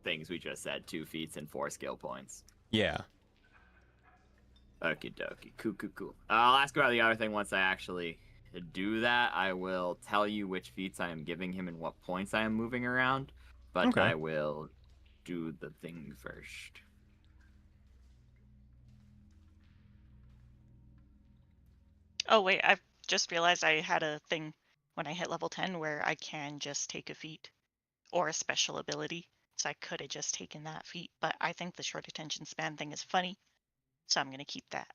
things we just said: 2 feats and 4 skill points. Yeah. Okie dokie, cool. I'll ask about the other thing once I actually do that. I will tell you which feats I am giving him and what points I am moving around. But Okay. I will do the thing first. Oh wait, I've just realized I had a thing when I hit level 10 where I can just take a feat or a special ability. So I could have just taken that feat, but I think the short attention span thing is funny, so I'm gonna keep that.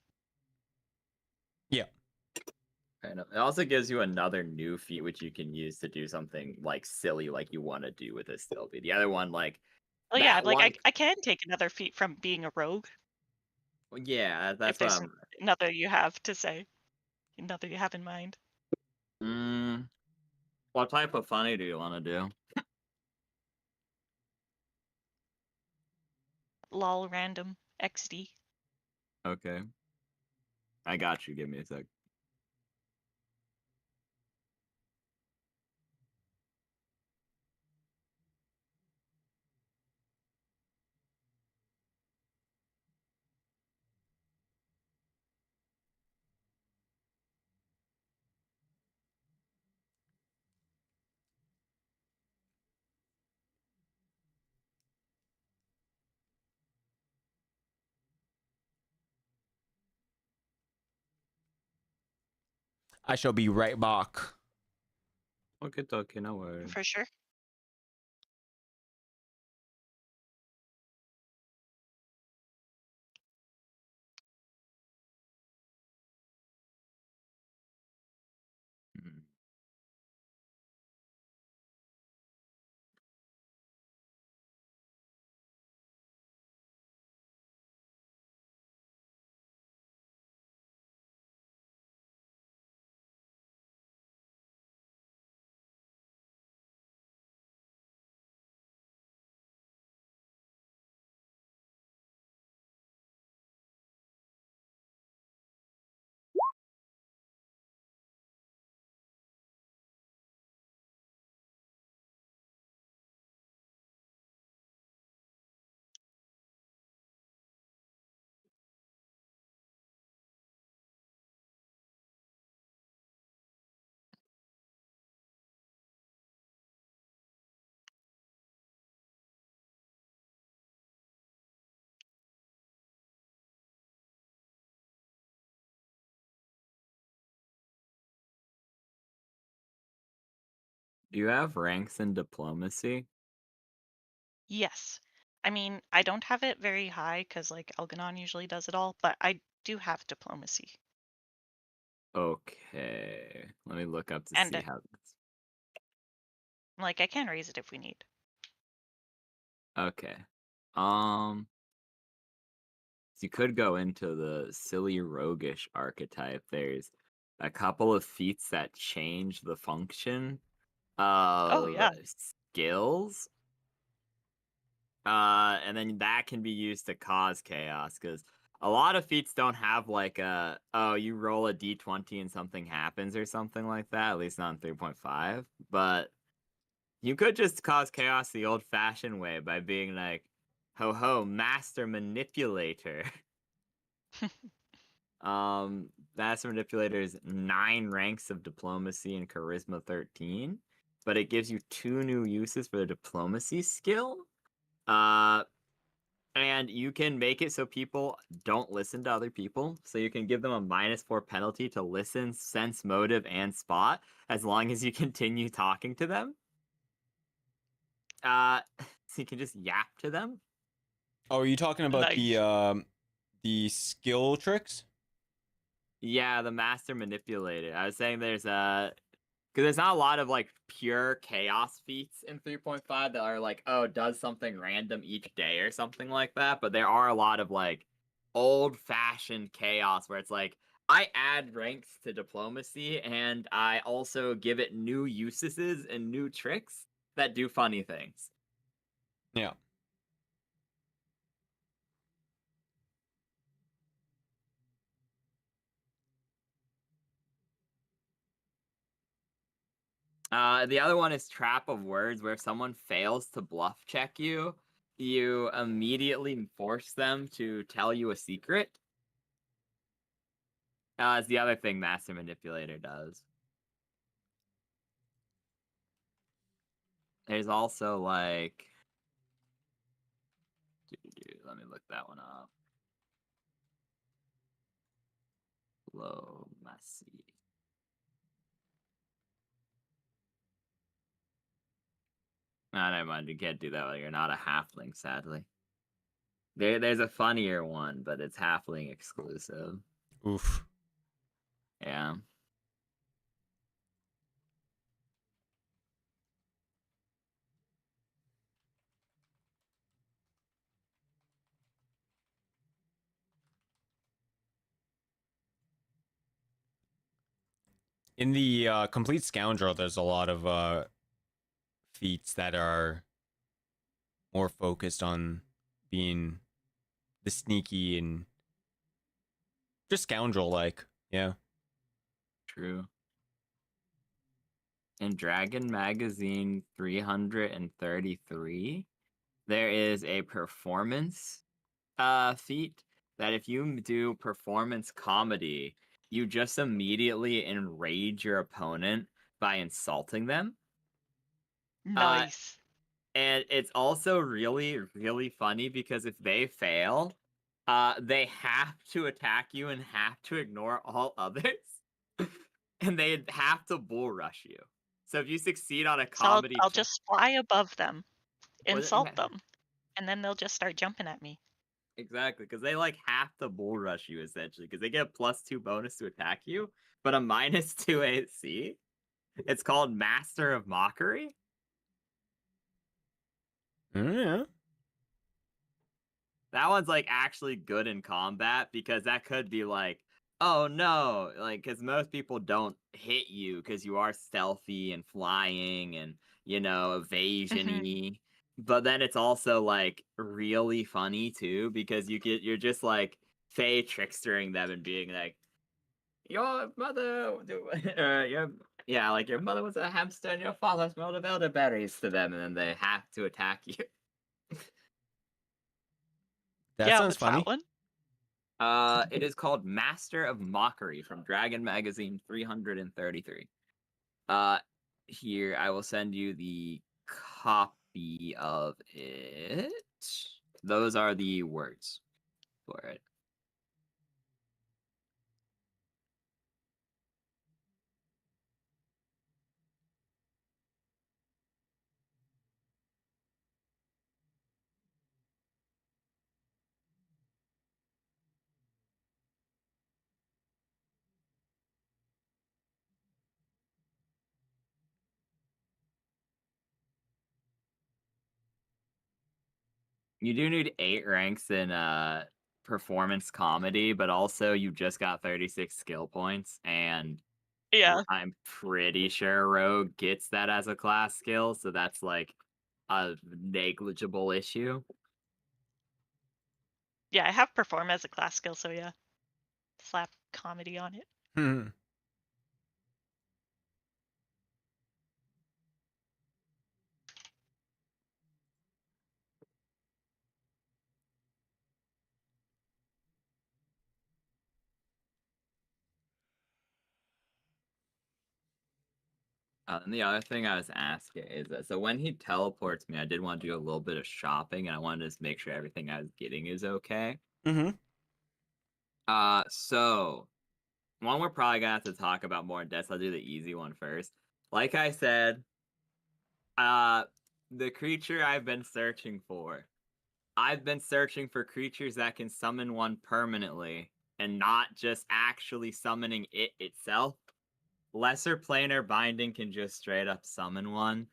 Yeah. Kind of. It also gives you another new feat which you can use to do something like silly, like you want to do with this Sylvie. The other one, like, Oh yeah, that like one, I can take another feat from being a rogue yeah, if that's what there's I'm. another you have to say, another you have in mind. What type of funny do you want to do? Lol random XD. Okay, I got you. Give me a sec. I shall be right back. Okay, no worries. For sure. Mhm. Do you have ranks in diplomacy? Yes. I mean, I don't have it very high because like Elganon usually does it all, but I do have diplomacy. Okay. Let me look up to And see how this. like I can raise it if we need. Okay. So you could go into the silly roguish archetype. There's a couple of feats that change the function Oh of yeah. skills. And then that can be used to cause chaos because a lot of feats don't have like a you roll a d20 and something happens or something like that, at least not in 3.5. But you could just cause chaos the old fashioned way by being like, ho ho, master manipulator. Master manipulator is 9 ranks of diplomacy and charisma 13, but it gives you 2 new uses for the diplomacy skill. And you can make it so people don't listen to other people. So you can give them a -4 penalty to listen, sense motive, and spot as long as you continue talking to them. So you can just yap to them. Oh, are you talking about Nice. the skill tricks? Yeah, the master manipulator. I was saying there's because there's not a lot of like pure chaos feats in 3.5 that are like, oh, does something random each day or something like that. But there are a lot of like old-fashioned chaos where it's like I add ranks to diplomacy and I also give it new uses and new tricks that do funny things. Yeah. The other one is Trap of Words, where if someone fails to bluff check you, you immediately force them to tell you a secret. It's the other thing Master Manipulator does. There's also like, let me look that one up. Diplomacy. Nah, never mind. You can't do that while you're not a halfling, sadly. There's a funnier one, but it's halfling exclusive. Oof. Yeah. In the complete scoundrel, there's a lot of feats that are more focused on being the sneaky and just scoundrel like. Yeah. True. In Dragon Magazine 333, there is a performance feat that if you do performance comedy, you just immediately enrage your opponent by insulting them. Nice. And it's also really, really funny because if they fail, they have to attack you and have to ignore all others. And they have to bull rush you. So if you succeed on a So I'll, comedy I'll check, just fly above them, well, insult them, and then they'll just start jumping at me. exactly, because they like have to bull rush you essentially, because they get a +2 bonus to attack you, but a -2 AC. It's called Master of Mockery. Yeah. That one's like actually good in combat because that could be like, oh no, like because most people don't hit you because you are stealthy and flying and evasion-y. But then it's also like really funny too because you're just like fey trickstering them and being like, your mother, like your mother was a hamster and your father smelled of elderberries to them, and then they have to attack you. That Yeah, sounds what's that funny. one? It is called Master of Mockery from Dragon Magazine 333. Here I will send you the copy of it. Those are the words for it. You do need 8 ranks in performance comedy, but also you just got 36 skill points, and Yeah. I'm pretty sure Rogue gets that as a class skill, so that's like a negligible issue. Yeah, I have perform as a class skill, so yeah. Slap comedy on it. Hmm. And the other thing I was asking is that so when he teleports me, I did want to do a little bit of shopping, and I wanted to just make sure everything I was getting is okay. Mm-hmm. So one we're probably gonna have to talk about more in depth. I'll do the easy one first. Like I said, the creature I've been searching for. I've been searching for creatures that can summon one permanently and not just actually summoning it itself. Lesser Planar Binding can just straight up summon one,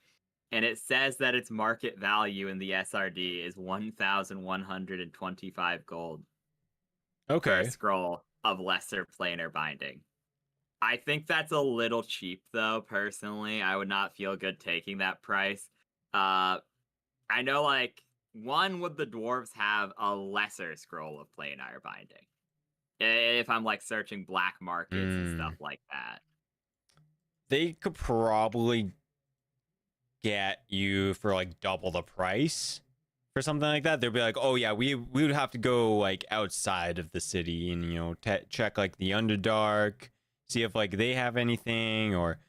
and it says that its market value in the SRD is 1,125 gold for a Okay. scroll of Lesser Planar Binding. I think that's a little cheap, though, personally. I would not feel good taking that price. I know, like, would the dwarves have a lesser scroll of planar binding? If I'm, like, searching black markets and stuff like that. They could probably get you for like double the price for something like that. They'll be like, oh yeah, we would have to go like outside of the city and check like the Underdark, see if like they have anything, or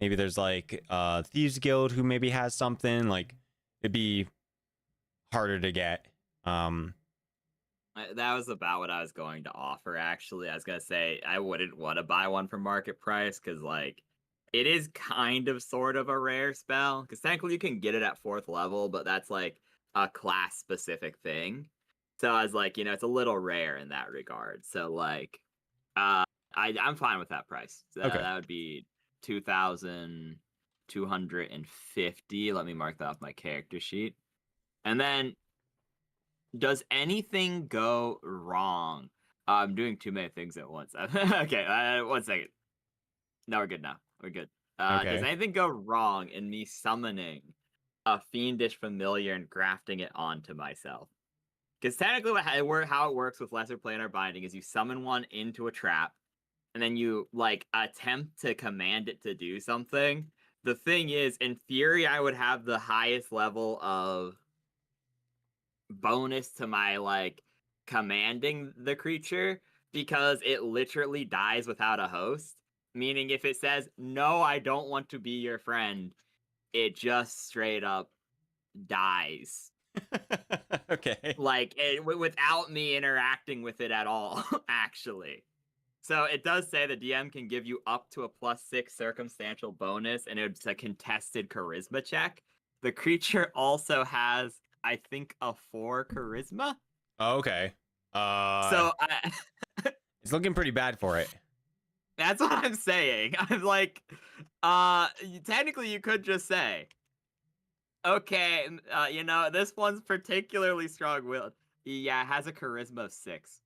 maybe there's like Thieves Guild who maybe has something. Like it'd be harder to get. That was about what I was going to offer, actually. I was going to say I wouldn't want to buy one for market price because, like, it is kind of sort of a rare spell. Because technically you can get it at 4th level, but that's, like, a class-specific thing. So I was like, it's a little rare in that regard. So, like, I'm fine with that price. Okay. That would be 2,250. Let me mark that off my character sheet. And then does anything go wrong? I'm doing too many things at once. Okay, 1 second. No, we're good now. We're good. Does Okay. anything go wrong in me summoning a fiendish familiar and grafting it onto myself? Because technically how it works with Lesser Planar Binding is you summon one into a trap, and then you, like, attempt to command it to do something. The thing is, in theory, I would have the highest level of bonus to my, like, commanding the creature because it literally dies without a host. Meaning if it says, no, I don't want to be your friend, it just straight up dies. Okay. Like, without me interacting with it at all, actually. So it does say the DM can give you up to a +6 circumstantial bonus, and it's a contested charisma check. The creature also has, I think, a 4 charisma. Okay. So it's looking pretty bad for it. That's what I'm saying. I'm like, technically you could just say, okay, this one's particularly strong-willed. Yeah, it has a charisma of 6.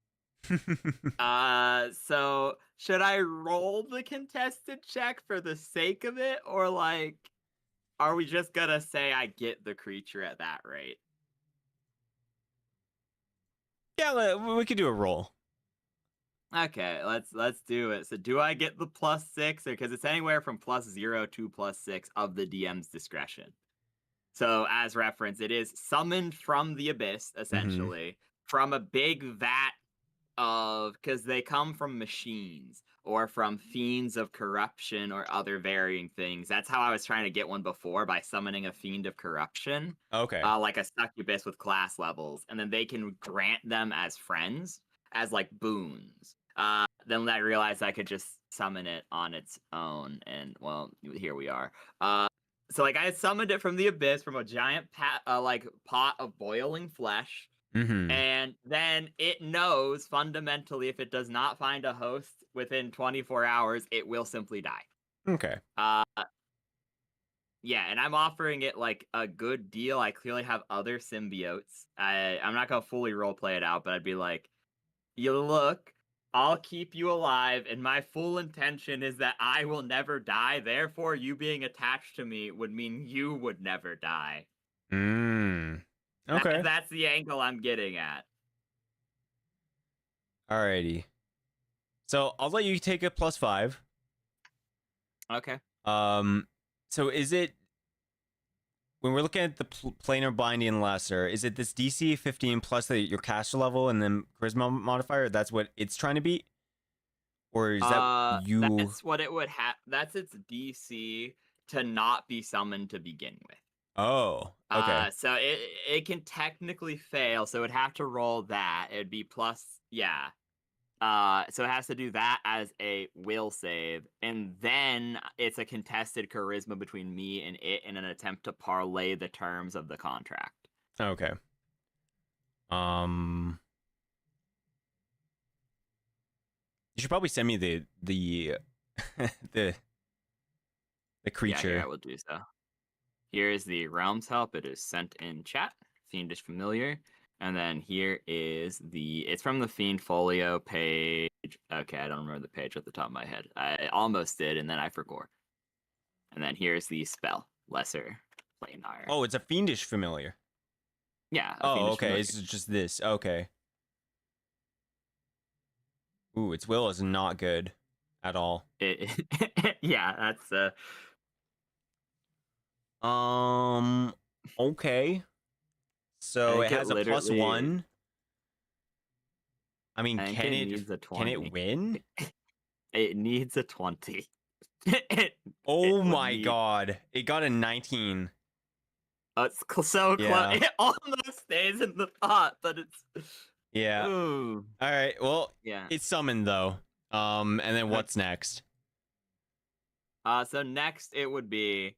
So should I roll the contested check for the sake of it, or, like, are we just gonna say I get the creature at that rate? Yeah, we could do a roll. Okay, let's do it. So do I get the +6, or because it's anywhere from +0 to +6 of the DM's discretion? So as reference, it is summoned from the abyss, essentially, from a big vat of, because they come from machines or from fiends of corruption or other varying things. That's how I was trying to get one before, by summoning a fiend of corruption. Okay. Like a succubus with class levels, and then they can grant them as friends, as, like, boons. Then I realized I could just summon it on its own, and, well, here we are. So, like, I summoned it from the abyss, from a giant pot of boiling flesh. And then it knows, fundamentally, if it does not find a host within 24 hours, it will simply die. Okay. Yeah, and I'm offering it like a good deal. I clearly have other symbiotes. I'm not gonna fully roleplay it out, but I'd be like, you look, I'll keep you alive, and my full intention is that I will never die. Therefore, you being attached to me would mean you would never die. Okay. That's the angle I'm getting at. Alrighty. So I'll let you take a +5. Okay. So is it when we're looking at the planar binding and lesser? Is it this DC 15 plus your caster level and then charisma modifier? That's what it's trying to beat, or is that you? That's what it would have. That's its DC to not be summoned to begin with. Oh, okay. So it can technically fail, so it'd have to roll that. It'd be plus, yeah. So it has to do that as a will save, and then it's a contested charisma between me and it in an attempt to parlay the terms of the contract. Okay. You should probably send me the the creature. Yeah, I will do so. Here is the Realm's Help. It is sent in chat. Fiendish Familiar. And then here is it's from the Fiend Folio page. Okay, I don't remember the page at the top of my head. I almost did, and then I forgot. And then here's the spell, Lesser Planar. Oh, it's a Fiendish Familiar. Yeah. Oh, okay. Familiar. It's just this. Okay. Ooh, its will is not good at all. Yeah, that's Okay. So it think it has a literally- +1. I mean, I think can it it needs a can 20. it win? It needs a 20. Oh would my need- god. It got a 19. It's so Yeah. close. It almost stays in the pot, but it's Yeah. Ooh. All right. Well, Yeah. it's summoned though. And then what's next? So next it would be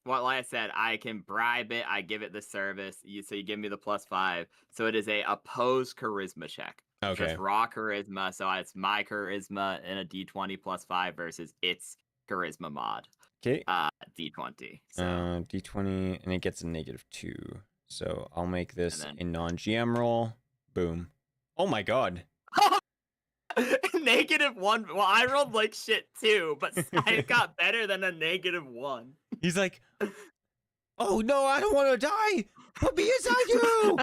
well, like I said, I can bribe it, I give it the service, so you give me the +5. So it is a opposed charisma check. Okay. Just raw charisma, so it's my charisma in a D20 +5 versus its charisma mod. Okay. D20. So D20 and it gets a -2. So I'll make this then- a non-GM roll. Boom. Oh my god. -1. Well, I rolled like shit too, but I got better than a -1. He's like, "Oh no, I don't want to die. Put me inside you."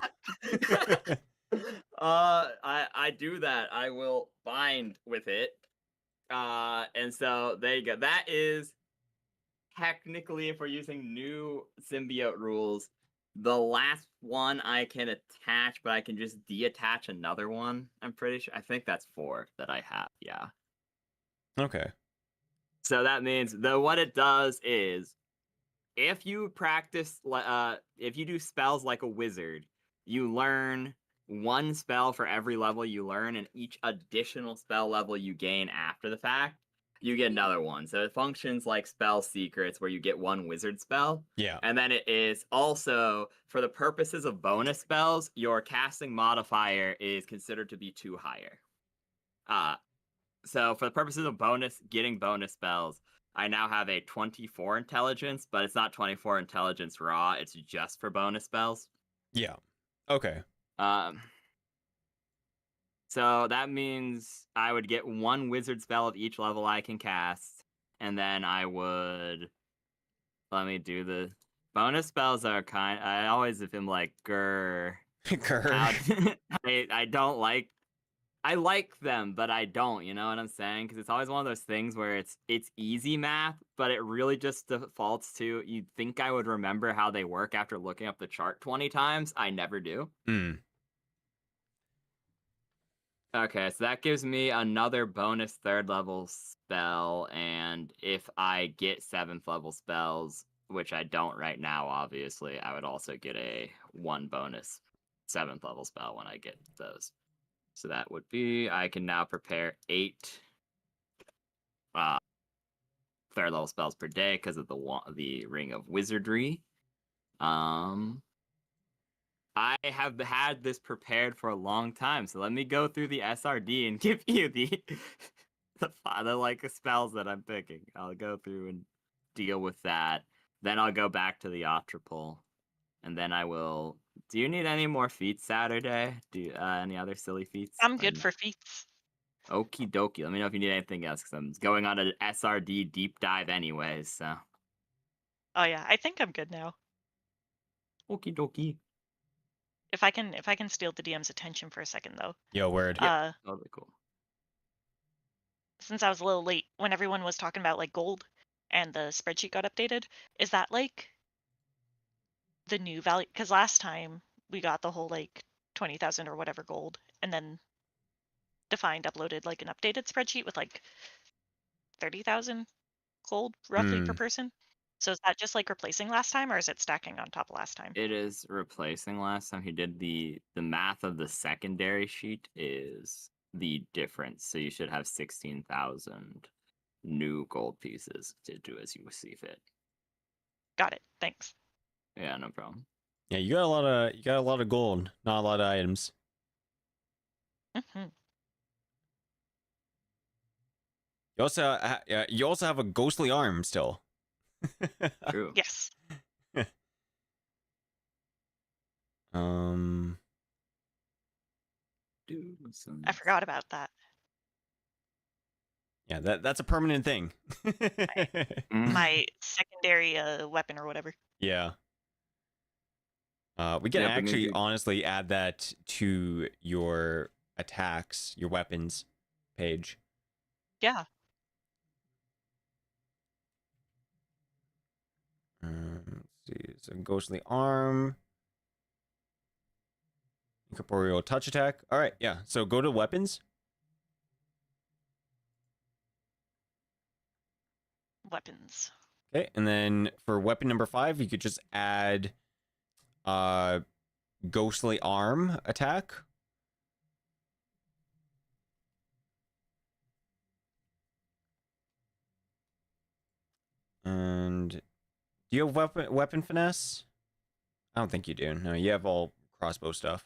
I do that. I will bind with it. And so there you go. That is technically, if we're using new symbiote rules, the last one I can attach, but I can just deattach another one. I'm pretty sure. I think that's 4 that I have. Yeah. Okay. So that means what it does is, if you practice, if you do spells like a wizard, you learn one spell for every level you learn, and each additional spell level you gain after the fact, you get another one. So it functions like spell secrets, where you get one wizard spell. Yeah. And then it is also, for the purposes of bonus spells, your casting modifier is considered to be 2 higher. So for the purposes of getting bonus spells, I now have a 24 intelligence, but it's not 24 intelligence raw. It's just for bonus spells. Yeah. Okay. So that means I would get 1 wizard spell at each level I can cast, and then I would, let me do the bonus spells are I always am like, grr. Grr. I don't like, I like them, but I don't, you know what I'm saying? Because it's always one of those things where it's easy math, but it really just defaults to, you'd think I would remember how they work after looking up the chart 20 times. I never do. Okay, so that gives me another bonus 3rd level spell, and if I get 7th level spells, which I don't right now, obviously, I would also get a 1 bonus 7th level spell when I get those. So that would be, I can now prepare 8 3rd level spells per day because of the Ring of Wizardry. I have had this prepared for a long time, so let me go through the SRD and give you the like spells that I'm picking. I'll go through and deal with that. Then I'll go back to the Otripole. And then I will... Do you need any more feats Saturday? Any other silly feats? I'm Or good no? for feats. Okie dokie. Let me know if you need anything else, because I'm going on an SRD deep dive anyways, so... Oh yeah, I think I'm good now. Okie dokie. If I can steal the DM's attention for a second though. Yo, word. Totally cool. Since I was a little late when everyone was talking about like gold and the spreadsheet got updated, is that like the new value? Because last time we got the whole like 20,000 or whatever gold, and then Defined uploaded like an updated spreadsheet with like 30,000 gold roughly per person. So is that just like replacing last time, or is it stacking on top of last time? It is replacing last time. He did the math of the secondary sheet is the difference. So you should have 16,000 new gold pieces to do as you see fit. Got it. Thanks. Yeah, no problem. Yeah, you got a lot of gold, not a lot of items. Hmm. You also have a ghostly arm still. True. Yes. I forgot about that. Yeah, that's a permanent thing. My secondary weapon or whatever. Yeah. We can Yeah, but actually maybe- honestly add that to your attacks, your weapons page. Yeah. Let's see. So ghostly arm. Incorporeal touch attack. All right, yeah. So go to weapons. Weapons. Okay, and then for weapon number 5, you could just add ghostly arm attack. And do you have weapon finesse? I don't think you do. No, you have all crossbow stuff.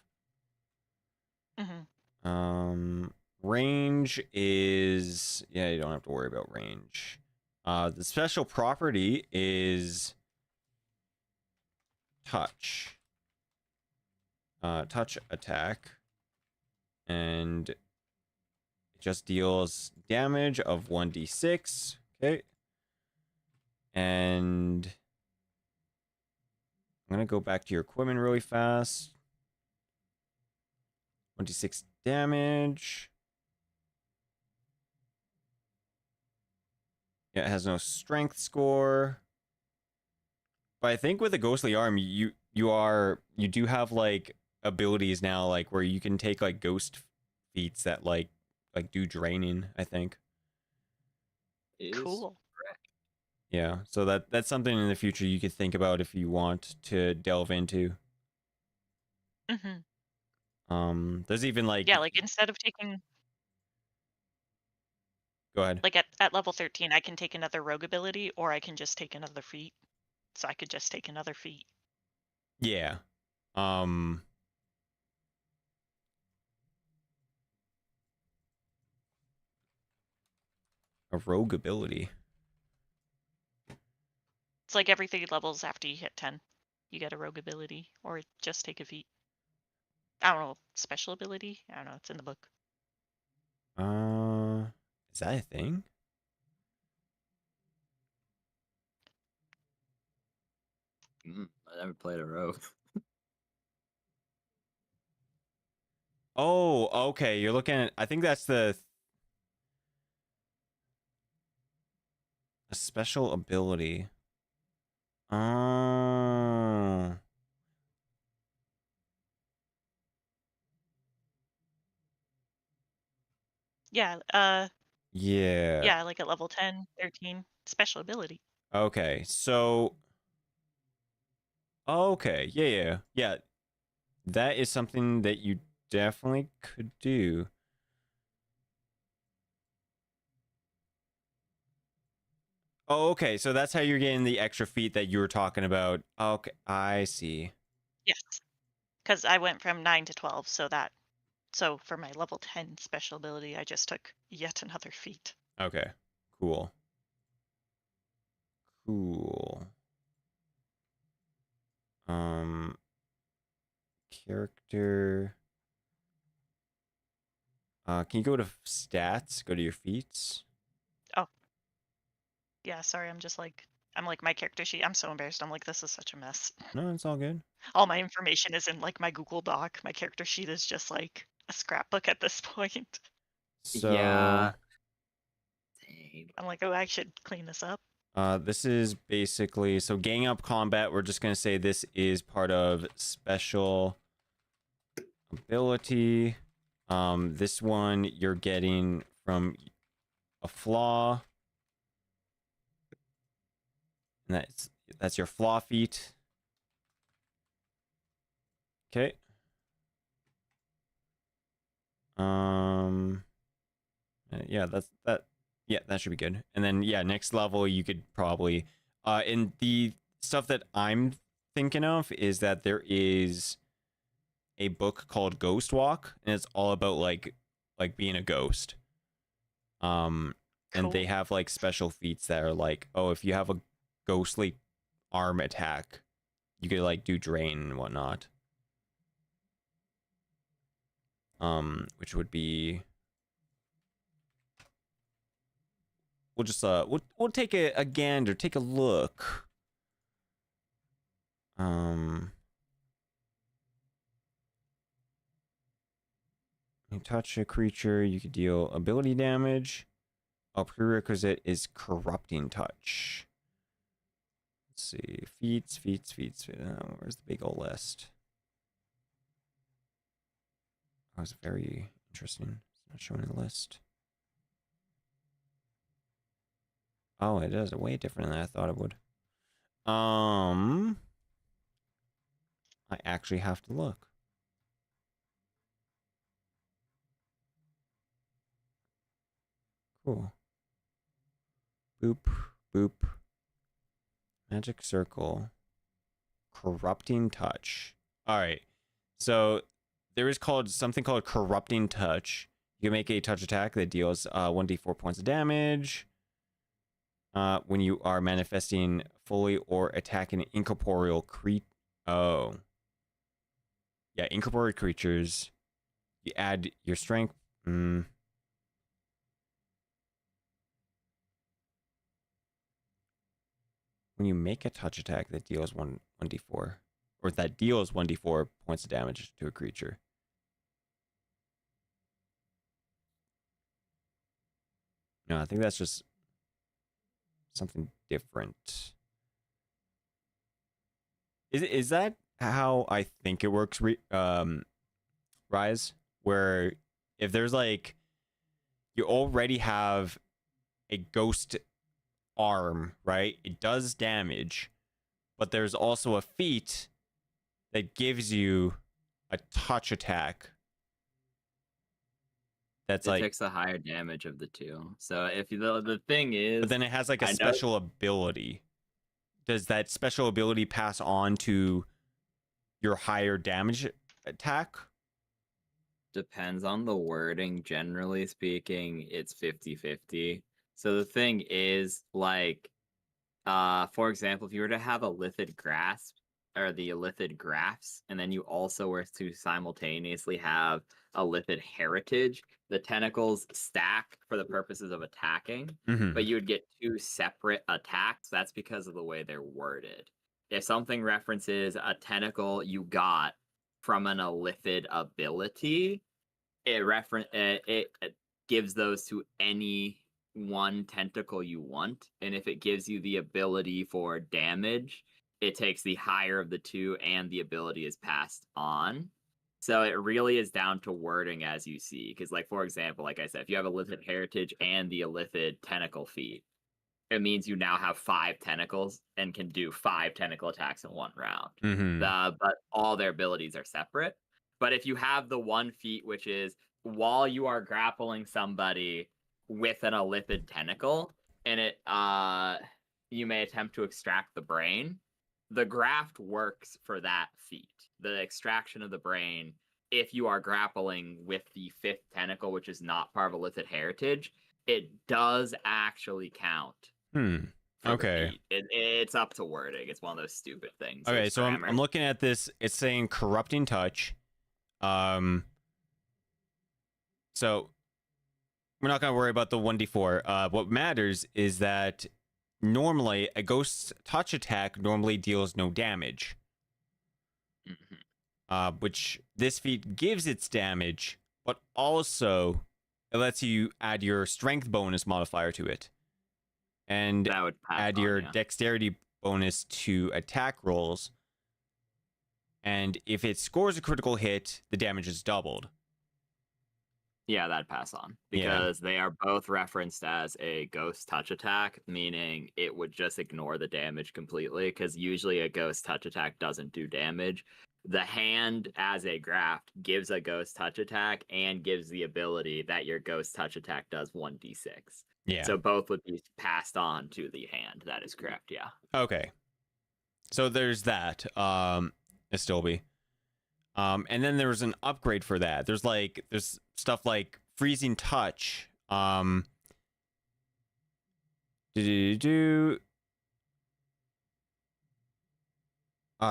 Hmm. Range is, yeah, you don't have to worry about range. The special property is touch. Touch attack. And it just deals damage of 1d6. Okay. And I'm gonna go back to your equipment really fast. 1d6 damage. Yeah, it has no strength score. But I think with the ghostly arm, you do have like abilities now, like where you can take like ghost feats that like do draining, I think. Cool. Yeah, so that's something in the future you could think about if you want to delve into. Hmm. There's even like, Yeah, like instead of taking go ahead. like at level 13, I can take another rogue ability, or I can just take another feat. So I could just take another feat. Yeah. A rogue ability. It's like every 3 levels after you hit 10, you get a rogue ability, or just take a feat. I don't know, special ability? I don't know, it's in the book. Is that a thing? I never played a rogue. Oh, okay. You're looking at, I think that's a special ability. Oh. Yeah, Yeah. yeah, like at level 10, 13, special ability. Okay. So okay. Yeah. Yeah. That is something that you definitely could do. Oh, okay. So that's how you're getting the extra feet that you were talking about. Okay, I see. Yes. Because I went from 9 to 12, so for my level 10 special ability, I just took yet another feat. Okay. Cool. Cool. Character. Can you go to stats? Go to your feats. Yeah, sorry, I'm like my character sheet. I'm so embarrassed. I'm like, this is such a mess. No, it's all good. All my information is in like my Google Doc. My character sheet is just like a scrapbook at this point. So, Yeah. Dang. I'm like, oh, I should clean this up. This is basically so gang up combat. We're just gonna say this is part of special ability. This one you're getting from a flaw, and that's your flaw feat. Okay. Yeah, that. Yeah, that should be good. And then yeah, next level you could probably and the stuff that I'm thinking of is that there is a book called Ghost Walk, and it's all about like being a ghost. And they Cool. have like special feats that are like, oh, if you have a ghostly arm attack, you could like do drain and whatnot. Which would be we'll just we'll take a gander, take a look. You touch a creature, you could deal ability damage. A prerequisite is corrupting touch. Let's see, feats. Where's the big old list? That was very interesting. It's not showing the list. Oh, it is way different than I thought it would. I actually have to look. Cool. Boop, boop. Magic circle. Corrupting touch. All right. So there is something called corrupting touch. You can make a touch attack that deals 1d4 points of damage. When you are manifesting fully or attacking incorporeal creature. Oh. Yeah, incorporeal creatures. You add your strength. When you make a touch attack that deals 1d4, or that deals 1d4 points of damage to a creature. No, I think that's just something different. Is that how I think it works, Rise? Where if there's like, you already have a ghost arm, right? It does damage, but there's also a feat that gives you a touch attack. That's It takes the higher damage of the two. So if the thing is, but then it has like a special ability. Does that special ability pass on to your higher damage attack? Depends on the wording. Generally speaking, it's 50-50. So the thing is, like, for example, if you were to have a Lithid Grasp, or the Lithid Graphs, and then you also were to simultaneously have a Lithid Heritage, the tentacles stack for the purposes of attacking, but you would get two separate attacks. That's because of the way they're worded. If something references a tentacle you got from an Illithid ability, it gives those to any one tentacle you want, and if it gives you the ability for damage, it takes the higher of the two, and the ability is passed on. So it really is down to wording as you see. Because, like, for example, like I said, if you have a Illithid Heritage and the Illithid Tentacle feat, it means you now have 5 tentacles and can do 5 tentacle attacks in one round. But all their abilities are separate. But if you have the one feat, which is while you are grappling somebody with an Illithid tentacle, and you may attempt to extract the brain, the graft works for that feat. The extraction of the brain, if you are grappling with the 5th tentacle, which is not part of Illithid Heritage, it does actually count for the Okay. feat. It's up to wording. It's one of those stupid things. Okay, It's so I'm grammar. looking at this. It's saying corrupting touch. So we're not gonna worry about the 1d4. What matters is that normally a ghost touch attack normally deals no damage. Mhm. Which this feat gives its damage, but also it lets you add your strength bonus modifier to it. And That would pass add on, your yeah. dexterity bonus to attack rolls. And if it scores a critical hit, the damage is doubled. Yeah, that'd pass on Yeah. because they are both referenced as a ghost touch attack, meaning it would just ignore the damage completely. Because usually a ghost touch attack doesn't do damage. The hand as a graft gives a ghost touch attack and gives the ability that your ghost touch attack does 1d6. Yeah. So both would be passed on to the hand. That is correct. Yeah. Okay. So there's that. Estilby. And then there was an upgrade for that. There's stuff like freezing touch.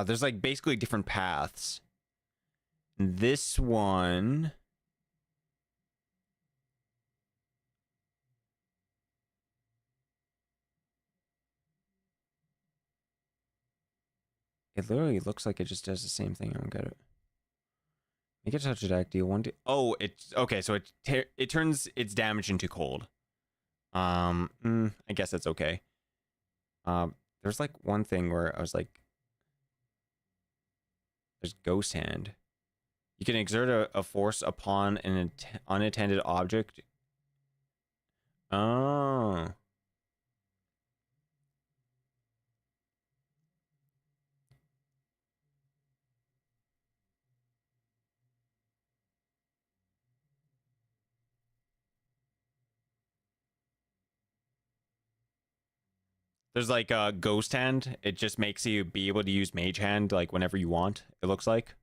There's like basically different paths. This one. It literally looks like it just does the same thing. I don't get it. Make a touch attack, deal 1 Oh, it's okay. So it turns its damage into cold. I guess that's okay. There's like one thing where I was like, there's Ghost Hand. You can exert a force upon an unattended object. Oh. There's like a Ghost Hand. It just makes you be able to use Mage Hand like whenever you want, it looks like.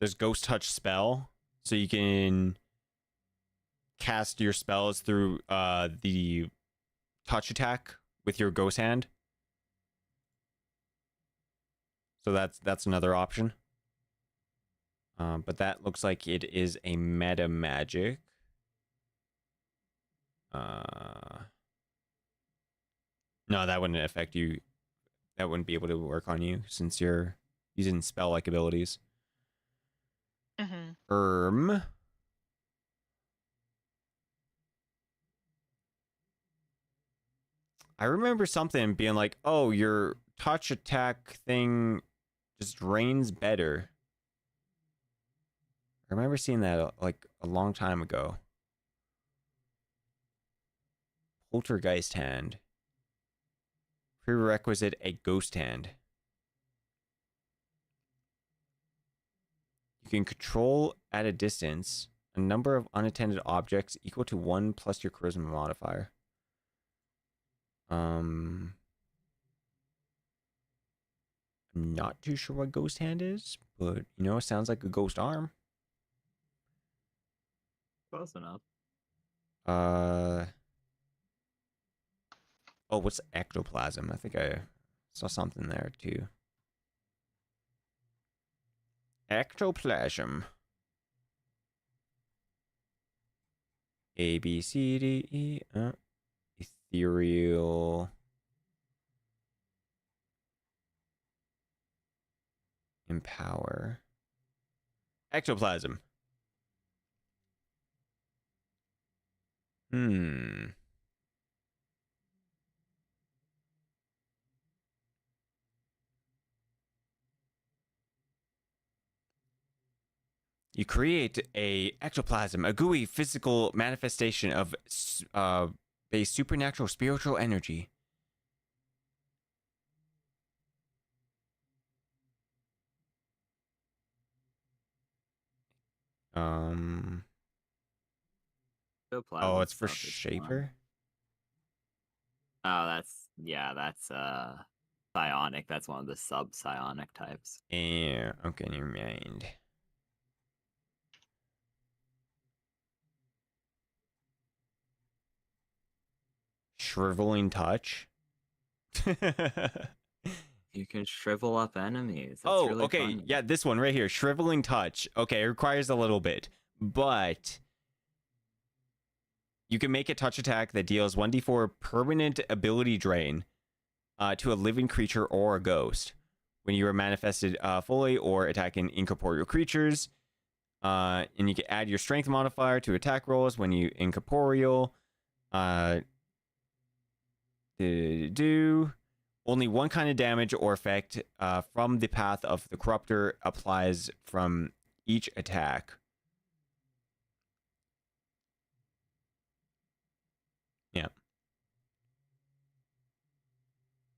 There's Ghost Touch spell, so you can cast your spells through the touch attack with your Ghost Hand. So that's another option. But that looks like it is a meta magic. No, that wouldn't affect you. That wouldn't be able to work on you since you're using spell-like abilities. Mm-hmm. I remember something being like, oh, your touch attack thing just rains better. I remember seeing that like a long time ago. Poltergeist Hand. Prerequisite, a Ghost Hand. You can control at a distance a number of unattended objects equal to 1 plus your charisma modifier. I'm not too sure what Ghost Hand is, but you know, it sounds like a ghost arm. Close enough. Oh, what's ectoplasm? I think I saw something there too. Ectoplasm. A, B, C, D, E. Ethereal. Empower. Ectoplasm. You create a ectoplasm, a gooey physical manifestation of a supernatural spiritual energy. Oh, it's for Shaper? Oh, that's psionic. That's one of the sub-psionic types. Yeah, okay, never mind. shriveling touch. You can shrivel up enemies. That's Oh, really okay. fun. Yeah, this one right here, shriveling touch. Okay, it requires a little bit, but you can make a touch attack that deals 1d4 permanent ability drain to a living creature or a ghost when you are manifested fully or attacking incorporeal creatures. And you can add your strength modifier to attack rolls when you incorporeal. Only one kind of damage or effect from the path of the corruptor applies from each attack. Yeah.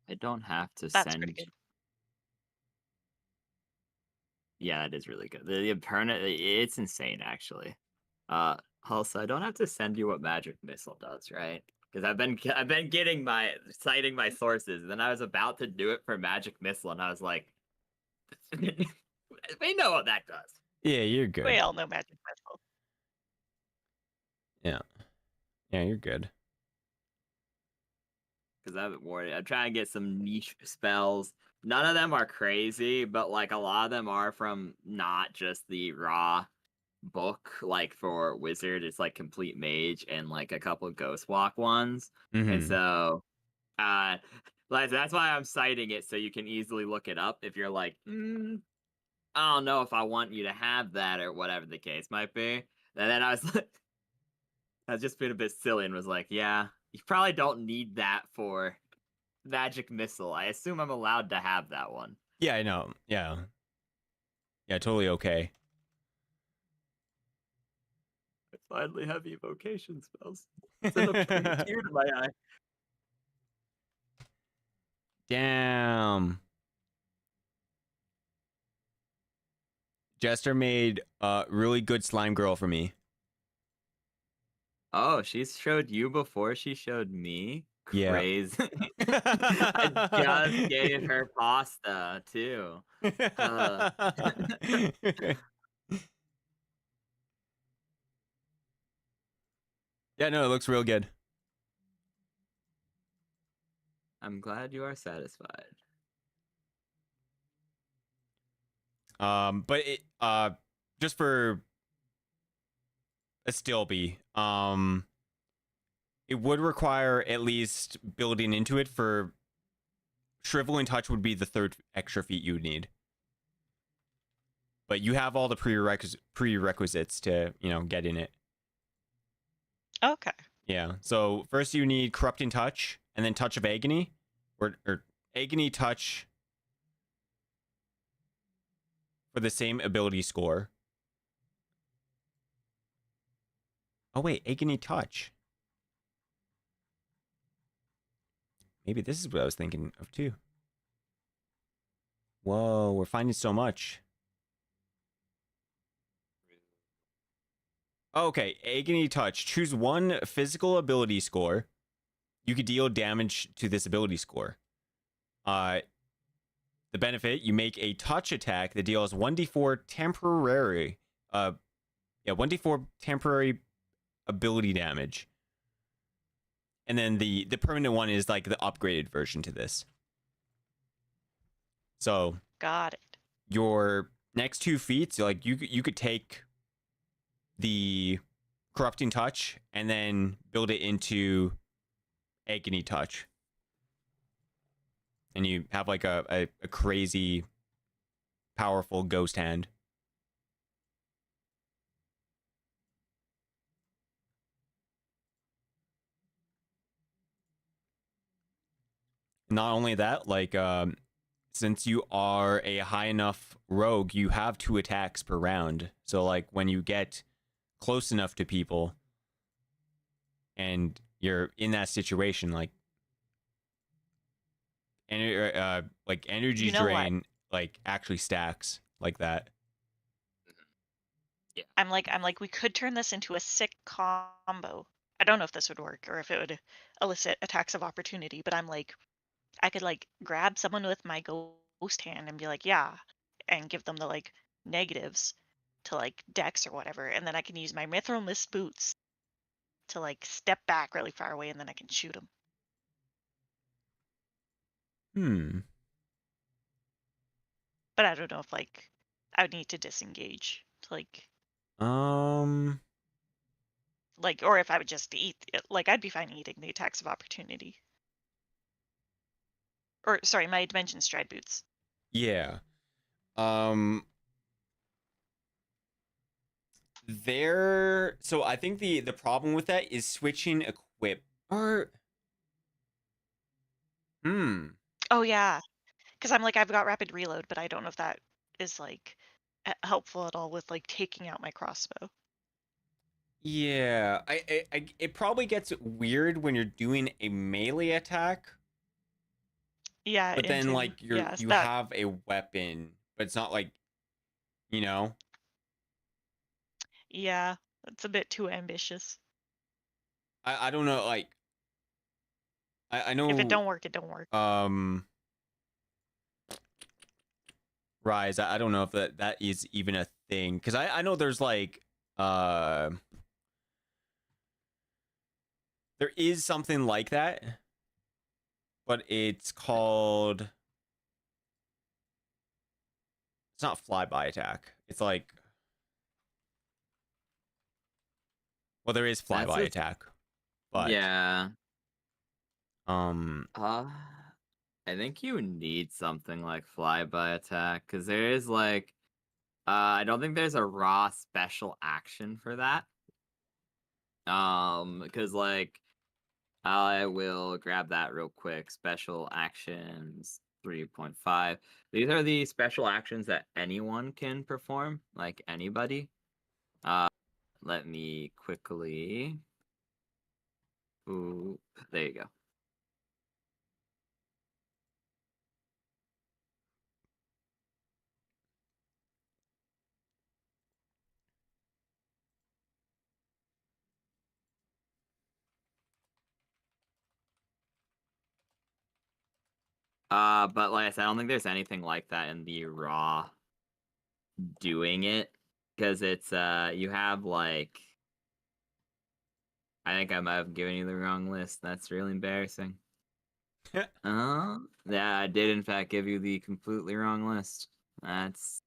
I don't have to That's send. pretty good. Yeah, that is really good. The permanent, it's insane actually. Also, I don't have to send you what magic missile does, right? Because I've been citing my sources, and then I was about to do it for magic missile, and I was like, we know what that does. Yeah, you're good. We all know magic missile. Yeah. Yeah, you're good. Because I'm trying to get some niche spells. None of them are crazy, but like a lot of them are from not just the raw book. Like for wizard, it's like complete mage and like a couple of ghost walk ones. And Mhm. so, like that's why I'm citing it so you can easily look it up if you're like, I don't know if I want you to have that or whatever the case might be. And then I was like, I was just being a bit silly and was like, yeah, you probably don't need that for magic missile. I assume I'm allowed to have that one. Yeah, I know. Yeah. Yeah, totally okay. I finally have evocation spells. It's in a tear to my eye. Damn. Jester made a really good slime girl for me. Oh, she showed you before she showed me? Yeah. Crazy. I just gave her pasta, too. Yeah, no, it looks real good. I'm glad you are satisfied. But it just for a Stilby, it would require at least building into it for shriveling touch would be the third extra feat you would need. But you have all the prerequisites to, get in it. Okay. Yeah. So first you need corrupting touch and then touch of agony or agony touch for the same ability score. Oh wait, agony touch. Maybe this is what I was thinking of too. Whoa, we're finding so much. Okay, agony touch. Choose one physical ability score. You could deal damage to this ability score. The benefit, you make a touch attack that deals 1d4 temporary 1d4 temporary ability damage. And then the permanent one is like the upgraded version to this. So Got it. your next 2 feats, like you could take the corrupting touch and then build it into agony touch. And you have like a crazy powerful ghost hand. Not only that, like since you are a high enough rogue, you have 2 attacks per round. So like when you get close enough to people and you're in that situation, like energy You know what? drain like actually stacks like that. I'm like, we could turn this into a sick combo. I don't know if this would work or if it would elicit attacks of opportunity, but I'm like, I could like grab someone with my ghost hand and be like, yeah, and give them the like negatives to like dex or whatever, and then I can use my mithril mist boots to like step back really far away, and then I can shoot them. But I don't know if like I would need to disengage to Um. or if I would just eat like I'd be fine eating the attacks of opportunity. Or sorry, my dimension stride boots. Yeah. Um. So I think the problem with that is switching equip or Oh yeah, because I'm like I've got rapid reload, but I don't know if that is like helpful at all with like taking out my crossbow. Yeah, it probably gets weird when you're doing a melee attack, Yeah, but then into like yes, you that have a weapon, but it's not like, you know. yeah, it's a bit too ambitious. I don't know, like I If it know don't work, it don't work. Rise. I don't know if that is even a thing because I know there's like there is something like that, but it's called. It's not flyby attack. It's like. Well, there is That's flyby a attack, but yeah. um, I think you need something like flyby attack because there is like I don't think there's a raw special action for that. Because like I will grab that real quick. Special actions 3.5. These are the special actions that anyone can perform, like anybody. Let me quickly. Ooh, there you go. But like I said, I don't think there's anything like that in the raw doing it. Because it's you have like I think I might have given you the wrong list. That's really embarrassing. Yeah, I did in fact give you the completely wrong list. That's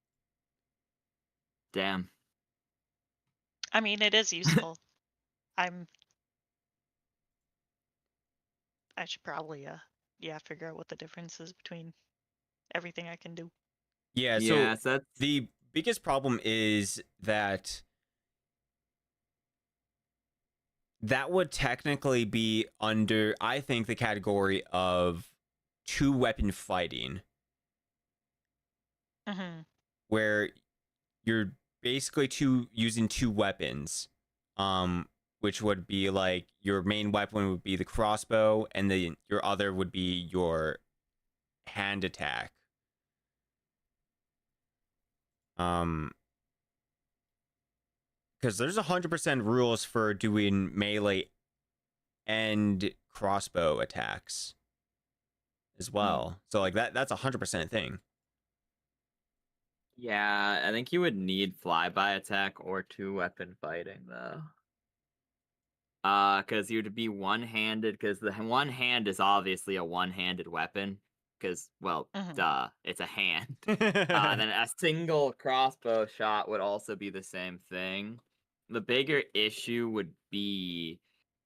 damn. I mean, it is useful. I should probably figure out what the difference is between everything I can do. yeah. So Yeah, so that's the biggest problem is that would technically be under, I think, the category of two weapon fighting, Mm-hmm. where you're basically using two weapons, which would be like your main weapon would be the crossbow, and your other would be your hand attack. Because there's 100% rules for doing melee and crossbow attacks as well. So like that's 100% thing. yeah, I think you would need flyby attack or two weapon fighting though. Because you'd be one-handed, because the one hand is obviously a one-handed weapon. Because, well, Mm-hmm. duh, it's a hand. Then a single crossbow shot would also be the same thing. The bigger issue would be,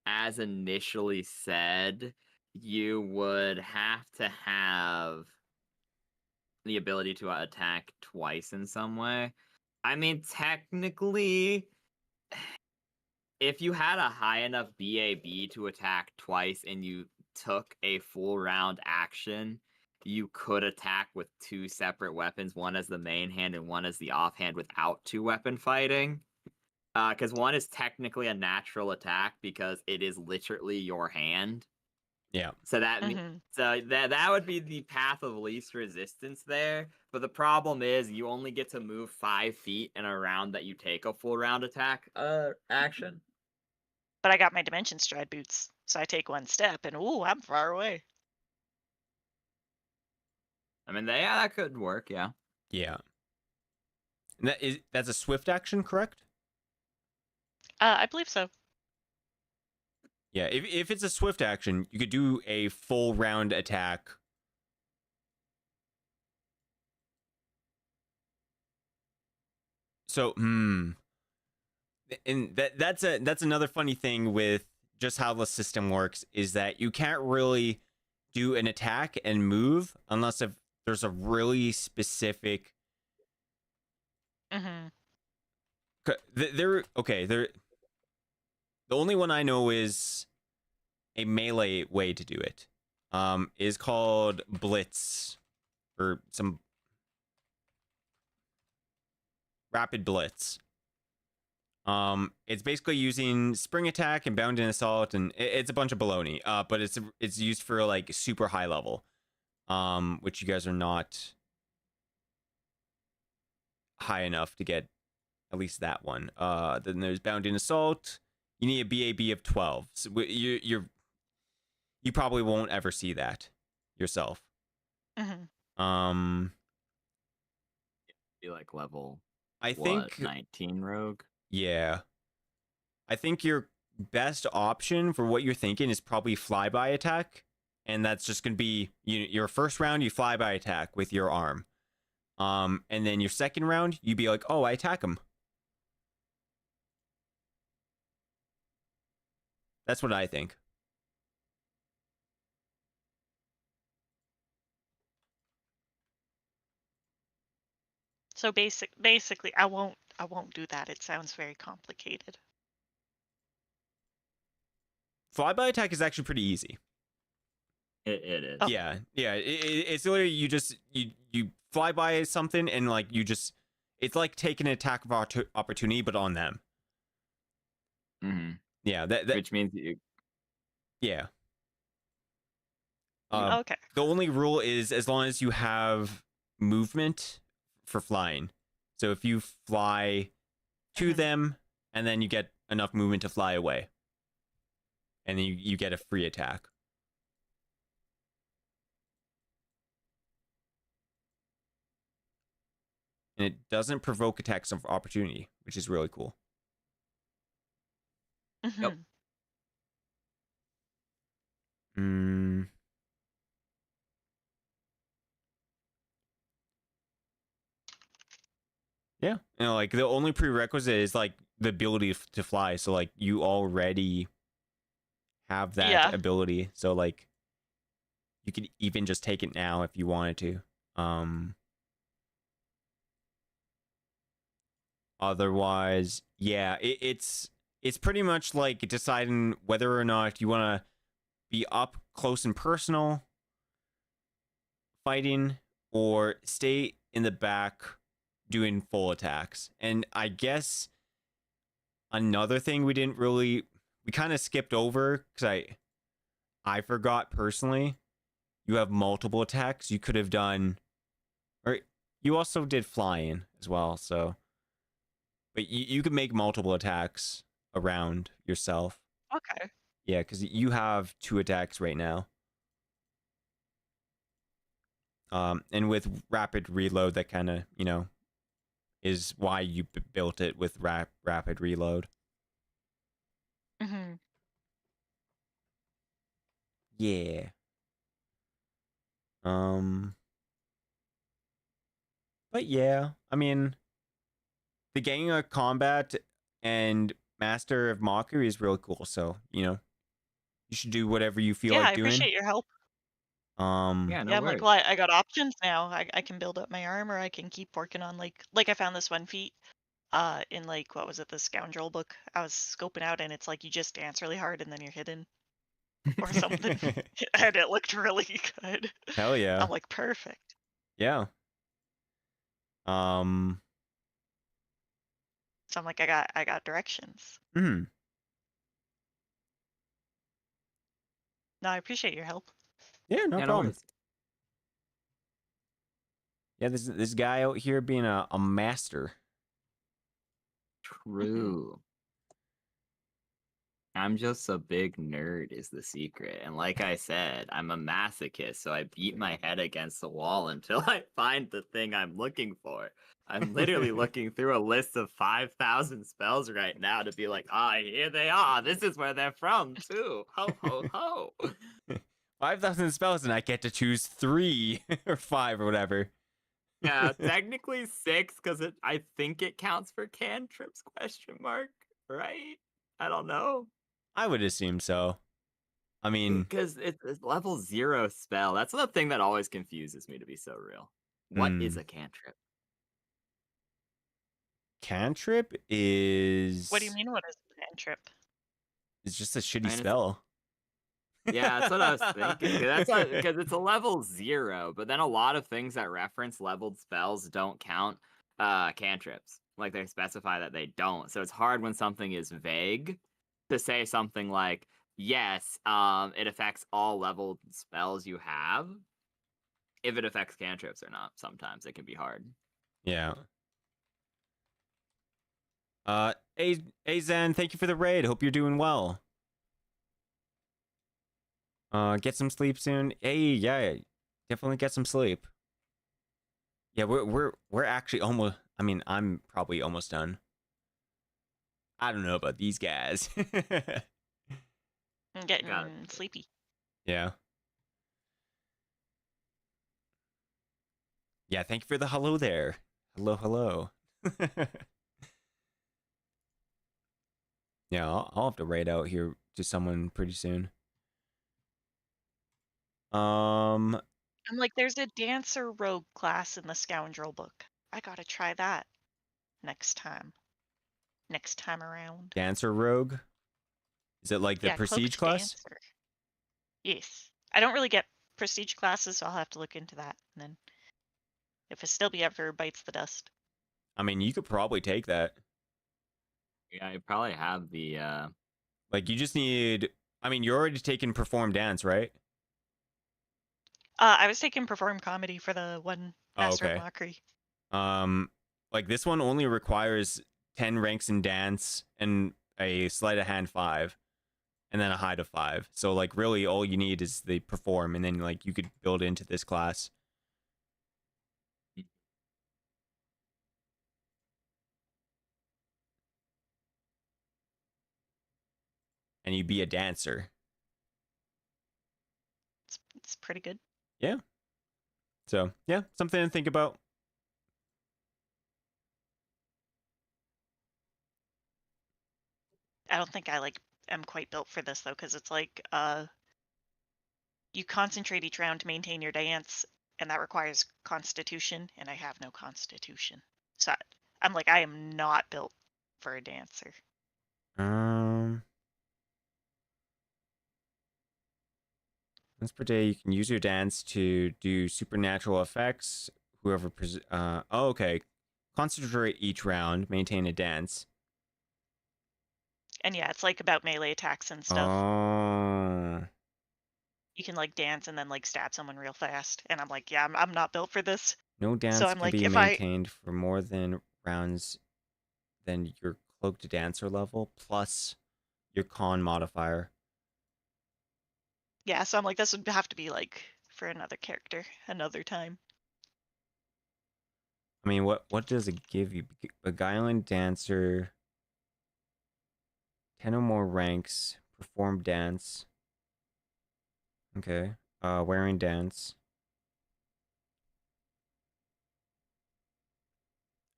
as initially said, you would have to have the ability to attack twice in some way. I mean, technically, if you had a high enough BAB to attack twice and you took a full round action, you could attack with two separate weapons, one as the main hand and one as the offhand without two weapon fighting. Because one is technically a natural attack because it is literally your hand. Yeah. So that Mm-hmm. that would be the path of least resistance there. But the problem is you only get to move 5 feet in a round that you take a full round attack action. But I got my dimension stride boots, so I take one step, and ooh, I'm far away. I mean, yeah, that could work, yeah. Yeah. And that's a swift action, correct? I believe so. Yeah, if it's a swift action, you could do a full round attack So, and that's another funny thing with just how the system works is that you can't really do an attack and move unless if there's a really specific. Mm-hmm. The only one I know is a melee way to do it. Is called Blitz or some rapid blitz. It's basically using spring attack and bound in assault, and it's a bunch of baloney. But it's used for like super high level, which you guys are not high enough to get at least that one. Then there's bound in assault. You need a BAB of 12. So you probably won't ever see that yourself. Mm-hmm. Be like level. I what, think 19 rogue. Yeah. I think your best option for what you're thinking is probably flyby attack. And that's just going to be your first round, you flyby attack with your arm. And then your second round, you'd be like, oh, I attack him. That's what I think. So basically, I won't do that. It sounds very complicated. Flyby attack is actually pretty easy. It is. Oh. Yeah. It's literally you fly by something and like it's like taking an attack of opportunity, but on them. Mm-hmm. Yeah. That Which means you. Yeah. Okay. The only rule is as long as you have movement for flying. So if you fly to them and then you get enough movement to fly away, and then you get a free attack. And it doesn't provoke attacks of opportunity, which is really cool. Mm-hmm. Yep. Yeah. Like the only prerequisite is like the ability to fly. So like you already have that ability. So like you could even just take it now if you wanted to. Otherwise, yeah, it's pretty much like deciding whether or not you want to be up close and personal fighting or stay in the back doing full attacks. And I guess another thing we kind of skipped over because I forgot personally, you have multiple attacks. You could have done, or you also did flying as well. So, but you could make multiple attacks around yourself. Okay. Yeah, because you have 2 attacks right now. And with rapid reload, that kind of, is why you built it with rapid reload. Mm-hmm. Yeah. But yeah, I mean, the gang of combat and master of mockery is really cool. So you should do whatever you feel like I doing. appreciate your help. Yeah, no I'm worries. like, well, I got options now. I can build up my armor. I can keep working on like I found this one feat in like what was it, the scoundrel book I was scoping out, and it's like you just dance really hard and then you're hidden or something. And it looked really good. Hell yeah. I'm like, perfect. Yeah. So I'm like, I got directions. No, No, I appreciate your help. Yeah, no Yeah, no problem. worries. Yeah, this guy out here being a master. True. I'm just a big nerd is the secret. And like I said, I'm a masochist, so I beat my head against the wall until I find the thing I'm looking for. I'm literally looking through a list of 5,000 spells right now to be like, here they are. This is where they're from, too. Ho, ho, ho. 5,000 spells and I get to choose 3 or 5 or whatever. Yeah, technically 6 because I think it counts for cantrips? Question mark. Right? I don't know. I would assume so. I mean, Because it's a level 0 spell. That's the thing that always confuses me, to be so real. What is a cantrip? cantrip is What do you mean? What is a cantrip? It's just a shitty I mean, it's- spell. Yeah, that's what I was thinking. Because it's a level 0, but then a lot of things that reference leveled spells don't count cantrips. Like they specify that they don't. So it's hard when something is vague to say something like, yes, it affects all leveled spells you have. If it affects cantrips or not, sometimes it can be hard. Yeah. Azan, thank you for the raid. Hope you're doing well. Get some sleep soon. Hey, yeah, definitely get some sleep. Yeah, we're actually almost. I mean, I'm probably almost done. I don't know about these guys. I'm getting Got it. sleepy. Yeah. Yeah, thank you for the hello there. Hello, hello. Yeah, I'll have to raid out here to someone pretty soon. I'm like, there's a dancer rogue class in the scoundrel book. I gotta try that next time. Next time around. Dancer Rogue? Is it like the Yeah, prestige cloaked class? dancer. Yes. I don't really get prestige classes, so I'll have to look into that. And then if Astilbe ever bites the dust. I mean, you could probably take that. Yeah, you probably have the Like, you just need. I mean, you're already taking perform dance, right? I was taking perform comedy for the one Oh, Master okay. of Mockery. Like this one only requires 10 ranks in dance and a sleight of hand 5, and then a hide of 5. So like really all you need is the perform, and then like you could build into this class. And you'd be a dancer. It's pretty good. Yeah. So yeah, something to think about. I don't think I am quite built for this though, because it's like you concentrate each round to maintain your dance, and that requires constitution, and I have no constitution. So I'm like, I am not built for a dancer. Once per day, you can use your dance to do supernatural effects. Whoever oh, okay. Concentrate each round, maintain a dance. And yeah, it's like about melee attacks and stuff. Oh. You can like dance and then like stab someone real fast, and I'm like, yeah, I'm not built for this. No dance I'm can like, be if maintained for more than rounds than your cloaked dancer level plus your con modifier. Yeah, so I'm like, this would have to be like for another character, another time. I mean, what does it give you? Beguiling dancer, 10 or more ranks, perform dance. Okay. Wearing dance.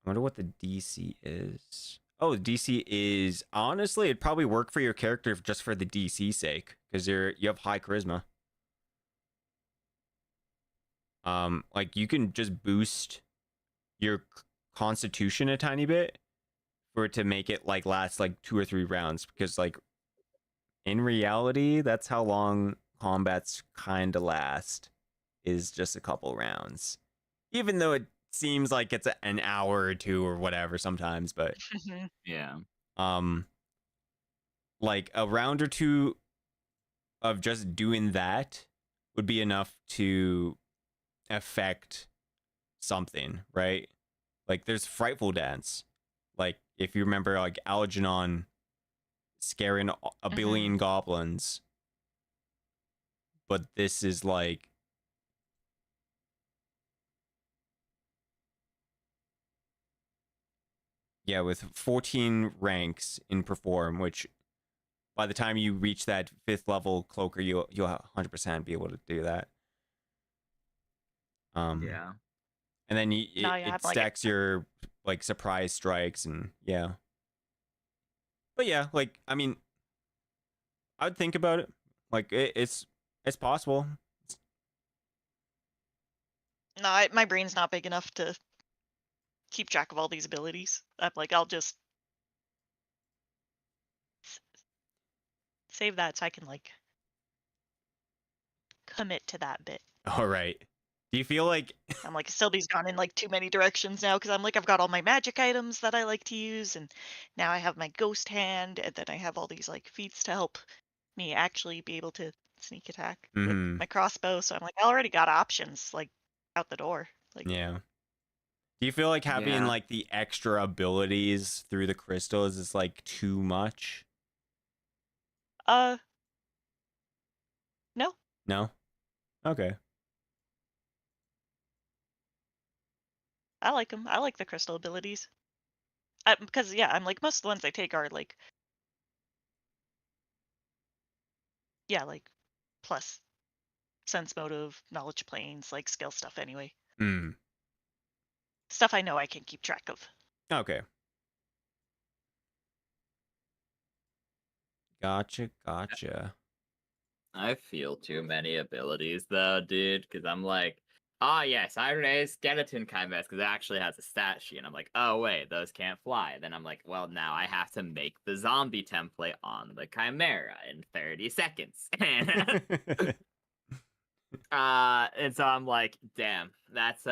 I wonder what the DC is. Oh, the DC is honestly, it'd probably work for your character just for the DC sake, because you have high charisma. Like you can just boost your constitution a tiny bit for it to make it like last like 2 or 3 rounds, because like in reality, that's how long combats kind of last, is just a couple rounds. Even though it seems like it's an hour or 2 or whatever sometimes, but yeah. like a round or 2 of just doing that would be enough to affect something, right? Like there's frightful dance. Like if you remember like Algernon scaring a billion goblins. But this is like yeah, with 14 ranks in perform, which by the time you reach that 5th level cloaker, you'll 100% be able to do that. Yeah. and then No, yeah, I'm it like, stacks your like surprise strikes and yeah. But yeah, like I mean, I would think about it. Like it's possible. no, my brain's not big enough to keep track of all these abilities. I'm like, I'll just save that so I can like commit to that bit. All right. Do you feel like I'm like, Sylvie's gone in like too many directions now because I'm like, I've got all my magic items that I like to use, and now I have my ghost hand, and then I have all these like feats to help me actually be able to sneak attack with Mhm. my crossbow. So I'm like, I already got options like out the door. Like, yeah. Do you feel like having Yeah. like the extra abilities through the crystals is like too much? no, No? Okay. I like them. I like the crystal abilities. Because yeah, I'm like most of the ones I take are like, yeah, like plus sense motive, knowledge planes, like skill stuff anyway. Mm. Stuff I know I can keep track of. Okay. Gotcha. I feel too many abilities though, dude, because I'm like, oh yes, Iron A skeleton chimeras, because it actually has a stat sheet. And I'm like, oh wait, those can't fly. Then I'm like, well, now I have to make the zombie template on the chimera in 30 seconds. And so I'm like, damn, that's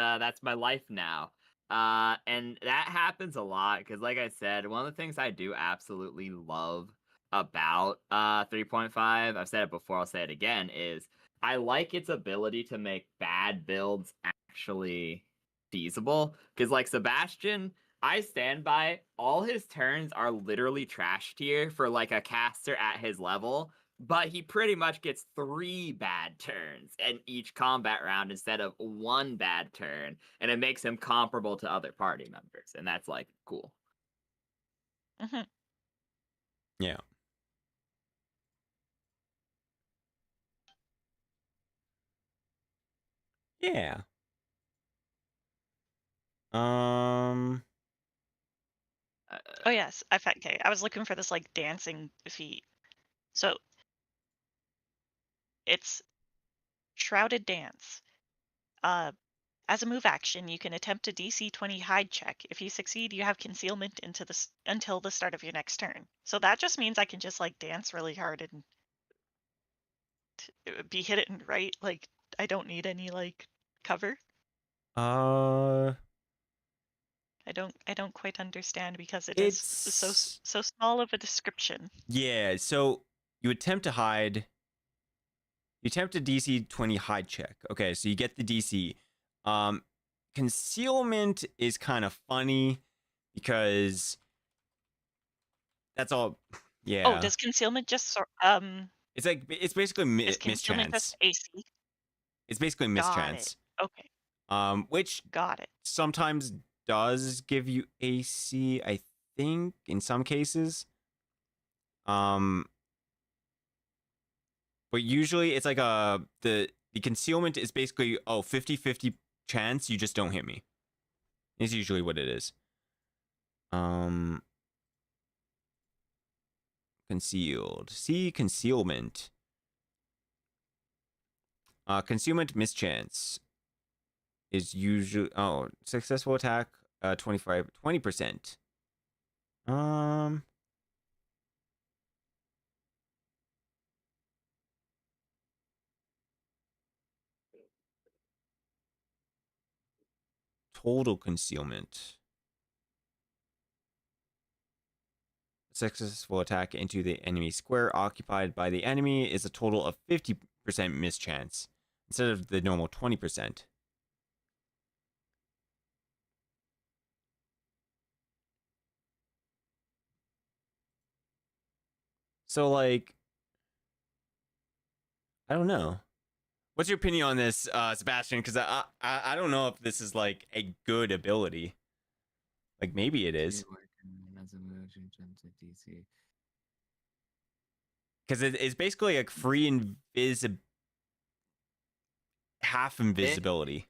my life now. And that happens a lot because, like I said, one of the things I do absolutely love about 3.5, I've said it before, I'll say it again, is I like its ability to make bad builds actually feasible. Because, like Sebastian, I stand by all his turns are literally trash tier for like a caster at his level, but he pretty much gets 3 bad turns in each combat round instead of 1 bad turn, and it makes him comparable to other party members, and that's like cool. Hmm. Yeah. Yeah. Oh yes, okay. I was looking for this like dancing feat. So it's Shrouded Dance. As a move action, you can attempt a DC 20 hide check. If you succeed, you have concealment until the start of your next turn. So that just means I can just like dance really hard and be hit it and right. Like I don't need any like cover. I don't quite understand because it is It's so small of a description. yeah, so you attempt to hide. You attempt a DC 20 hide check. Okay, so you get the DC. Concealment is kind of funny because that's all. Oh, Yeah. does concealment just It's like it's basically is concealment mischance. just AC? It's basically Got it. mischance. Okay, Which got it. sometimes does give you AC, I think, in some cases. But usually it's like the concealment is basically 50-50 chance you just don't hit me. Is usually what it is. Concealed. See concealment. Concealment mischance is usually successful attack 20%. Total concealment. Successful attack into the enemy square occupied by the enemy is a total of 50% mischance instead of the normal 20%. So like I don't know. What's your opinion on this, Sebastian? Because I don't know if this is like a good ability. Like maybe it is. Because it's basically like free half invisibility.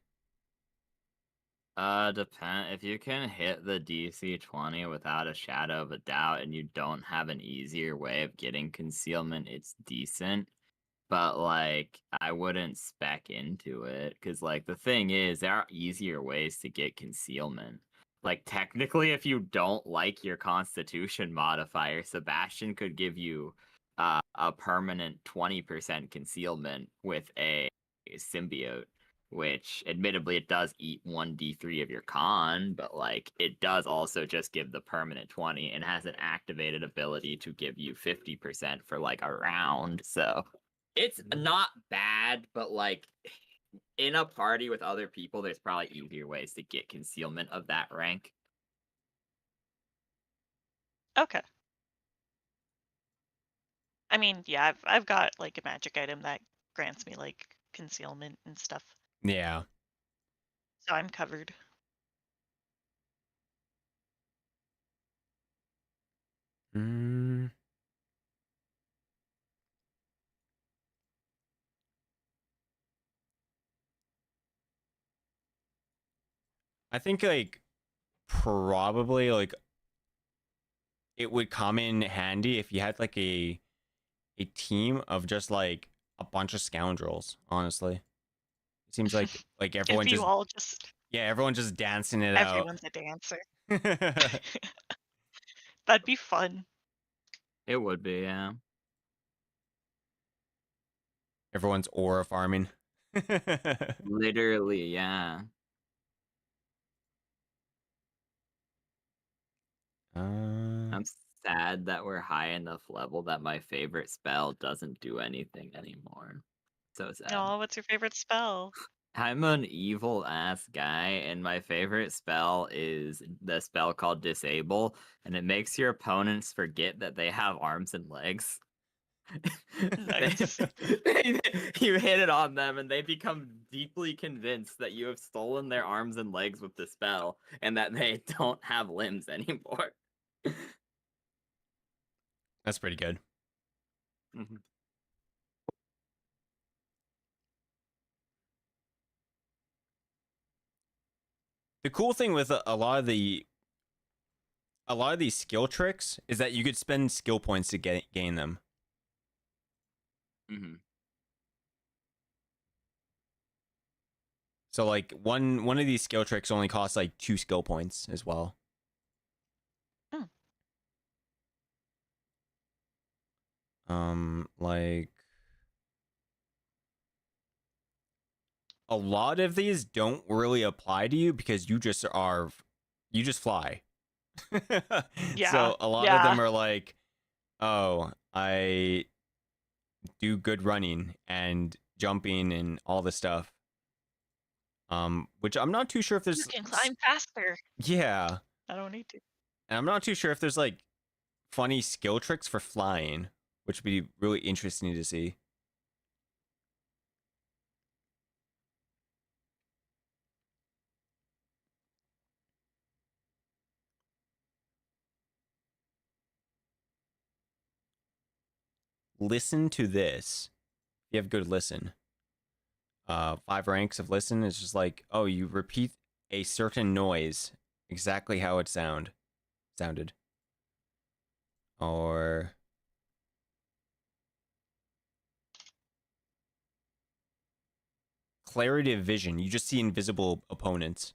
Depend if you can hit the DC 20 without a shadow of a doubt and you don't have an easier way of getting concealment, it's decent. But like I wouldn't spec into it because like the thing is there are easier ways to get concealment. Like technically if you don't like your constitution modifier, Sebastian could give you a permanent 20% concealment with a symbiote, which admittedly it does eat 1d3 of your con, but like it does also just give the permanent 20 and has an activated ability to give you 50% for like a round. So it's not bad, but like in a party with other people, there's probably easier ways to get concealment of that rank. Okay. I mean, yeah, I've got like a magic item that grants me like concealment and stuff, Yeah. so I'm covered. Mm. I think like probably like it would come in handy if you had like a team of just like a bunch of scoundrels, honestly. It seems like everyone If you just all just everyone just dancing it out. everyone's a dancer, that'd be fun. It would be, yeah. Everyone's aura farming. Literally, yeah. I'm sad that we're high enough level that my favorite spell doesn't do anything anymore. So sad. Oh, what's your favorite spell? I'm an evil ass guy, and my favorite spell is the spell called Disable, and it makes your opponents forget that they have arms and legs. Nice. You hit it on them, and they become deeply convinced that you have stolen their arms and legs with the spell, and that they don't have limbs anymore. That's pretty good. Mhm. The cool thing with a lot of these skill tricks is that you could spend skill points to gain them. Mhm. So like one of these skill tricks only costs like 2 skill points as well. Like a lot of these don't really apply to you because you just fly. Yeah, So a lot of them are like, oh, I do good running and jumping and all this stuff. Which I'm not too sure if You there's can climb faster. yeah. I don't need to. And I'm not too sure if there's like funny skill tricks for flying, which would be really interesting to see. Listen to this. You have good listen. 5 ranks of listen is just like, oh, you repeat a certain noise exactly how it sounded. Or clarity of vision. You just see invisible opponents.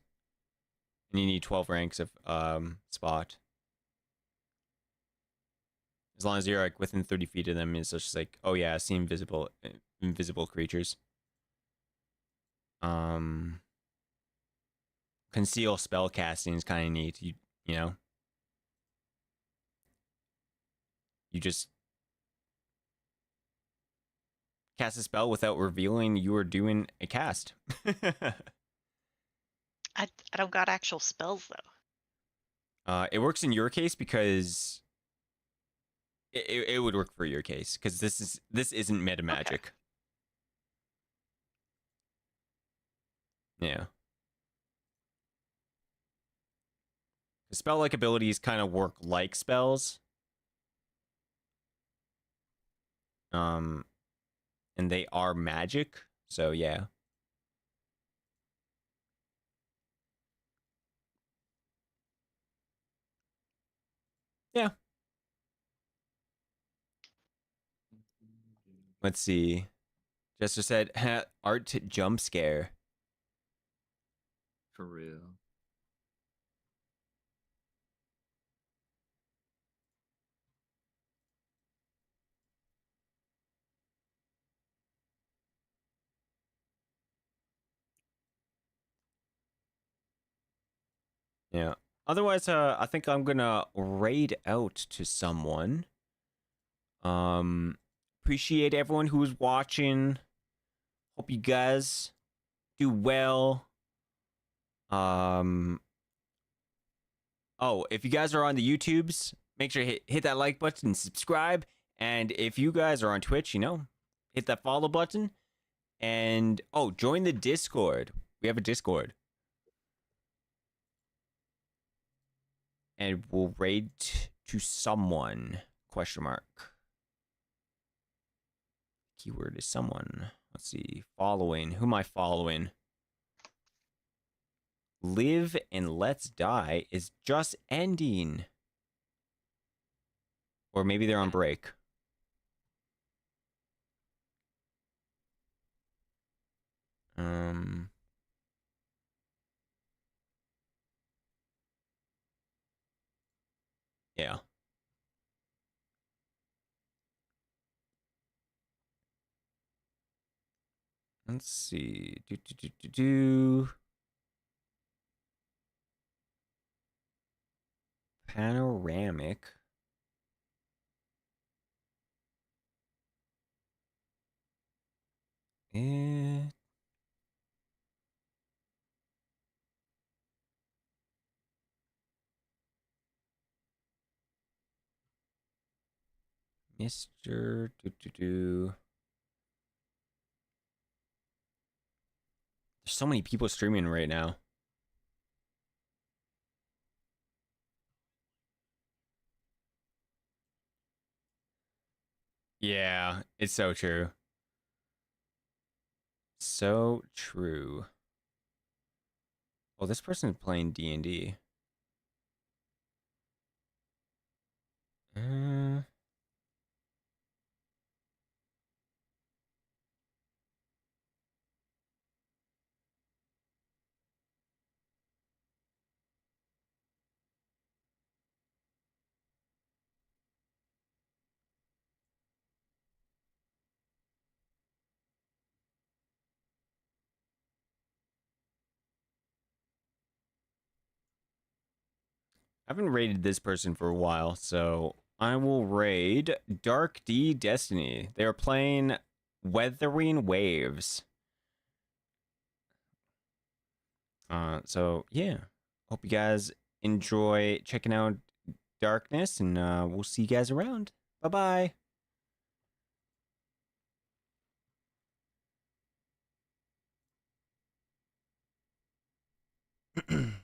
And you need 12 ranks of spot. As long as you're like within 30 feet of them, it's just like, oh yeah, I see invisible creatures. Conceal spell casting is kind of neat. You know, you just cast a spell without revealing you are doing a cast. I don't got actual spells though. It works in your case because it would work for your case because this isn't meta magic. Yeah. The spell-like abilities kind of work like spells. And they are magic, so yeah. Let's see. Jester said, art jump scare. For real. Yeah. Otherwise, I think I'm gonna raid out to someone. Appreciate everyone who was watching. Hope you guys do well. Oh, if you guys are on the YouTubes, make sure to hit that like button and subscribe. And if you guys are on Twitch, hit that follow button. And join the Discord. We have a Discord. And we'll raid to someone. Question mark. Keyword is someone. Let's see. Following. Who am I following? Live and Let's Die is just ending. Or maybe they're on break. Yeah. Let's see. Panoramic. Eh. Mr. There's so many people streaming right now. Yeah, it's so true. So true. Well, this person is playing D&D. I haven't raided this person for a while, so I will raid Dark D Destiny. They are playing Weathering Waves. So yeah, hope you guys enjoy checking out Darkness, and we'll see you guys around. Bye bye.